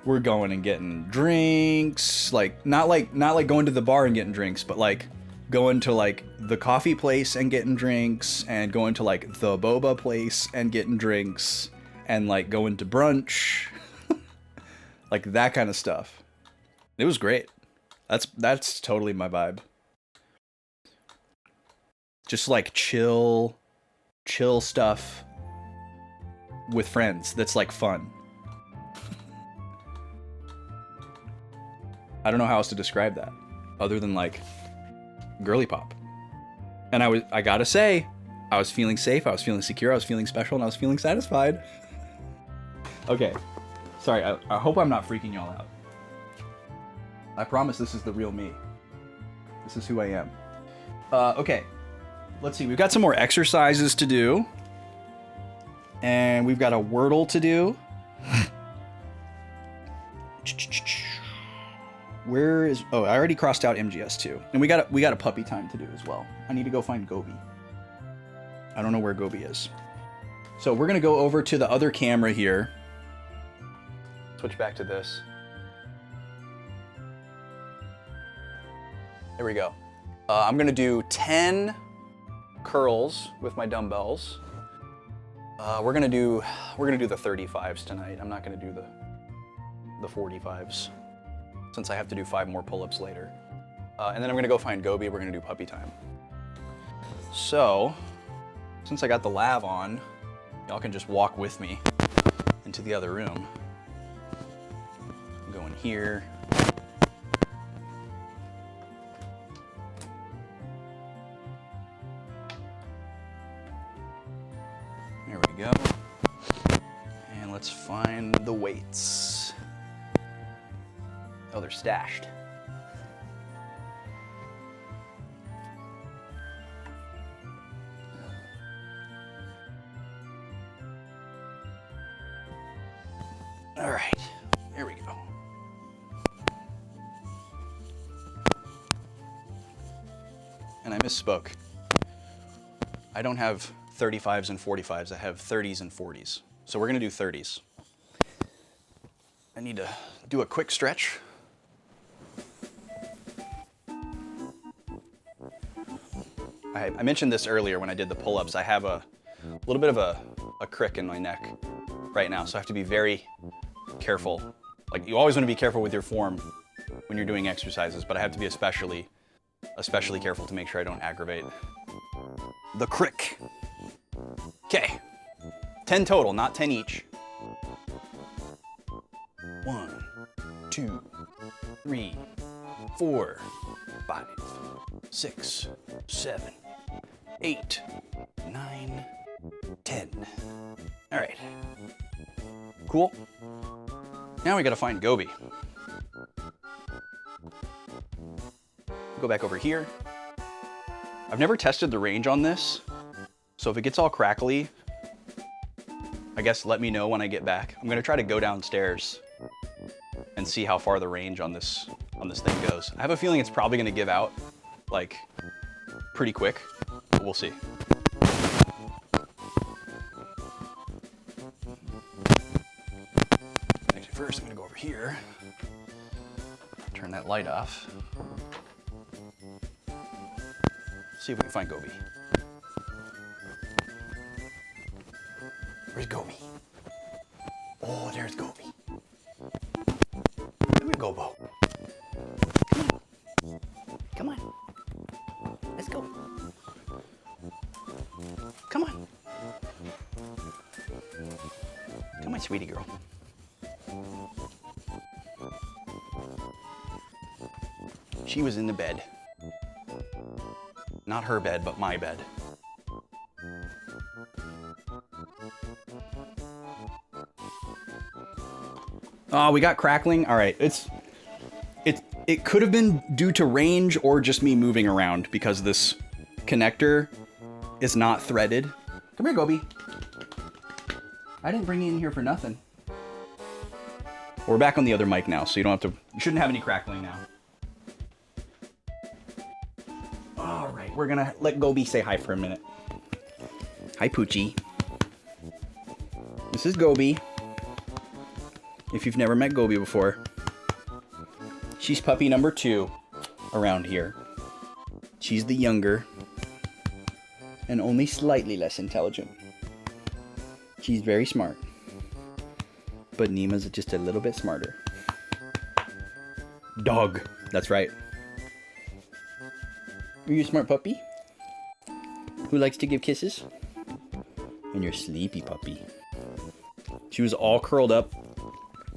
we're going and getting drinks, like not like going to the bar and getting drinks, but like going to like the coffee place and getting drinks, and going to like the boba place and getting drinks, and like going to brunch, like that kind of stuff. It was great. That's totally my vibe. Just like chill stuff with friends that's like fun. I don't know how else to describe that other than like girly pop. And I gotta say, I was feeling safe, I was feeling secure, I was feeling special, and I was feeling satisfied. Okay, sorry, I hope I'm not freaking y'all out. I promise this is the real me. This is who I am. Okay, let's see, we've got some more exercises to do. And we've got a Wordle to do. Where is... Oh, I already crossed out MGS too. And we got a puppy time to do as well. I need to go find Gobi. I don't know where Gobi is. So we're going to go over to the other camera here. Switch back to this. There we go. I'm going to do 10 curls with my dumbbells. We're gonna do the 35s tonight. I'm not gonna do the 45s since I have to do 5 more pull-ups later. And then I'm gonna go find Gobi. We're gonna do puppy time. So, since I got the lav on, y'all can just walk with me into the other room. Go in here. There we go. And let's find the weights. Oh, they're stashed. All right, there we go. And I misspoke. I don't have 35s and 45s, I have 30s and 40s. So we're gonna do 30s. I need to do a quick stretch. I mentioned this earlier when I did the pull-ups. I have a little bit of a crick in my neck right now, so I have to be very careful. Like, you always want to be careful with your form when you're doing exercises, but I have to be especially careful to make sure I don't aggravate the crick. Okay, 10 total, not 10 each. 1, 2, 3, 4, 5, 6, 7, 8, 9, 10. All right, cool. Now we gotta find Gobi. Go back over here. I've never tested the range on this, so if it gets all crackly, I guess let me know when I get back. I'm gonna try to go downstairs and see how far the range on this thing goes. I have a feeling it's probably gonna give out, like, pretty quick, but we'll see. Actually, first I'm gonna go over here, turn that light off. See if we can find Gobi. Where's Gobi? Oh, there's Gobi. Come here, Gobo. Come on. Let's go. Come on. Come on, sweetie girl. She was in the bed. Not her bed, but my bed. Oh, we got crackling. All right, it could have been due to range or just me moving around because this connector is not threaded. Come here, Gobi. I didn't bring you in here for nothing. We're back on the other mic now, so you shouldn't have any crackling now. All right, we're gonna let Gobi say hi for a minute. Hi, Poochie. This is Gobi. If you've never met Gobi before, she's puppy number 2 around here. She's the younger and only slightly less intelligent. She's very smart, but Nima's just a little bit smarter. Dog, that's right. Are you a smart puppy who likes to give kisses? And you're sleepy puppy. She was all curled up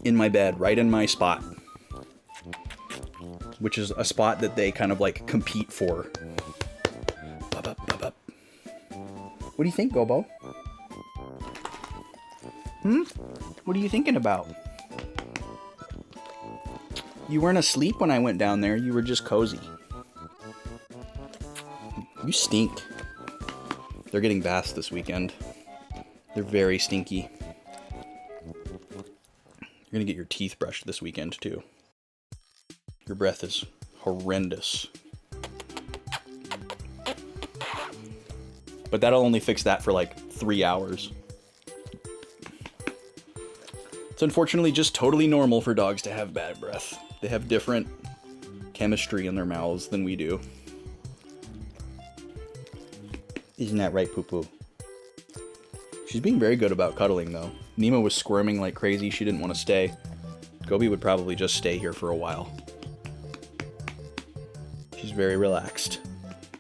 in my bed, right in my spot, which is a spot that they kind of like compete for. What do you think, Gobo? What are you thinking about? You weren't asleep when I went down there. You were just cozy. You stink. They're getting baths this weekend. They're very stinky. You're gonna get your teeth brushed this weekend too. Your breath is horrendous. But that'll only fix that for like 3 hours. It's unfortunately just totally normal for dogs to have bad breath. They have different chemistry in their mouths than we do. Isn't that right, Poo Poo? She's being very good about cuddling, though. Nima was squirming like crazy. She didn't want to stay. Gobi would probably just stay here for a while. She's very relaxed.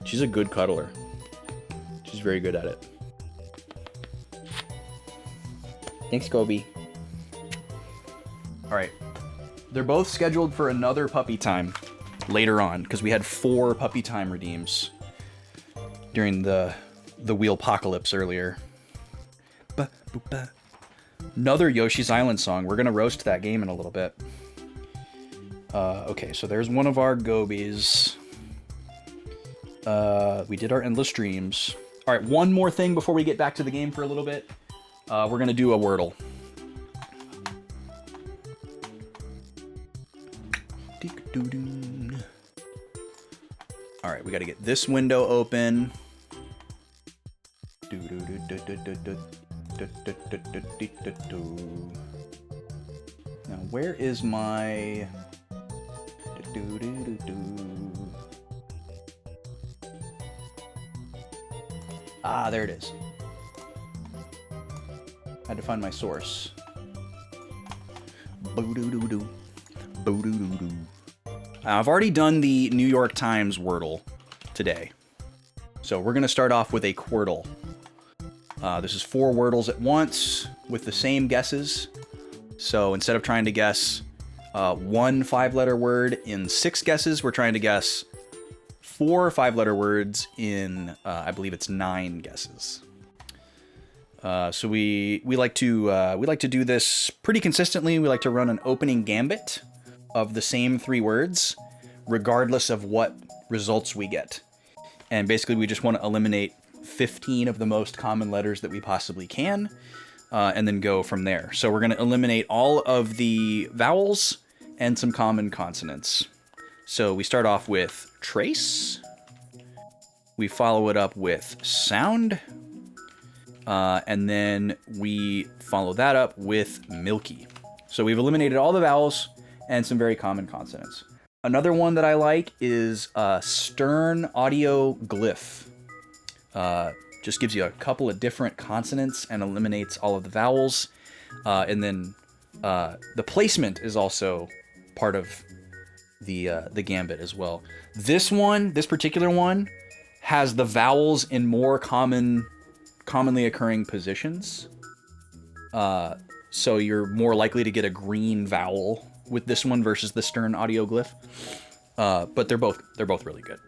She's a good cuddler. She's very good at it. Thanks, Gobi. All right. They're both scheduled for another puppy time later on, because we had 4 puppy time redeems during the Wheelpocalypse earlier. Another Yoshi's Island song. We're going to roast that game in a little bit. Okay, so there's one of our Gobis. We did our endless dreams. All right, one more thing before we get back to the game for a little bit. We're going to do a Wordle. All right, we got to get this window open. Now, where is my... Ah, there it is. Had to find my source. I've already done the New York Times Wordle today. So we're going to start off with a Quordle. This is 4 Wordles at once with the same guesses. So instead of trying to guess 1 5-letter word in 6 guesses, we're trying to guess 4 5-letter words in, I believe it's 9 guesses. So we like to do this pretty consistently. We like to run an opening gambit of the same 3 words, regardless of what results we get. And basically, we just want to eliminate 15 of the most common letters that we possibly can, and then go from there. So we're going to eliminate all of the vowels and some common consonants. So we start off with trace. We follow it up with sound. And then we follow that up with milky. So we've eliminated all the vowels and some very common consonants. Another one that I like is stern audio glyph. Just gives you a couple of different consonants and eliminates all of the vowels. And then the placement is also part of the gambit as well. This particular one, has the vowels in more commonly occurring positions. So you're more likely to get a green vowel with this one versus the stern audio glyph. But they're both really good.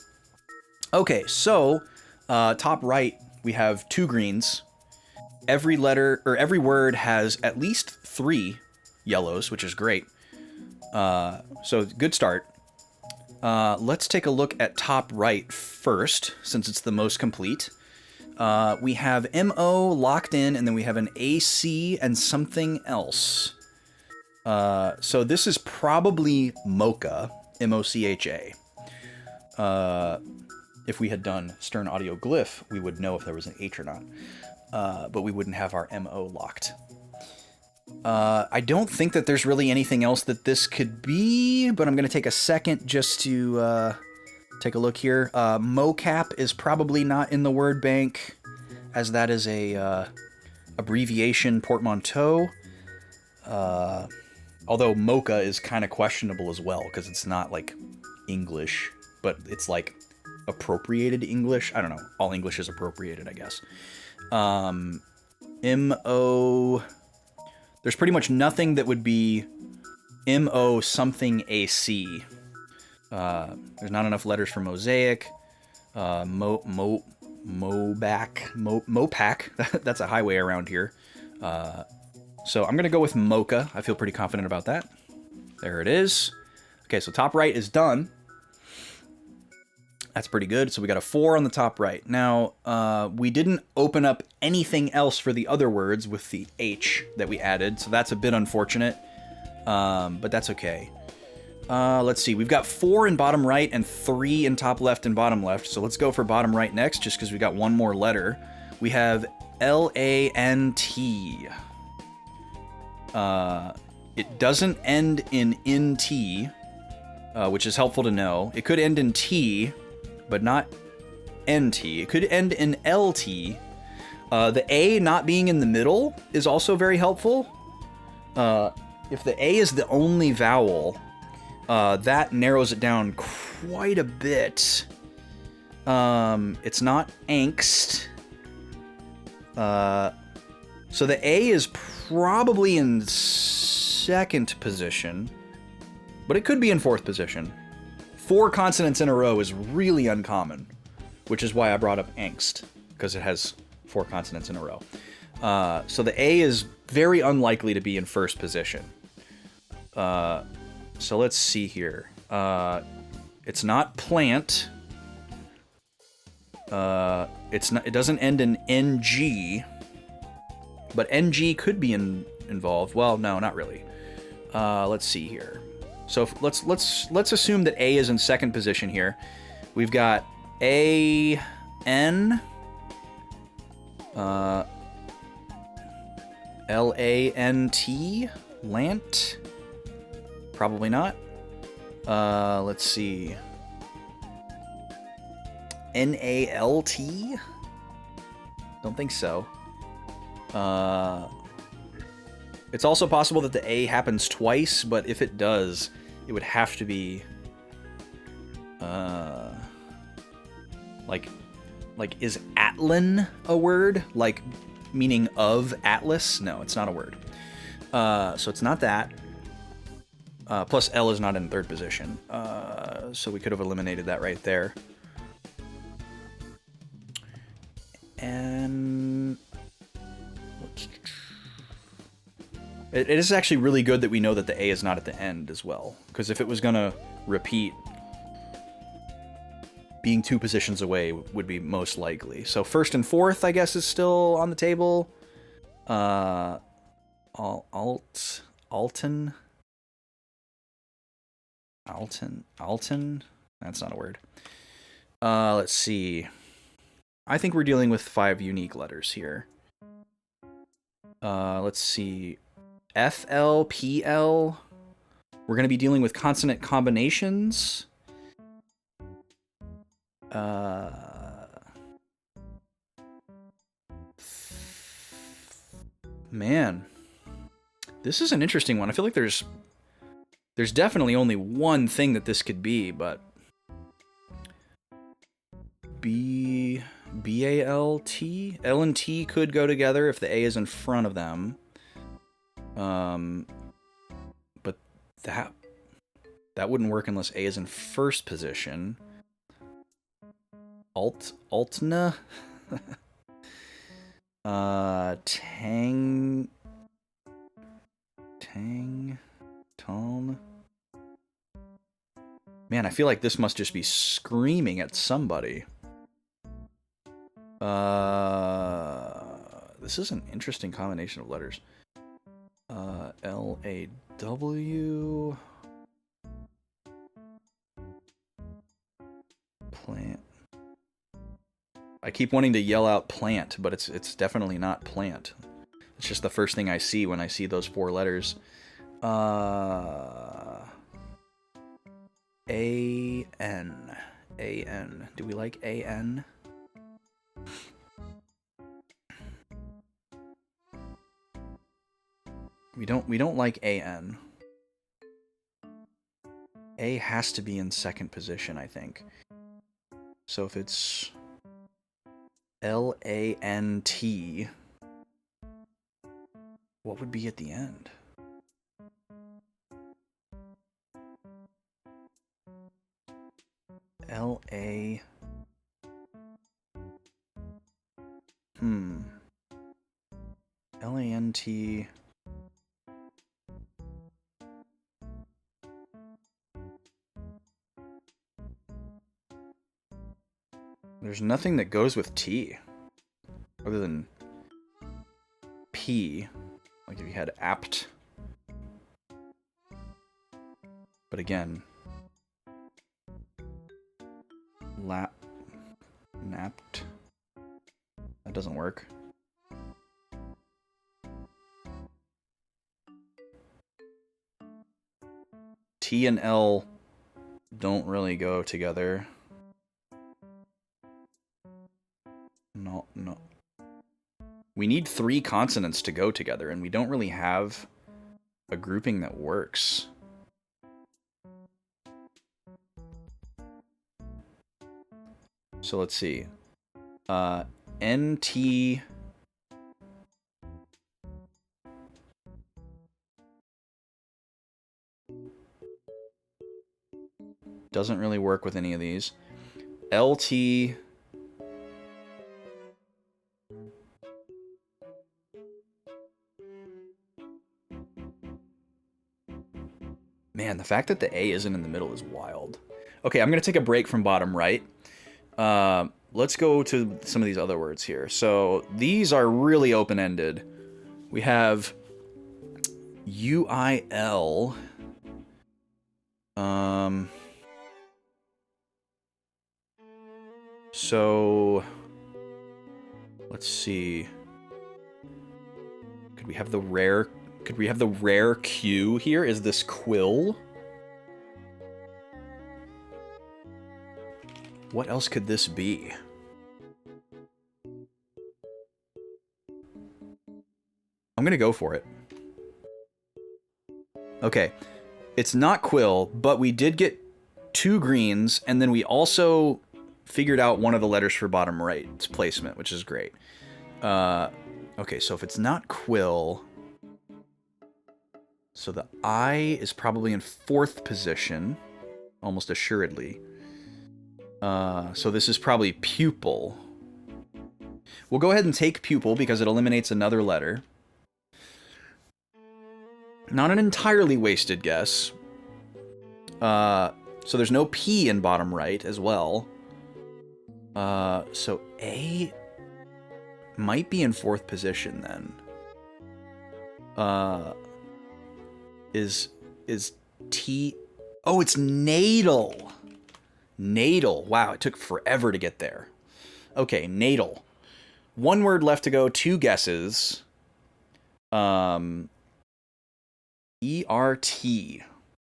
Okay, so top right we have 2 greens. Every word has at least 3 yellows, which is great. So good start. Let's take a look at top right first, since it's the most complete. We have MO locked in, and then we have an AC and something else. So this is probably Mocha, M-O-C-H-A. If we had done stern audio glyph, we would know if there was an H or not. But we wouldn't have our MO locked. I don't think that there's really anything else that this could be, but I'm going to take a second just to take a look here. Mocap is probably not in the word bank, as that is a abbreviation portmanteau. Although mocha is kind of questionable as well, because it's not like English, but it's like appropriated English. I don't know. All English is appropriated, I guess. M-O... There's pretty much nothing that would be M-O something AC. There's not enough letters for mosaic. Mopac. That's a highway around here. So I'm going to go with mocha. I feel pretty confident about that. There it is. Okay, so top right is done. That's pretty good. So we got a 4 on the top right. Now, we didn't open up anything else for the other words with the H that we added, so that's a bit unfortunate, but that's okay. Let's see. We've got 4 in bottom right and 3 in top left and bottom left, so let's go for bottom right next, just because we got one more letter. We have L-A-N-T. It doesn't end in N-T, which is helpful to know. It could end in T, but not NT. It could end in LT. The A not being in the middle is also very helpful. If the A is the only vowel, that narrows it down quite a bit. It's not angst. So the A is probably in 6 second position, but it could be in fourth position. 4 consonants in a row is really uncommon, which is why I brought up angst, because it has 4 consonants in a row. So the A is very unlikely to be in first position. So let's see here. It's not plant. It doesn't end in NG, but NG could be involved. Well, no, not really. Let's see here. So let's assume that A is in second position here. We've got A, N, L-A-N-T, lant. Probably not. Let's see. N-A-L-T? Don't think so. It's also possible that the A happens twice, but if it does, it would have to be like is Atlan a word? Like meaning of Atlas? No, it's not a word. So it's not that. Plus L is not in third position. So we could have eliminated that right there. And it is actually really good that we know that the A is not at the end as well. Because if it was going to repeat, being 2 positions away would be most likely. So first and fourth, I guess, is still on the table. Alton. That's not a word. Let's see. I think we're dealing with 5 unique letters here. Let's see. FL, PL. We're going to be dealing with consonant combinations. Man. This is an interesting one. I feel like there's definitely only one thing that this could be, but B-A-L-T? L and T could go together if the A is in front of them. But that wouldn't work unless A is in first position. Altna? Tone. Man, I feel like this must just be screaming at somebody. This is an interesting combination of letters. L-A-W... Plant. I keep wanting to yell out plant, but it's definitely not plant. It's just the first thing I see when I see those 4 letters. A-N. A-N. Do we like A-N? We don't like A-N. A has to be in second position, I think. So if it's L-A-N-T, what would be at the end? L-A... L-A-N-T... There's nothing that goes with T other than P, like if you had apt. But again, napped. That doesn't work. T and L don't really go together. No. We need 3 consonants to go together, and we don't really have a grouping that works. So let's see. NT... Doesn't really work with any of these. LT. Man, the fact that the A isn't in the middle is wild. Okay, I'm going to take a break from bottom right. Let's go to some of these other words here. So these are really open-ended. We have UIL. So let's see. Could we have the rare Q here? Is this quill? What else could this be? I'm gonna go for it. Okay. It's not quill, but we did get 2 greens, and then we also figured out one of the letters for bottom right's placement, which is great. Okay, so if it's not quill... So the I is probably in 4th position, almost assuredly. So this is probably pupil. We'll go ahead and take pupil because it eliminates another letter. Not an entirely wasted guess. So there's no P in bottom right as well. So A might be in 4th position then. Is T... Oh, it's natal. Natal. Wow, it took forever to get there. Okay, natal. 1 word left to go, 2 guesses. ERT.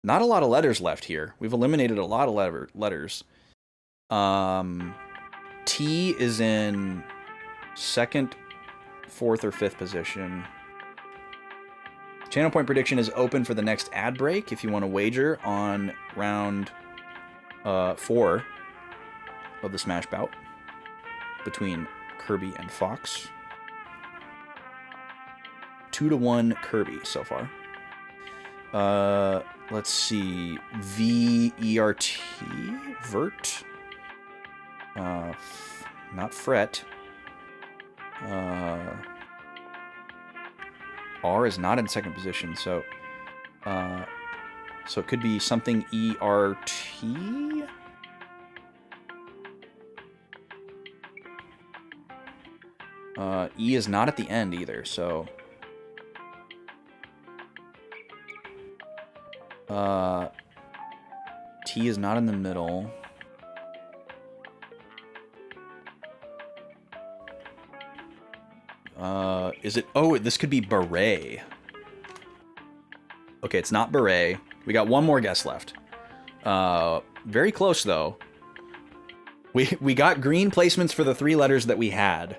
Not a lot of letters left here. We've eliminated a lot of letters. T is in 2nd, 4th, or 5th position. Channel point prediction is open for the next ad break if you want to wager on round 4 of the Smash bout between Kirby and Fox. 2-1 Kirby so far. Let's see. VERT. Vert. Not fret. R is not in 2nd position, so it could be something ERT. E is not at the end either, so T is not in the middle. Is it... Oh, this could be beret. Okay, it's not beret. We got 1 more guess left. Very close, though. We got green placements for the 3 letters that we had.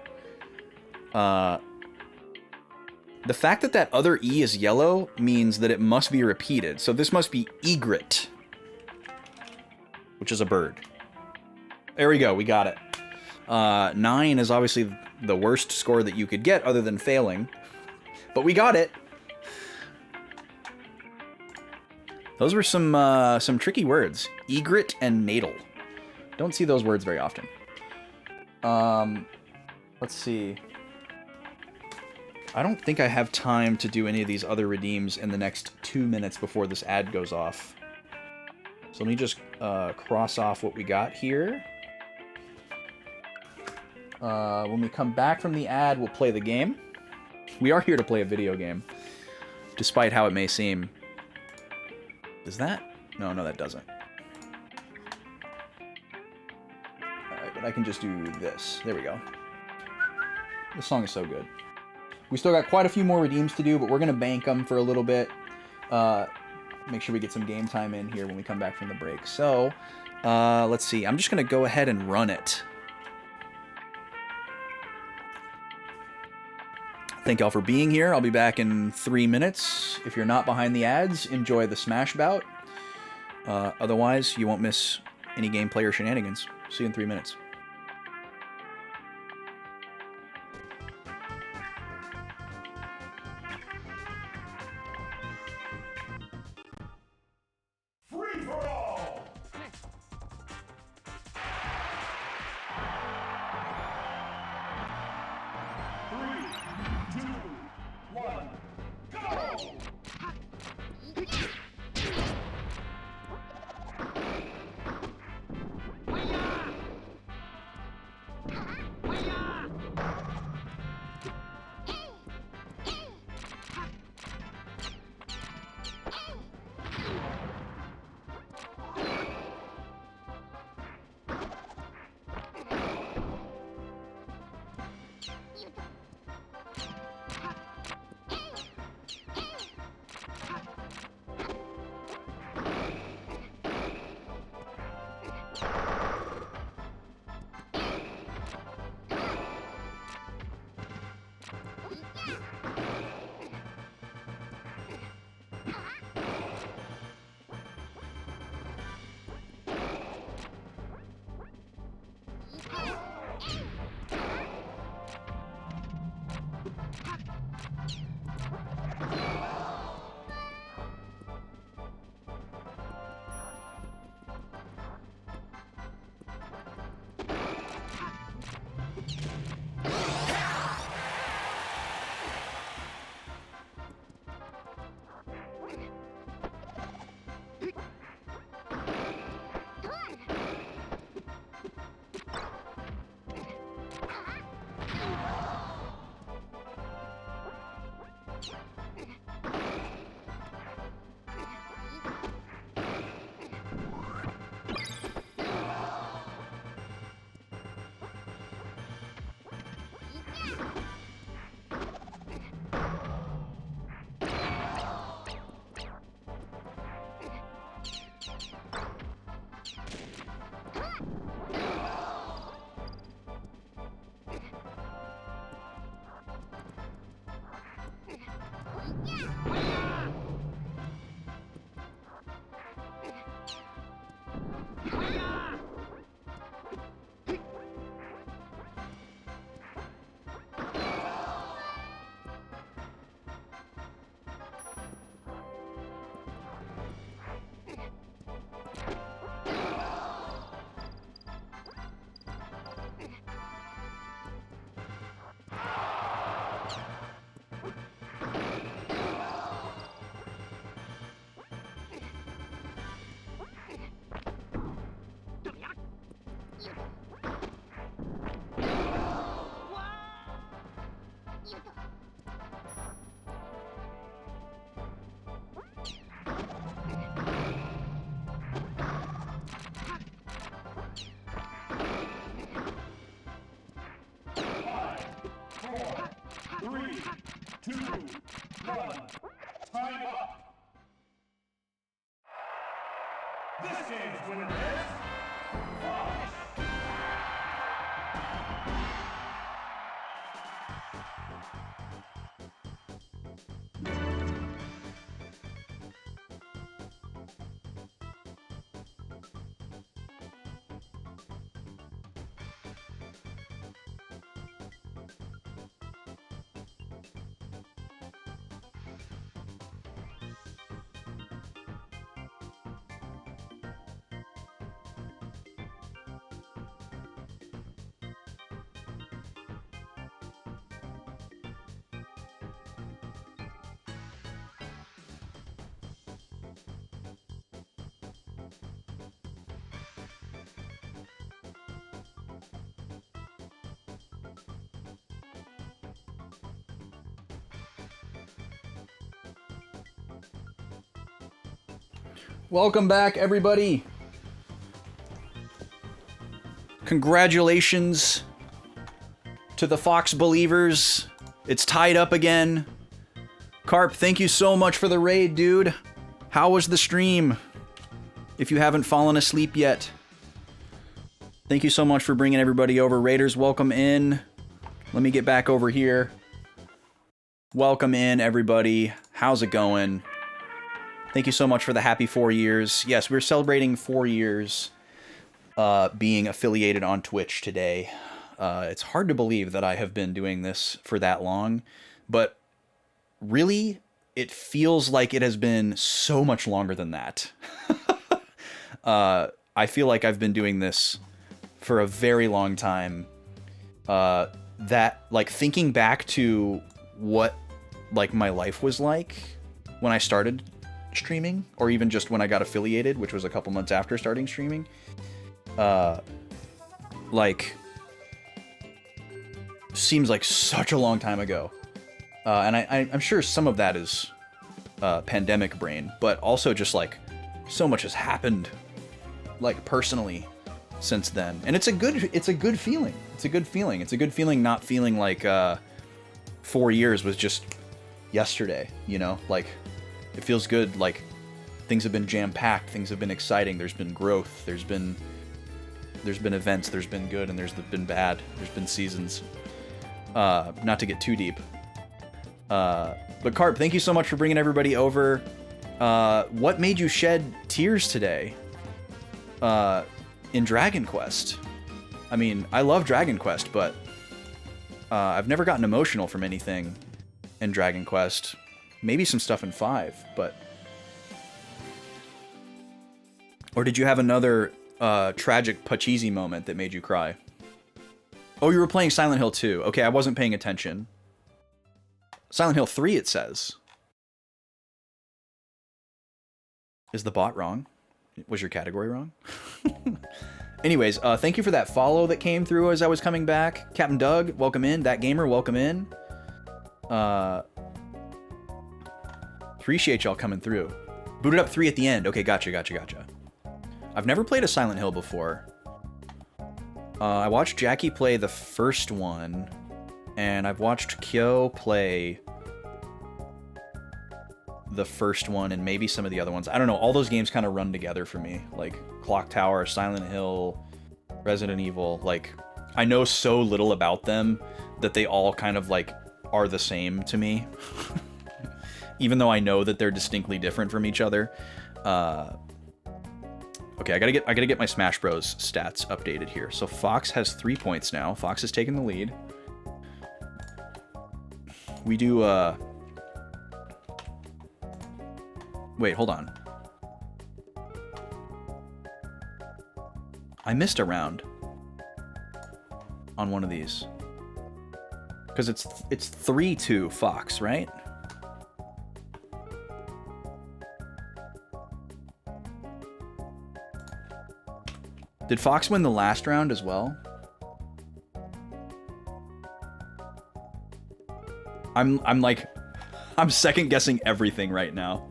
The fact that that other E is yellow means that it must be repeated. So this must be egret, which is a bird. There we go. We got it. 9 is obviously the worst score that you could get other than failing. But we got it. Those were some tricky words. Egret and natal. Don't see those words very often. Let's see. I don't think I have time to do any of these other redeems in the next 2 minutes before this ad goes off. So let me just cross off what we got here. When we come back from the ad, we'll play the game. We are here to play a video game, despite how it may seem. Does that? No, that doesn't. Alright, but I can just do this. There we go. This song is so good. We still got quite a few more redeems to do, but we're going to bank them for a little bit. Make sure we get some game time in here when we come back from the break. So, let's see. I'm just going to go ahead and run it. Thank y'all for being here. I'll be back in 3 minutes. If you're not behind the ads, enjoy the Smash bout. Otherwise, you won't miss any gameplay or shenanigans. See you in 3 minutes. Free for all! This game's winner is Fox. Welcome back, everybody. Congratulations to the Fox believers. It's tied up again. Carp, thank you so much for the raid, dude. How was the stream? If you haven't fallen asleep yet. Thank you so much for bringing everybody over. Raiders, welcome in. Let me get back over here. Welcome in, everybody. How's it going? Thank you so much for the happy 4 years. Yes, we're celebrating 4 years being affiliated on Twitch today. It's hard to believe that I have been doing this for that long, but really, it feels like it has been so much longer than that. I feel like I've been doing this for a very long time. That, like, thinking back to what, like, my life was like when I started streaming, or even just when I got affiliated, which was a couple months after starting streaming, like, seems like such a long time ago. And I'm sure some of that is pandemic brain, but also just like so much has happened, like, personally since then. And it's a good feeling. It's a good feeling. It's a good feeling not feeling like 4 years was just yesterday, you know? Like, it feels good, like, things have been jam-packed, things have been exciting, there's been growth, there's been events, there's been good, and there's been bad, there's been seasons. Not to get too deep. But Carp, thank you so much for bringing everybody over. What made you shed tears today in Dragon Quest? I mean, I love Dragon Quest, but I've never gotten emotional from anything in Dragon Quest. Maybe some stuff in 5, but... Or did you have another tragic Pachisi moment that made you cry? Oh, you were playing Silent Hill 2. Okay, I wasn't paying attention. Silent Hill 3, it says. Is the bot wrong? Was your category wrong? Anyways, thank you for that follow that came through as I was coming back. Captain Doug, welcome in. That Gamer, welcome in. Appreciate y'all coming through. Booted up 3 at the end. Okay, gotcha. I've never played a Silent Hill before. I watched Jackie play the first one, and I've watched Kyo play the first one and maybe some of the other ones. I don't know. All those games kind of run together for me. Like Clock Tower, Silent Hill, Resident Evil. Like, I know so little about them that they all kind of like are the same to me. Even though I know that they're distinctly different from each other. Okay, I gotta get my Smash Bros stats updated here. So Fox has 3 points now. Fox has taken the lead. We do wait, hold on. I missed a round on one of these. Because it's 3-2 Fox, right? Did Fox win the last round as well? I'm second guessing everything right now.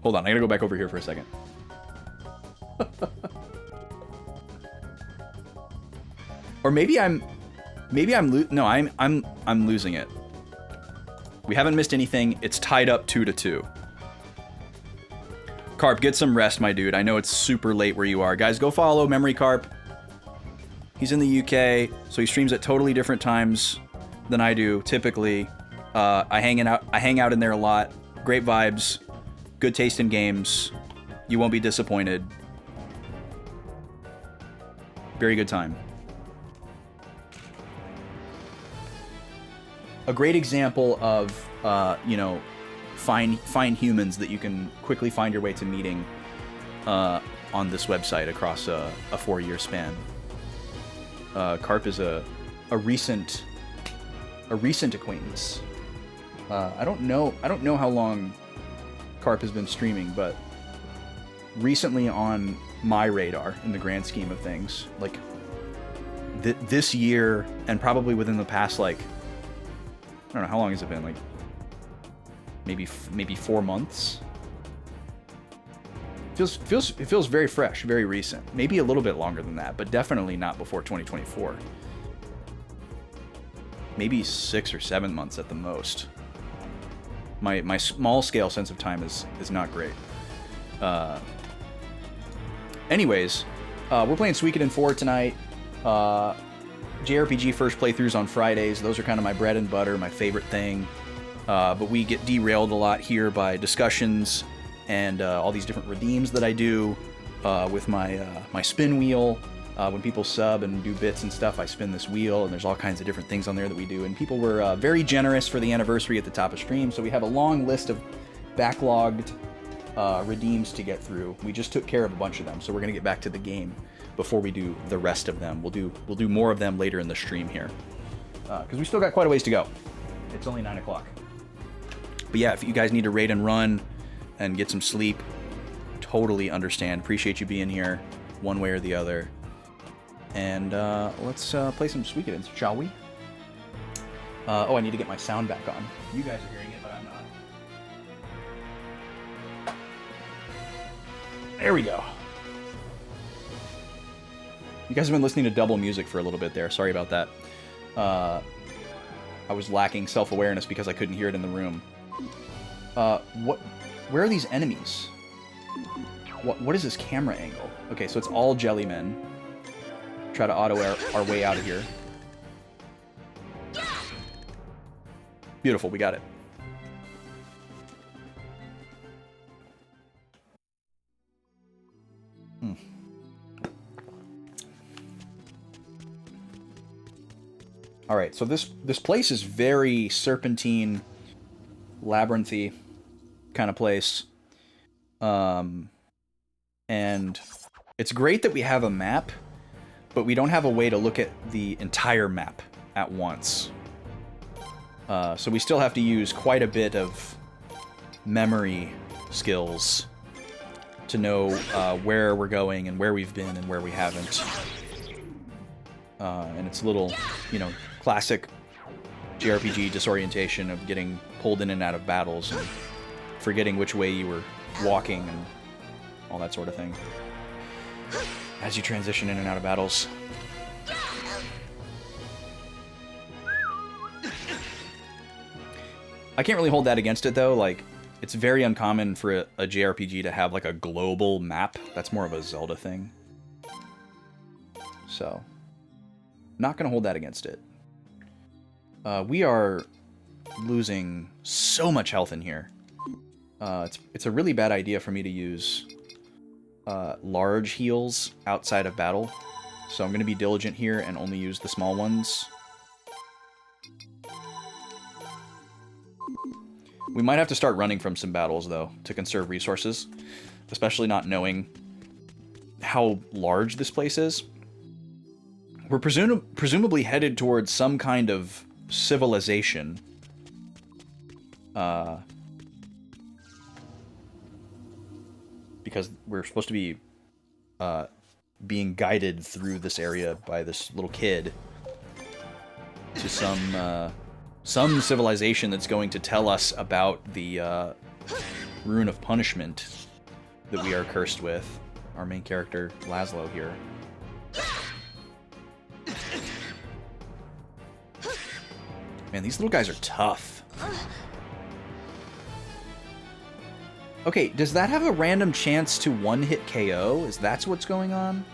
Hold on, I gotta go back over here for a second. Or maybe I'm losing it. We haven't missed anything. It's tied up 2-2. Carp, get some rest, my dude. I know it's super late where you are. Guys, go follow Memory Carp. He's in the UK, so he streams at totally different times than I do, typically. I hang out in there a lot. Great vibes. Good taste in games. You won't be disappointed. Very good time. A great example of, fine humans that you can quickly find your way to meeting on this website across a 4-year span. Carp is a recent acquaintance. I don't know how long Carp has been streaming, but recently on my radar in the grand scheme of things, like this year and probably within the past, like, I don't know, how long has it been? Like maybe 4 months. It feels very fresh, very recent. Maybe a little bit longer than that, but definitely not before 2024. Maybe 6 or 7 months at the most. My small scale sense of time is not great. Anyways, we're playing Suikoden IV tonight. JRPG first playthroughs on Fridays. Those are kind of my bread and butter, my favorite thing. But we get derailed a lot here by discussions and all these different redeems that I do with my spin wheel. When people sub and do bits and stuff, I spin this wheel, and there's all kinds of different things on there that we do. And people were very generous for the anniversary at the top of stream, so we have a long list of backlogged redeems to get through. We just took care of a bunch of them, so we're gonna get back to the game before we do the rest of them. We'll do more of them later in the stream here, because we still got quite a ways to go. It's only 9 o'clock. But yeah, if you guys need to raid and run and get some sleep, totally understand. Appreciate you being here, one way or the other. And let's play some Suikoden, shall we? Oh, I need to get my sound back on. You guys are hearing it, but I'm not. There we go. You guys have been listening to double music for a little bit there. Sorry about that. I was lacking self-awareness because I couldn't hear it in the room. Where are these enemies? What is this camera angle? Okay, so it's all jellymen. Try to auto our way out of here. Beautiful, we got it. Alright, so this place is very serpentine, labyrinthy kind of place. And it's great that we have a map, but we don't have a way to look at the entire map at once. So we still have to use quite a bit of memory skills to know where we're going and where we've been and where we haven't. And it's a little, you know, classic JRPG disorientation of getting pulled in and out of battles and forgetting which way you were walking and all that sort of thing as you transition in and out of battles. I can't really hold that against it, though. Like, it's very uncommon for a JRPG to have, like, a global map. That's more of a Zelda thing. So, not going to hold that against it. We are losing so much health in here. It's a really bad idea for me to use large heals outside of battle. So I'm going to be diligent here and only use the small ones. We might have to start running from some battles, though, to conserve resources. Especially not knowing how large this place is. We're presumably headed towards some kind of civilization. Because we're supposed to be being guided through this area by this little kid to some civilization that's going to tell us about the Rune of Punishment that we are cursed with. Our main character, Laszlo, here. Man, these little guys are tough. Okay, does that have a random chance to one-hit KO? Is that what's going on?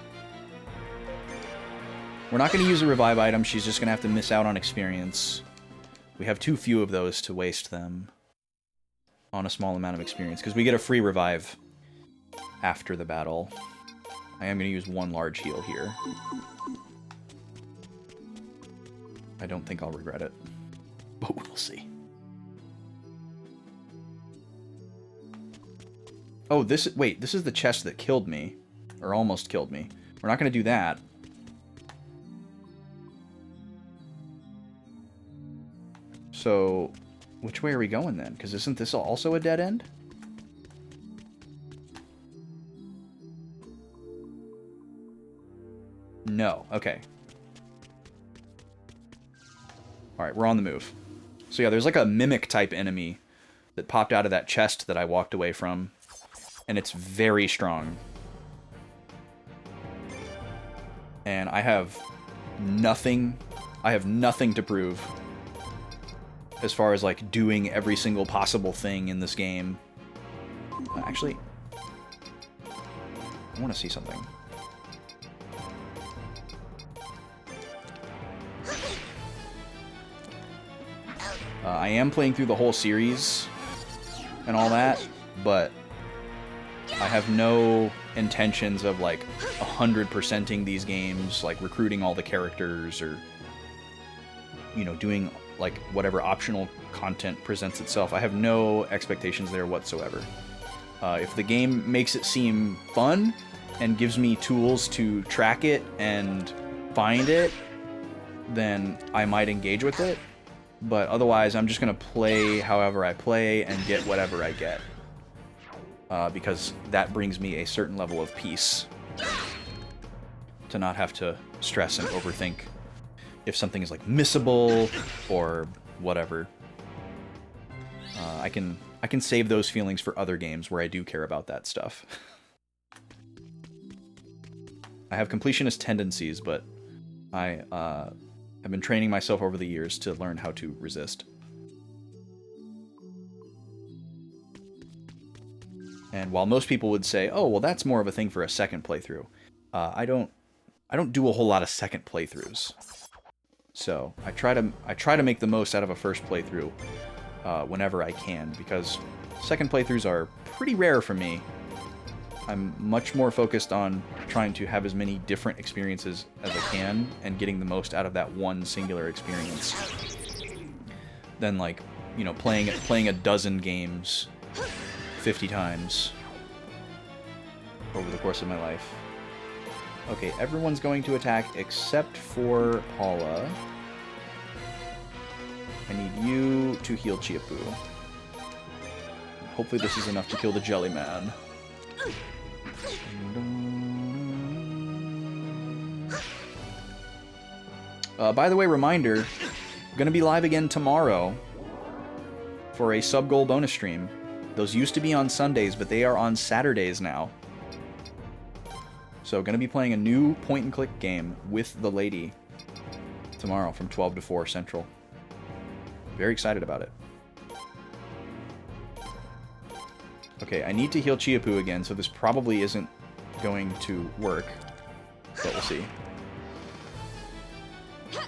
We're not going to use a revive item. She's just going to have to miss out on experience. We have too few of those to waste them on a small amount of experience, because we get a free revive after the battle. I am going to use one large heal here. I don't think I'll regret it, but we'll see. Oh, wait, this is the chest that killed me, or almost killed me. We're not going to do that. So, which way are we going then? Because isn't this also a dead end? No, okay. Alright, we're on the move. So yeah, there's like a mimic type enemy that popped out of that chest that I walked away from. And it's very strong. And I have nothing to prove as far as like doing every single possible thing in this game. Actually, I want to see something. I am playing through the whole series and all that, but I have no intentions of like 100%ing these games, like recruiting all the characters or, you know, doing like whatever optional content presents itself. I have no expectations there whatsoever. If the game makes it seem fun and gives me tools to track it and find it, then I might engage with it. But otherwise, I'm just going to play however I play and get whatever I get. Because that brings me a certain level of peace. To not have to stress and overthink if something is like missable or whatever. I can save those feelings for other games where I do care about that stuff. I have completionist tendencies, but I have been training myself over the years to learn how to resist. And while most people would say, "Oh, well, that's more of a thing for a second playthrough," I don't do a whole lot of second playthroughs. So I try to make the most out of a first playthrough whenever I can, because second playthroughs are pretty rare for me. I'm much more focused on trying to have as many different experiences as I can and getting the most out of that one singular experience than, like, you know, playing a dozen games 50 times over the course of my life. Okay, everyone's going to attack except for Paula. I need you to heal Chiapu. Hopefully this is enough to kill the Jelly Man. By the way, reminder, I'm gonna be live again tomorrow for a sub-goal bonus stream. Those used to be on Sundays, but they are on Saturdays now. So gonna be playing a new point-and-click game with the lady tomorrow from 12 to 4 Central. Very excited about it. Okay, I need to heal Chiapu again, so this probably isn't going to work, but we'll see.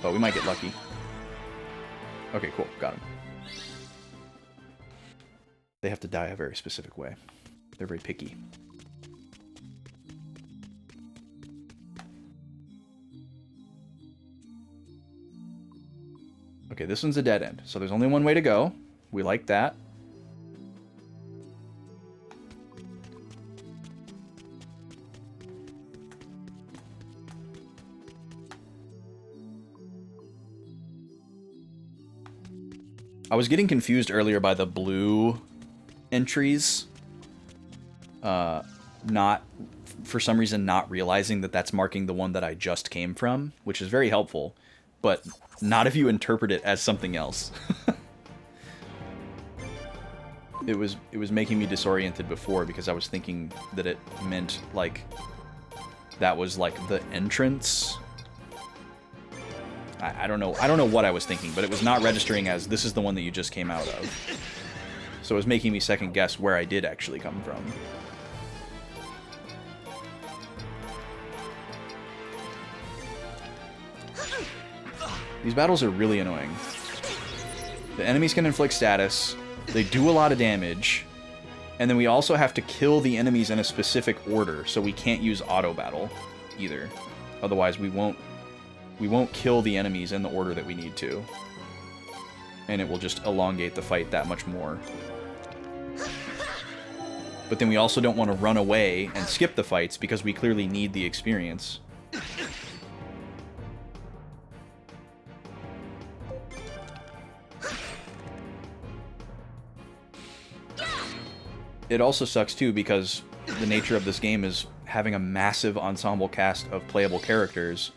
Oh, we might get lucky. Okay, cool. Got him. They have to die a very specific way. They're very picky. Okay, this one's a dead end, so there's only one way to go. We like that. I was getting confused earlier by the blue entries. For some reason, not realizing that that's marking the one that I just came from, which is very helpful, but not if you interpret it as something else. It was making me disoriented before because I was thinking that it meant, like, that was, like, the entrance. I don't know what I was thinking, but it was not registering as this is the one that you just came out of. So it was making me second guess where I did actually come from. These battles are really annoying. The enemies can inflict status, they do a lot of damage, and then we also have to kill the enemies in a specific order, so we can't use auto battle either. Otherwise we won't kill the enemies in the order that we need to. And it will just elongate the fight that much more. But then we also don't want to run away and skip the fights because we clearly need the experience. It also sucks too because the nature of this game is having a massive ensemble cast of playable characters.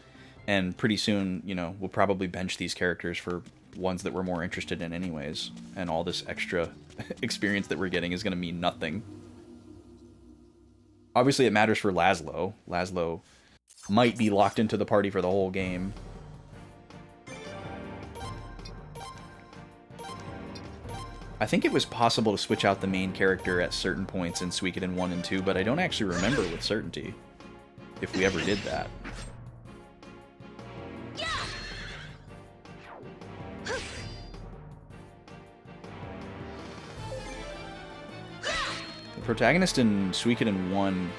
And pretty soon, you know, we'll probably bench these characters for ones that we're more interested in anyways. And all this extra experience that we're getting is going to mean nothing. Obviously, it matters for Laszlo. Laszlo might be locked into the party for the whole game. I think it was possible to switch out the main character at certain points in Suikoden 1 and 2, but I don't actually remember with certainty if we ever did that. The protagonist in Suikoden 1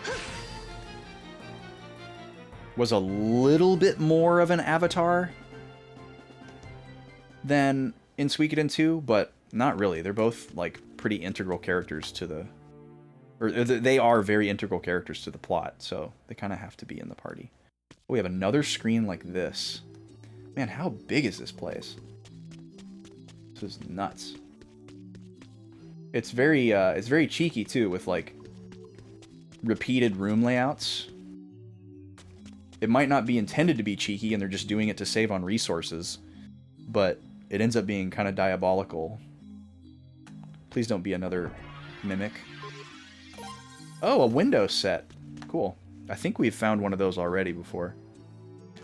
was a little bit more of an avatar than in Suikoden 2, but not really. They're both, like, pretty integral characters to the... Or they are very integral characters to the plot, so they kind of have to be in the party. We have another screen like this. Man, how big is this place? This is nuts. It's very cheeky too, with like repeated room layouts. It might not be intended to be cheeky, and they're just doing it to save on resources, but it ends up being kind of diabolical. Please don't be another mimic. Oh, a window set. Cool. I think we've found one of those already before.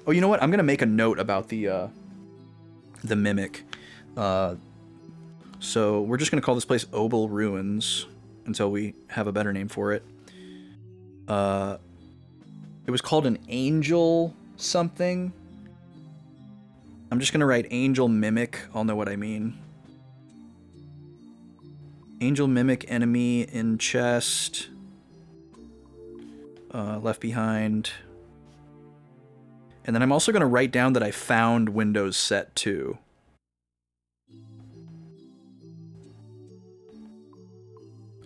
Oh, you know what? I'm gonna make a note about the mimic. So we're just going to call this place Obel Ruins until we have a better name for it. It was called an Angel something. I'm just going to write Angel Mimic. I'll know what I mean. Angel Mimic enemy in chest. Left Behind. And then I'm also going to write down that I found Windows Set 2.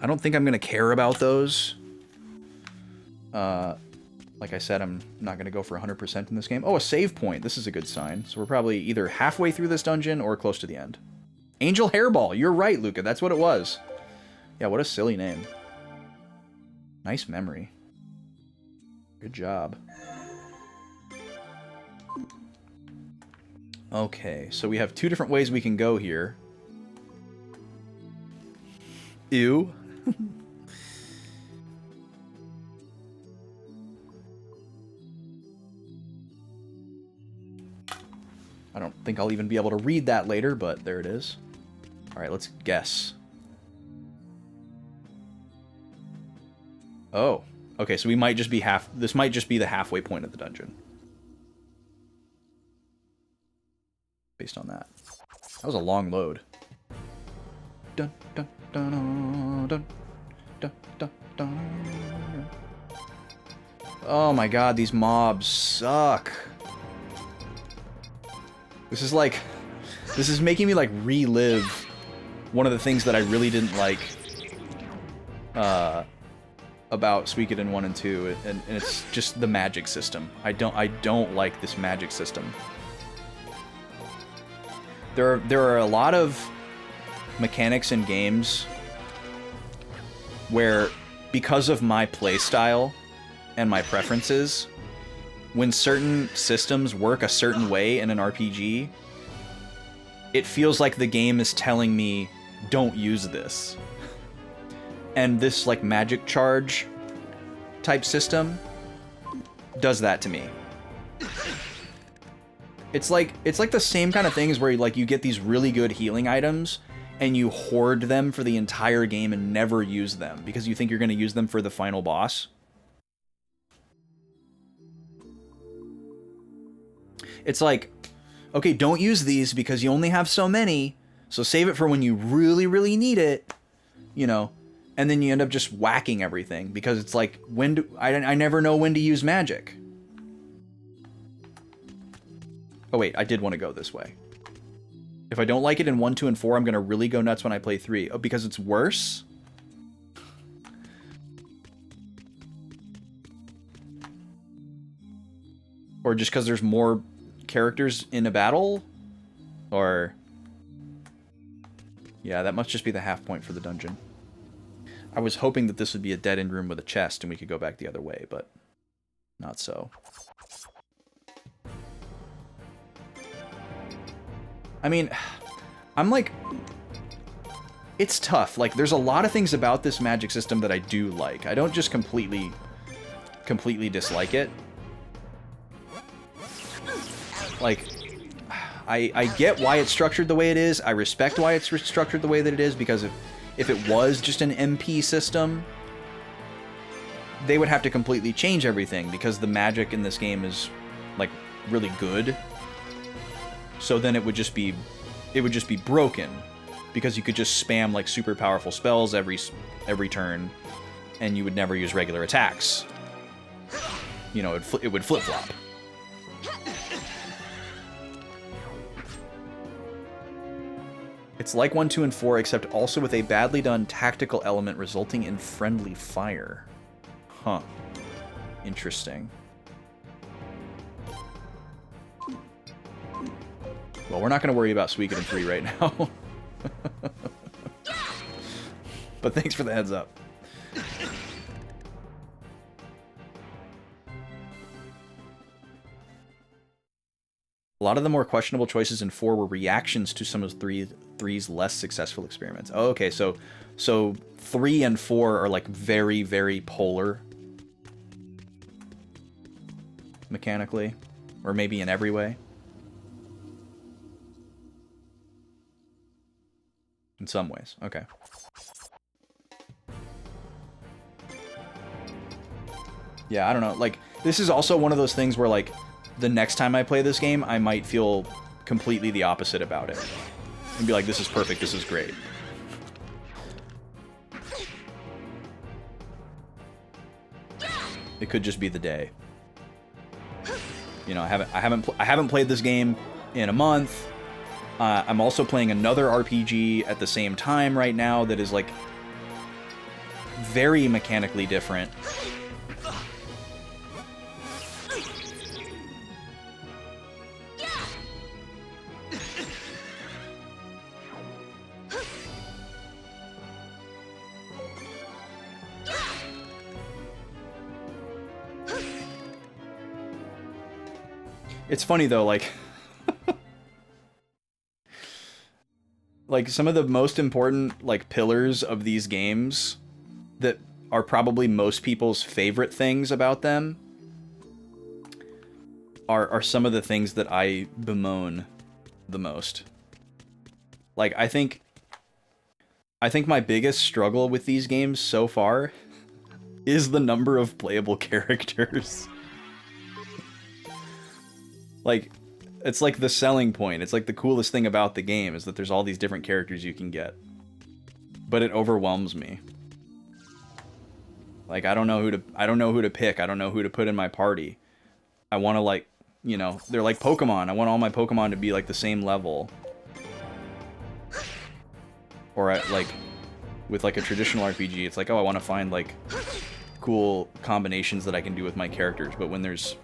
I don't think I'm going to care about those. Like I said, I'm not going to go for 100% in this game. Oh, a save point. This is a good sign. So we're probably either halfway through this dungeon or close to the end. Angel Hairball. You're right, Luca. That's what it was. Yeah, what a silly name. Nice memory. Good job. Okay, so we have two different ways we can go here. Ew. I don't think I'll even be able to read that later, but there it is. All right, let's guess. Oh, okay, so we might just be this might just be the halfway point of the dungeon. Based on that. That was a long load. Dun, dun, dun, dun, dun, dun, dun. Oh my god, these mobs suck. This is making me like relive one of the things that I really didn't like about Suikoden 1 and 2, and it's just the magic system. I don't like this magic system. There are a lot of mechanics in games where, because of my playstyle and my preferences, when certain systems work a certain way in an RPG, it feels like the game is telling me, don't use this. And this, like, magic charge type system does that to me. It's like the same kind of things where, like, you get these really good healing items and you hoard them for the entire game and never use them because you think you're going to use them for the final boss. It's like, okay, don't use these because you only have so many, so save it for when you really, really need it, you know, and then you end up just whacking everything because it's like, I never know when to use magic. Oh wait, I did want to go this way. If I don't like it in 1, 2, and 4, I'm going to really go nuts when I play 3. Oh, because it's worse? Or just because there's more characters in a battle? Or... yeah, that must just be the half point for the dungeon. I was hoping that this would be a dead-end room with a chest and we could go back the other way, but not so. I mean, I'm like... it's tough. Like, there's a lot of things about this magic system that I do like. I don't just completely dislike it. Like, I get why it's structured the way it is. I respect why it's structured the way that it is, because if it was just an MP system, they would have to completely change everything, because the magic in this game is, like, really good. So then it would just be broken, because you could just spam, like, super powerful spells every turn, and you would never use regular attacks. You know, it would flip-flop. It's like 1, 2, and 4, except also with a badly done tactical element resulting in friendly fire. Huh. Interesting. Well, we're not going to worry about Suikoden 3 right now. But thanks for the heads up. A lot of the more questionable choices in 4 were reactions to some of 3's less successful experiments. Oh, okay, so 3 and 4 are like very, very polar mechanically, or maybe in every way. In some ways, okay. Yeah, I don't know. Like, this is also one of those things where, like, the next time I play this game, I might feel completely the opposite about it. And be like, this is perfect, this is great. It could just be the day. You know, I haven't played this game in a month. I'm also playing another RPG at the same time right now that is like very mechanically different. It's funny though, like like some of the most important like pillars of these games that are probably most people's favorite things about them are some of the things that I bemoan the most. Like I think my biggest struggle with these games so far is the number of playable characters. Like, it's like the selling point. It's like the coolest thing about the game is that there's all these different characters you can get. But it overwhelms me. Like, I don't know who to pick. I don't know who to put in my party. I want to, like, you know, they're like Pokemon. I want all my Pokemon to be like the same level. Or like with like a traditional RPG, it's like, oh, I want to find like cool combinations that I can do with my characters. But when there's,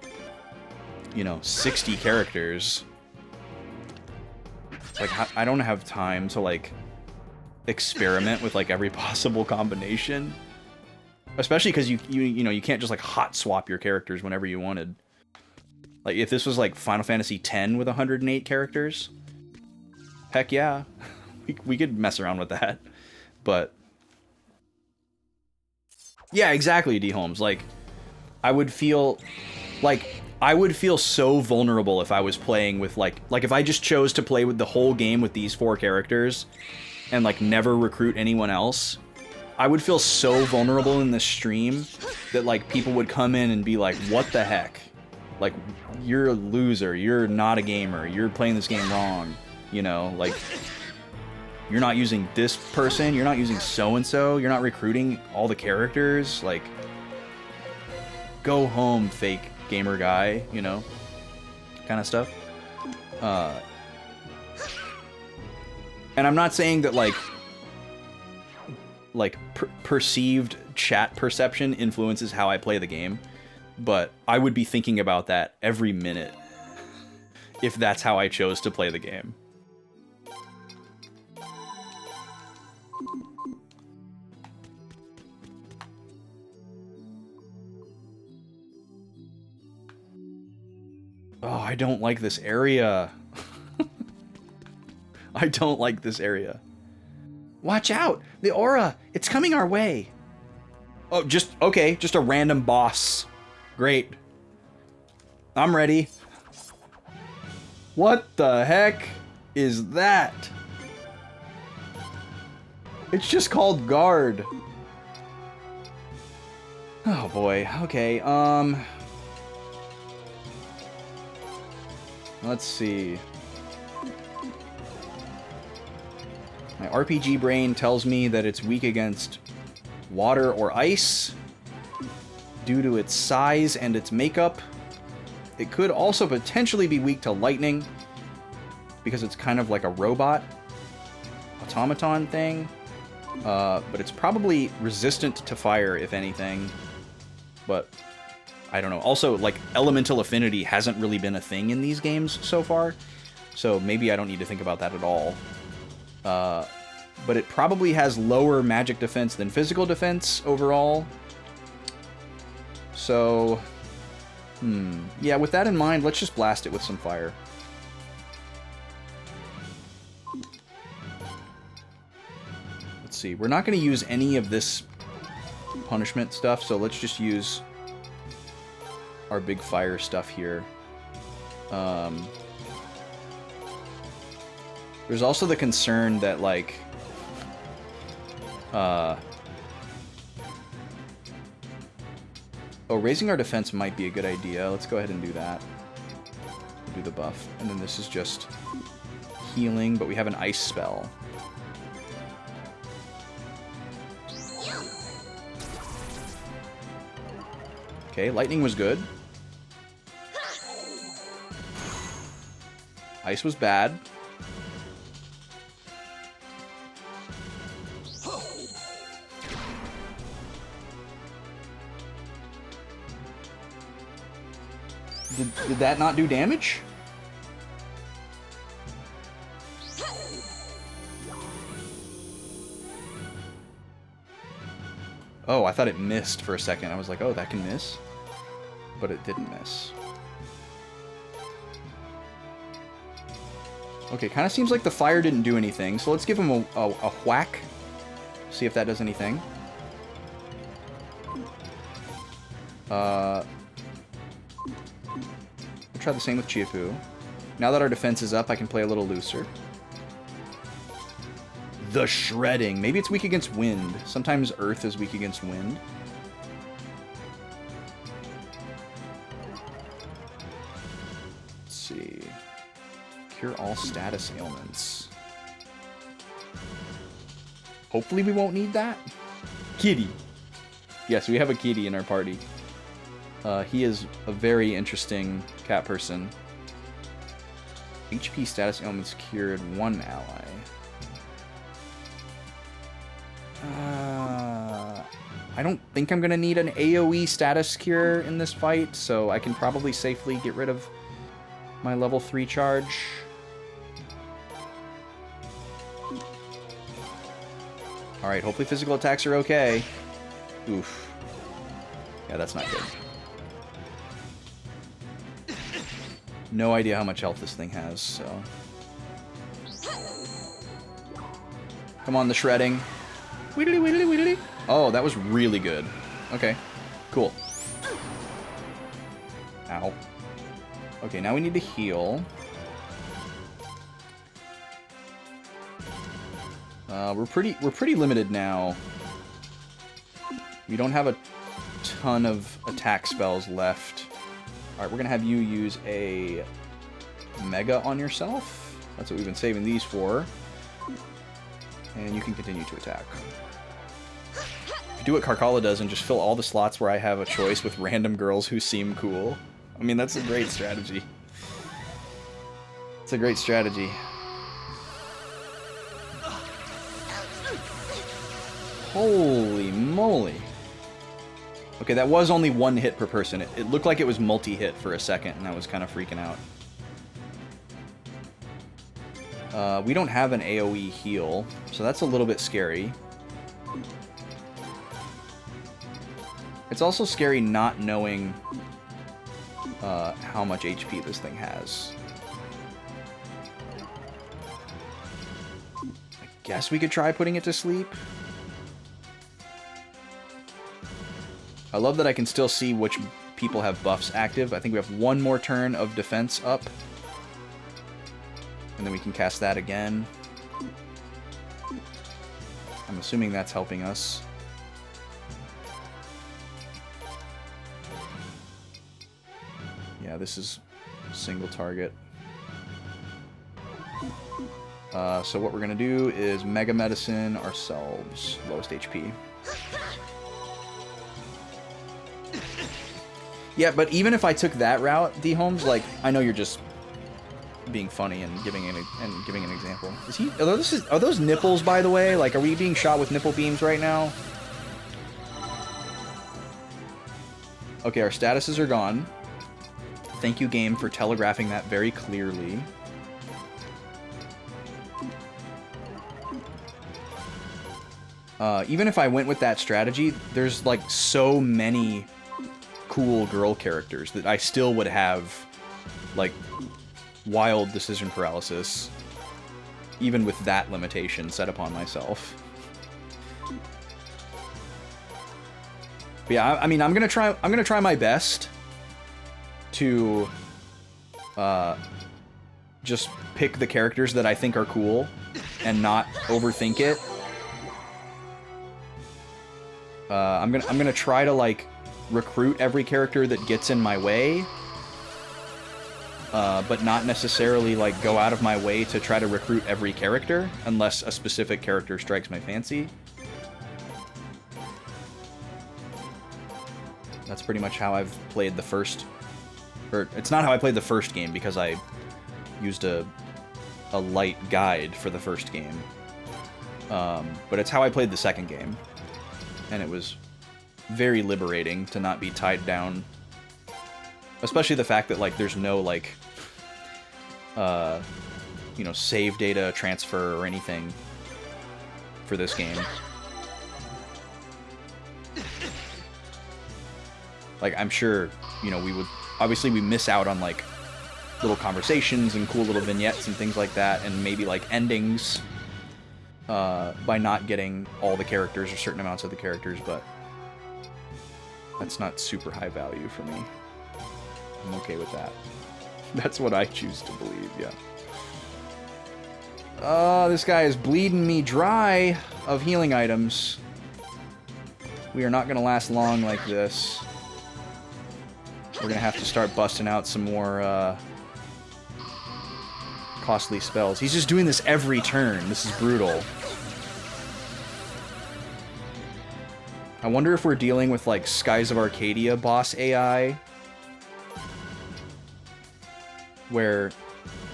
you know, 60 characters, it's like I don't have time to like experiment with like every possible combination, especially because you know you can't just like hot swap your characters whenever you wanted. Like if this was like Final Fantasy X with 108 characters, heck yeah, we could mess around with that. But yeah, exactly, D Holmes. Like I would feel so vulnerable if I was playing with like if I just chose to play with the whole game with these 4 characters and like never recruit anyone else. I would feel so vulnerable in the stream that like people would come in and be like, what the heck? Like, you're a loser, you're not a gamer, you're playing this game wrong, you know, like you're not using this person, you're not using so-and-so, you're not recruiting all the characters, like go home, fake gamer guy, you know, kind of stuff. And I'm not saying that perceived chat perception influences how I play the game, but I would be thinking about that every minute if that's how I chose to play the game. Oh, I don't like this area. I don't like this area. Watch out! The aura! It's coming our way! Oh, just a random boss. Great. I'm ready. What the heck is that? It's just called guard. Oh boy, okay, let's see. My RPG brain tells me that it's weak against water or ice due to its size and its makeup. It could also potentially be weak to lightning because it's kind of like a robot automaton thing. But it's probably resistant to fire, if anything. But I don't know. Also, like, elemental affinity hasn't really been a thing in these games so far, so maybe I don't need to think about that at all. But it probably has lower magic defense than physical defense overall. So, yeah, with that in mind, let's just blast it with some fire. Let's see. We're not going to use any of this punishment stuff, so let's just use our big fire stuff here. There's also the concern that, like, raising our defense might be a good idea. Let's go ahead and do that. We'll do the buff. And then this is just healing, but we have an ice spell. Okay, lightning was good. Ice was bad. Did that not do damage? Oh, I thought it missed for a second. I was like, oh, that can miss. But it didn't miss. Okay, kind of seems like the fire didn't do anything. So let's give him a whack. See if that does anything. We'll try the same with Chiapu. Now that our defense is up, I can play a little looser. The shredding. Maybe it's weak against wind. Sometimes earth is weak against wind. Let's see. Cure all status ailments. Hopefully we won't need that. Kitty. Yes, we have a kitty in our party. He is a very interesting cat person. HP status ailments cured one ally. I don't think I'm going to need an AoE status cure in this fight, so I can probably safely get rid of my level 3 charge. Alright, hopefully physical attacks are okay. Oof. Yeah, that's not good. No idea how much health this thing has, so... Come on, the shredding. Widdly, widdly, widdly. Oh, that was really good. Okay, cool. Ow. Okay, now we need to heal. We're pretty limited now. We don't have a ton of attack spells left. Alright, we're gonna have you use a Mega on yourself. That's what we've been saving these for. And you can continue to attack. Do what Karkala does and just fill all the slots where I have a choice with random girls who seem cool. I mean, that's a great strategy. It's a great strategy. Holy moly. Okay, that was only one hit per person. It looked like it was multi-hit for a second, and I was kind of freaking out. We don't have an AoE heal, so that's a little bit scary. It's also scary not knowing how much HP this thing has. I guess we could try putting it to sleep. I love that I can still see which people have buffs active. I think we have one more turn of defense up. And then we can cast that again. I'm assuming that's helping us. Yeah, this is single target. So what we're going to do is Mega Medicine ourselves. Lowest HP. Yeah, but even if I took that route, D-Holmes, like, I know you're just being funny and giving an example. Is he? Are those nipples, by the way? Like, are we being shot with nipple beams right now? Okay, our statuses are gone. Thank you, game, for telegraphing that very clearly. Even if I went with that strategy, there's, like, so many cool girl characters that I still would have, like, wild decision paralysis, even with that limitation set upon myself. But yeah, I mean, I'm gonna try my best to just pick the characters that I think are cool and not overthink it. I'm gonna try to, like, recruit every character that gets in my way, but not necessarily, like, go out of my way to try to recruit every character unless a specific character strikes my fancy. That's pretty much how I've played the first... Or, it's not how I played the first game, because I used a light guide for the first game. But it's how I played the second game. And it was very liberating to not be tied down. Especially the fact that, like, there's no, like, you know, save data transfer or anything for this game. Like, I'm sure, you know, we would... Obviously, we miss out on, like, little conversations and cool little vignettes and things like that, and maybe, like, endings by not getting all the characters or certain amounts of the characters, but that's not super high value for me. I'm okay with that. That's what I choose to believe, yeah. This guy is bleeding me dry of healing items. We are not going to last long like this. We're going to have to start busting out some more costly spells. He's just doing this every turn. This is brutal. I wonder if we're dealing with, like, Skies of Arcadia boss AI, where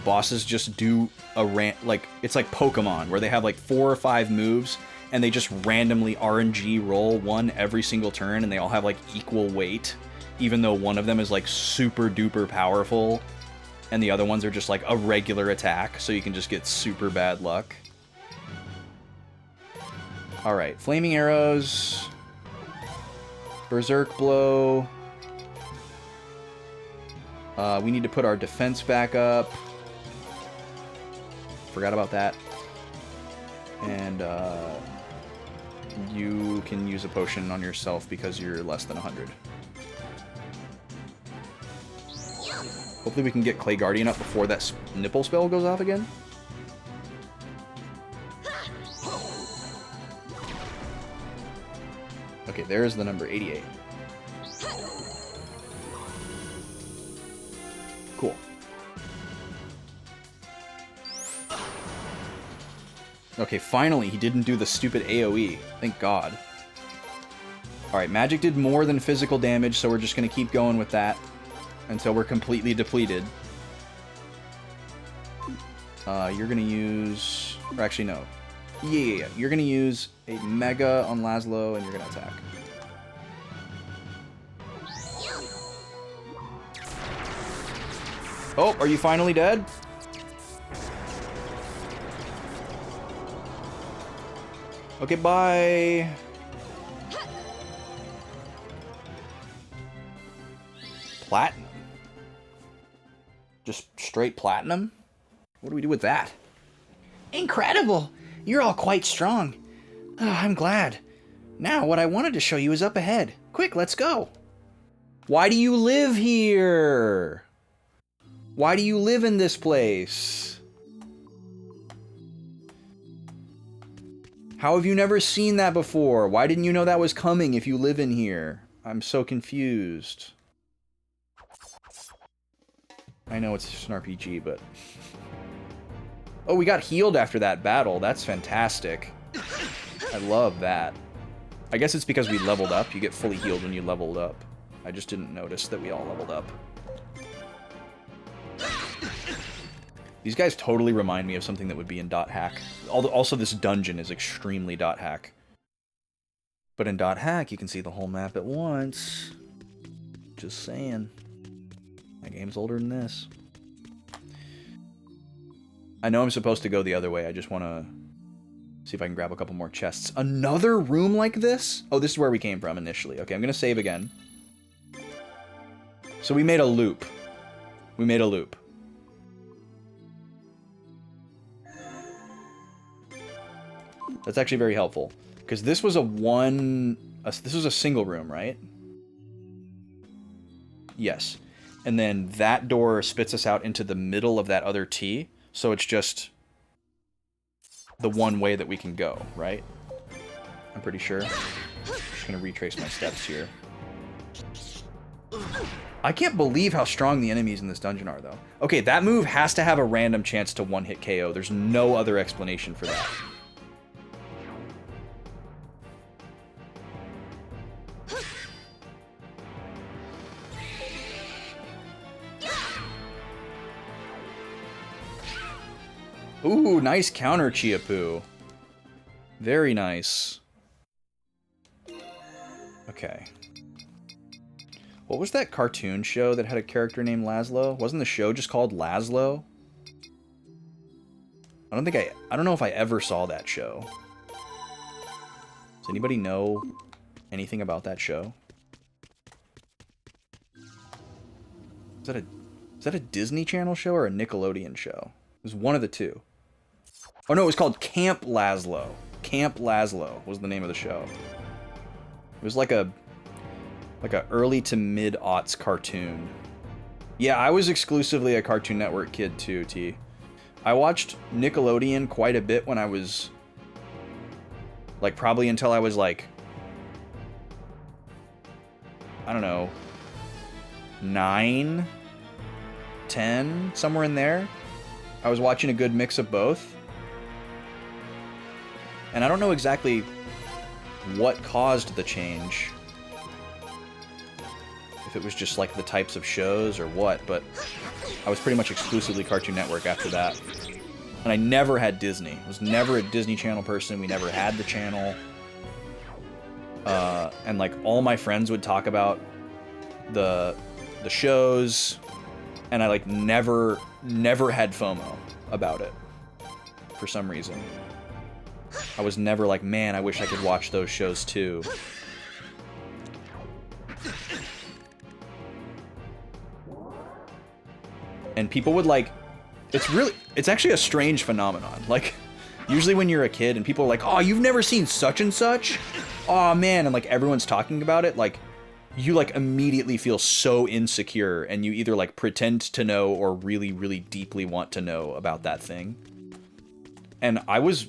bosses just do a like, it's like Pokemon, where they have, like, 4 or 5 moves, and they just randomly RNG roll one every single turn, and they all have, like, equal weight, even though one of them is, like, super duper powerful, and the other ones are just, like, a regular attack, so you can just get super bad luck. Alright, Flaming Arrows... Berserk Blow. We need to put our defense back up. Forgot about that. And you can use a potion on yourself because you're less than 100. Hopefully we can get Clay Guardian up before that nipple spell goes off again. Okay, there's the number 88. Cool. Okay, finally, he didn't do the stupid AoE. Thank God. Alright, magic did more than physical damage, so we're just going to keep going with that until we're completely depleted. You're going to use... Or actually, no. Yeah. You're going to use a Mega on Laszlo, and you're going to attack. Oh, are you finally dead? Okay, bye. Platinum? Just straight platinum? What do we do with that? Incredible! You're all quite strong. Oh, I'm glad. Now, what I wanted to show you is up ahead. Quick, let's go. Why do you live here? Why do you live in this place? How have you never seen that before? Why didn't you know that was coming if you live in here? I'm so confused. I know it's just an RPG, but... Oh, we got healed after that battle. That's fantastic. I love that. I guess it's because we leveled up. You get fully healed when you leveled up. I just didn't notice that we all leveled up. These guys totally remind me of something that would be in .hack. Also, this dungeon is extremely .hack. But in .hack, you can see the whole map at once. Just saying. My game's older than this. I know I'm supposed to go the other way. I just want to see if I can grab a couple more chests. Another room like this? Oh, this is where we came from initially. Okay, I'm going to save again. So we made a loop. We made a loop. That's actually very helpful. Because this was this was a single room, right? Yes. And then that door spits us out into the middle of that other T. So it's just the one way that we can go, right? I'm pretty sure. I'm just going to retrace my steps here. I can't believe how strong the enemies in this dungeon are, though. Okay, that move has to have a random chance to one-hit KO. There's no other explanation for that. Ooh, nice counter, Chiapu. Very nice. Okay. What was that cartoon show that had a character named Laszlo? Wasn't the show just called Laszlo? I don't know if I ever saw that show. Does anybody know anything about that show? Is that a Disney Channel show or a Nickelodeon show? It was one of the two. Oh no, it was called Camp Laszlo. Camp Laszlo was the name of the show. It was like a early to mid-aughts cartoon. Yeah, I was exclusively a Cartoon Network kid too, T. I watched Nickelodeon quite a bit when I was like probably until I was like, I don't know, 9, 10, somewhere in there. I was watching a good mix of both. And I don't know exactly what caused the change. If it was just like the types of shows or what, but I was pretty much exclusively Cartoon Network after that. And I never had Disney. I was never a Disney Channel person. We never had the channel. And like all my friends would talk about the shows, and I like never had FOMO about it for some reason. I was never like, man, I wish I could watch those shows too. And people would like, it's actually a strange phenomenon. Like, usually when you're a kid and people are like, oh, you've never seen such and such? Oh man, and like everyone's talking about it, like, you like immediately feel so insecure and you either like pretend to know or really, really deeply want to know about that thing. And I was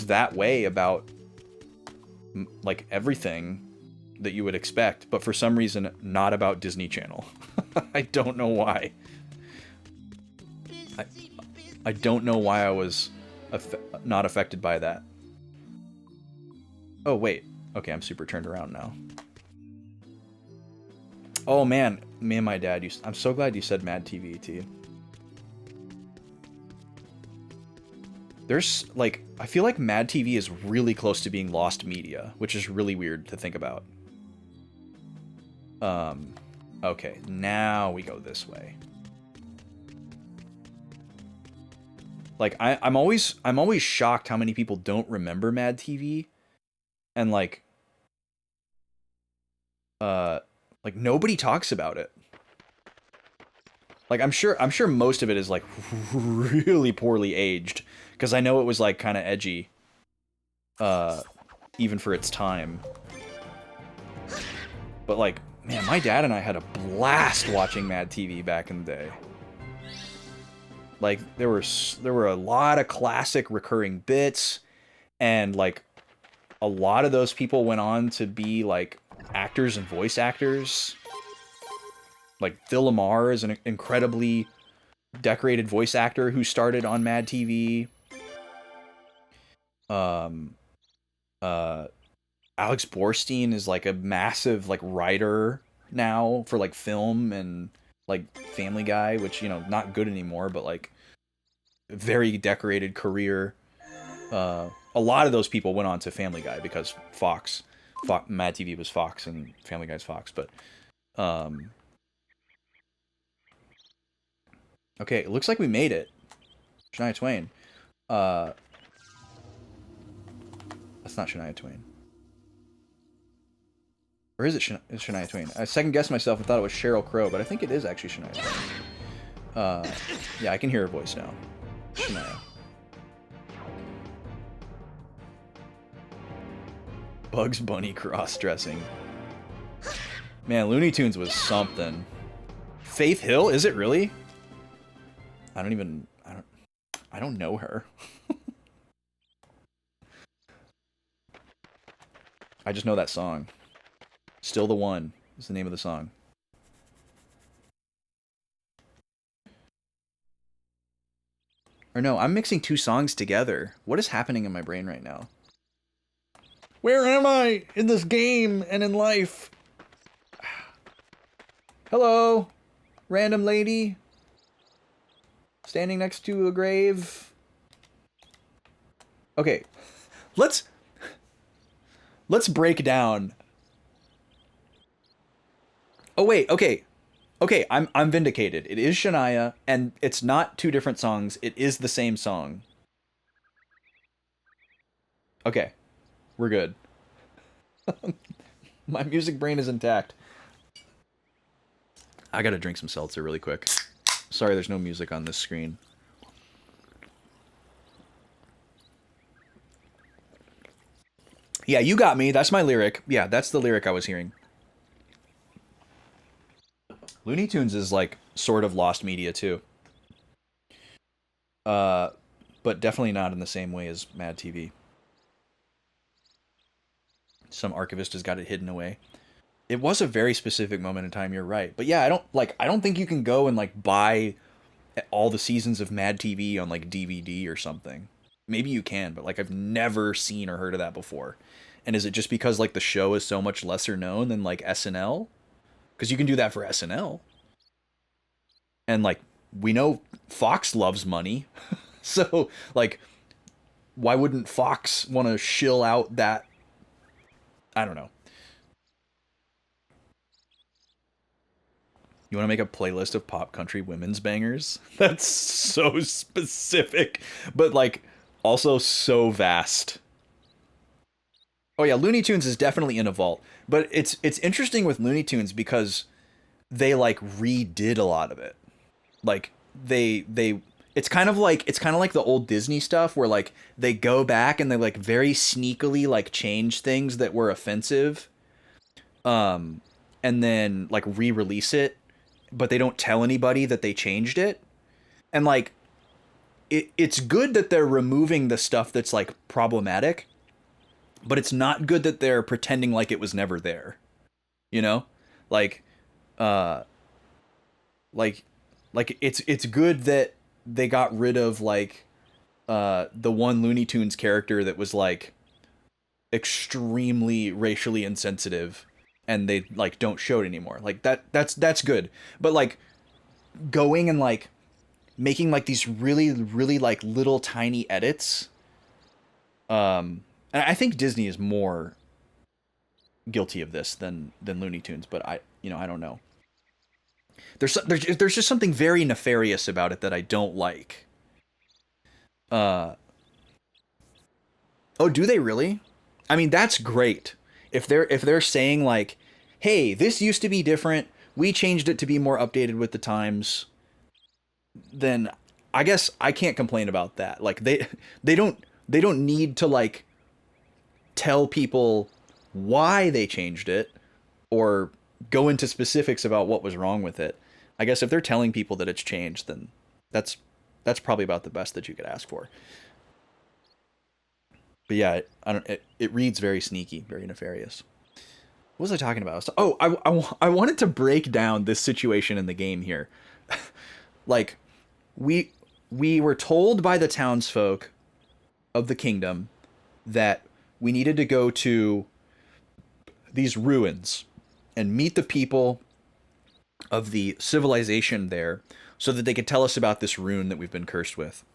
that way about like everything that you would expect, but for some reason not about Disney Channel. I don't know why. I don't know why I was not affected by that. Oh wait, okay, I'm super turned around now. Oh man, me and my dad used. I'm so glad you said Mad TV to you. There's like, I feel like Mad TV is really close to being lost media, which is really weird to think about. Okay, now we go this way. Like I'm always shocked how many people don't remember Mad TV, and like nobody talks about it. Like I'm sure most of it is like really poorly aged, because I know it was like kind of edgy, even for its time. But like, man, my dad and I had a blast watching Mad TV back in the day. Like there were a lot of classic recurring bits, and like a lot of those people went on to be like actors and voice actors. Like Phil Lamar is an incredibly decorated voice actor who started on Mad TV. Alex Borstein is like a massive like writer now for like film and like Family Guy, which, you know, not good anymore, but like very decorated career. A lot of those people went on to Family Guy because Mad TV was Fox and Family Guy's Fox, but okay, it looks like we made it. Shania Twain. That's not Shania Twain. Or is it it's Shania Twain? I second-guessed myself and thought it was Sheryl Crow, but I think it is actually Shania Twain. Yeah, I can hear her voice now. Shania. Bugs Bunny cross-dressing. Man, Looney Tunes was something. Faith Hill? Is it really? I don't know her. I just know that song. Still the One is the name of the song. Or no, I'm mixing two songs together. What is happening in my brain right now? Where am I in this game and in life? Hello, random lady. Standing next to a grave. Okay, let's break down. Oh wait, okay. Okay, I'm vindicated. It is Shania, and it's not two different songs. It is the same song. Okay, we're good. My music brain is intact. I gotta drink some seltzer really quick. Sorry, there's no music on this screen. Yeah, you got me. That's my lyric. Yeah, that's the lyric I was hearing. Looney Tunes is like sort of lost media too. But definitely not in the same way as Mad TV. Some archivist has got it hidden away. It was a very specific moment in time, you're right. But yeah, I don't think you can go and like buy all the seasons of Mad TV on like DVD or something. Maybe you can, but like I've never seen or heard of that before. And is it just because like the show is so much lesser known than like SNL? Because you can do that for SNL. And like we know Fox loves money. So like why wouldn't Fox want to shill out that? I don't know. You want to make a playlist of pop country women's bangers? That's so specific, but like also so vast. Oh yeah, Looney Tunes is definitely in a vault, but it's interesting with Looney Tunes because they like redid a lot of it. Like they it's kind of like the old Disney stuff where like they go back and they like very sneakily like change things that were offensive, and then like re-release it, but they don't tell anybody that they changed it. And like it's good that they're removing the stuff that's like problematic, but it's not good that they're pretending like it was never there. You know? Like it's good that they got rid of like the one Looney Tunes character that was like extremely racially insensitive, and they like don't show it anymore. Like that's good. But like going and like making like these really like little tiny edits, and I think Disney is more guilty of this than Looney Tunes, but I don't know. There's just something very nefarious about it that I don't like. Oh, do they really? I mean, that's great. If they're saying like, "Hey, this used to be different. We changed it to be more updated with the times," then I guess I can't complain about that. Like they don't need to like tell people why they changed it or go into specifics about what was wrong with it. I guess if they're telling people that it's changed, then that's probably about the best that you could ask for. But yeah, it reads very sneaky, very nefarious. What was I talking about? Oh, I wanted to break down this situation in the game here. Like, we were told by the townsfolk of the kingdom that we needed to go to these ruins and meet the people of the civilization there so that they could tell us about this rune that we've been cursed with.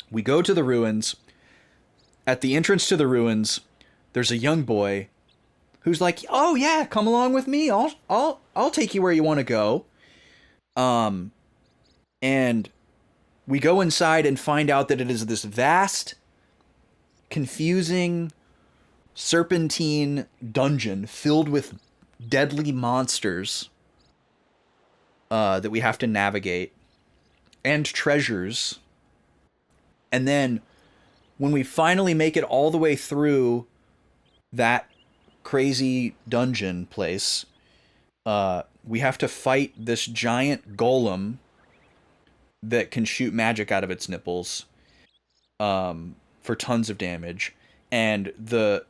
We go to the ruins. At the entrance to the ruins, there's a young boy who's like, "Oh yeah, come along with me. I'll take you where you want to go." And we go inside and find out that it is this vast, confusing, serpentine dungeon filled with deadly monsters that we have to navigate, and treasures. And then when we finally make it all the way through that crazy dungeon place, we have to fight this giant golem that can shoot magic out of its nipples for tons of damage. And the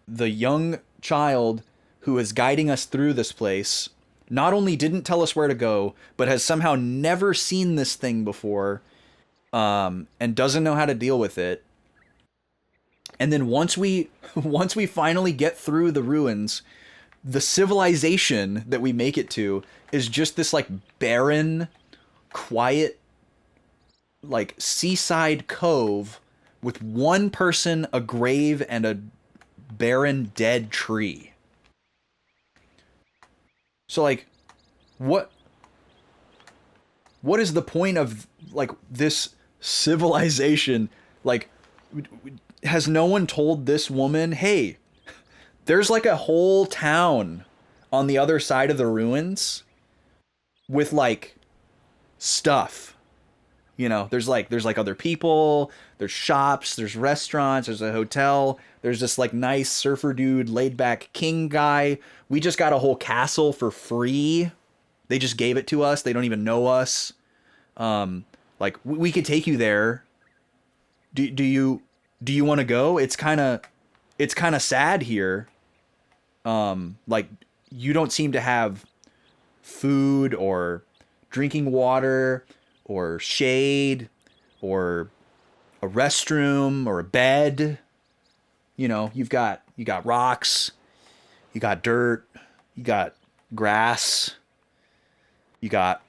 young child who is guiding us through this place not only didn't tell us where to go, but has somehow never seen this thing before, and doesn't know how to deal with it. And then once we finally get through the ruins, the civilization that we make it to is just this like barren, quiet, like seaside cove with one person, a grave, and a barren dead tree. So like, what is the point of like this civilization? Like, has no one told this woman, hey, there's like a whole town on the other side of the ruins with like stuff, you know, there's like other people, there's shops, there's restaurants, there's a hotel, there's this like nice surfer dude, laid back king guy. We just got a whole castle for free. They just gave it to us. They don't even know us. Like we could take you there. Do you want to go? It's kind of sad here. Like you don't seem to have food or drinking water or shade or a restroom or a bed. You know, you got rocks, you got dirt, you got grass, you got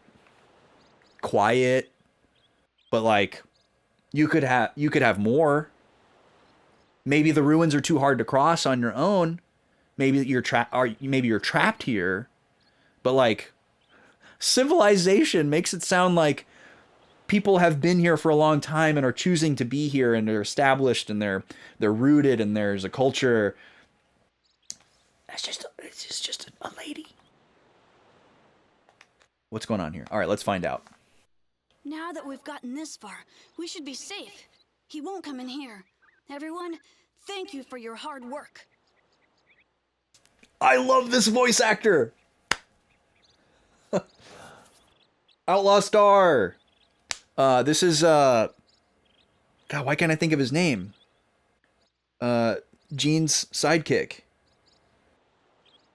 quiet, but like you could have more. Maybe the ruins are too hard to cross on your own. Maybe you're trapped here. But like civilization makes it sound like people have been here for a long time and are choosing to be here, and they're established and they're rooted and there's a culture. It's just a lady. What's going on here? All right, let's find out. Now that we've gotten this far, we should be safe. He won't come in here. Everyone, thank you for your hard work. I love this voice actor. Outlaw Star. This is God, why can't I think of his name? Gene's sidekick.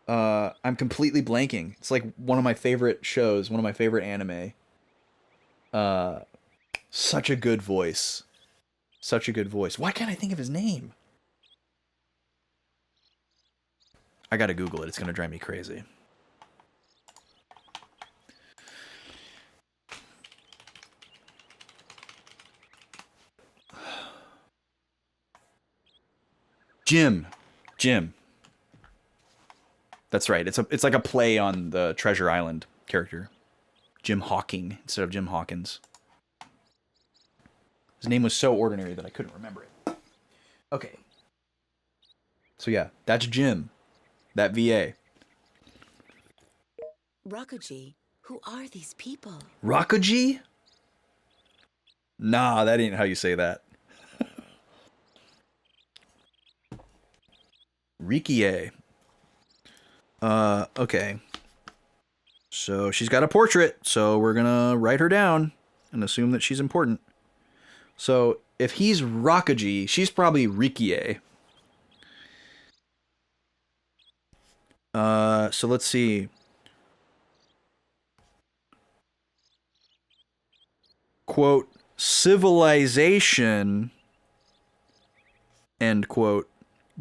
I'm completely blanking. It's like one of my favorite shows, one of my favorite anime. Such a good voice. Such a good voice. Why can't I think of his name? I gotta Google it. It's gonna drive me crazy. Jim. That's right. It's like a play on the Treasure Island character. Jim Hawking instead of Jim Hawkins. His name was so ordinary that I couldn't remember it. Okay. So yeah, that's Jim. That VA. Rakuji, who are these people? Rakuji? Nah, that ain't how you say that. Rikie. Okay. So she's got a portrait, so we're gonna write her down and assume that she's important. So if he's Rakuji, she's probably Rikie. So let's see. Quote, civilization, end quote,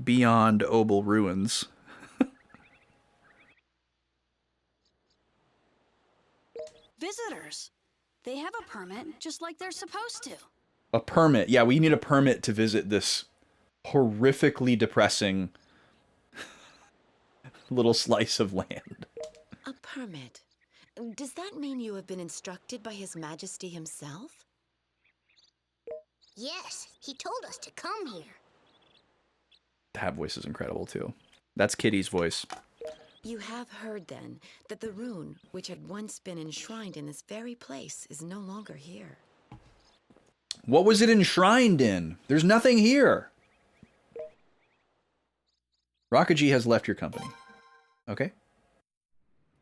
beyond Obel ruins. Visitors. They have a permit, just like they're supposed to. A permit. Yeah, we need a permit to visit this horrifically depressing little slice of land. A permit? Does that mean you have been instructed by His Majesty himself? Yes, he told us to come here. That voice is incredible, too. That's Kitty's voice. You have heard, then, that the rune, which had once been enshrined in this very place, is no longer here. What was it enshrined in? There's nothing here. Rakuji has left your company. Okay.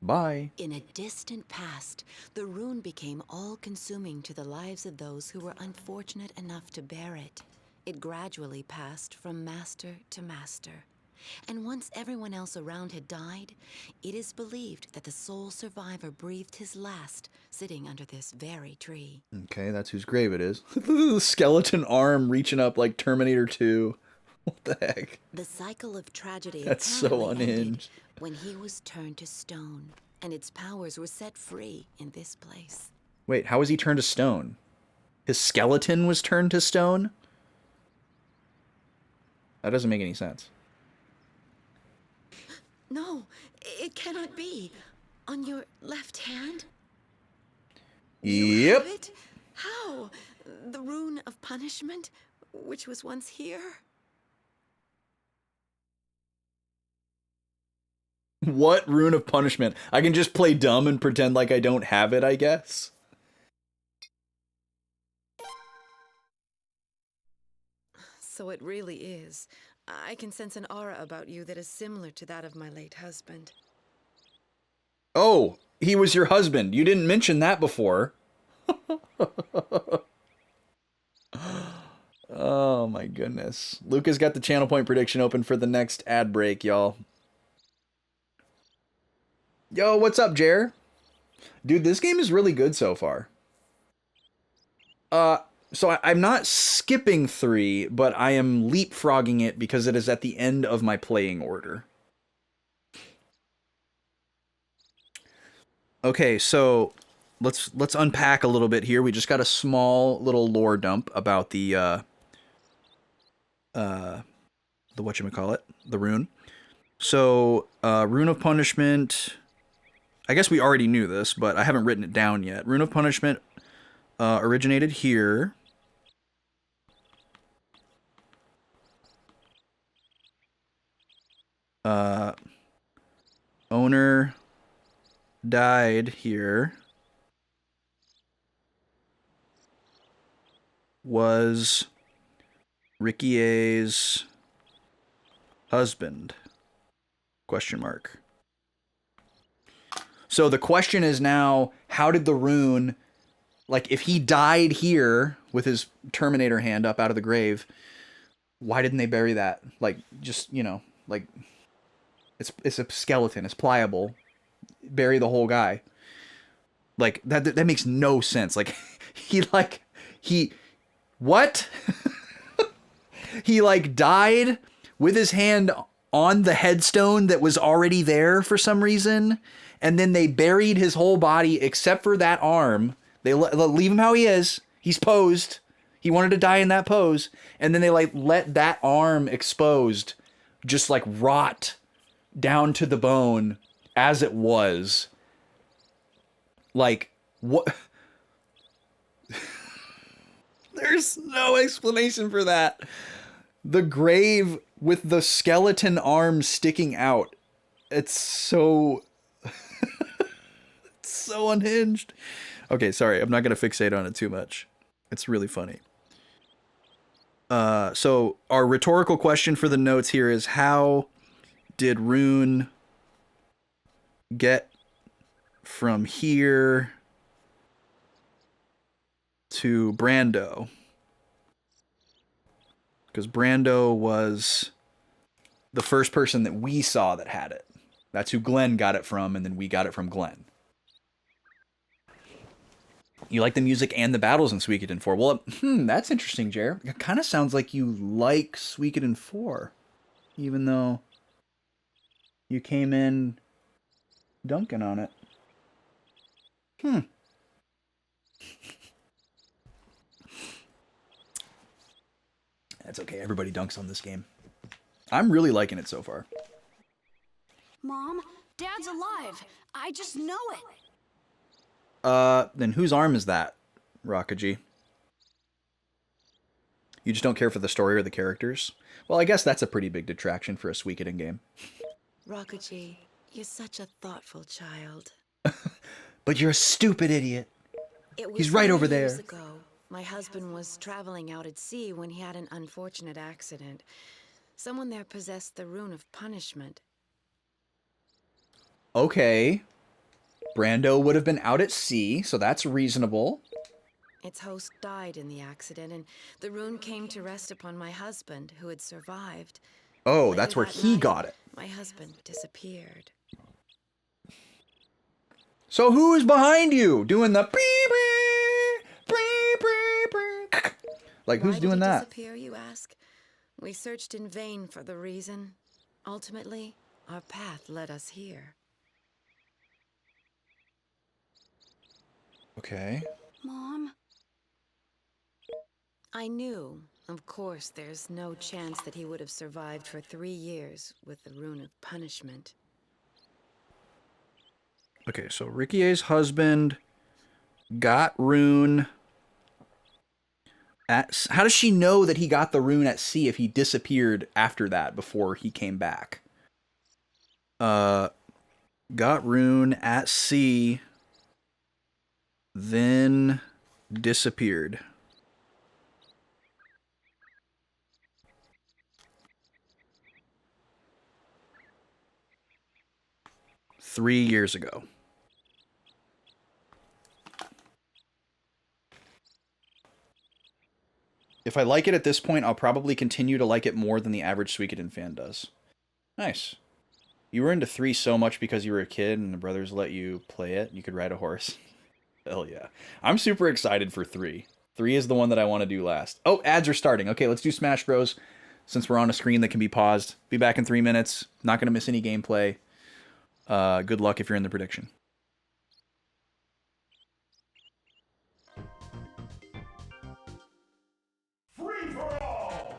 Bye. In a distant past, the rune became all-consuming to the lives of those who were unfortunate enough to bear it. It gradually passed from master to master. And once everyone else around had died, it is believed that the sole survivor breathed his last sitting under this very tree. Okay, that's whose grave it is. The skeleton arm reaching up like Terminator 2. What the heck? The cycle of tragedy That's so apparently ended unhinged. when he was turned to stone, and its powers were set free in this place. Wait, how was he turned to stone? His skeleton was turned to stone? That doesn't make any sense. No, it cannot be. On your left hand? Yep. Have it? How? The rune of punishment, which was once here? What rune of punishment? I can just play dumb and pretend like I don't have it, I guess. So it really is. I can sense an aura about you that is similar to that of my late husband. Oh, he was your husband. You didn't mention that before. Oh my goodness. Luca's got the channel point prediction open for the next ad break, y'all. Yo, what's up, Jer? Dude, this game is really good so far. So I'm not skipping 3, but I am leapfrogging it because it is at the end of my playing order. Okay, so let's unpack a little bit here. We just got a small little lore dump about the whatchamacallit, the rune. So, Rune of Punishment, I guess we already knew this, but I haven't written it down yet. Rune of Punishment originated here. Owner died here. Was Ricky's husband? Question mark. So the question is now, how did the rune, like if he died here with his Terminator hand up out of the grave, why didn't they bury that? Like, just, you know, like, it's a skeleton, it's pliable. Bury the whole guy. Like, that makes no sense. Like, what? He, like, died with his hand on the headstone that was already there for some reason, and then they buried his whole body except for that arm. They leave him how he is. He's posed. He wanted to die in that pose, and then they, like, let that arm exposed just, like, rot down to the bone as it was. Like, what? There's no explanation for that. The grave with the skeleton arm sticking out. It's so... it's so unhinged. Okay, sorry. I'm not going to fixate on it too much. It's really funny. So our rhetorical question for the notes here is, how did Rune get from here to Brando? Because Brando was the first person that we saw that had it. That's who Glenn got it from, and then we got it from Glenn. You like the music and the battles in Suikoden IV. Well, that's interesting, Jer. It kind of sounds like you like Suikoden IV, even though you came in dunking on it. That's okay. Everybody dunks on this game. I'm really liking it so far. Mom, Dad's alive. I just know it. Then whose arm is that, Rakaji? You just don't care for the story or the characters? Well, I guess that's a pretty big detraction for a Suikoden game. Rakaji, you're such a thoughtful child. But you're a stupid idiot. It was He's right over years there. ago. My husband was traveling out at sea when he had an unfortunate accident. Someone there possessed the rune of punishment. Okay. Brando would have been out at sea, so that's reasonable. Its host died in the accident, and the rune came to rest upon my husband, who had survived. Oh, Later that's where that he night, got it. My husband disappeared. So who's behind you doing the beep? Like, who's doing that? Why did he disappear, you ask? We searched in vain for the reason. Ultimately, our path led us here. Okay. Mom? I knew Of course, there's no chance that he would have survived for 3 years with the Rune of Punishment. Okay, so Rikie's husband got rune at... How does she know that he got the rune at sea if he disappeared after that, before he came back? Got rune at sea, then disappeared. Three years ago. If I like it at this point, I'll probably continue to like it more than the average Suikoden fan does. Nice. You were into 3 so much because you were a kid and the brothers let you play it. You could ride a horse. Hell yeah. I'm super excited for 3. 3 is the one that I want to do last. Oh, ads are starting. Okay, let's do Smash Bros. Since we're on a screen that can be paused. Be back in 3 minutes. Not going to miss any gameplay. Good luck if you're in the prediction. Free for all!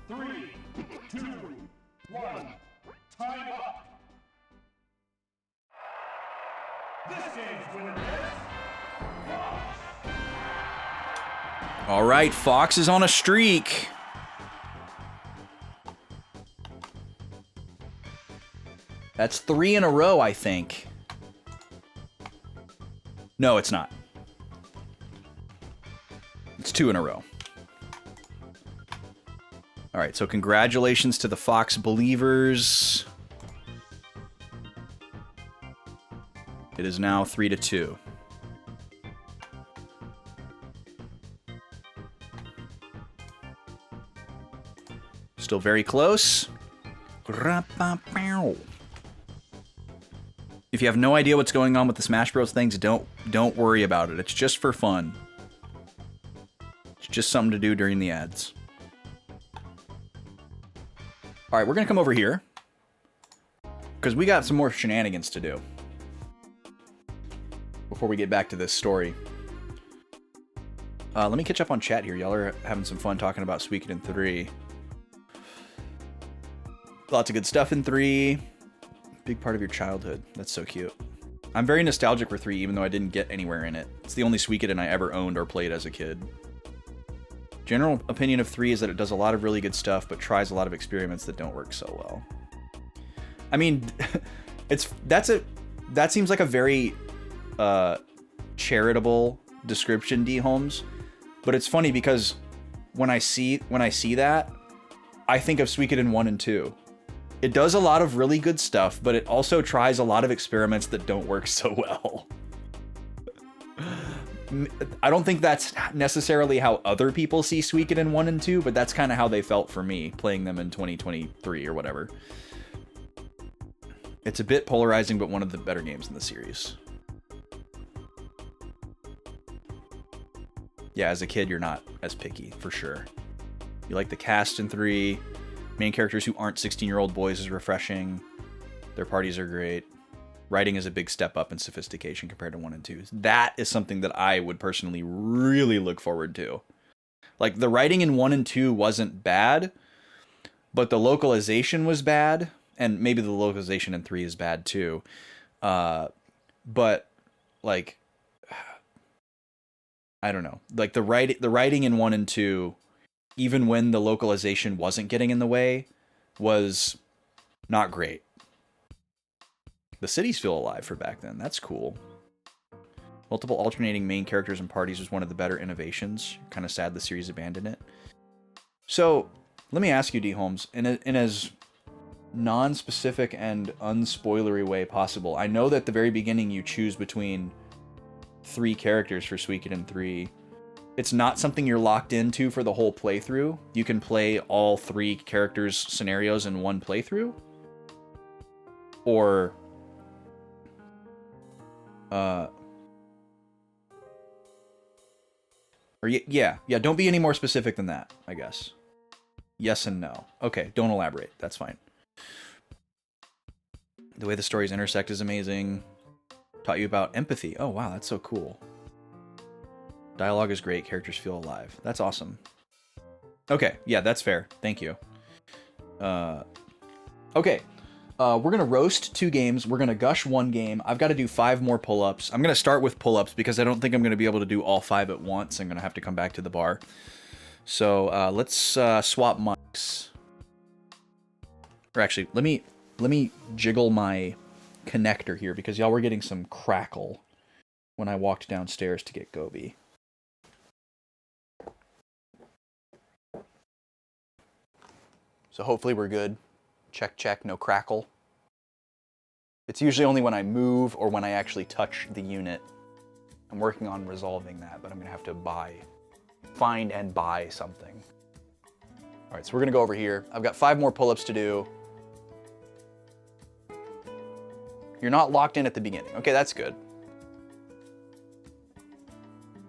3, 2, 1, go! Time up! This game's winner is Fox! All right, Fox is on a streak. That's 3 in a row, I think. No, it's not. It's 2 in a row. All right, so congratulations to the Fox believers. It is now 3-2. Still very close. If you have no idea what's going on with the Smash Bros. Things, don't worry about it. It's just for fun. It's just something to do during the ads. All right, we're gonna come over here because we got some more shenanigans to do before we get back to this story. Let me catch up on chat here. Y'all are having some fun talking about Suikoden 3. Lots of good stuff in 3. Big part of your childhood. That's so cute. I'm very nostalgic for 3, even though I didn't get anywhere in it. It's the only Suikoden I ever owned or played as a kid. General opinion of 3 is that it does a lot of really good stuff, but tries a lot of experiments that don't work so well. I mean, that seems like a very charitable description, D. Holmes. But it's funny because when I see that, I think of Suikoden 1 and 2. It does a lot of really good stuff, but it also tries a lot of experiments that don't work so well. I don't think that's necessarily how other people see Suikoden 1 and 2, but that's kind of how they felt for me, playing them in 2023 or whatever. It's a bit polarizing, but one of the better games in the series. Yeah, as a kid, you're not as picky, for sure. You like the cast in 3. Main characters who aren't 16-year-old boys is refreshing. Their parties are great. Writing is a big step up in sophistication compared to 1 and 2. That is something that I would personally really look forward to. Like, the writing in 1 and 2 wasn't bad, but the localization was bad, and maybe the localization in 3 is bad too. But, like, I don't know. Like, the writing in 1 and 2, even when the localization wasn't getting in the way, was not great. The cities feel alive for back then. That's cool. Multiple alternating main characters and parties was one of the better innovations. Kind of sad the series abandoned it. So, let me ask you, D. Holmes, in as non-specific and unspoilery way possible. I know that at the very beginning you choose between 3 characters for Suikoden 3. It's not something you're locked into for the whole playthrough. You can play all 3 characters' scenarios in one playthrough. Or yeah, don't be any more specific than that, I guess. Yes and no. Okay, don't elaborate. That's fine. The way the stories intersect is amazing. Taught you about empathy. Oh, wow, that's so cool. Dialogue is great. Characters feel alive. That's awesome. Okay, yeah, that's fair. Thank you. Okay, we're going to roast 2 games. We're going to gush 1 game. I've got to do 5 more pull-ups. I'm going to start with pull-ups because I don't think I'm going to be able to do all 5 at once. I'm going to have to come back to the bar. So let's swap mics. Or actually, let me jiggle my connector here because y'all were getting some crackle when I walked downstairs to get Gobi. So hopefully we're good. Check, check, no crackle. It's usually only when I move or when I actually touch the unit. I'm working on resolving that, but I'm gonna have to find and buy something. All right, so we're gonna go over here. I've got 5 more pull-ups to do. You're not locked in at the beginning. Okay, that's good.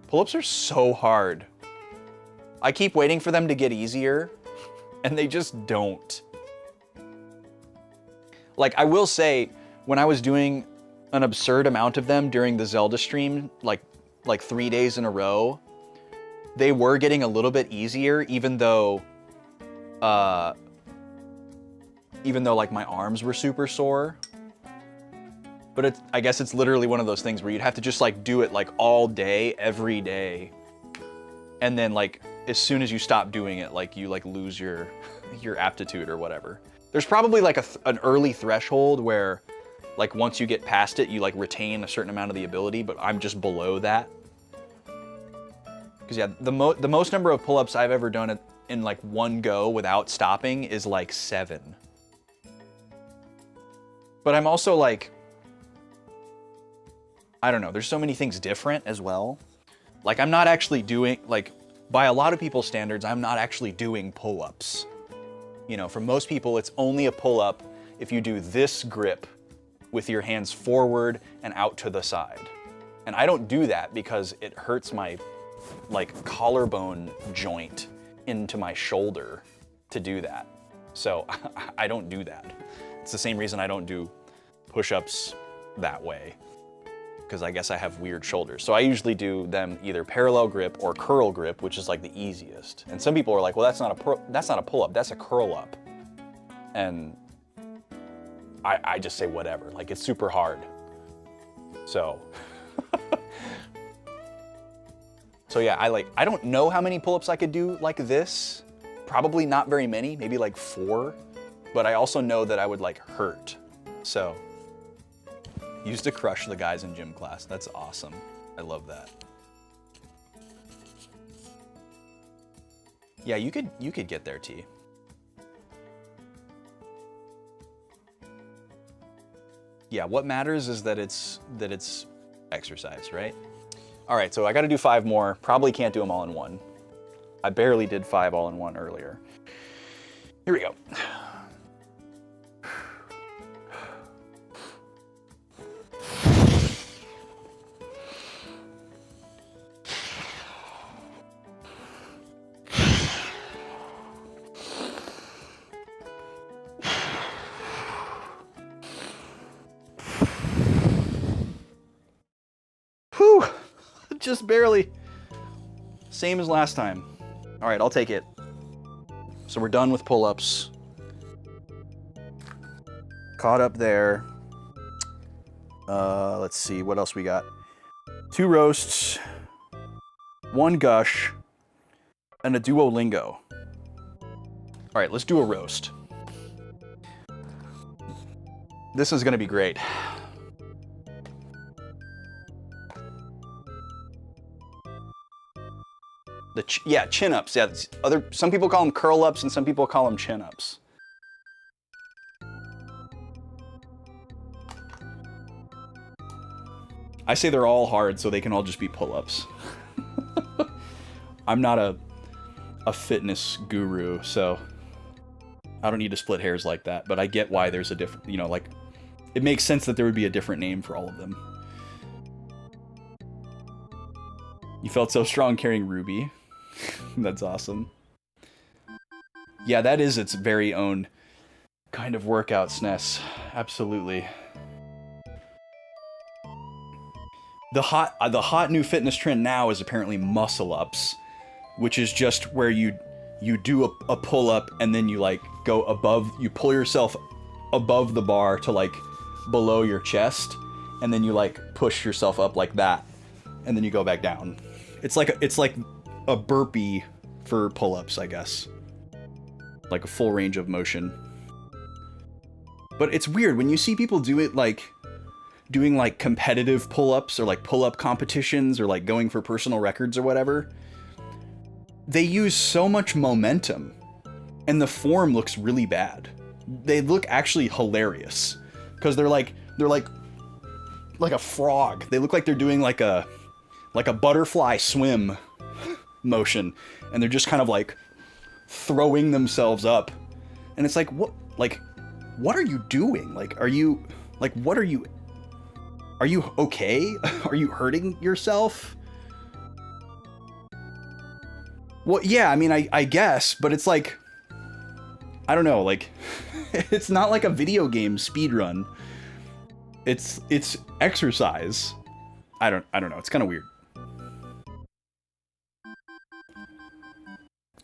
Pull-ups are so hard. I keep waiting for them to get easier, and they just don't. Like, I will say, when I was doing an absurd amount of them during the Zelda stream, like 3 days in a row, they were getting a little bit easier, even though like my arms were super sore. But I guess it's literally one of those things where you'd have to just like do it like all day, every day. And then like, as soon as you stop doing it, like you like lose your aptitude or whatever. There's probably like an early threshold where like once you get past it, you like retain a certain amount of the ability, but I'm just below that. Because yeah, the most number of pull-ups I've ever done in like one go without stopping is like 7. But I'm also like, I don't know, there's so many things different as well. Like I'm not actually doing, like by a lot of people's standards, I'm not actually doing pull-ups. You know, for most people, it's only a pull-up if you do this grip with your hands forward and out to the side. And I don't do that because it hurts my like collarbone joint into my shoulder to do that. So I don't do that. It's the same reason I don't do push-ups that way, because I guess I have weird shoulders. So I usually do them either parallel grip or curl grip, which is like the easiest. And some people are like, well, that's not a pull-up, that's a curl up. And I just say whatever, like it's super hard. So, so yeah, I don't know how many pull-ups I could do like this. Probably not very many, maybe like 4. But I also know that I would like hurt. So, used to crush the guys in gym class. That's awesome. I love that. Yeah, you could get there, T. Yeah, what matters is that it's exercise, right? All right, so I got to do 5 more. Probably can't do them all in one. I barely did 5 all in one earlier. Here we go. Whew, just barely. Same as last time. All right, I'll take it. So we're done with pull-ups. Caught up there. Let's see, what else we got? 2 roasts, 1 gush, and a Duolingo. All right, let's do a roast. This is gonna be great. Yeah, chin-ups. Yeah, some people call them curl-ups and some people call them chin-ups. I say they're all hard so they can all just be pull-ups. I'm not a fitness guru, so I don't need to split hairs like that, but I get why there's a different, you know, like, it makes sense that there would be a different name for all of them. You felt so strong carrying Ruby. That's awesome. Yeah, that is its very own kind of workout, SNES. Absolutely. The hot new fitness trend now is apparently muscle ups, which is just where you do a pull up and then you like go above, you pull yourself above the bar to like below your chest, and then you like push yourself up like that, and then you go back down. It's like a burpee for pull-ups, I guess. Like a full range of motion. But it's weird when you see people do it like doing like competitive pull-ups or like pull-up competitions or like going for personal records or whatever. They use so much momentum and the form looks really bad. They look actually hilarious because they're like a frog. They look like they're doing like a butterfly swim motion, and they're just kind of like throwing themselves up, and it's like, what are you doing? Like, are you okay? Are you hurting yourself? Well, yeah, I mean, I guess, but it's like, I don't know, like, it's not like a video game speedrun. It's exercise. I don't know, it's kind of weird.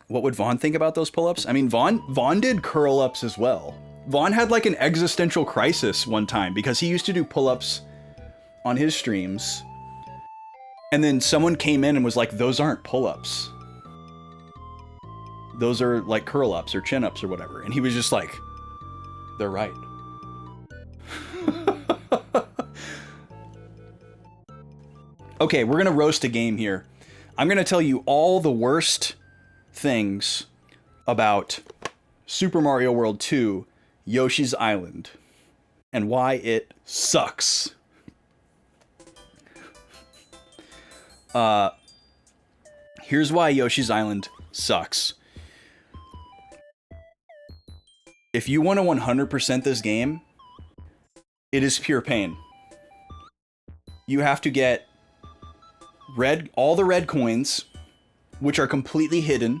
What would Vaughn think about those pull-ups? I mean, Vaughn did curl-ups as well. Vaughn had like an existential crisis one time because he used to do pull-ups on his streams, and then someone came in and was like, those aren't pull-ups. Those are like curl-ups or chin-ups or whatever. And he was just like, they're right. Okay, we're gonna roast a game here. I'm gonna tell you all the worst things about Super Mario World 2 Yoshi's Island and why it sucks. Here's why Yoshi's Island sucks. If you want to 100% this game, it is pure pain. You have to get all the red coins, which are completely hidden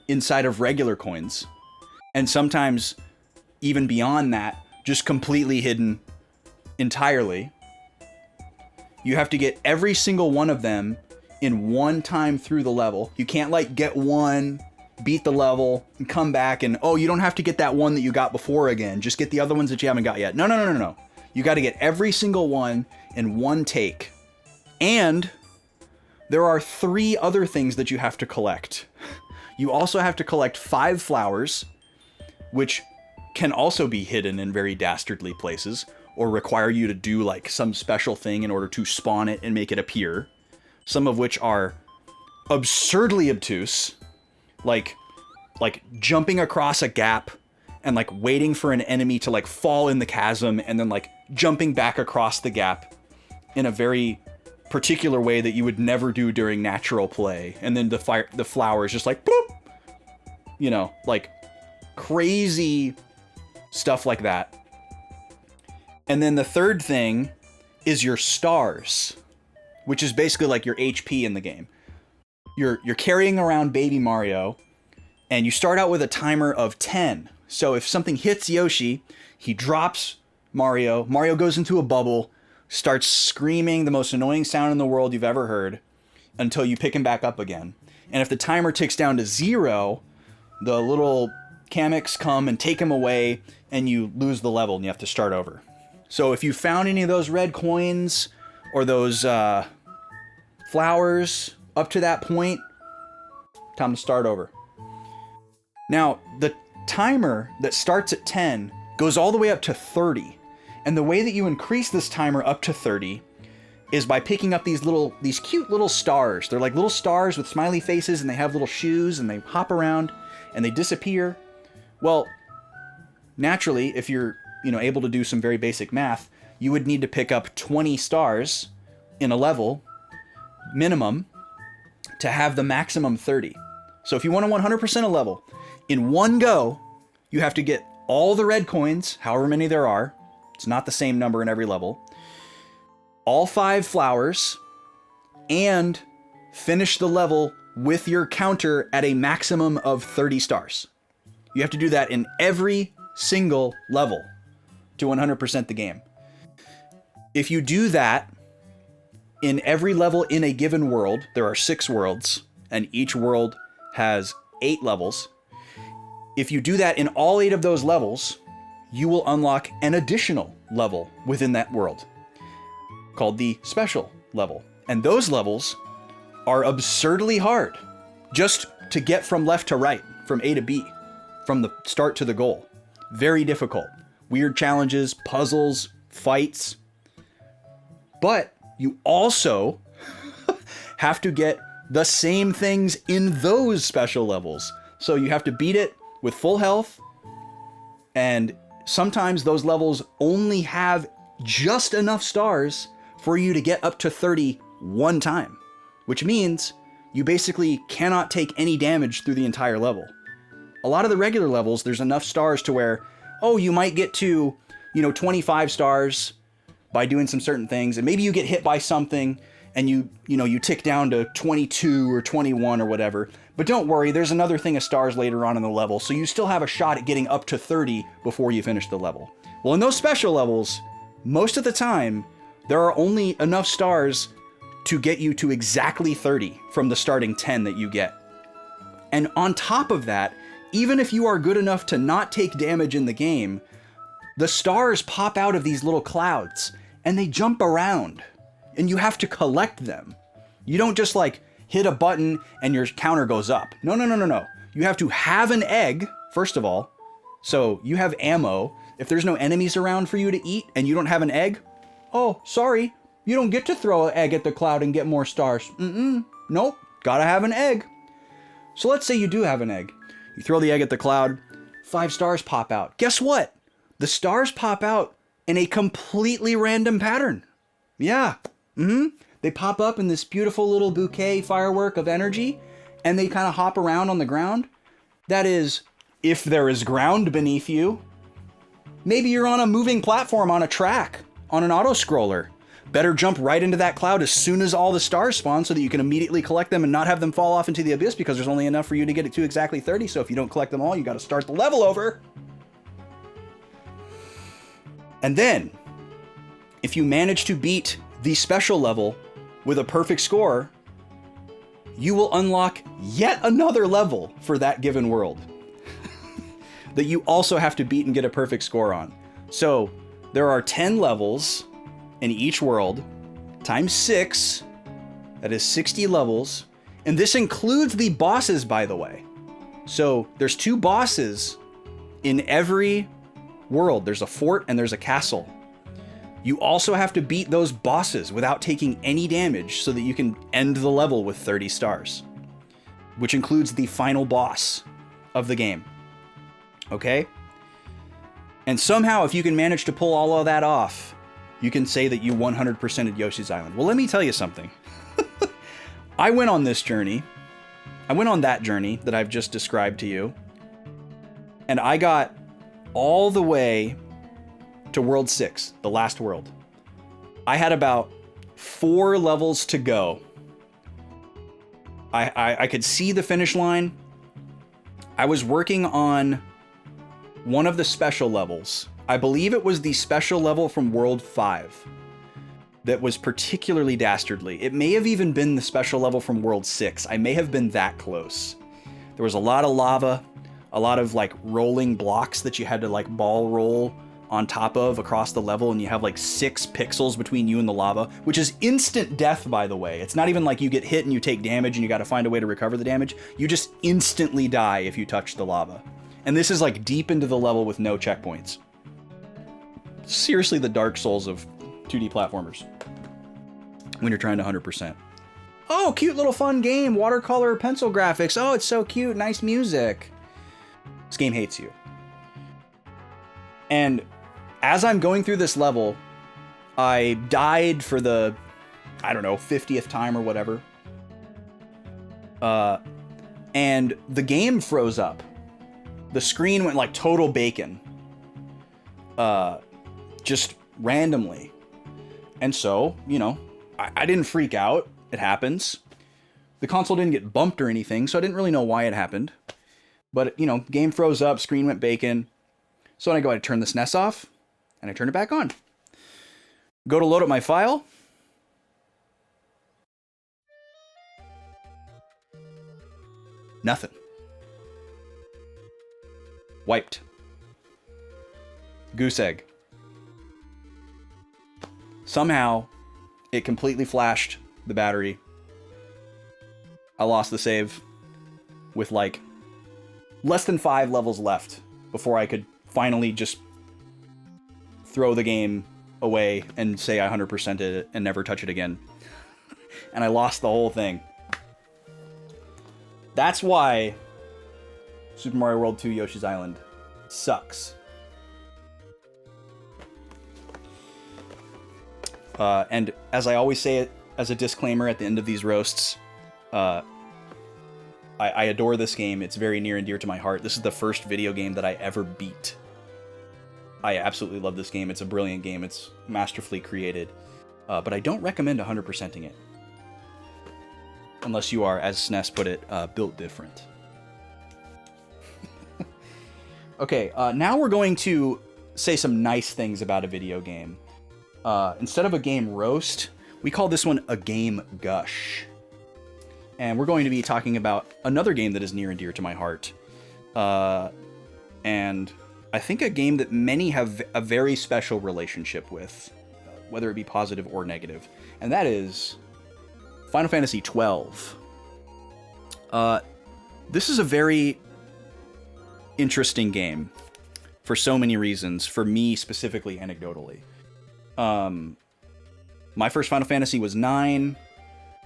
inside of regular coins. And sometimes even beyond that, just completely hidden entirely. You have to get every single one of them in one time through the level. You can't like get one, beat the level, and come back and, oh, you don't have to get that one that you got before again. Just get the other ones that you haven't got yet. No. You got to get every single one in one take. And there are 3 other things that you have to collect. You also have to collect 5 flowers, which can also be hidden in very dastardly places, or require you to do like some special thing in order to spawn it and make it appear. Some of which are absurdly obtuse, like jumping across a gap and like waiting for an enemy to like fall in the chasm and then like jumping back across the gap in a very particular way that you would never do during natural play. And then the flower is just like bloop, you know, like crazy stuff like that. And then the third thing is your stars, which is basically like your HP in the game. You're carrying around baby Mario, and you start out with a timer of 10. So if something hits Yoshi, he drops Mario. Mario goes into a bubble, starts screaming the most annoying sound in the world you've ever heard until you pick him back up again. And if the timer ticks down to 0, the little Kameks come and take him away, and you lose the level and you have to start over. So if you found any of those red coins or those flowers up to that point, time to start over. Now, the timer that starts at 10 goes all the way up to 30. And the way that you increase this timer up to 30 is by picking up these cute little stars. They're like little stars with smiley faces, and they have little shoes, and they hop around and they disappear. Well, naturally, if you're able to do some very basic math, you would need to pick up 20 stars in a level minimum to have the maximum 30. So if you want to 100% a level in one go, you have to get all the red coins, however many there are. It's not the same number in every level. All 5 flowers, and finish the level with your counter at a maximum of 30 stars. You have to do that in every single level to 100% the game. If you do that in every level in a given world, there are 6 worlds, and each world has 8 levels. If you do that in all 8 of those levels, you will unlock an additional level within that world called the special level. And those levels are absurdly hard just to get from left to right, from A to B, from the start to the goal. Very difficult. Weird challenges, puzzles, fights. But you also have to get the same things in those special levels. So you have to beat it with full health, and sometimes those levels only have just enough stars for you to get up to 30 one time, which means you basically cannot take any damage through the entire level. A lot of the regular levels, there's enough stars to where, oh, you might get to, 25 stars by doing some certain things, and maybe you get hit by something and you tick down to 22 or 21 or whatever. But don't worry, there's another thing of stars later on in the level, so you still have a shot at getting up to 30 before you finish the level. Well, in those special levels, most of the time, there are only enough stars to get you to exactly 30 from the starting 10 that you get. And on top of that, even if you are good enough to not take damage in the game, the stars pop out of these little clouds and they jump around and you have to collect them. You don't just like hit a button and your counter goes up. No. You have to have an egg, first of all. So you have ammo. If there's no enemies around for you to eat and you don't have an egg, oh, sorry, you don't get to throw an egg at the cloud and get more stars. Nope, gotta have an egg. So let's say you do have an egg. You throw the egg at the cloud, 5 stars pop out. Guess what? The stars pop out in a completely random pattern. Yeah, They pop up in this beautiful little bouquet firework of energy, and they kind of hop around on the ground. That is if there is ground beneath you. Maybe you're on a moving platform on a track, on an auto-scroller. Better jump right into that cloud as soon as all the stars spawn so that you can immediately collect them and not have them fall off into the abyss, because there's only enough for you to get it to exactly 30, so if you don't collect them all, you gotta start the level over. And then, if you manage to beat the special level with a perfect score, you will unlock yet another level for that given world that you also have to beat and get a perfect score on. So there are 10 levels in each world, times 6, that is 60 levels, and this includes the bosses, by the way. So there's 2 bosses in every world. There's a fort and there's a castle. You also have to beat those bosses without taking any damage so that you can end the level with 30 stars, which includes the final boss of the game. Okay? And somehow, if you can manage to pull all of that off, you can say that you 100%ed Yoshi's Island. Well, let me tell you something. I went on this journey. I went on that journey that I've just described to you, and I got all the way to World 6, the last world. I had about 4 levels to go. I could see the finish line. I was working on one of the special levels. I believe it was the special level from World 5 that was particularly dastardly. It may have even been the special level from World 6. I may have been that close. There was a lot of lava, a lot of like rolling blocks that you had to like ball roll on top of across the level, and you have like 6 pixels between you and the lava, which is instant death, by the way. It's not even like you get hit and you take damage and you got to find a way to recover the damage. You just instantly die if you touch the lava. And this is like deep into the level with no checkpoints. Seriously, the Dark Souls of 2D platformers when you're trying to 100%. Oh, cute little fun game, watercolor pencil graphics. Oh, it's so cute, nice music. This game hates you. And as I'm going through this level, I died for the, I don't know, 50th time or whatever. And the game froze up. The screen went like total bacon. Just randomly. And so, you know, I didn't freak out. It happens. The console didn't get bumped or anything, so I didn't really know why it happened. But, you know, game froze up, screen went bacon. So then I go ahead and turn the SNES off, and I turn it back on. Go to load up my file. Nothing. Wiped. Goose egg. Somehow, it completely flashed the battery. I lost the save with like less than 5 levels left before I could finally just throw the game away and say I 100%ed it and never touch it again. And I lost the whole thing. That's why Super Mario World 2 Yoshi's Island sucks. And as I always say it as a disclaimer at the end of these roasts, I adore this game. It's very near and dear to my heart. This is the first video game that I ever beat. I absolutely love this game. It's a brilliant game. It's masterfully created. But I don't recommend 100%ing it. Unless you are, as SNES put it, built different. Okay, now we're going to say some nice things about a video game. Instead of a game roast, we call this one a game gush. And we're going to be talking about another game that is near and dear to my heart. And I think a game that many have a very special relationship with, whether it be positive or negative. And that is Final Fantasy XII. This is a very interesting game for so many reasons, for me specifically, anecdotally. My first Final Fantasy was 9.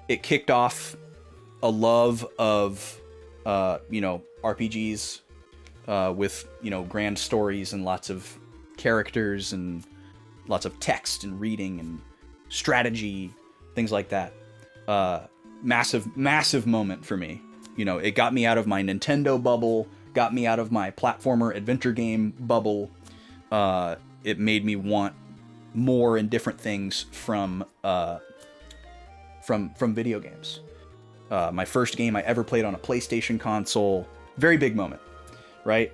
It kicked off a love of, RPGs with, grand stories and lots of characters and lots of text and reading and strategy, things like that. Massive moment for me. It got me out of my Nintendo bubble, got me out of my platformer adventure game bubble. It made me want more and different things from video games. My first game I ever played on a PlayStation console. Very big moment, right?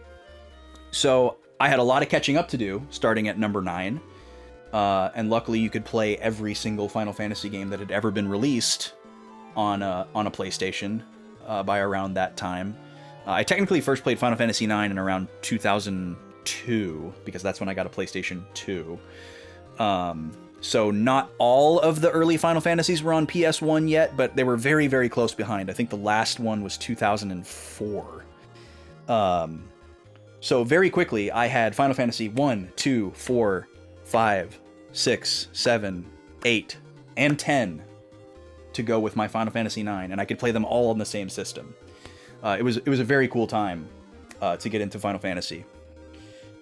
So I had a lot of catching up to do, starting at number 9. And luckily you could play every single Final Fantasy game that had ever been released on a PlayStation by around that time. I technically first played Final Fantasy IX in around 2002, because that's when I got a PlayStation 2. So not all of the early Final Fantasies were on PS1 yet, but they were very, very close behind. I think the last one was 2004. So very quickly, I had Final Fantasy 1, 2, 4, 5, 6, 7, 8, and 10 to go with my Final Fantasy 9, and I could play them all on the same system. It was a very cool time to get into Final Fantasy.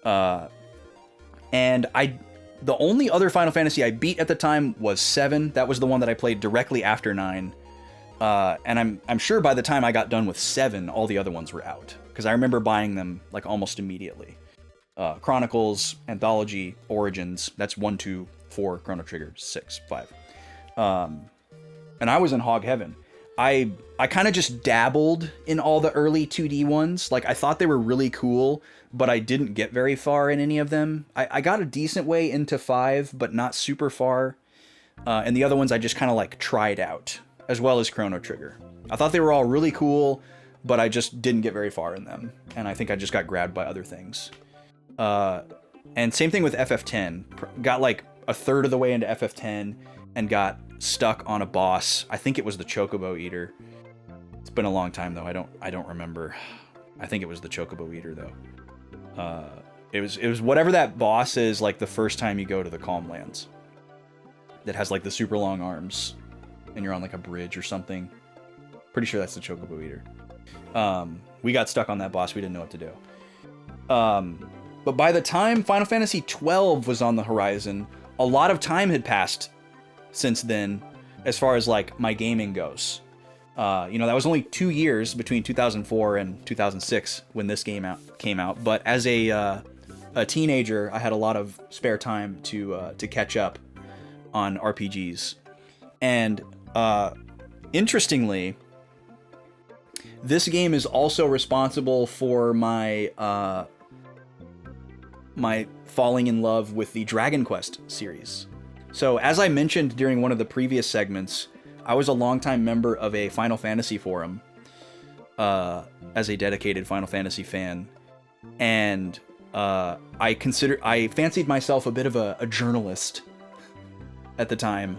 And the only other Final Fantasy I beat at the time was 7. That was the one that I played directly after 9. And I'm sure by the time I got done with 7, all the other ones were out, because I remember buying them like almost immediately. Chronicles, Anthology, Origins, that's 1, 2, 4, Chrono Trigger, 6, 5. And I was in hog heaven. I kind of just dabbled in all the early 2D ones. Like, I thought they were really cool, but I didn't get very far in any of them. I got a decent way into 5, but not super far. And the other ones I just kind of like tried out, as well as Chrono Trigger. I thought they were all really cool, but I just didn't get very far in them. And I think I just got grabbed by other things. And same thing with FF10. Got like a third of the way into FF10 and got stuck on a boss. I think it was the Chocobo Eater. It's been a long time though. I don't remember. I think it was the Chocobo Eater though. It was whatever that boss is, like the first time you go to the Calm Lands. That has like the super long arms, and you're on like a bridge or something. Pretty sure that's the Chocobo Eater. We got stuck on that boss. We didn't know what to do. But by the time Final Fantasy XII was on the horizon, a lot of time had passed since then, as far as like my gaming goes. That was only 2 years between 2004 and 2006 when this game came out. But as a teenager, I had a lot of spare time to catch up on RPGs. And interestingly, this game is also responsible for my falling in love with the Dragon Quest series. So, as I mentioned during one of the previous segments, I was a longtime member of a Final Fantasy forum as a dedicated Final Fantasy fan, and I fancied myself a bit of a journalist at the time,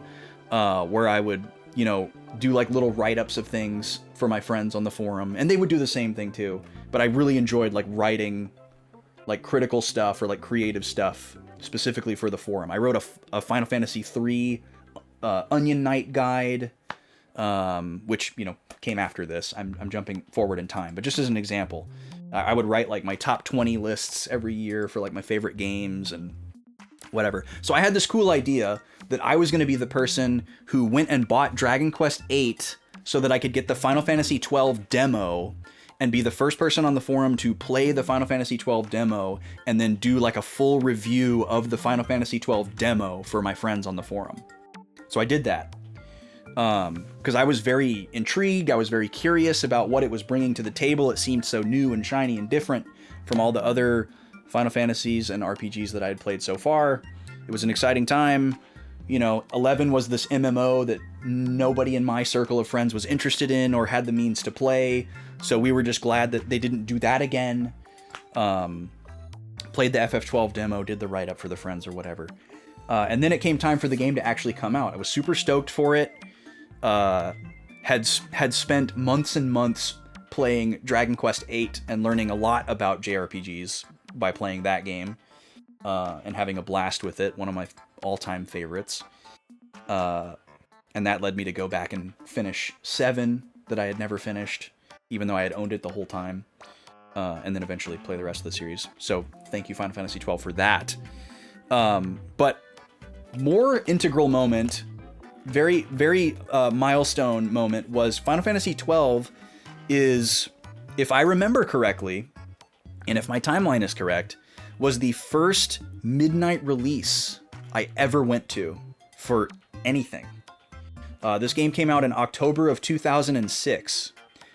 where I would, do like little write-ups of things for my friends on the forum, and they would do the same thing too. But I really enjoyed like writing like critical stuff or like creative stuff specifically for the forum. I wrote a Final Fantasy III Onion Knight guide, which came after this. I'm jumping forward in time, but just as an example, I would write like my top 20 lists every year for like my favorite games and whatever. So I had this cool idea that I was going to be the person who went and bought Dragon Quest VIII so that I could get the Final Fantasy XII demo and be the first person on the forum to play the Final Fantasy XII demo and then do like a full review of the Final Fantasy XII demo for my friends on the forum. So I did that because I was very intrigued. I was very curious about what it was bringing to the table. It seemed so new and shiny and different from all the other Final Fantasies and RPGs that I had played so far. It was an exciting time. 11 was this MMO that nobody in my circle of friends was interested in or had the means to play. So we were just glad that they didn't do that again. Played the FF12 demo, did the write-up for the friends or whatever. And then it came time for the game to actually come out. I was super stoked for it. Had spent months and months playing Dragon Quest VIII and learning a lot about JRPGs by playing that game. And having a blast with it, one of my all-time favorites. And that led me to go back and finish 7 that I had never finished, even though I had owned it the whole time, and then eventually play the rest of the series. So thank you, Final Fantasy XII, for that. But more integral moment, very, very milestone moment was Final Fantasy XII is, if I remember correctly, and if my timeline is correct, was the first midnight release I ever went to for anything. This game came out in October of 2006,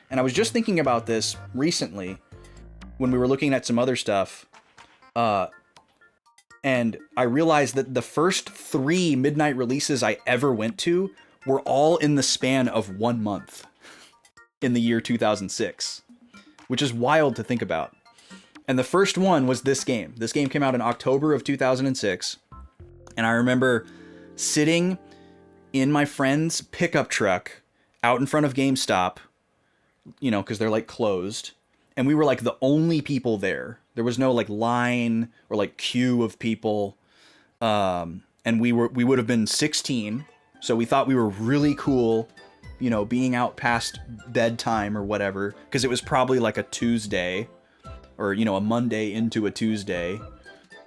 and I was just thinking about this recently when we were looking at some other stuff, and I realized that the first 3 midnight releases I ever went to were all in the span of 1 month in the year 2006, which is wild to think about. And the first one was this game. This game came out in October of 2006, and I remember sitting in my friend's pickup truck out in front of GameStop, you know, because they're like closed, and we were like the only people there. There was no like line or like queue of people, and we would have been 16, so we thought we were really cool, you know, being out past bedtime or whatever, because it was probably like a Tuesday, or you know, a Monday into a Tuesday.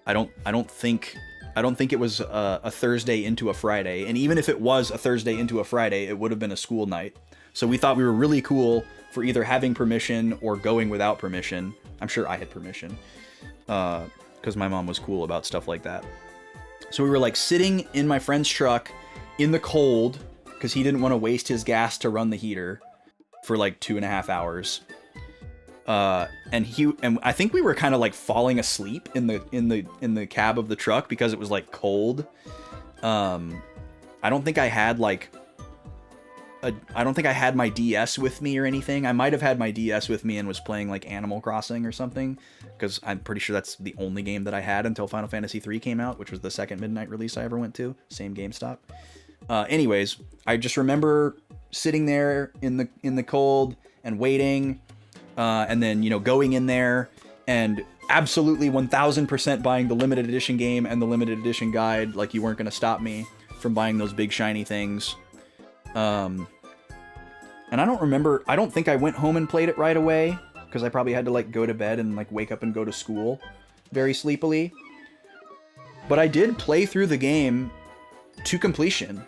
I don't think it was a Thursday into a Friday, and even if it was a Thursday into a Friday, it would have been a school night. So we thought we were really cool for either having permission or going without permission. I'm sure I had permission, because my mom was cool about stuff like that. So we were like sitting in my friend's truck in the cold, because he didn't want to waste his gas to run the heater for like 2.5 hours. And I think we were kind of like falling asleep in the cab of the truck because it was like cold. I don't think I had my DS with me or anything. I might have had my DS with me and was playing like Animal Crossing or something, because I'm pretty sure that's the only game that I had until Final Fantasy III came out, which was the second midnight release I ever went to. Same GameStop. Anyways, I just remember sitting there in the cold and waiting, and then, you know, going in there and absolutely 1000% buying the limited edition game and the limited edition guide. Like, you weren't going to stop me from buying those big shiny things. And I don't think I went home and played it right away, because I probably had to like go to bed and like wake up and go to school very sleepily. But I did play through the game to completion,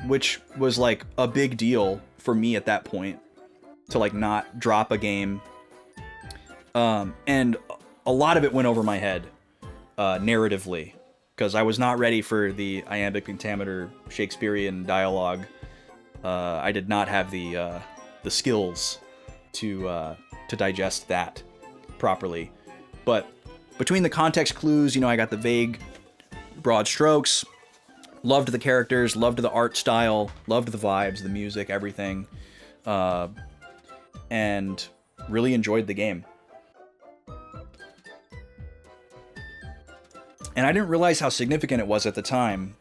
which was like a big deal for me at that point, to like not drop a game. And a lot of it went over my head, narratively, because I was not ready for the iambic pentameter Shakespearean dialogue. I did not have the skills to digest that properly. But between the context clues, you know, I got the vague, broad strokes. Loved the characters, loved the art style, loved the vibes, the music, everything, and really enjoyed the game. And I didn't realize how significant it was at the time,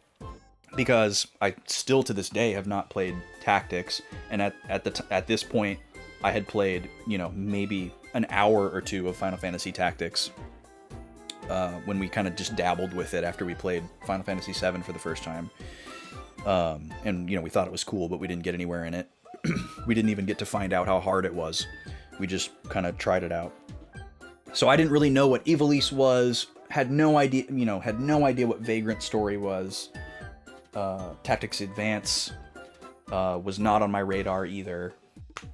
because I still to this day have not played Tactics, and at this point I had played, you know, maybe an hour or two of Final Fantasy Tactics, when we kind of just dabbled with it after we played Final Fantasy VII for the first time. And, you know, we thought it was cool, but we didn't get anywhere in it. We didn't even get to find out how hard it was. We just kind of tried it out. So I didn't really know what Ivalice was, had no idea what Vagrant's story was. Tactics Advance was not on my radar either.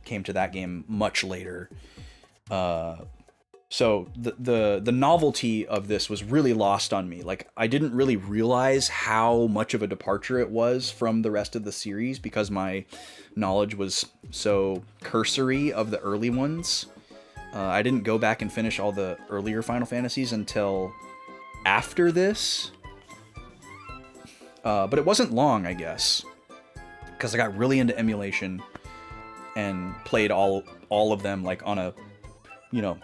Came to that game much later. So the novelty of this was really lost on me. Like, I didn't really realize how much of a departure it was from the rest of the series, because my knowledge was so cursory of the early ones. I didn't go back and finish all the earlier Final Fantasies until after this. But it wasn't long, I guess, because I got really into emulation and played all of them like on a, you know,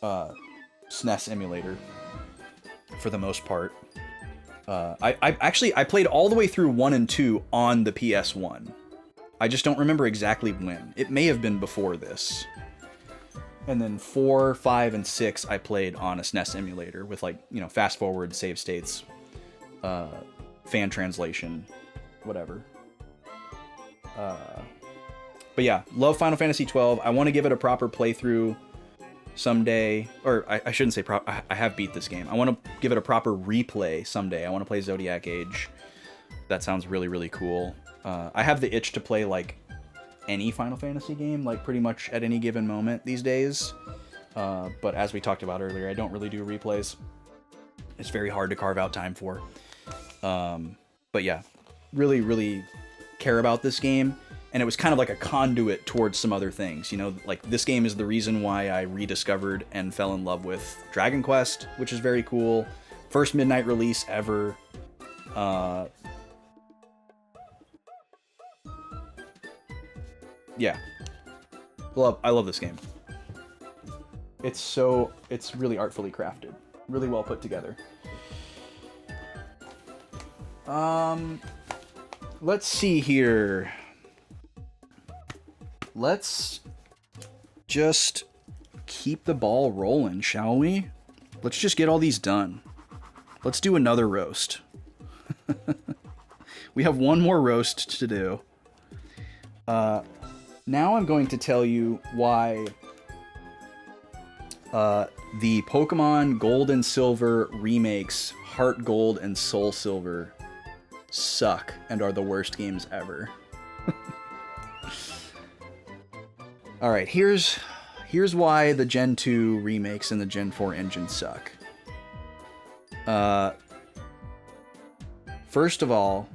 SNES emulator for the most part. I played all the way through 1 and 2 on the PS1. I just don't remember exactly when. It may have been before this. And then 4, 5, and 6 I played on a SNES emulator with, like, you know, fast forward, save states, fan translation, whatever. But yeah, love Final Fantasy XII. I want to give it a proper playthrough someday, or I shouldn't say I have beat this game. I want to give it a proper replay someday. I want to play Zodiac Age. That sounds really, really cool. I have the itch to play like any Final Fantasy game, like pretty much at any given moment these days. but as we talked about earlier, I don't really do replays. It's very hard to carve out time for. But yeah, really care about this game. And it was kind of like a conduit towards some other things. You know, like this game is the reason why I rediscovered and fell in love with Dragon Quest, which is very cool. First midnight release ever. Yeah. I love this game. It's really artfully crafted. Really well put together. Let's see here. Let's just keep the ball rolling, shall we? Let's just get all these done. Let's do another roast. We have one more roast to do. Now I'm going to tell you why the Pokemon Gold and Silver remakes, Heart Gold and Soul Silver, suck and are the worst games ever. Alright, here's why the Gen 2 remakes and the Gen 4 engines suck. First of all,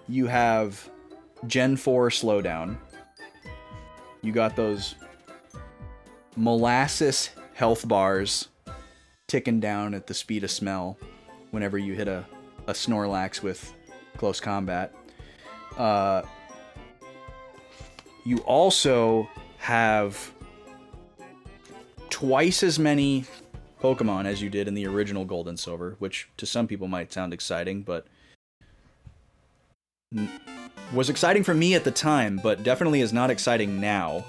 you have Gen 4 slowdown. You got those molasses health bars ticking down at the speed of smell whenever you hit a Snorlax with close combat. You also have twice as many Pokemon as you did in the original Gold and Silver, which to some people might sound exciting, but was exciting for me at the time, but definitely is not exciting now.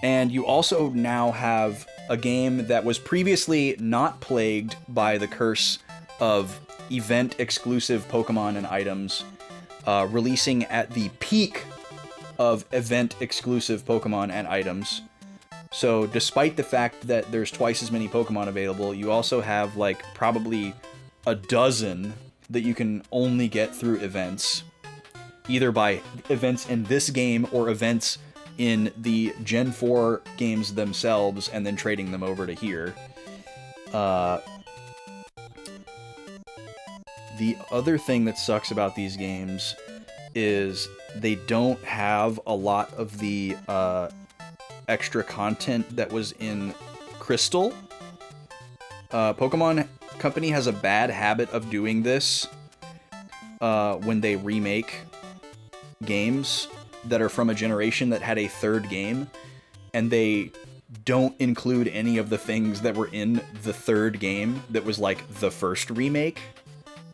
And you also now have a game that was previously not plagued by the curse of event-exclusive Pokemon and items releasing at the peak of event-exclusive Pokemon and items. So despite the fact that there's twice as many Pokemon available, you also have like probably a dozen that you can only get through events, either by events in this game or events in the Gen 4 games themselves and then trading them over to here. The other thing that sucks about these games is they don't have a lot of the extra content that was in Crystal. Pokemon Company has a bad habit of doing this when they remake games that are from a generation that had a third game, and they don't include any of the things that were in the third game that was like the first remake.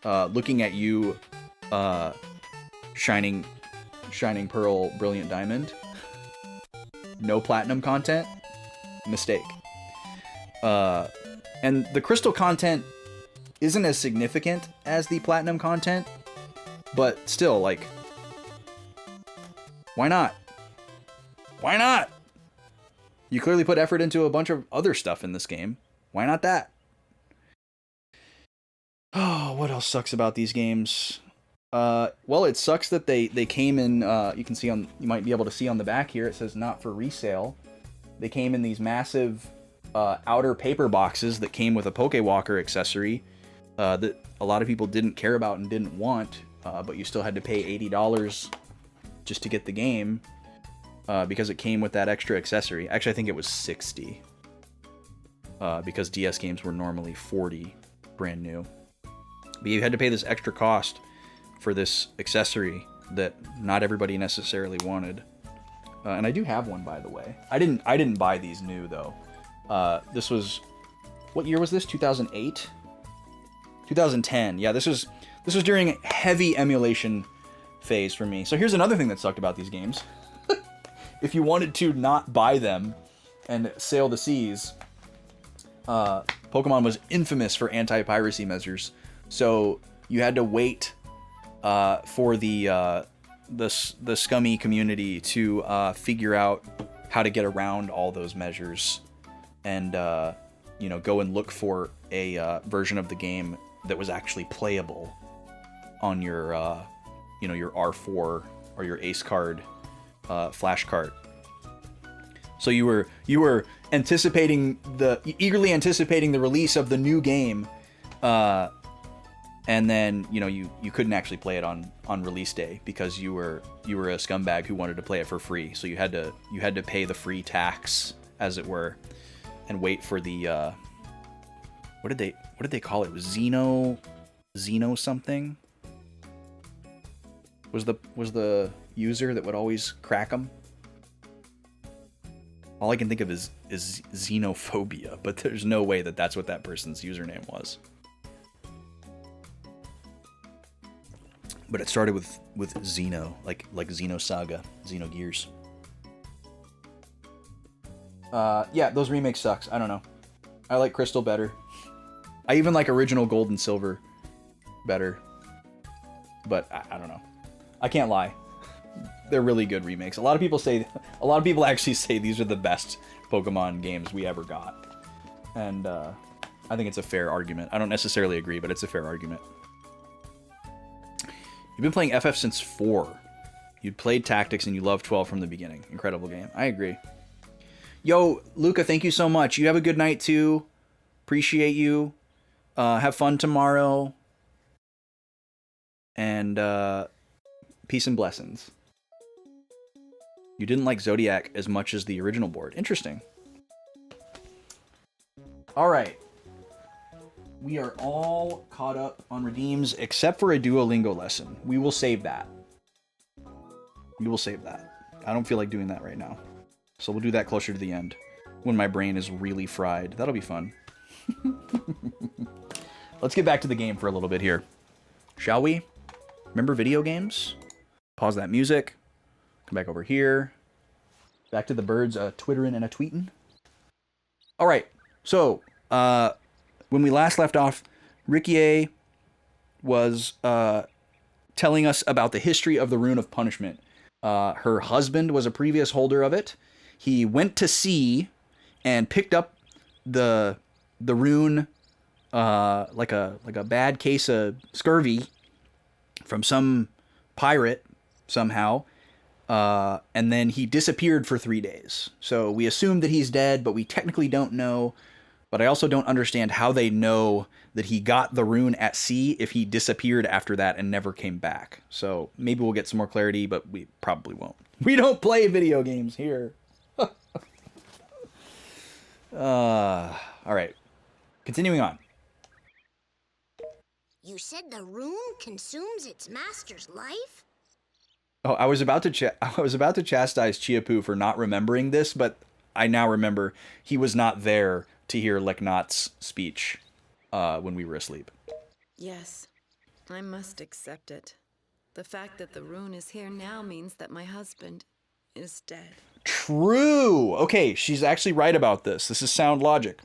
Looking at you, Shining Pearl, Brilliant Diamond. No platinum content? Mistake. And the crystal content isn't as significant as the platinum content, but still, like, why not? Why not? You clearly put effort into a bunch of other stuff in this game. Why not that? Oh, what else sucks about these games? Well, it sucks that they came in, you might be able to see on the back here, it says not for resale. They came in these massive outer paper boxes that came with a Pokewalker accessory that a lot of people didn't care about and didn't want, but you still had to pay $80 just to get the game because it came with that extra accessory. Actually, I think it was $60 because DS games were normally $40 brand new. But you had to pay this extra cost for this accessory that not everybody necessarily wanted. And I do have one, by the way. I didn't buy these new though. This was, what year was this? 2008? 2010. Yeah, this was during heavy emulation phase for me. So here's another thing that sucked about these games. If you wanted to not buy them and sail the seas, Pokemon was infamous for anti-piracy measures. So you had to wait for the scummy community to figure out how to get around all those measures, and go and look for a version of the game that was actually playable on your your R4 or your Ace card flash cart. So you were eagerly anticipating the release of the new game, and then you couldn't actually play it on release day because you were a scumbag who wanted to play it for free. So you had to pay the free tax, as it were, and wait for the what did they call it? It was Xeno something. Was the user that would always crack them? All I can think of is xenophobia, but there's no way that that's what that person's username was. But it started with Xeno, like Xenosaga, Xenogears. Yeah, those remakes sucks. I don't know. I like Crystal better. I even like original Gold and Silver better. But I don't know. I can't lie. They're really good remakes. A lot of people actually say these are the best Pokemon games we ever got. And I think it's a fair argument. I don't necessarily agree, but it's a fair argument. You've been playing FF since 4. You played Tactics and you loved 12 from the beginning. Incredible game. I agree. Yo, Luca, thank you so much. You have a good night too. Appreciate you. Have fun tomorrow. And peace and blessings. You didn't like Zodiac as much as the original board. Interesting. Alright. We are all caught up on redeems except for a Duolingo lesson. We will save that. We will save that. I don't feel like doing that right now. So we'll do that closer to the end. When my brain is really fried. That'll be fun. Let's get back to the game for a little bit here. Shall we? Remember video games? Pause that music. Come back over here. Back to the birds twittering and a tweeting. Alright. So, when we last left off, Rikier was telling us about the history of the Rune of Punishment. Her husband was a previous holder of it. He went to sea and picked up the rune like a bad case of scurvy from some pirate somehow. And then he disappeared for 3 days. So we assume that he's dead, but we technically don't know. But I also don't understand how they know that he got the rune at sea if he disappeared after that and never came back. So maybe we'll get some more clarity, but we probably won't. We don't play video games here. All right. Continuing on. You said the rune consumes its master's life? Oh, I was about to chastise Chiapu for not remembering this, but I now remember he was not there to hear Leknat's speech when we were asleep. Yes, I must accept it. The fact that the rune is here now means that my husband is dead. True! Okay, she's actually right about this. This is sound logic.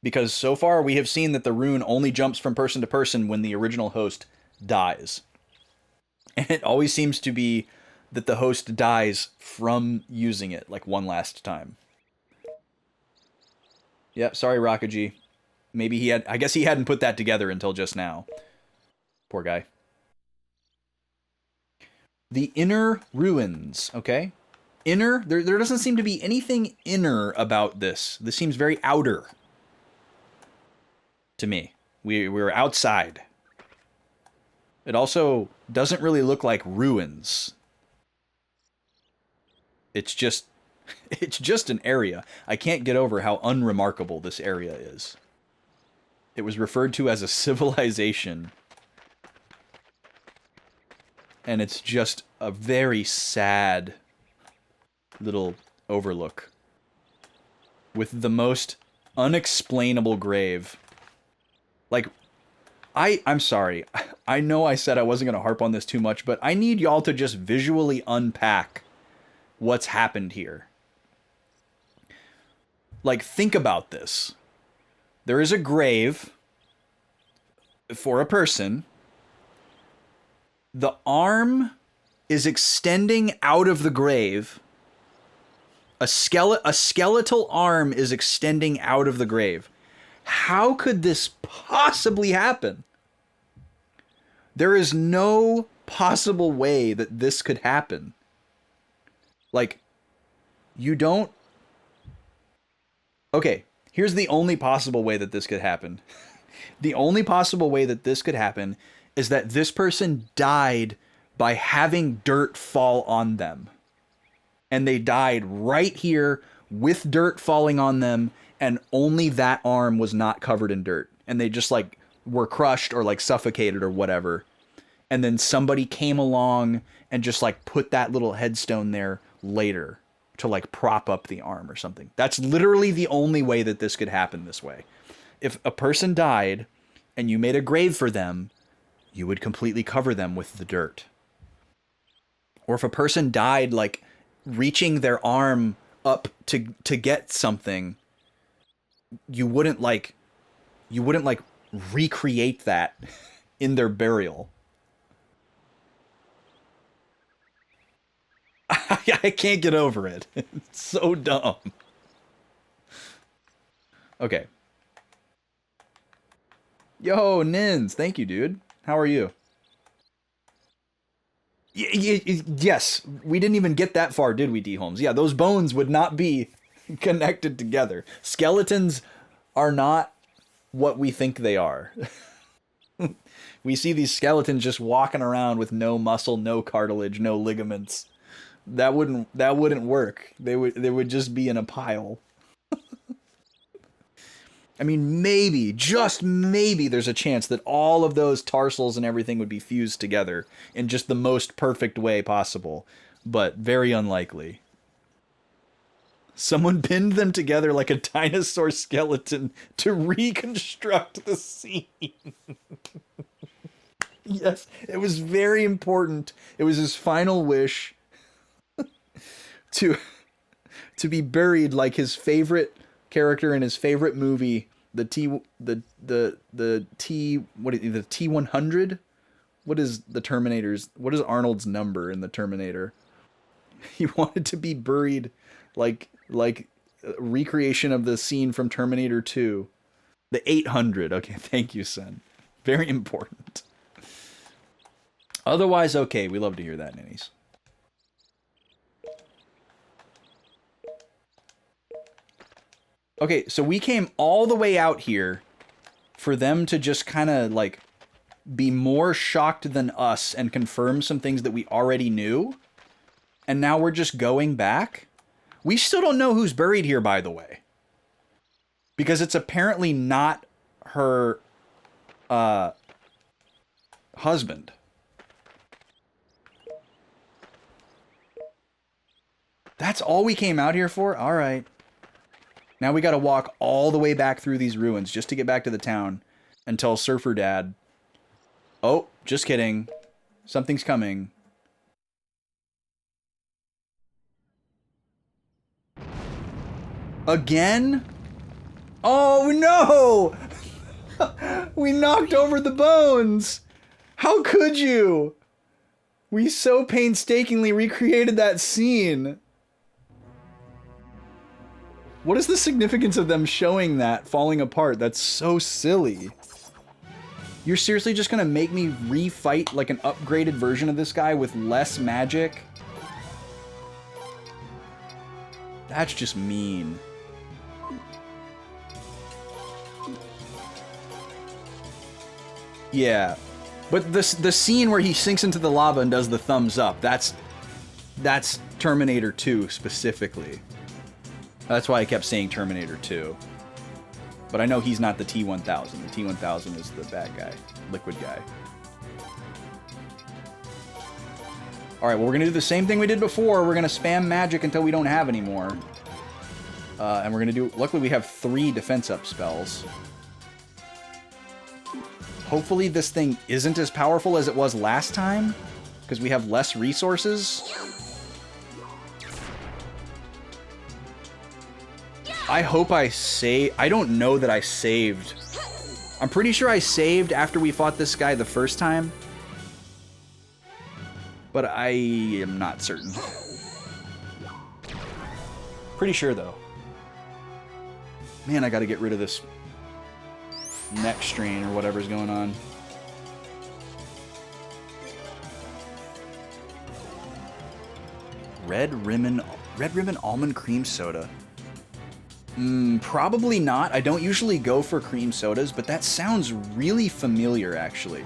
Because so far we have seen that the rune only jumps from person to person when the original host dies. And it always seems to be that the host dies from using it, like one last time. Yep, sorry, Rakaji. Maybe I guess he hadn't put that together until just now. Poor guy. The inner ruins, okay? Inner, there doesn't seem to be anything inner about this. This seems very outer. To me. We're outside. It also doesn't really look like ruins. It's just an area. I can't get over how unremarkable this area is. It was referred to as a civilization. And it's just a very sad little overlook. With the most unexplainable grave. Like, I'm sorry. I know I said I wasn't going to harp on this too much, but I need y'all to just visually unpack what's happened here. Like, think about this. There is a grave for a person. The arm is extending out of the grave. A skeletal arm is extending out of the grave. How could this possibly happen? There is no possible way that this could happen. Like, You don't... Okay, here's the only possible way that this could happen. The only possible way that this could happen is that this person died by having dirt fall on them. And they died right here with dirt falling on them, and only that arm was not covered in dirt. And they just like were crushed or like suffocated or whatever. And then somebody came along and just like put that little headstone there later to like prop up the arm or something. That's literally the only way that this could happen this way. If a person died and you made a grave for them, you would completely cover them with the dirt. Or if a person died like reaching their arm up to get something, you wouldn't like recreate that in their burial. I can't get over it. It's so dumb. Okay. Yo, Nins. Thank you, dude. How are you? Yes. We didn't even get that far, did we, D. Holmes? Yeah, those bones would not be connected together. Skeletons are not what we think they are. We see these skeletons just walking around with no muscle, no cartilage, no ligaments. That wouldn't work. They would just be in a pile. I mean, maybe, just maybe, there's a chance that all of those tarsals and everything would be fused together in just the most perfect way possible, but very unlikely. Someone pinned them together like a dinosaur skeleton to reconstruct the scene. Yes, it was very important. It was his final wish to be buried like his favorite character in his favorite movie, the T-100. What is the Terminator's? What is Arnold's number in the Terminator? He wanted to be buried like a recreation of the scene from Terminator 2, the 800. Okay, thank you, son. Very important. Otherwise, okay. We love to hear that, Ninnies. Okay, so we came all the way out here for them to just kind of like be more shocked than us and confirm some things that we already knew. And now we're just going back. We still don't know who's buried here, by the way. Because it's apparently not her husband. That's all we came out here for? All right. Now we got to walk all the way back through these ruins just to get back to the town and tell Surfer Dad, oh, just kidding. Something's coming. Again? Oh no! We knocked over the bones! How could you? We so painstakingly recreated that scene. What is the significance of them showing that falling apart? That's so silly. You're seriously just gonna make me refight like an upgraded version of this guy with less magic? That's just mean. Yeah. But the scene where he sinks into the lava and does the thumbs up, that's Terminator 2 specifically. That's why I kept saying Terminator 2. But I know he's not the T-1000. The T-1000 is the bad guy. Liquid guy. Alright, well we're gonna do the same thing we did before. We're gonna spam magic until we don't have any more. And we're gonna do... Luckily we have 3 defense up spells. Hopefully this thing isn't as powerful as it was last time. Because we have less resources. I hope I save. I don't know that I saved. I'm pretty sure I saved after we fought this guy the first time. But I am not certain. Pretty sure though. Man, I gotta get rid of this neck strain or whatever's going on. Red Ribbon Red Ribbon almond cream soda. Probably not. I don't usually go for cream sodas, but that sounds really familiar, actually.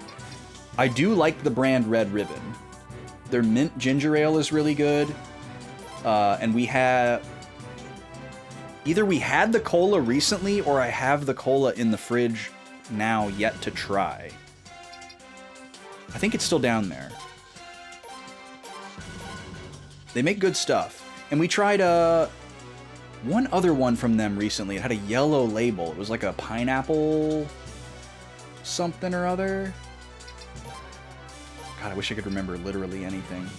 I do like the brand Red Ribbon. Their mint ginger ale is really good. And we have... Either we had the cola recently, or I have the cola in the fridge now yet to try. I think it's still down there. They make good stuff. And we tried one other one from them recently. It had a yellow label. It was like a pineapple something or other. God, I wish I could remember literally anything.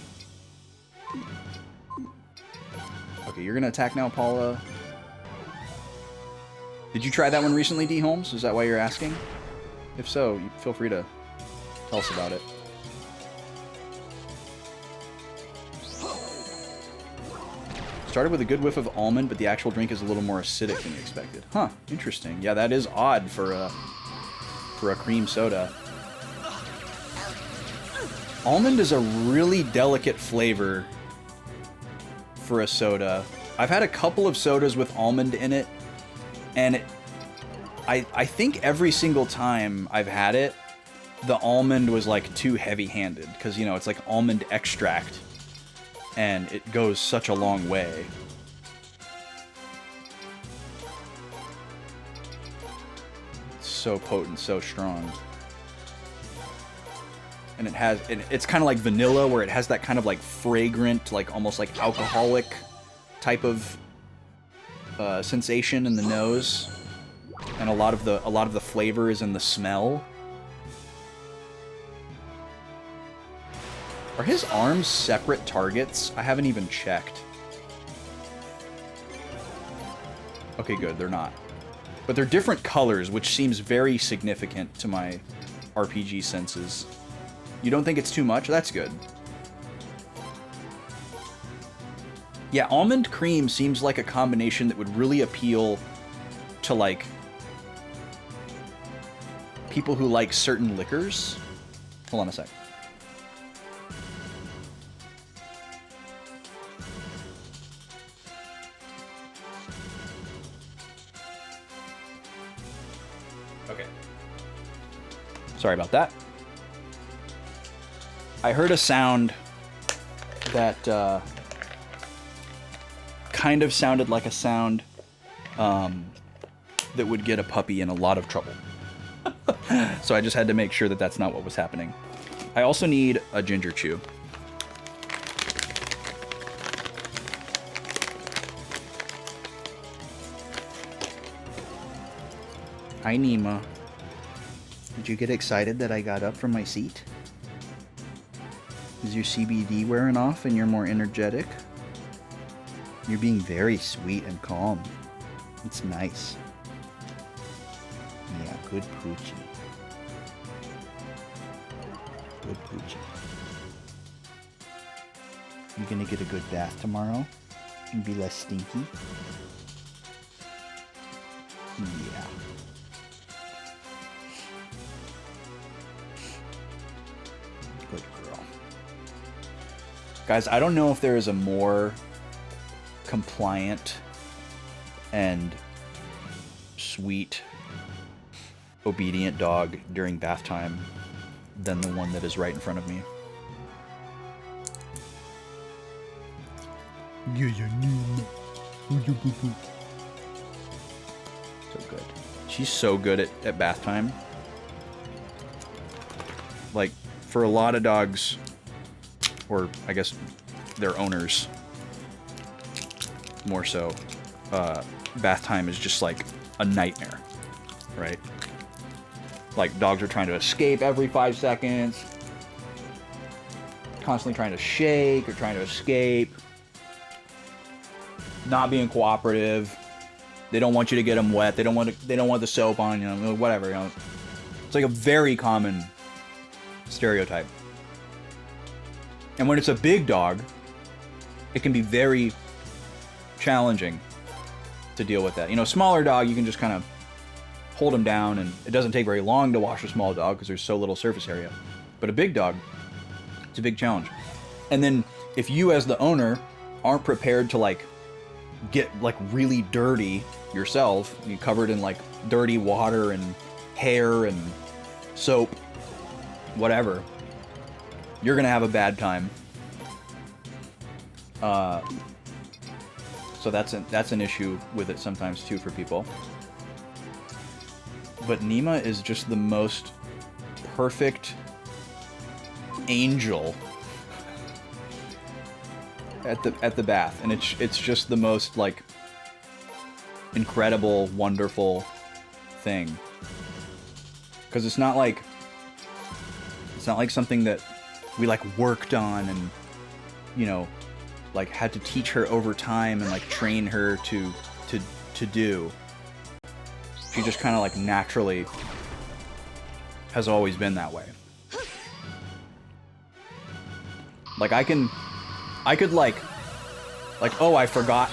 Okay, you're gonna attack now, Paula. Did you try that one recently, D. Holmes? Is that why you're asking? If so, you feel free to tell us about it. Started with a good whiff of almond, but the actual drink is a little more acidic than you expected. Huh, interesting. Yeah, that is odd for a cream soda. Almond is a really delicate flavor for a soda. I've had a couple of sodas with almond in it, and I think every single time I've had it, the almond was like too heavy-handed, because, you know, it's like almond extract, and it goes such a long way. It's so potent, so strong. And it's kind of like vanilla, where it has that kind of like fragrant, like almost like alcoholic type of sensation in the nose, and a lot of the flavor is in the smell. Are his arms separate targets? I haven't even checked. Okay, good, they're not. But they're different colors, which seems very significant to my RPG senses. You don't think it's too much? That's good. Yeah, almond cream seems like a combination that would really appeal to, like, people who like certain liquors. Hold on a sec. Okay. Sorry about that. I heard a sound that kind of sounded like a sound that would get a puppy in a lot of trouble. So I just had to make sure that that's not what was happening. I also need a ginger chew. Hi, Nima. Did you get excited that I got up from my seat? Is your CBD wearing off and you're more energetic? You're being very sweet and calm. It's nice. Yeah, good poochie. Good poochie. You gonna get a good bath tomorrow? And be less stinky? Yeah. Good girl. Guys, I don't know if there is a more compliant and sweet, obedient dog during bath time than the one that is right in front of me. So good. She's so good at bath time. Like, for a lot of dogs, or I guess their owners more so, bath time is just like a nightmare, right? Like, dogs are trying to escape every 5 seconds, constantly trying to shake or trying to escape, not being cooperative. They don't want you to get them wet. They don't want the soap on, you know, whatever, you know. It's like a very common stereotype. And when it's a big dog, it can be very challenging to deal with that. You know, smaller dog, you can just kind of hold them down, and it doesn't take very long to wash a small dog because there's so little surface area. But a big dog, it's a big challenge. And then if you as the owner aren't prepared to like get like really dirty yourself, you covered in like dirty water and hair and soap, whatever, you're gonna have a bad time. So that's an issue with it sometimes too for people. But Nima is just the most perfect angel at the bath, and it's just the most like incredible, wonderful thing. Because it's not like something that we like worked on and, you know, like had to teach her over time and like train her to do. She just kind of like naturally has always been that way. Like I could like, oh, I forgot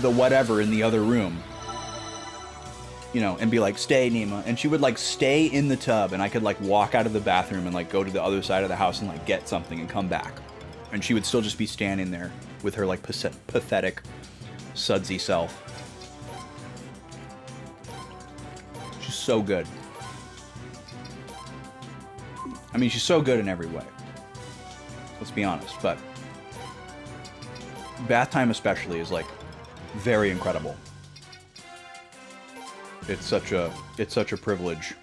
the whatever in the other room, you know, and be like, stay, Nima. And she would like stay in the tub, and I could like walk out of the bathroom and like go to the other side of the house and like get something and come back. And she would still just be standing there with her like pathetic, sudsy self. She's so good. I mean, she's so good in every way. Let's be honest, but bath time especially is like very incredible. It's such a privilege.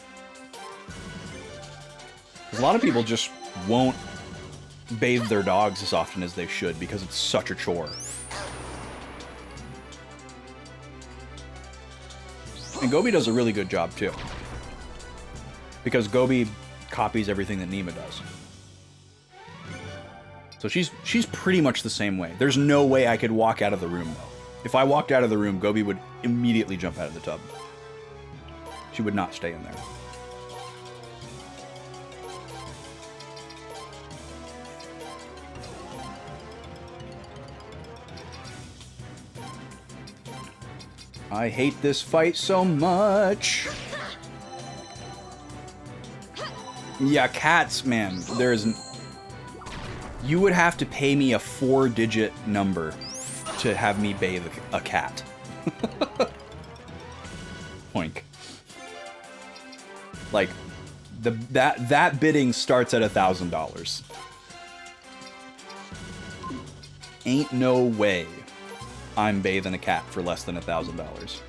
'Cause a lot of people just won't bathe their dogs as often as they should because it's such a chore. And Gobi does a really good job too. Because Gobi copies everything that Nima does. So she's pretty much the same way. There's no way I could walk out of the room though. If I walked out of the room, Gobi would immediately jump out of the tub. She would not stay in there. I hate this fight so much. Yeah, cats, man. You would have to pay me a 4-digit number to have me bathe a cat. Oink. Like, that bidding starts at $1,000. Ain't no way I'm bathing a cat for less than $1,000.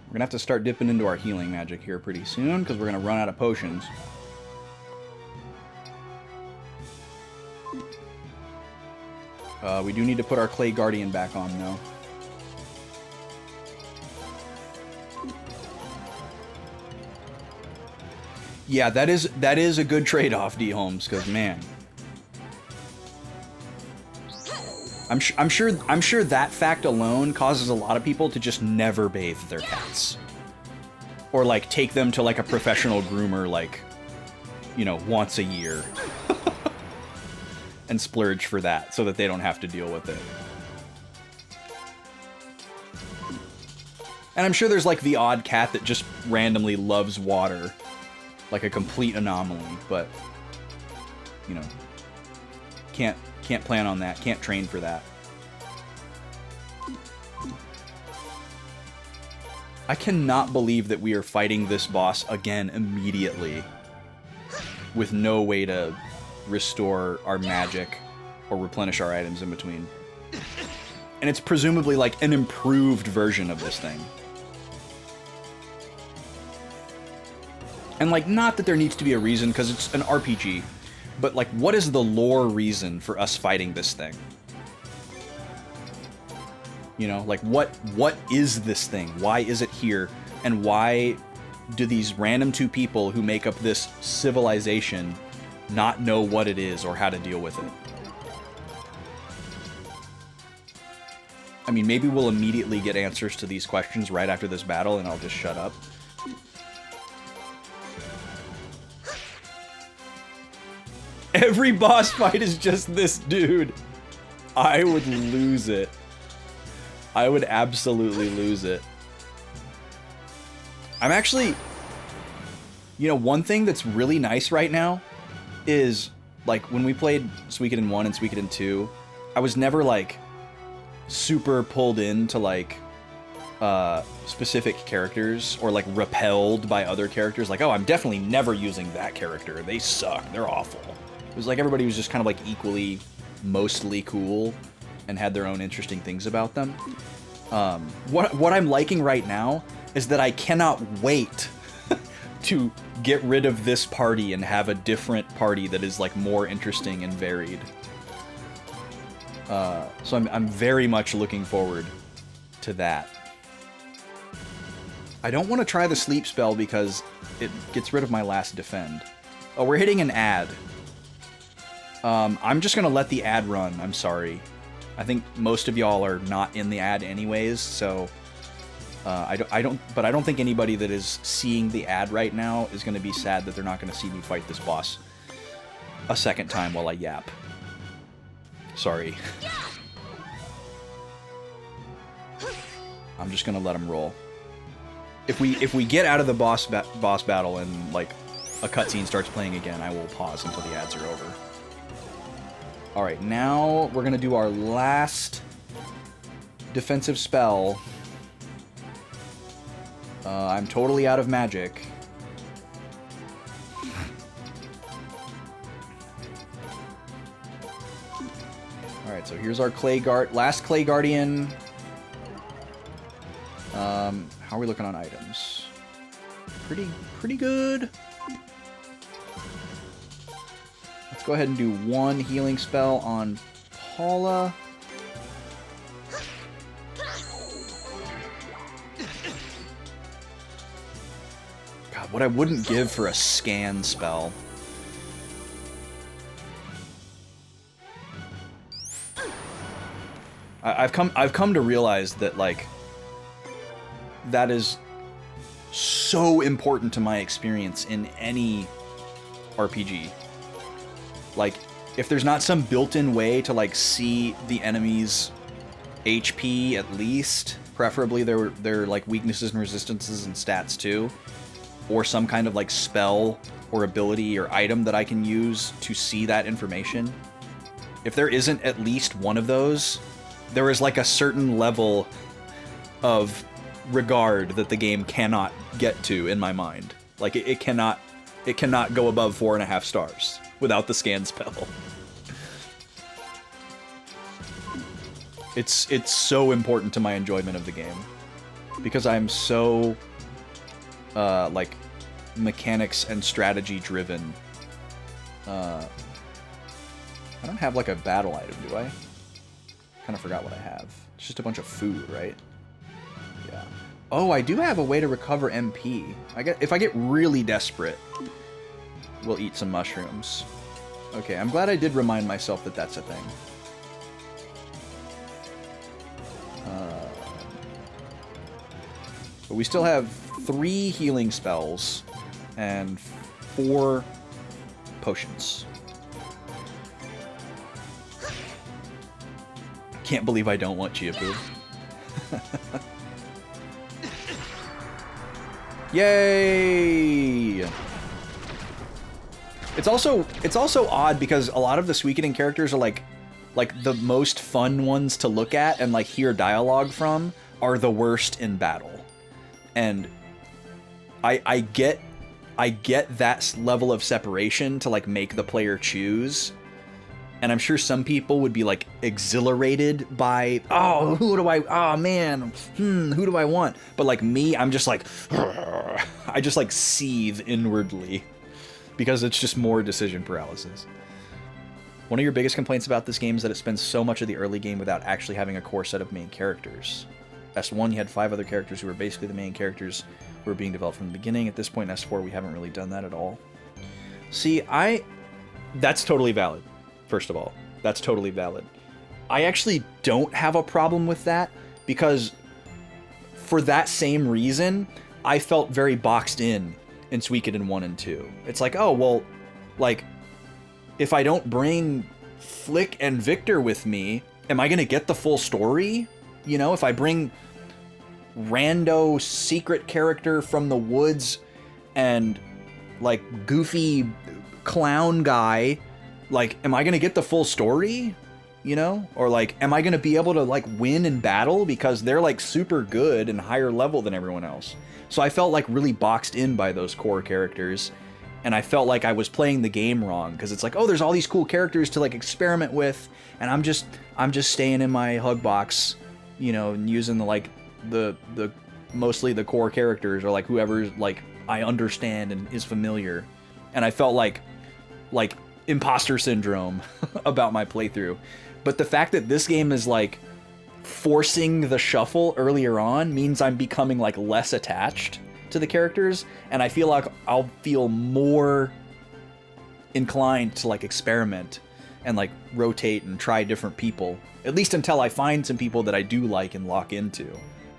We're gonna have to start dipping into our healing magic here pretty soon, because we're gonna run out of potions. We do need to put our Clay Guardian back on, though. Yeah, that is a good trade-off, D. Holmes, because man, I'm sure that fact alone causes a lot of people to just never bathe their cats, or like take them to like a professional groomer, like, you know, once a year, and splurge for that so that they don't have to deal with it. And I'm sure there's like the odd cat that just randomly loves water, like a complete anomaly, but you know, can't plan on that, can't train for that. I cannot believe that we are fighting this boss again immediately with no way to restore our magic or replenish our items in between. And it's presumably like an improved version of this thing. And like, not that there needs to be a reason, because it's an RPG, but like, what is the lore reason for us fighting this thing? You know, like, what is this thing? Why is it here? And why do these random two people who make up this civilization not know what it is or how to deal with it? I mean, maybe we'll immediately get answers to these questions right after this battle, and I'll just shut up. Every boss fight is just this dude. I would lose it. I would absolutely lose it. I'm actually, you know, one thing that's really nice right now is, like, when we played Suikoden 1 and Suikoden 2, I was never, like, super pulled into, like, specific characters or, like, repelled by other characters. Like, oh, I'm definitely never using that character. They suck. They're awful. It was like everybody was just kind of, like, equally, mostly cool and had their own interesting things about them. What I'm liking right now is that I cannot wait to get rid of this party and have a different party that is, like, more interesting and varied. So I'm very much looking forward to that. I don't want to try the sleep spell because it gets rid of my last defend. Oh, we're hitting an ad. I'm just gonna let the ad run, I'm sorry. I think most of y'all are not in the ad anyways, so I don't think anybody that is seeing the ad right now is going to be sad that they're not going to see me fight this boss a second time while I yap. Sorry. I'm just going to let him roll. If we get out of the boss battle and, like, a cutscene starts playing again, I will pause until the ads are over. All right, now we're going to do our last defensive spell. I'm totally out of magic. Alright, so here's our last Clay Guardian. How are we looking on items? Pretty good. Let's go ahead and do one healing spell on Paula. God, what I wouldn't give for a scan spell. I've come to realize that, like, that is so important to my experience in any RPG. Like, if there's not some built-in way to, like, see the enemy's HP at least, preferably their like weaknesses and resistances and stats too, or some kind of, like, spell or ability or item that I can use to see that information. If there isn't at least one of those, there is, like, a certain level of regard that the game cannot get to in my mind. Like, it cannot go above 4.5 stars without the scan spell. It's so important to my enjoyment of the game because I'm so like, mechanics and strategy driven. I don't have, like, a battle item, do I? Kind of forgot what I have. It's just a bunch of food, right? Yeah. Oh, I do have a way to recover MP. If I get really desperate, we'll eat some mushrooms. Okay, I'm glad I did remind myself that that's a thing. But we still have 3 healing spells and 4 potions. Can't believe I don't want Chia Poo. Yay! It's also odd because a lot of the Suikoden characters are like the most fun ones to look at and, like, hear dialogue from are the worst in battle. And I get that level of separation to, like, make the player choose. And I'm sure some people would be, like, exhilarated by, oh, who do I want? But, like, me, I'm just like, I just, like, seethe inwardly because it's just more decision paralysis. One of your biggest complaints about this game is that it spends so much of the early game without actually having a core set of main characters. S1, you had 5 other characters who were basically the main characters who were being developed from the beginning. At this point in S4, we haven't really done that at all. See, that's totally valid. First of all, that's totally valid. I actually don't have a problem with that because for that same reason, I felt very boxed in Suikoden 1 and 2. It's like, oh, well, like, if I don't bring Flick and Victor with me, am I going to get the full story? You know, if I bring rando secret character from the woods and like goofy clown guy, like, am I gonna get the full story? You know? Or like, am I gonna be able to like win in battle because they're like super good and higher level than everyone else? So I felt like really boxed in by those core characters, and I felt like I was playing the game wrong because it's like, oh, there's all these cool characters to like experiment with, and I'm just staying in my hug box, you know, and using the mostly the core characters or like whoever like I understand and is familiar, and I felt like imposter syndrome about my playthrough. But the fact that this game is like forcing the shuffle earlier on means I'm becoming like less attached to the characters, and I feel like I'll feel more inclined to like experiment and like rotate and try different people, at least until I find some people that I do like and lock into.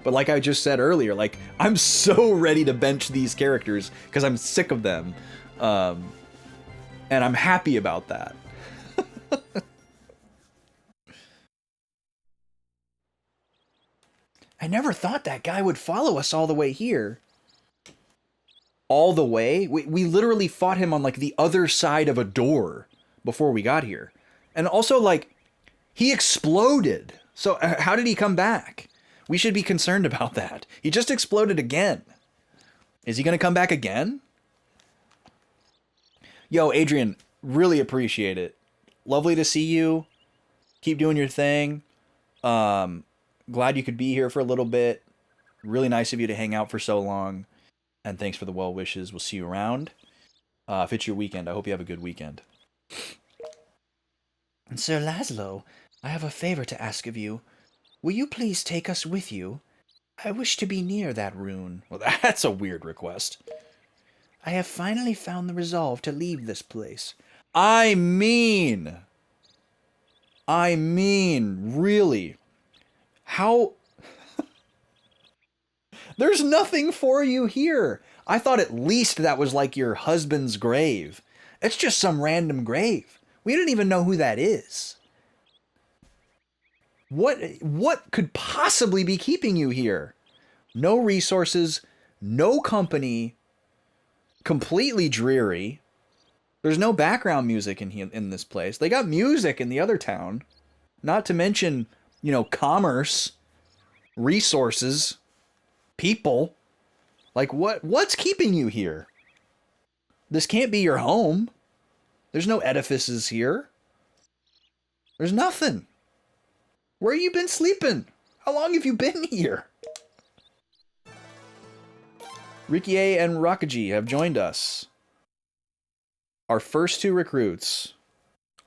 But like I just said earlier, like I'm so ready to bench these characters because I'm sick of them, and I'm happy about that. I never thought that guy would follow us all the way here. All the way? We literally fought him on like the other side of a door before we got here. And also like, he exploded. So how did he come back? We should be concerned about that. He just exploded again. Is he gonna come back again? Yo, Adrian, really appreciate it. Lovely to see you. Keep doing your thing. Glad you could be here for a little bit. Really nice of you to hang out for so long. And thanks for the well wishes. We'll see you around. If it's your weekend, I hope you have a good weekend. And Sir Laszlo, I have a favor to ask of you. Will you please take us with you? I wish to be near that rune. Well, that's a weird request. I have finally found the resolve to leave this place. I mean, really? How? There's nothing for you here. I thought at least that was like your husband's grave. It's just some random grave. We don't even know who that is. What could possibly be keeping you here? No resources, no company, completely dreary. There's no background music in this place. They got music in the other town. Not to mention, you know, commerce, resources, people. Like what's keeping you here? This can't be your home. There's no edifices here. There's nothing. Where have you been sleeping? How long have you been here? Rikie and Rakaji have joined us. Our first two recruits.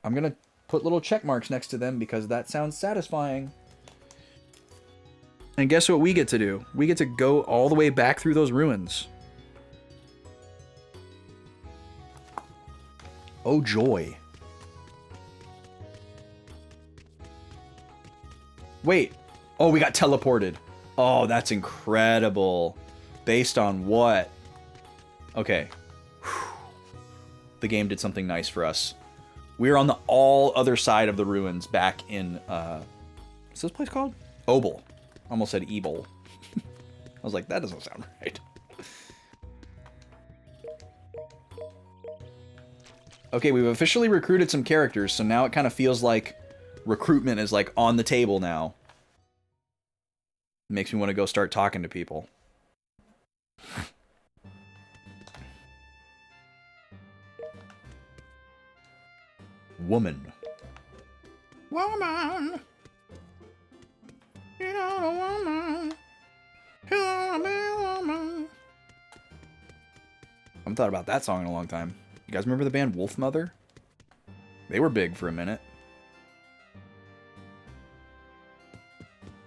I'm gonna put little check marks next to them because that sounds satisfying. And guess what we get to do? We get to go all the way back through those ruins. Oh joy. Wait. Oh, we got teleported. Oh, that's incredible. Based on what? Okay. The game did something nice for us. We're on the all other side of the ruins back in, what's this place called? Obel. Almost said Ebol. I was like, that doesn't sound right. Okay, we've officially recruited some characters, so now it kind of feels like recruitment is like on the table now. Makes me want to go start talking to people. Woman. Woman. You know the woman. You wanna be a woman. I haven't thought about that song in a long time. You guys remember the band Wolfmother? They were big for a minute.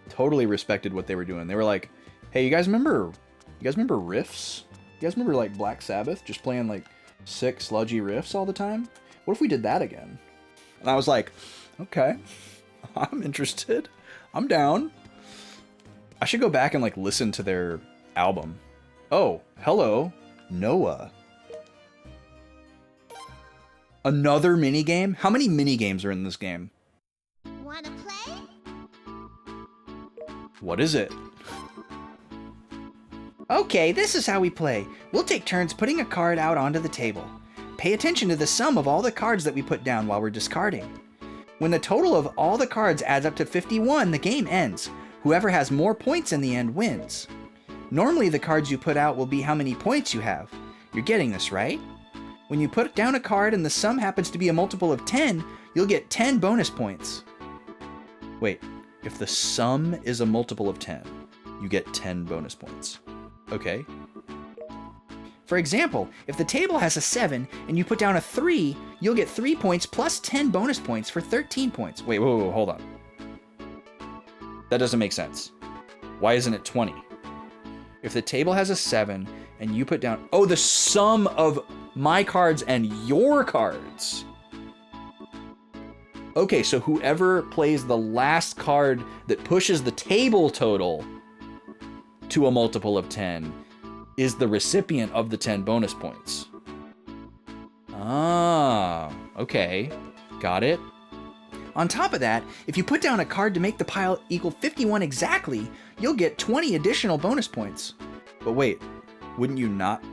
Totally respected what they were doing. They were like, hey, you guys remember riffs? You guys remember like Black Sabbath just playing like sick sludgy riffs all the time? What if we did that again? And I was like, okay, I'm interested. I'm down. I should go back and like listen to their album. Oh, hello, Noah. Another minigame? How many minigames are in this game? Wanna play? What is it? Okay, this is how we play. We'll take turns putting a card out onto the table. Pay attention to the sum of all the cards that we put down while we're discarding. When the total of all the cards adds up to 51, the game ends. Whoever has more points in the end wins. Normally the cards you put out will be how many points you have. You're getting this, right? When you put down a card and the sum happens to be a multiple of 10, you'll get 10 bonus points. Wait, if the sum is a multiple of 10, you get 10 bonus points. Okay. For example, if the table has a 7 and you put down a 3, you'll get 3 points plus 10 bonus points for 13 points. Wait, whoa, hold on. That doesn't make sense. Why isn't it 20? If the table has a 7 and you put down... Oh, the sum of my cards and your cards. Okay, so whoever plays the last card that pushes the table total to a multiple of 10 is the recipient of the 10 bonus points. Ah, okay. Got it. On top of that, if you put down a card to make the pile equal 51 exactly, you'll get 20 additional bonus points. But wait, wouldn't you not?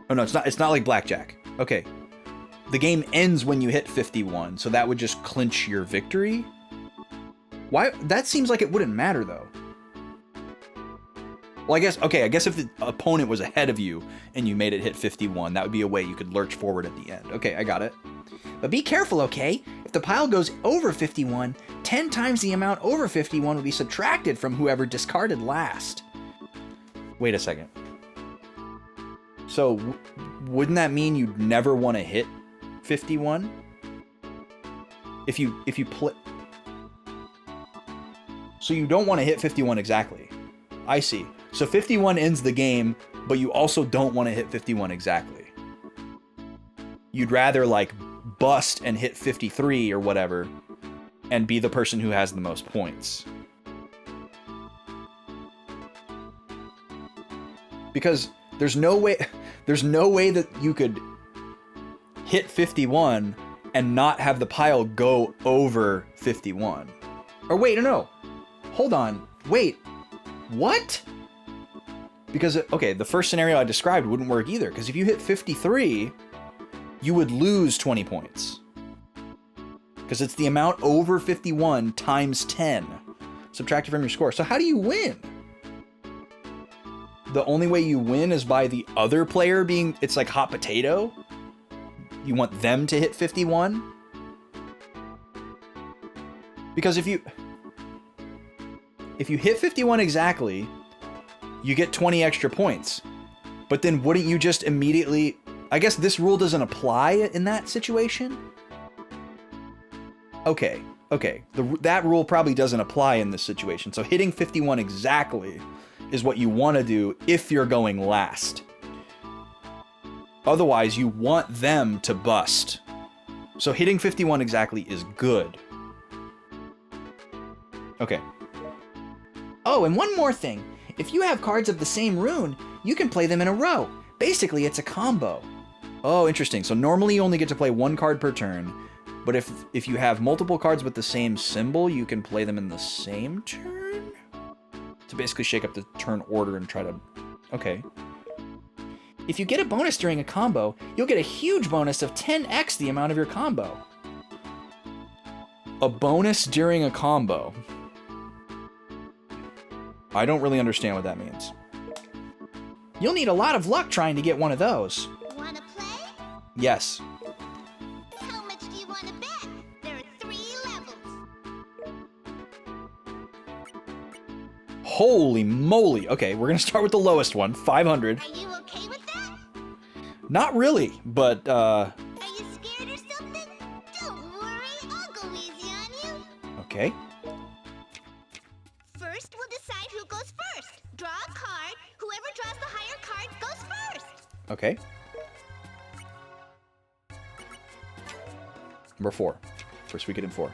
Oh no, it's not like blackjack. Okay. The game ends when you hit 51, so that would just clinch your victory? Why? That seems like it wouldn't matter though. Well, I guess if the opponent was ahead of you and you made it hit 51, that would be a way you could lurch forward at the end. Okay, I got it. But be careful, okay? If the pile goes over 51, 10 times the amount over 51 will be subtracted from whoever discarded last. Wait a second. So, wouldn't that mean you'd never want to hit 51? If you play... So you don't want to hit 51 exactly. I see. So 51 ends the game, but you also don't want to hit 51 exactly. You'd rather like bust and hit 53 or whatever and be the person who has the most points. Because there's no way that you could hit 51 and not have the pile go over 51. Or wait, no. Hold on. Wait. What? Because, okay, the first scenario I described wouldn't work either, because if you hit 53, you would lose 20 points. Because it's the amount over 51 times 10, subtracted from your score. So how do you win? The only way you win is by the other player being, it's like hot potato? You want them to hit 51? Because if you hit 51 exactly, you get 20 extra points. But then wouldn't you just immediately... I guess this rule doesn't apply in that situation? Okay. That rule probably doesn't apply in this situation. So hitting 51 exactly is what you want to do if you're going last. Otherwise, you want them to bust. So hitting 51 exactly is good. Okay. Oh, and one more thing. If you have cards of the same rune, you can play them in a row. Basically, it's a combo. Oh, interesting. So normally you only get to play one card per turn, but if you have multiple cards with the same symbol, you can play them in the same turn? To basically shake up the turn order and try to... Okay. If you get a bonus during a combo, you'll get a huge bonus of 10x the amount of your combo. A bonus during a combo. I don't really understand what that means. You'll need a lot of luck trying to get one of those. Wanna play? Yes. How much do you want to bet? There are 3 levels. Holy moly. Okay, we're gonna start with the lowest one, 500. Are you okay with that? Not really, but Are you scared or something? Don't worry, I'll go easy on you. okay. First, we'll decide who goes first. Draw a card. Whoever draws the higher card goes first. Okay. Number 4. For Suikoden IV.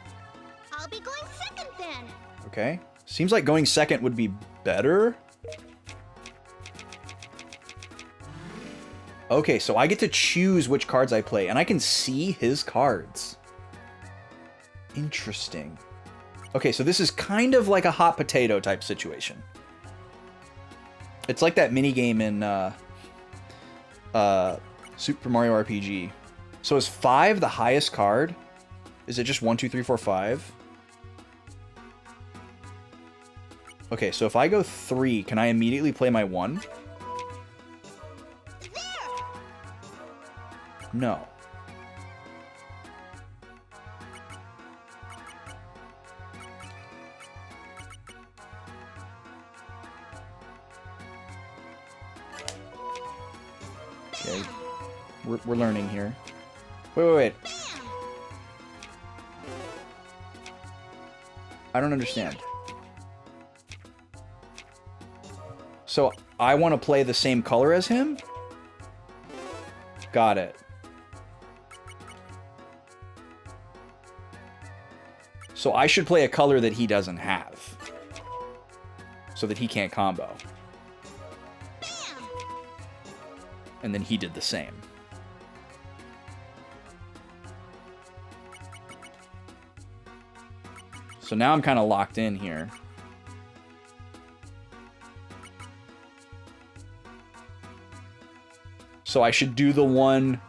I'll be going second then. Okay. Seems like going second would be better. Okay, so I get to choose which cards I play, and I can see his cards. Interesting. Okay, so this is kind of like a hot potato type situation. It's like that mini game in Super Mario RPG. So is 5 the highest card? Is it just 1, 2, 3, 4, 5? Okay, so if I go 3, can I immediately play my 1? No. Okay. We're learning here. Wait. I don't understand. So, I want to play the same color as him? Got it. So I should play a color that he doesn't have. So that he can't combo. And then he did the same. So now I'm kind of locked in here. So I should do the one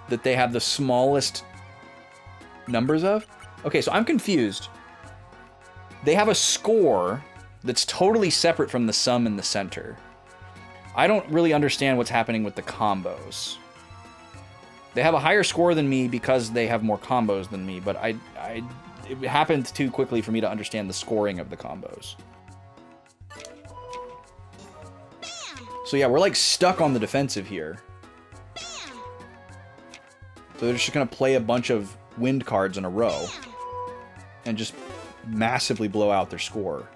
that they have the smallest numbers of? Okay, so I'm confused. They have a score that's totally separate from the sum in the center. I don't really understand what's happening with the combos. They have a higher score than me because they have more combos than me, but it happened too quickly for me to understand the scoring of the combos. So yeah, we're like stuck on the defensive here. So they're just gonna play a bunch of wind cards in a row and just massively blow out their score.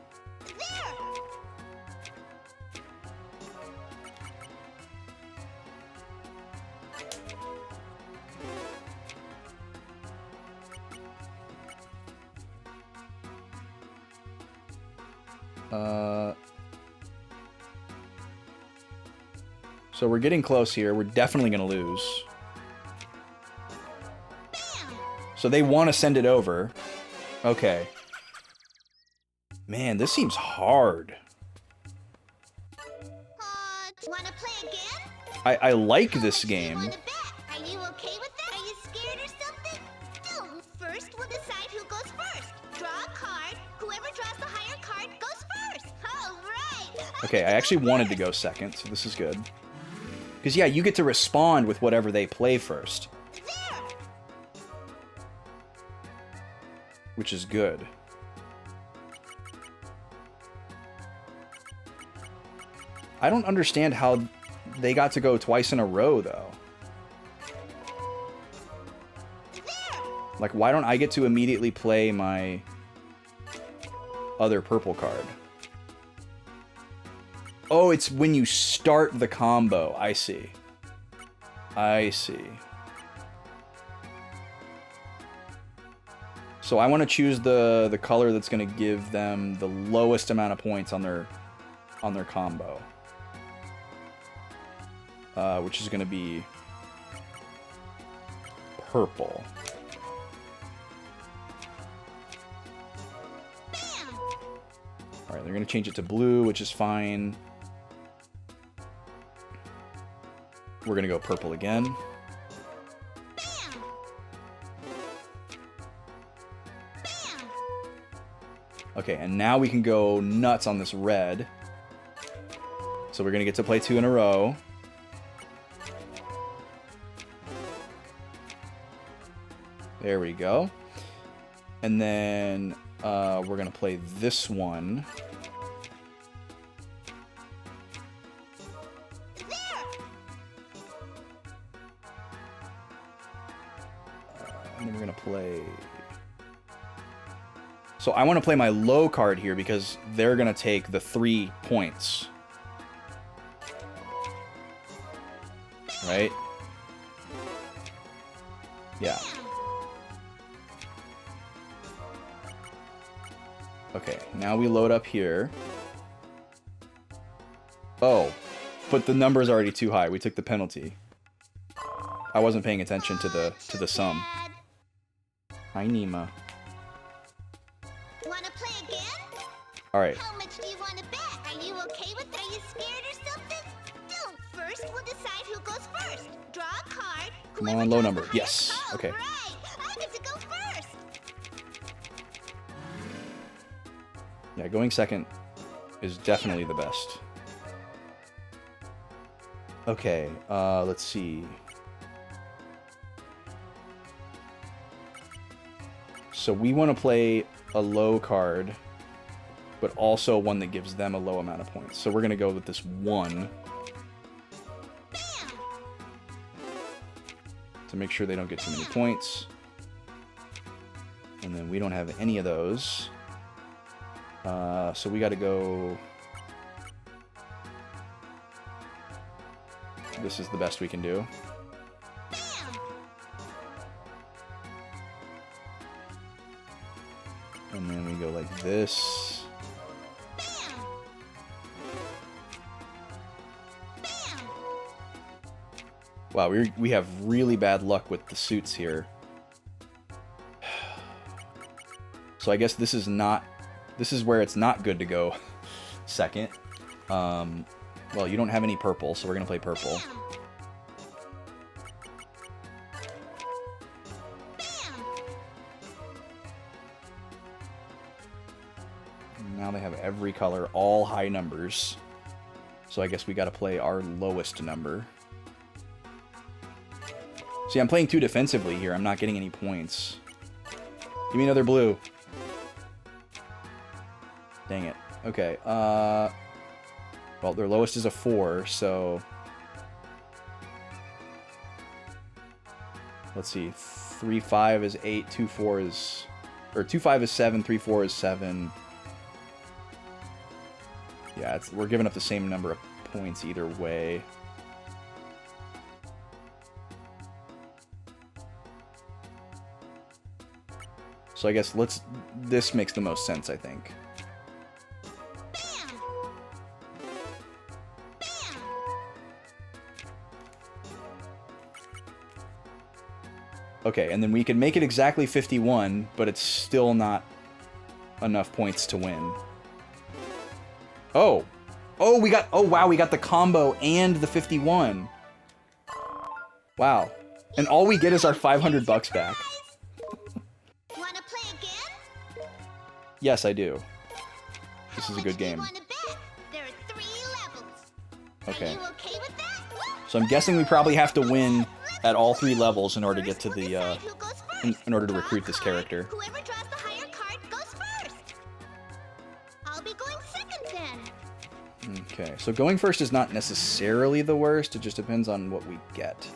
So we're getting close here. We're definitely gonna lose. So they want to send it over. Okay. Man, this seems hard. Wanna play again? I like this game. Are you okay with that? Are you scared or something? No. First, we'll decide who goes first. Draw a card. Whoever draws the higher card goes first. All right. Okay, I actually wanted to go second, so this is good. Because, yeah, you get to respond with whatever they play first. Which is good. I don't understand how they got to go twice in a row, though. Like, why don't I get to immediately play my other purple card? Oh, it's when you start the combo. I see. I see. So I want to choose the color that's going to give them the lowest amount of points on their combo. Which is going to be purple. Alright, they're going to change it to blue, which is fine. We're going to go purple again. Okay, and now we can go nuts on this red. So we're going to get to play 2 in a row. There we go. And then we're going to play this one. And then we're going to play... So I want to play my low card here because they're going to take the 3 points. Right? Yeah. Okay, now we load up here. Oh, but the number's already too high. We took the penalty. I wasn't paying attention to the sum. Hi, Nima. Wanna play again? All right. How much do you want to bet? Are you okay with that? Are you scared or Come on, low number. Yes. Okay. I get to go first. Yeah, going second is definitely the best. Okay, let's see. So we want to play a low card, but also one that gives them a low amount of points. So we're going to go with this 1. To make sure they don't get too many points. And then we don't have any of those. So we got to go... This is the best we can do. And then we go like this. Wow, we have really bad luck with the suits here. So I guess this is where it's not good to go second. Well, you don't have any purple, so we're gonna play purple. Now they have every color, all high numbers. So I guess we gotta play our lowest number. See, I'm playing too defensively here. I'm not getting any points. Give me another blue. Dang it. Okay, well, their lowest is a 4, so... Let's see. 3-5 is 8, 2-4 is... Or 2-5 is 7, 3-4 is 7. Yeah, we're giving up the same number of points either way. So I guess this makes the most sense, I think. Okay, and then we can make it exactly 51, but it's still not enough points to win. Oh! Oh, wow, we got the combo and the 51. Wow. And all we get is our $500 back. Wanna play again? Yes, I do. This is a good game. There are 3 levels. Okay. Are you okay with that? So I'm guessing we probably have to win at all 3 levels in order to get to the, in order to recruit this character. Whoever draws the higher card goes first. I'll be going second then. Okay, so going first is not necessarily the worst, it just depends on what we get.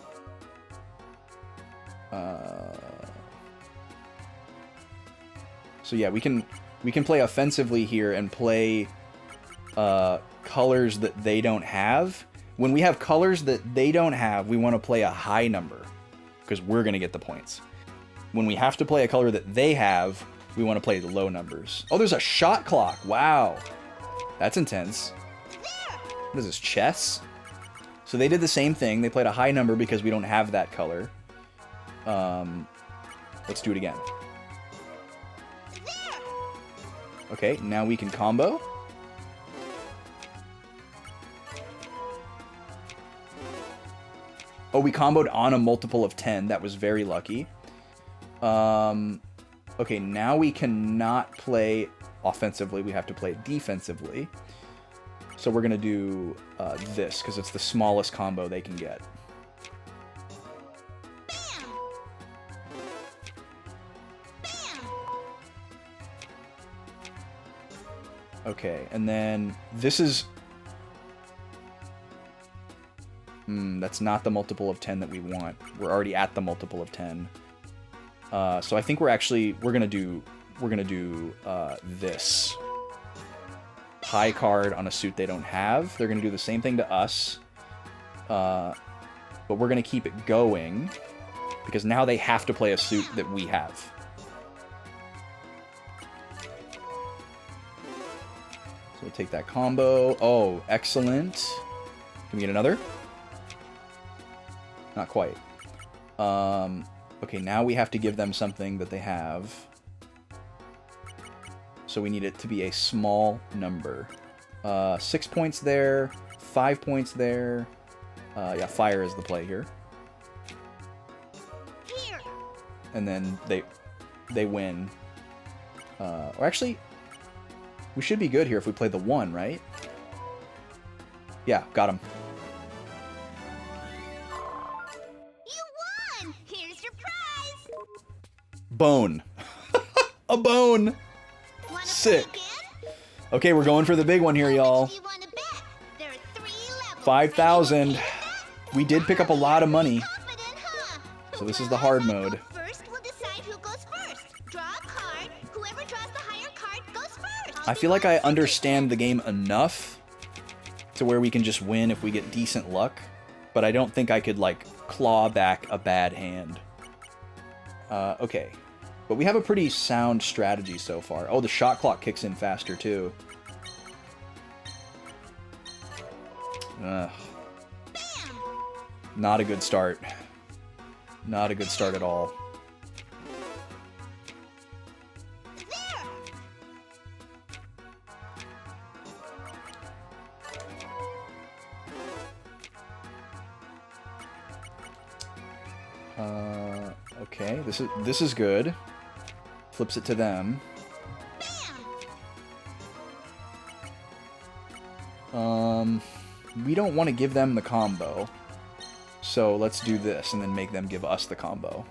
So yeah, we can play offensively here and play colors that they don't have. When we have colors that they don't have, we want to play a high number, because we're going to get the points. When we have to play a color that they have, we want to play the low numbers. Oh, there's a shot clock. Wow. That's intense. What is this, chess? So they did the same thing. They played a high number because we don't have that color. Let's do it again. Okay, now we can combo. Oh, we comboed on a multiple of 10. That was very lucky. Okay, now we cannot play offensively. We have to play defensively. So we're going to do this, because it's the smallest combo they can get. Okay, and then this is... that's not the multiple of 10 that we want. We're already at the multiple of 10. So I think we're gonna do this. High card on a suit they don't have. They're gonna do the same thing to us. But we're gonna keep it going, because now they have to play a suit that we have. So we'll take that combo. Oh, excellent. Can we get another? Not quite. Okay, now we have to give them something that they have. So we need it to be a small number. 6 points there, 5 points there. Yeah, fire is the play here. and then they win. Or actually, we should be good here if we play the 1, right? Yeah, got him. You won! Here's your prize! Bone. A bone! Wanna Sick. play again? Okay, we're going for the big one here, y'all. Do you wanna bet? There are 3 levels. 5,000. We did pick up a lot of money. Confident, huh? So this is the hard mode. First, we'll decide who goes first. Draw a card. Whoever draws the higher card goes first. I feel like I understand the game enough to where we can just win if we get decent luck, but I don't think I could, like, claw back a bad hand. Okay. But we have a pretty sound strategy so far. Oh, the shot clock kicks in faster, too. Ugh. Not a good start. Not a good start at all. Okay, this is good. Flips it to them. We don't want to give them the combo. So let's do this and then make them give us the combo.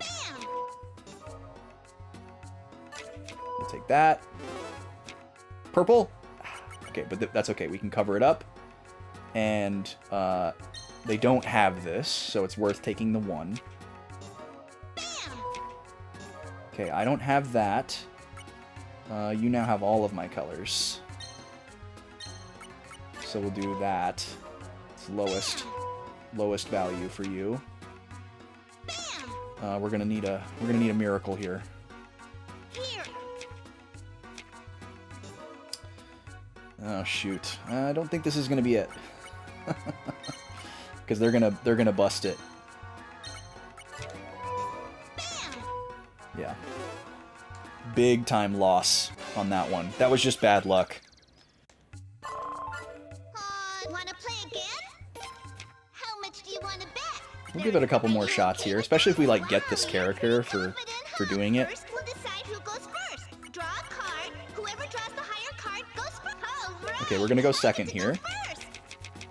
We'll take that. Purple? Okay, but that's okay. We can cover it up. And they don't have this, so it's worth taking the 1. Okay, I don't have that. You now have all of my colors. So we'll do that. It's lowest value for you. We're gonna need a miracle here. Oh shoot! I don't think this is gonna be it. Because they're gonna bust it. Yeah. Big time loss on that one. That was just bad luck. Wanna play again? How much do you wanna bet? We'll give it a couple more shots here, especially if we like get this character for doing it. First, we'll decide who goes first. Draw a card. Whoever draws the higher card goes first. All right. Okay, we're gonna go second here.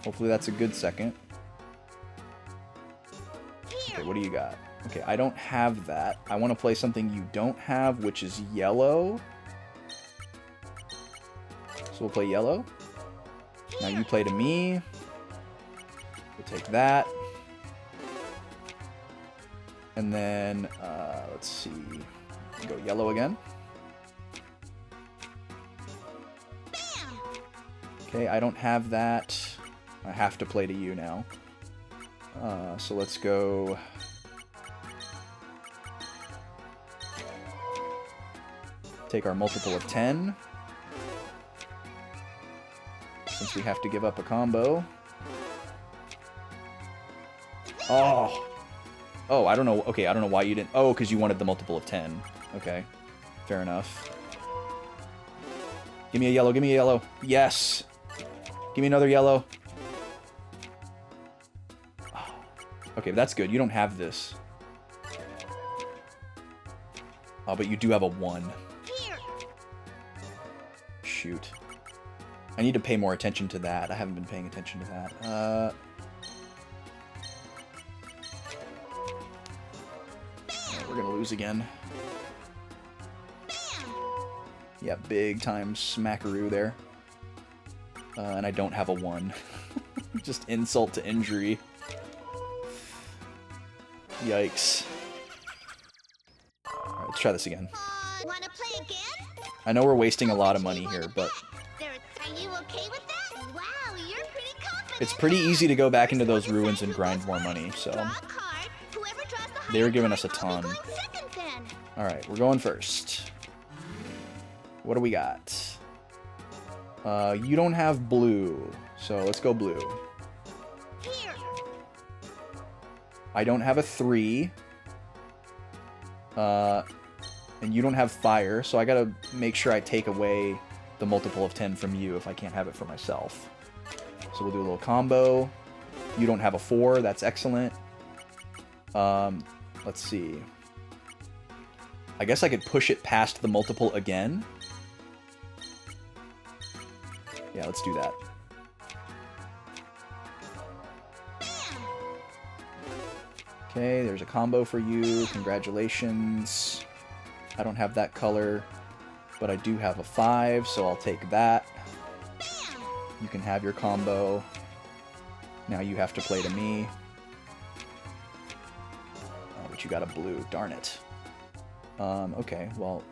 Hopefully that's a good second. Okay, what do you got? Okay, I don't have that. I want to play something you don't have, which is yellow. So we'll play yellow. Now you play to me. We'll take that. And then, let's see. Go yellow again. Okay, I don't have that. I have to play to you now. So let's go... Take our multiple of 10. Since we have to give up a combo. Oh! Oh, I don't know. Okay, I don't know why you didn't... Oh, because you wanted the multiple of 10. Okay. Fair enough. Give me a yellow, give me a yellow. Yes! Give me another yellow. Oh. Okay, that's good. You don't have this. Oh, but you do have a 1. Shoot. I need to pay more attention to that. I haven't been paying attention to that. We're gonna lose again. Yeah, big time smackaroo there. And I don't have a 1. Just insult to injury. Yikes. Alright, let's try this again. Wanna play again? I know we're wasting a lot of money here, but... Are you okay with that? Wow, you're pretty confident. It's pretty easy to go back into those ruins and grind more money, so... They're giving us a ton. Alright, we're going first. What do we got? You don't have blue, so let's go blue. I don't have a 3. And you don't have fire, so I gotta make sure I take away the multiple of 10 from you if I can't have it for myself. So we'll do a little combo. You don't have a 4, that's excellent. Let's see. I guess I could push it past the multiple again. Yeah, let's do that. Okay, there's a combo for you. Congratulations. I don't have that color, but I do have a 5, so I'll take that. You can have your combo. Now you have to play to me. Oh, but you got a blue. Darn it. Okay, well...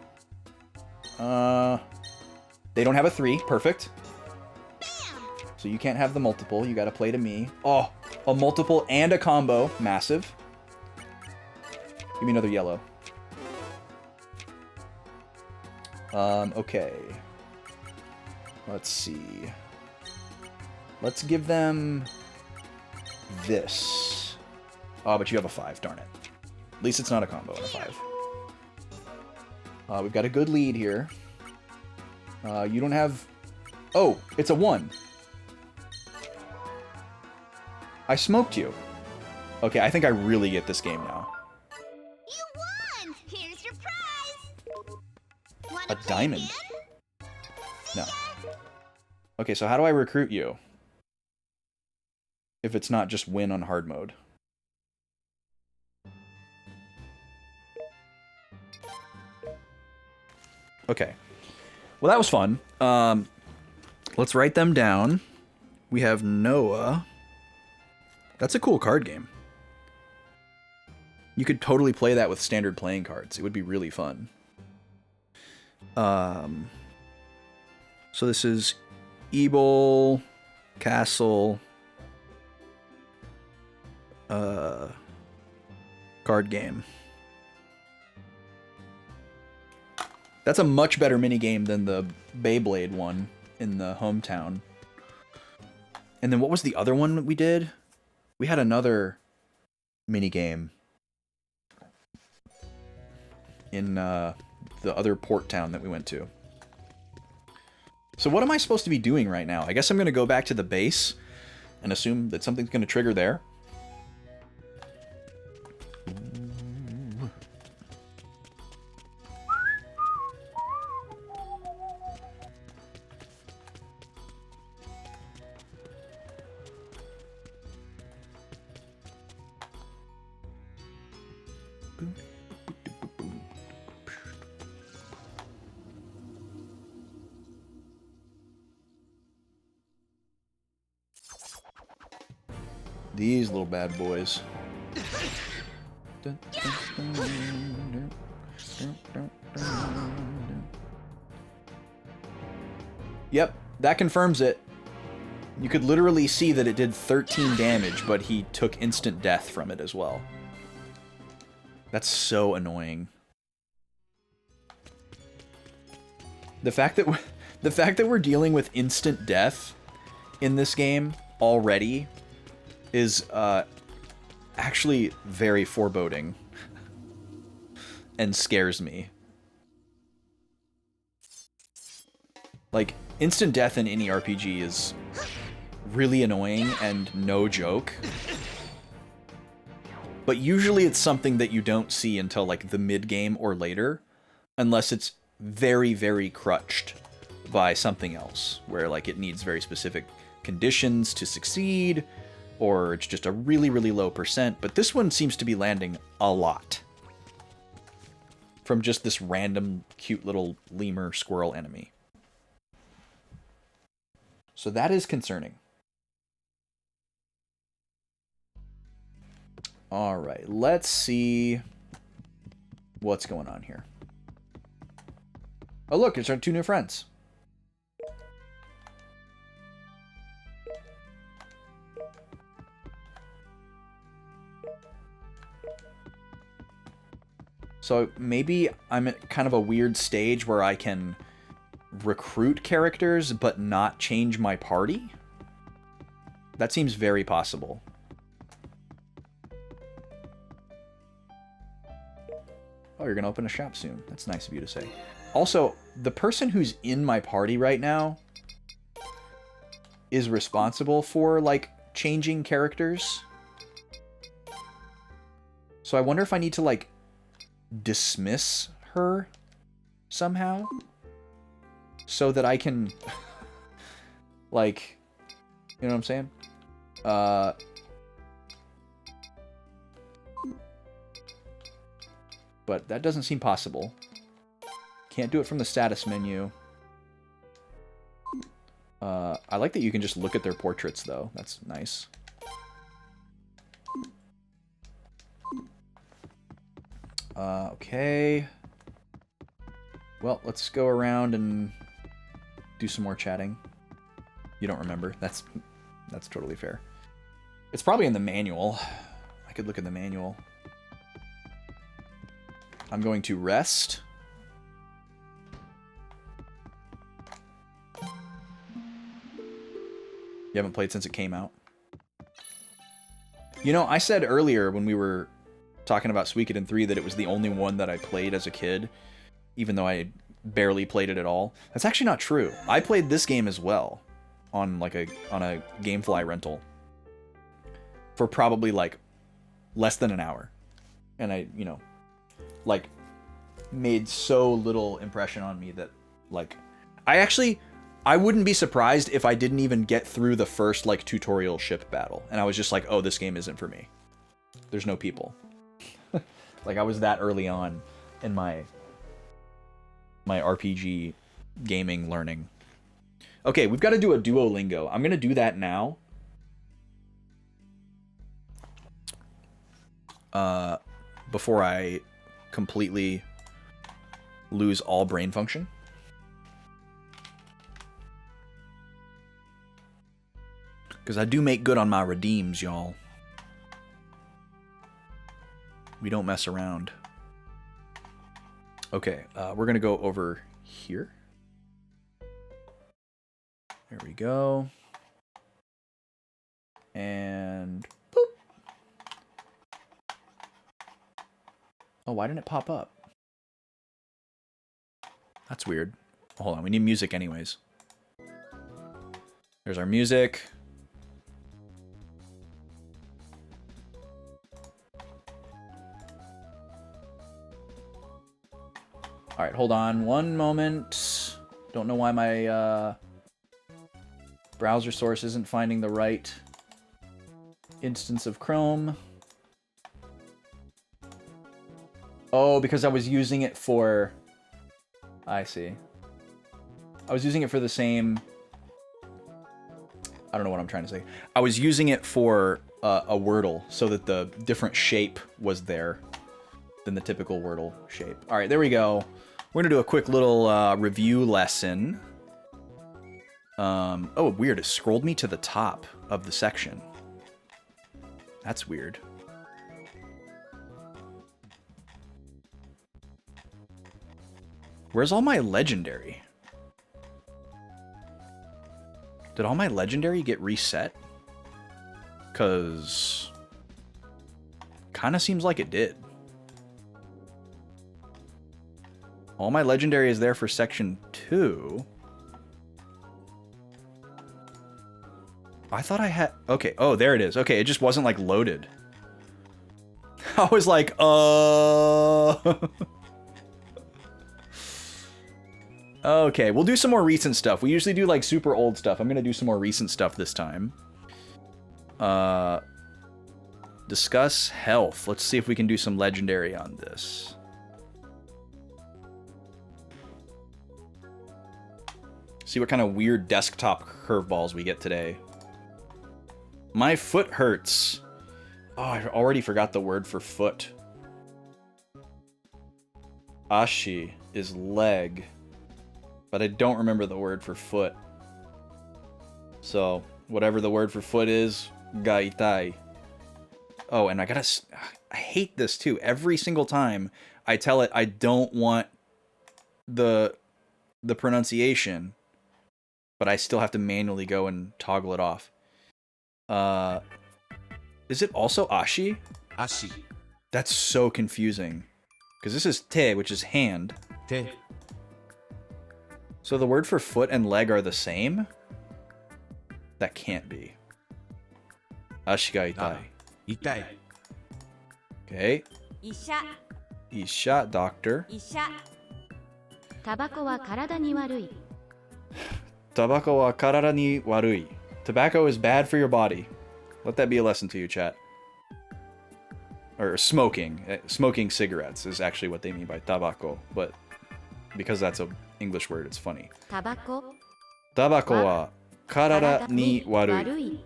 they don't have a 3. Perfect. So you can't have the multiple. You gotta play to me. Oh, a multiple and a combo. Massive. Give me another yellow. Okay. Let's see. Let's give them this. Oh, but you have a 5. Darn it. At least it's not a combo and a 5. We've got a good lead here. You don't have... Oh, it's a 1. I smoked you. Okay, I think I really get this game now. You won! Here's your prize! Wanna A play diamond? again? No. Okay, so how do I recruit you? If it's not just win on hard mode. Okay. Well, that was fun. Let's write them down. We have Noah. That's a cool card game. You could totally play that with standard playing cards. It would be really fun. So this is Ebol, Castle, card game. That's a much better minigame than the Beyblade one in the hometown. And then what was the other one that we did? We had another minigame in the other port town that we went to. So what am I supposed to be doing right now? I guess I'm going to go back to the base and assume that something's going to trigger there. These little bad boys. Yep, that confirms it. You could literally see that it did 13 damage, but he took instant death from it as well. That's so annoying. The fact that we're dealing with instant death in this game already is actually very foreboding and scares me. Like, instant death in any RPG is really annoying and no joke. But usually it's something that you don't see until like the mid-game or later, unless it's very, very crutched by something else, where like it needs very specific conditions to succeed, or it's just a really, really low percent. But this one seems to be landing a lot from just this random cute little lemur squirrel enemy. So that is concerning. All right, let's see what's going on here. Oh, look, it's our 2 new friends. So maybe I'm at kind of a weird stage where I can recruit characters but not change my party? That seems very possible. Oh, you're gonna open a shop soon. That's nice of you to say. Also, the person who's in my party right now is responsible for, like, changing characters. So I wonder if I need to, like, dismiss her somehow so that I can like, you know what I'm saying? But that doesn't seem possible. Can't do it from the status menu. I like that you can just look at their portraits, though. That's nice. Okay. Well, let's go around and do some more chatting. You don't remember. That's totally fair. It's probably in the manual. I could look in the manual. I'm going to rest. You haven't played since it came out? You know, I said earlier when we were talking about Suikoden 3 that it was the only one that I played as a kid, even though I barely played it at all. That's actually not true. I played this game as well on like a GameFly rental for probably like less than an hour. And I, you know, like made so little impression on me that like I wouldn't be surprised if I didn't even get through the first like tutorial ship battle and I was just like, oh, this game isn't for me. There's no people. Like I was that early on in my RPG gaming learning. Okay, we've got to do a Duolingo. I'm going to do that now. Before I completely lose all brain function. Because I do make good on my redeems, y'all. We don't mess around. Okay, we're going to go over here. There we go. And boop. Oh, why didn't it pop up? That's weird. Hold on, we need music anyways. There's our music. All right, hold on one moment. Don't know why my browser source isn't finding the right instance of Chrome. Oh, because I was using it for... I see. I was using it for the same... I don't know what I'm trying to say. I was using it for a Wordle so that the different shape was there than the typical Wordle shape. All right, there we go. We're going to do a quick little review lesson. Oh, weird. It scrolled me to the top of the section. That's weird. Where's all my legendary? Did all my legendary get reset? Because... kind of seems like it did. All my legendary is there for section 2. I thought I had... okay, oh, there it is. Okay, it just wasn't, like, loaded. I was like, Okay, we'll do some more recent stuff. We usually do, like, super old stuff. I'm gonna do some more recent stuff this time. Discuss health. Let's see if we can do some legendary on this. See what kind of weird desktop curveballs we get today. My foot hurts. Oh, I already forgot the word for foot. Ashi is leg. But I don't remember the word for foot. So, whatever the word for foot is, gaitai. Oh, and I hate this too. Every single time I tell it I don't want the pronunciation, but I still have to manually go and toggle it off. Is it also ashi? Ashi. That's so confusing. Because this is te, which is hand. Te. So the word for foot and leg are the same? That can't be. Ashi ga itai. Itai. Okay. Isha. Isha, doctor. 医者。タバコは体に悪い。Tabako wa karara ni warui. Tobacco is bad for your body. Let that be a lesson to you, chat. Or smoking. Smoking cigarettes is actually what they mean by tabako, but because that's an English word, it's funny. タバコ Tabako wa karara ni warui. 悪い。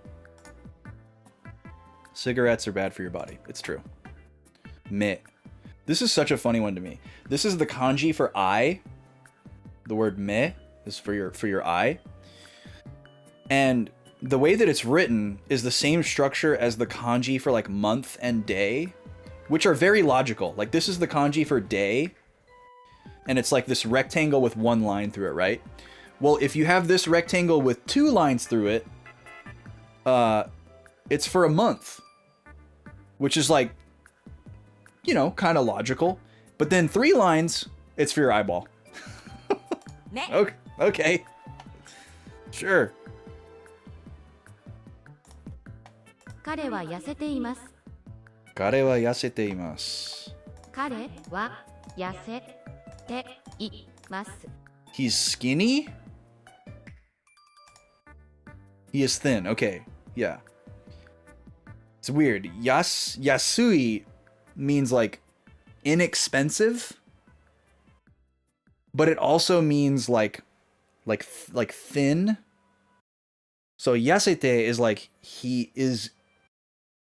Cigarettes are bad for your body. It's true. Me. This is such a funny one to me. This is the kanji for eye. The word me is for your eye. And the way that it's written is the same structure as the kanji for like month and day, which are very logical. Like this is the kanji for day, and it's like this rectangle with one line through it, right? Well, if you have this rectangle with two lines through it, it's for a month, which is like, you know, kind of logical. But then 3 lines, it's for your eyeball. Okay. Sure. 彼は痩せています。彼は痩せています。彼は痩せています。 He's skinny? He is thin. Okay. Yeah. It's weird. Yasui means like inexpensive, but it also means like thin. So yasete is like he is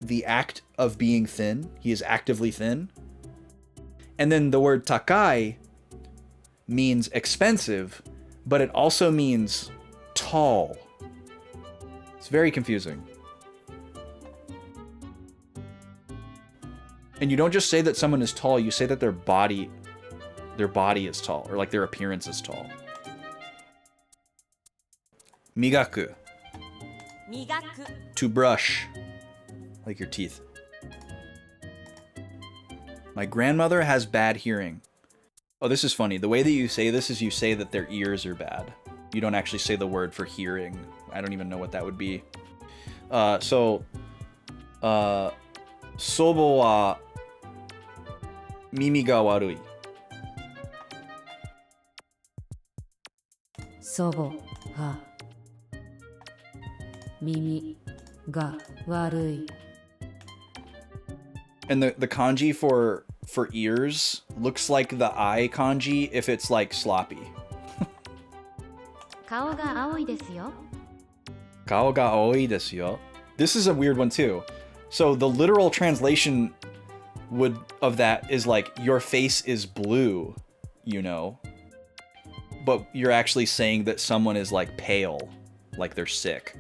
the act of being thin. He is actively thin. And then the word takai means expensive, but it also means tall. It's very confusing. And you don't just say that someone is tall, you say that their body is tall, or like their appearance is tall. Migaku. Migaku. To brush. Like your teeth. My grandmother has bad hearing. Oh, this is funny. The way that you say this is you say that their ears are bad. You don't actually say the word for hearing. I don't even know what that would be. Sobo wa mimi ga warui. 祖母は耳が悪い。 And the kanji for ears looks like the eye kanji if it's like sloppy. 顔が青いですよ。 Kao ga aoi desu yo. This is a weird one too. So the literal translation of that is like your face is blue, you know. But you're actually saying that someone is like pale, like they're sick.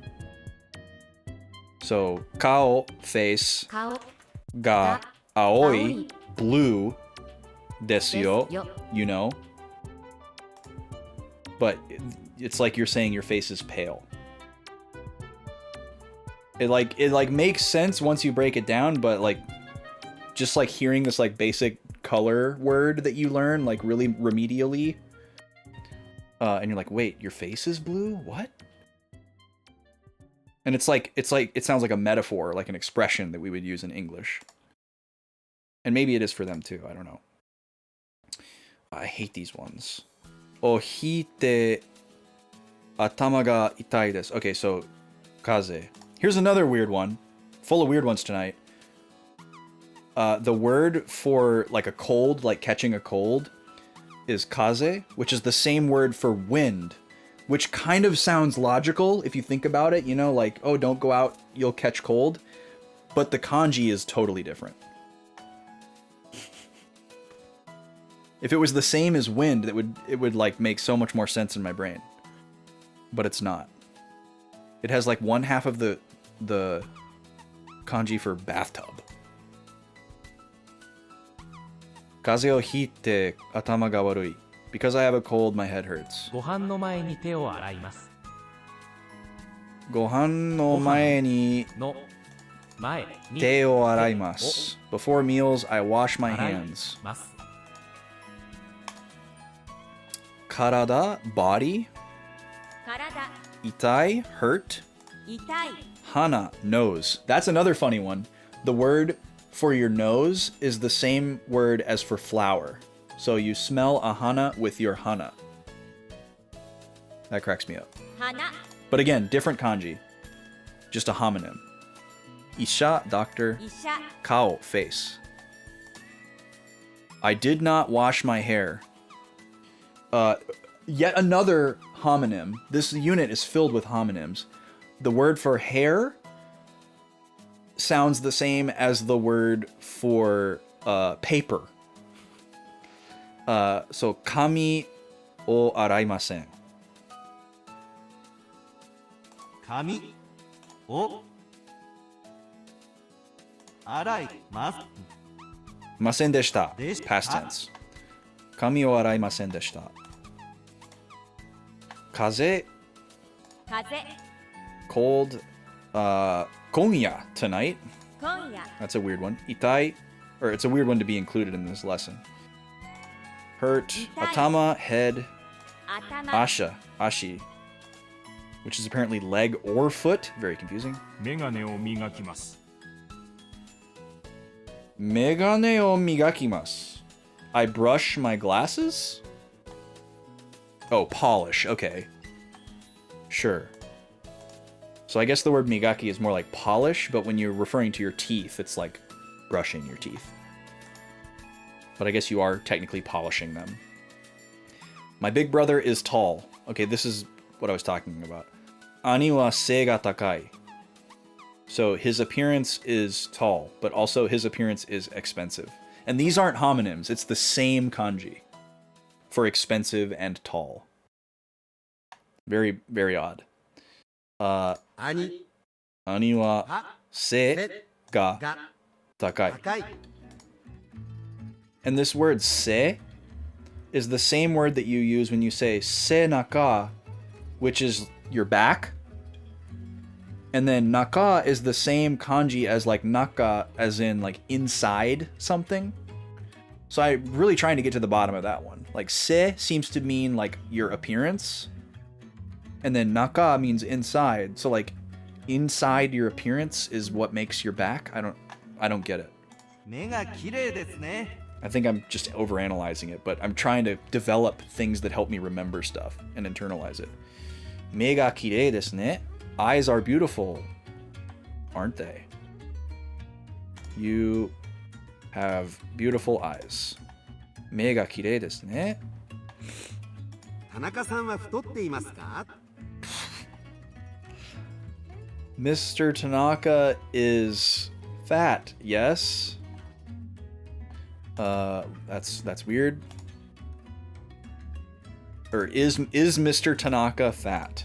So kao face 顔 ga aoi blue desu yo, you know. But it's like you're saying your face is pale. It like makes sense once you break it down, but like just like hearing this like basic color word that you learn like really remedially, and you're like, wait, your face is blue? What? And it sounds like a metaphor, like an expression that we would use in English. And maybe it is for them too, I don't know. I hate these ones. Ohite atama ga itai desu. Okay, so kaze. Here's another weird one. Full of weird ones tonight. The word for like a cold, like catching a cold, is kaze, which is the same word for wind, which kind of sounds logical if you think about it, you know, like, oh, don't go out, you'll catch cold. But the kanji is totally different. If it was the same as wind, it would like make so much more sense in my brain. But it's not. It has like one half of the kanji for bathtub. Kaze o hite atama ga warui. Because I have a cold, my head hurts. ご飯の前に手を洗います。ご飯の前に手を洗います。Before meals, I wash my hands. ます。 Karada, body. 体 Itai, hurt. 痛い Hana, nose. That's another funny one. The word for your nose is the same word as for flower. So you smell a hana with your hana. That cracks me up. Hana. But again, different kanji. Just a homonym. Isha, doctor. Isha. Kao, face. I did not wash my hair. Yet another homonym. This unit is filled with homonyms. The word for hair sounds the same as the word for paper. So kami o araimasen. Kami o araimasu. Masen deshita. Past tense. Kami o araimasen deshita. Kaze. Kaze. Cold. Konya tonight. Konya. That's a weird one. Itai. Or it's a weird one to be included in this lesson. Hurt. Itai. Atama. Head. Atama. Asha. Ashi. Which is apparently leg or foot. Very confusing. メガネを磨きます。 Megane o migakimasu. I brush my glasses? Oh, polish. Okay. Sure. So I guess the word migaki is more like polish, but when you're referring to your teeth, it's like brushing your teeth. But I guess you are technically polishing them. My big brother is tall. Okay, this is what I was talking about. Ani wa sei ga takai. So his appearance is tall, but also his appearance is expensive. And these aren't homonyms, it's the same kanji for expensive and tall. Very, very odd. Ani wa sei ga takai. And this word sei is the same word that you use when you say sei naka, which is your back. And then naka is the same kanji as like naka, as in like inside something. So I'm really trying to get to the bottom of that one. Like se seems to mean like your appearance. And then naka means inside. So like inside your appearance is what makes your back. I don't get it. I think I'm just overanalyzing it, but I'm trying to develop things that help me remember stuff and internalize it. Mega kirei desu ne. Eyes are beautiful, aren't they? You have beautiful eyes. Mei ga kirei desu ne. Tanaka-san wa futotte imasu ka? Mr. Tanaka is fat, yes. That's weird. Or is Mr. Tanaka fat?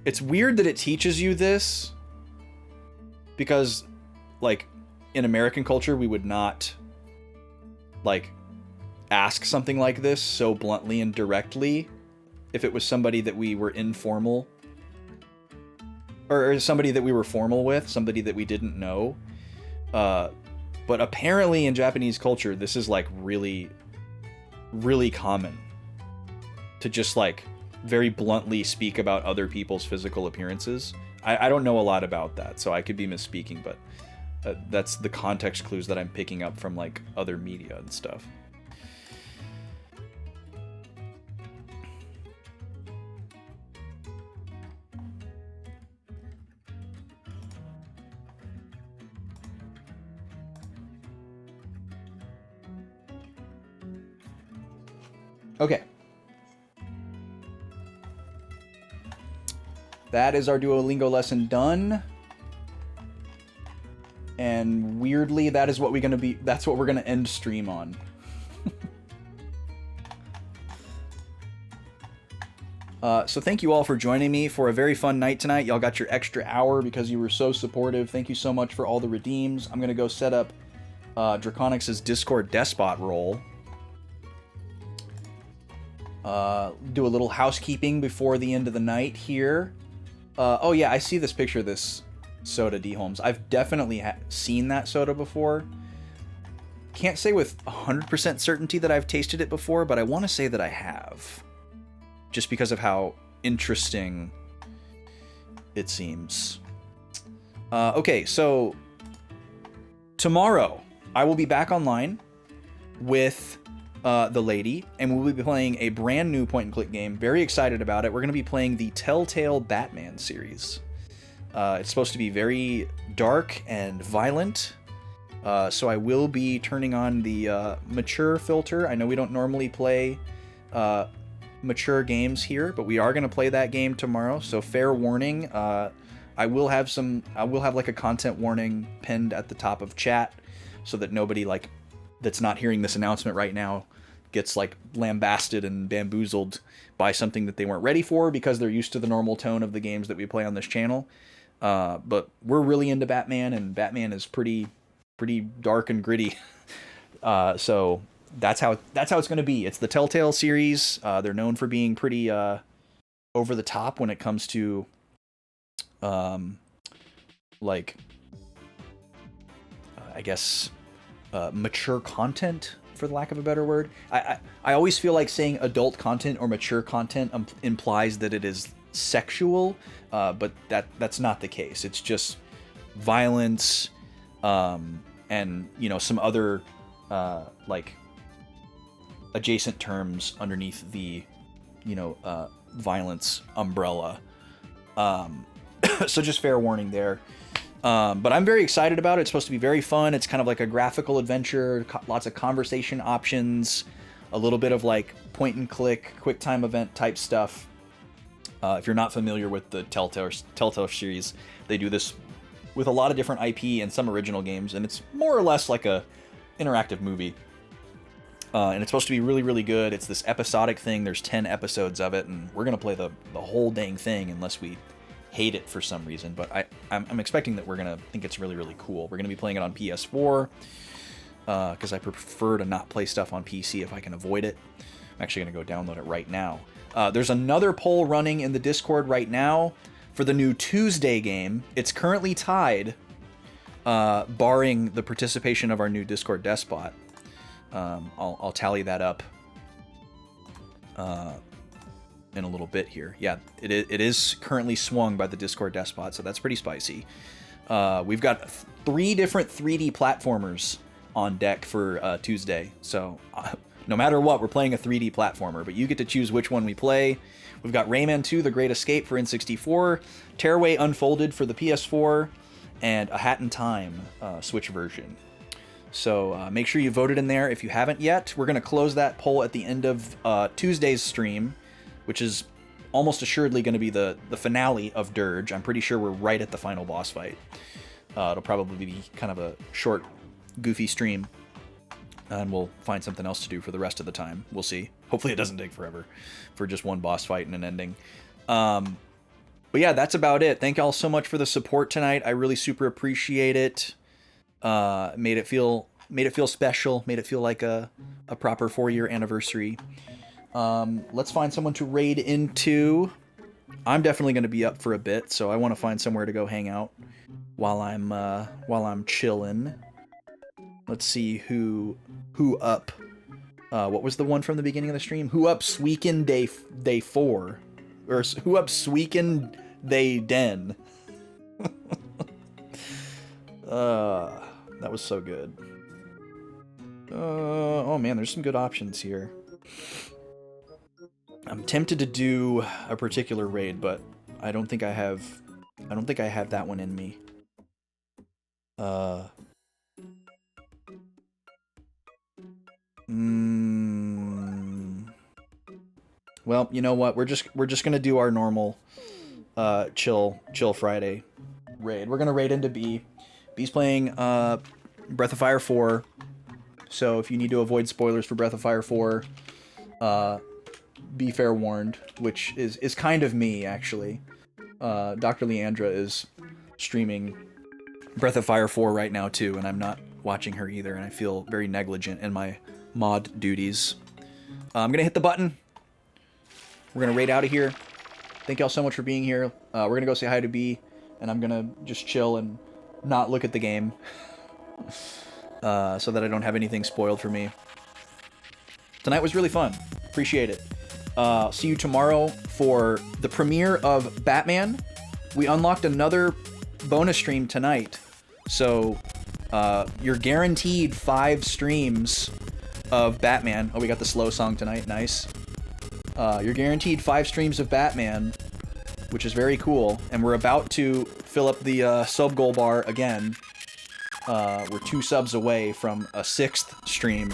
It's weird that it teaches you this, because like in American culture we would not like ask something like this so bluntly and directly if it was somebody that we were informal, or somebody that we were formal with, somebody that we didn't know. But apparently in Japanese culture this is like really, really common to just like very bluntly speak about other people's physical appearances. I don't know a lot about that, so I could be misspeaking, but that's the context clues that I'm picking up from like other media and stuff. Okay. That is our Duolingo lesson done. And weirdly, that's what we're gonna end stream on. So thank you all for joining me for a very fun night tonight. Y'all got your extra hour because you were so supportive. Thank you so much for all the redeems. I'm gonna go set up Draconix's Discord despot role. Do a little housekeeping before the end of the night here. Oh yeah, I see this picture of this soda, D. Holmes. I've definitely seen that soda before. Can't say with 100% certainty that I've tasted it before, but I want to say that I have. Just because of how interesting it seems. Okay, so tomorrow I will be back online with the lady, and we'll be playing a brand new point-and-click game. Very excited about it. We're going to be playing the Telltale Batman series. It's supposed to be very dark and violent, so I will be turning on the mature filter. I know we don't normally play mature games here, but we are going to play that game tomorrow, so fair warning. I will have like a content warning pinned at the top of chat so that nobody like that's not hearing this announcement right now gets like lambasted and bamboozled by something that they weren't ready for because they're used to the normal tone of the games that we play on this channel. But we're really into Batman, and Batman is pretty dark and gritty. So that's how it's going to be. It's the Telltale series. They're known for being pretty over the top when it comes to I guess mature content, for the lack of a better word. I always feel like saying adult content or mature content implies that it is sexual, but that's not the case. It's just violence, and some other like adjacent terms underneath the violence umbrella. So just fair warning there. But I'm very excited about it. It's supposed to be very fun. It's kind of like a graphical adventure, lots of conversation options, a little bit of like point and click, quick time event type stuff. If you're not familiar with the Telltale series, they do this with a lot of different IP and some original games, and it's more or less like a interactive movie. And it's supposed to be really, really good. It's this episodic thing. There's 10 episodes of it, and we're going to play the whole dang thing unless we hate it for some reason. But I'm expecting that we're going to think it's really, really cool. We're going to be playing it on PS4 because I prefer to not play stuff on PC if I can avoid it. I'm actually going to go download it right now. There's another poll running in the Discord right now for the new Tuesday game. It's currently tied, barring the participation of our new Discord despot. I'll tally that up in a little bit here. Yeah, it is currently swung by the Discord despot, so that's pretty spicy. We've got 3 different 3D platformers on deck for Tuesday, so no matter what, we're playing a 3D platformer, but you get to choose which one we play. We've got Rayman 2: The Great Escape for N64, Tearaway Unfolded for the PS4, and A Hat in Time Switch version. So make sure you voted in there if you haven't yet. We're going to close that poll at the end of Tuesday's stream, which is almost assuredly going to be the finale of Dirge. I'm pretty sure we're right at the final boss fight. It'll probably be kind of a short, goofy stream, and we'll find something else to do for the rest of the time. We'll see. Hopefully it doesn't take forever for just one boss fight and an ending. But yeah, that's about it. Thank y'all so much for the support tonight. I really super appreciate it. Made it feel special. Made it feel like a proper 4-year anniversary. Let's find someone to raid into. I'm definitely going to be up for a bit, so I want to find somewhere to go hang out while I'm chilling. Let's see who up. What was the one from the beginning of the stream? Who up Suikoden day 4, or who up Suikoden day den? That was so good. Oh man, there's some good options here. I'm tempted to do a particular raid, but I don't think I have that one in me. Well, you know what? We're just gonna do our normal chill Friday raid. We're gonna raid into B. B's playing Breath of Fire 4. So if you need to avoid spoilers for Breath of Fire 4, be fair warned, which is kind of me, actually. Dr. Leandra is streaming Breath of Fire 4 right now, too, and I'm not watching her either, and I feel very negligent in my mod duties. I'm going to hit the button. We're going to raid out of here. Thank y'all so much for being here. We're going to go say hi to B, and I'm going to just chill and not look at the game so that I don't have anything spoiled for me. Tonight was really fun. Appreciate it. See you tomorrow for the premiere of Batman. We unlocked another bonus stream tonight. So you're guaranteed 5 streams of Batman. Oh, we got the slow song tonight. Nice. You're guaranteed 5 streams of Batman, which is very cool. And we're about to fill up the sub goal bar again. We're 2 subs away from a 6th stream.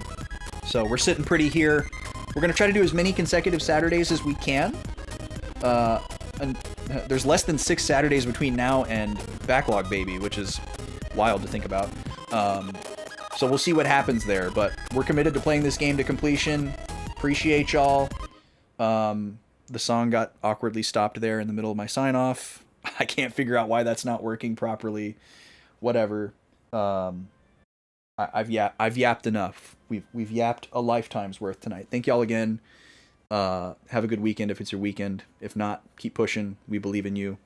So we're sitting pretty here. We're going to try to do as many consecutive Saturdays as we can. And there's less than 6 Saturdays between now and Backlog Baby, which is wild to think about. So we'll see what happens there, but we're committed to playing this game to completion. Appreciate y'all. The song got awkwardly stopped there in the middle of my sign-off. I can't figure out why that's not working properly. Whatever. I've yapped enough. We've yapped a lifetime's worth tonight. Thank y'all again. Have a good weekend if it's your weekend. If not, keep pushing. We believe in you.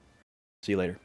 See you later.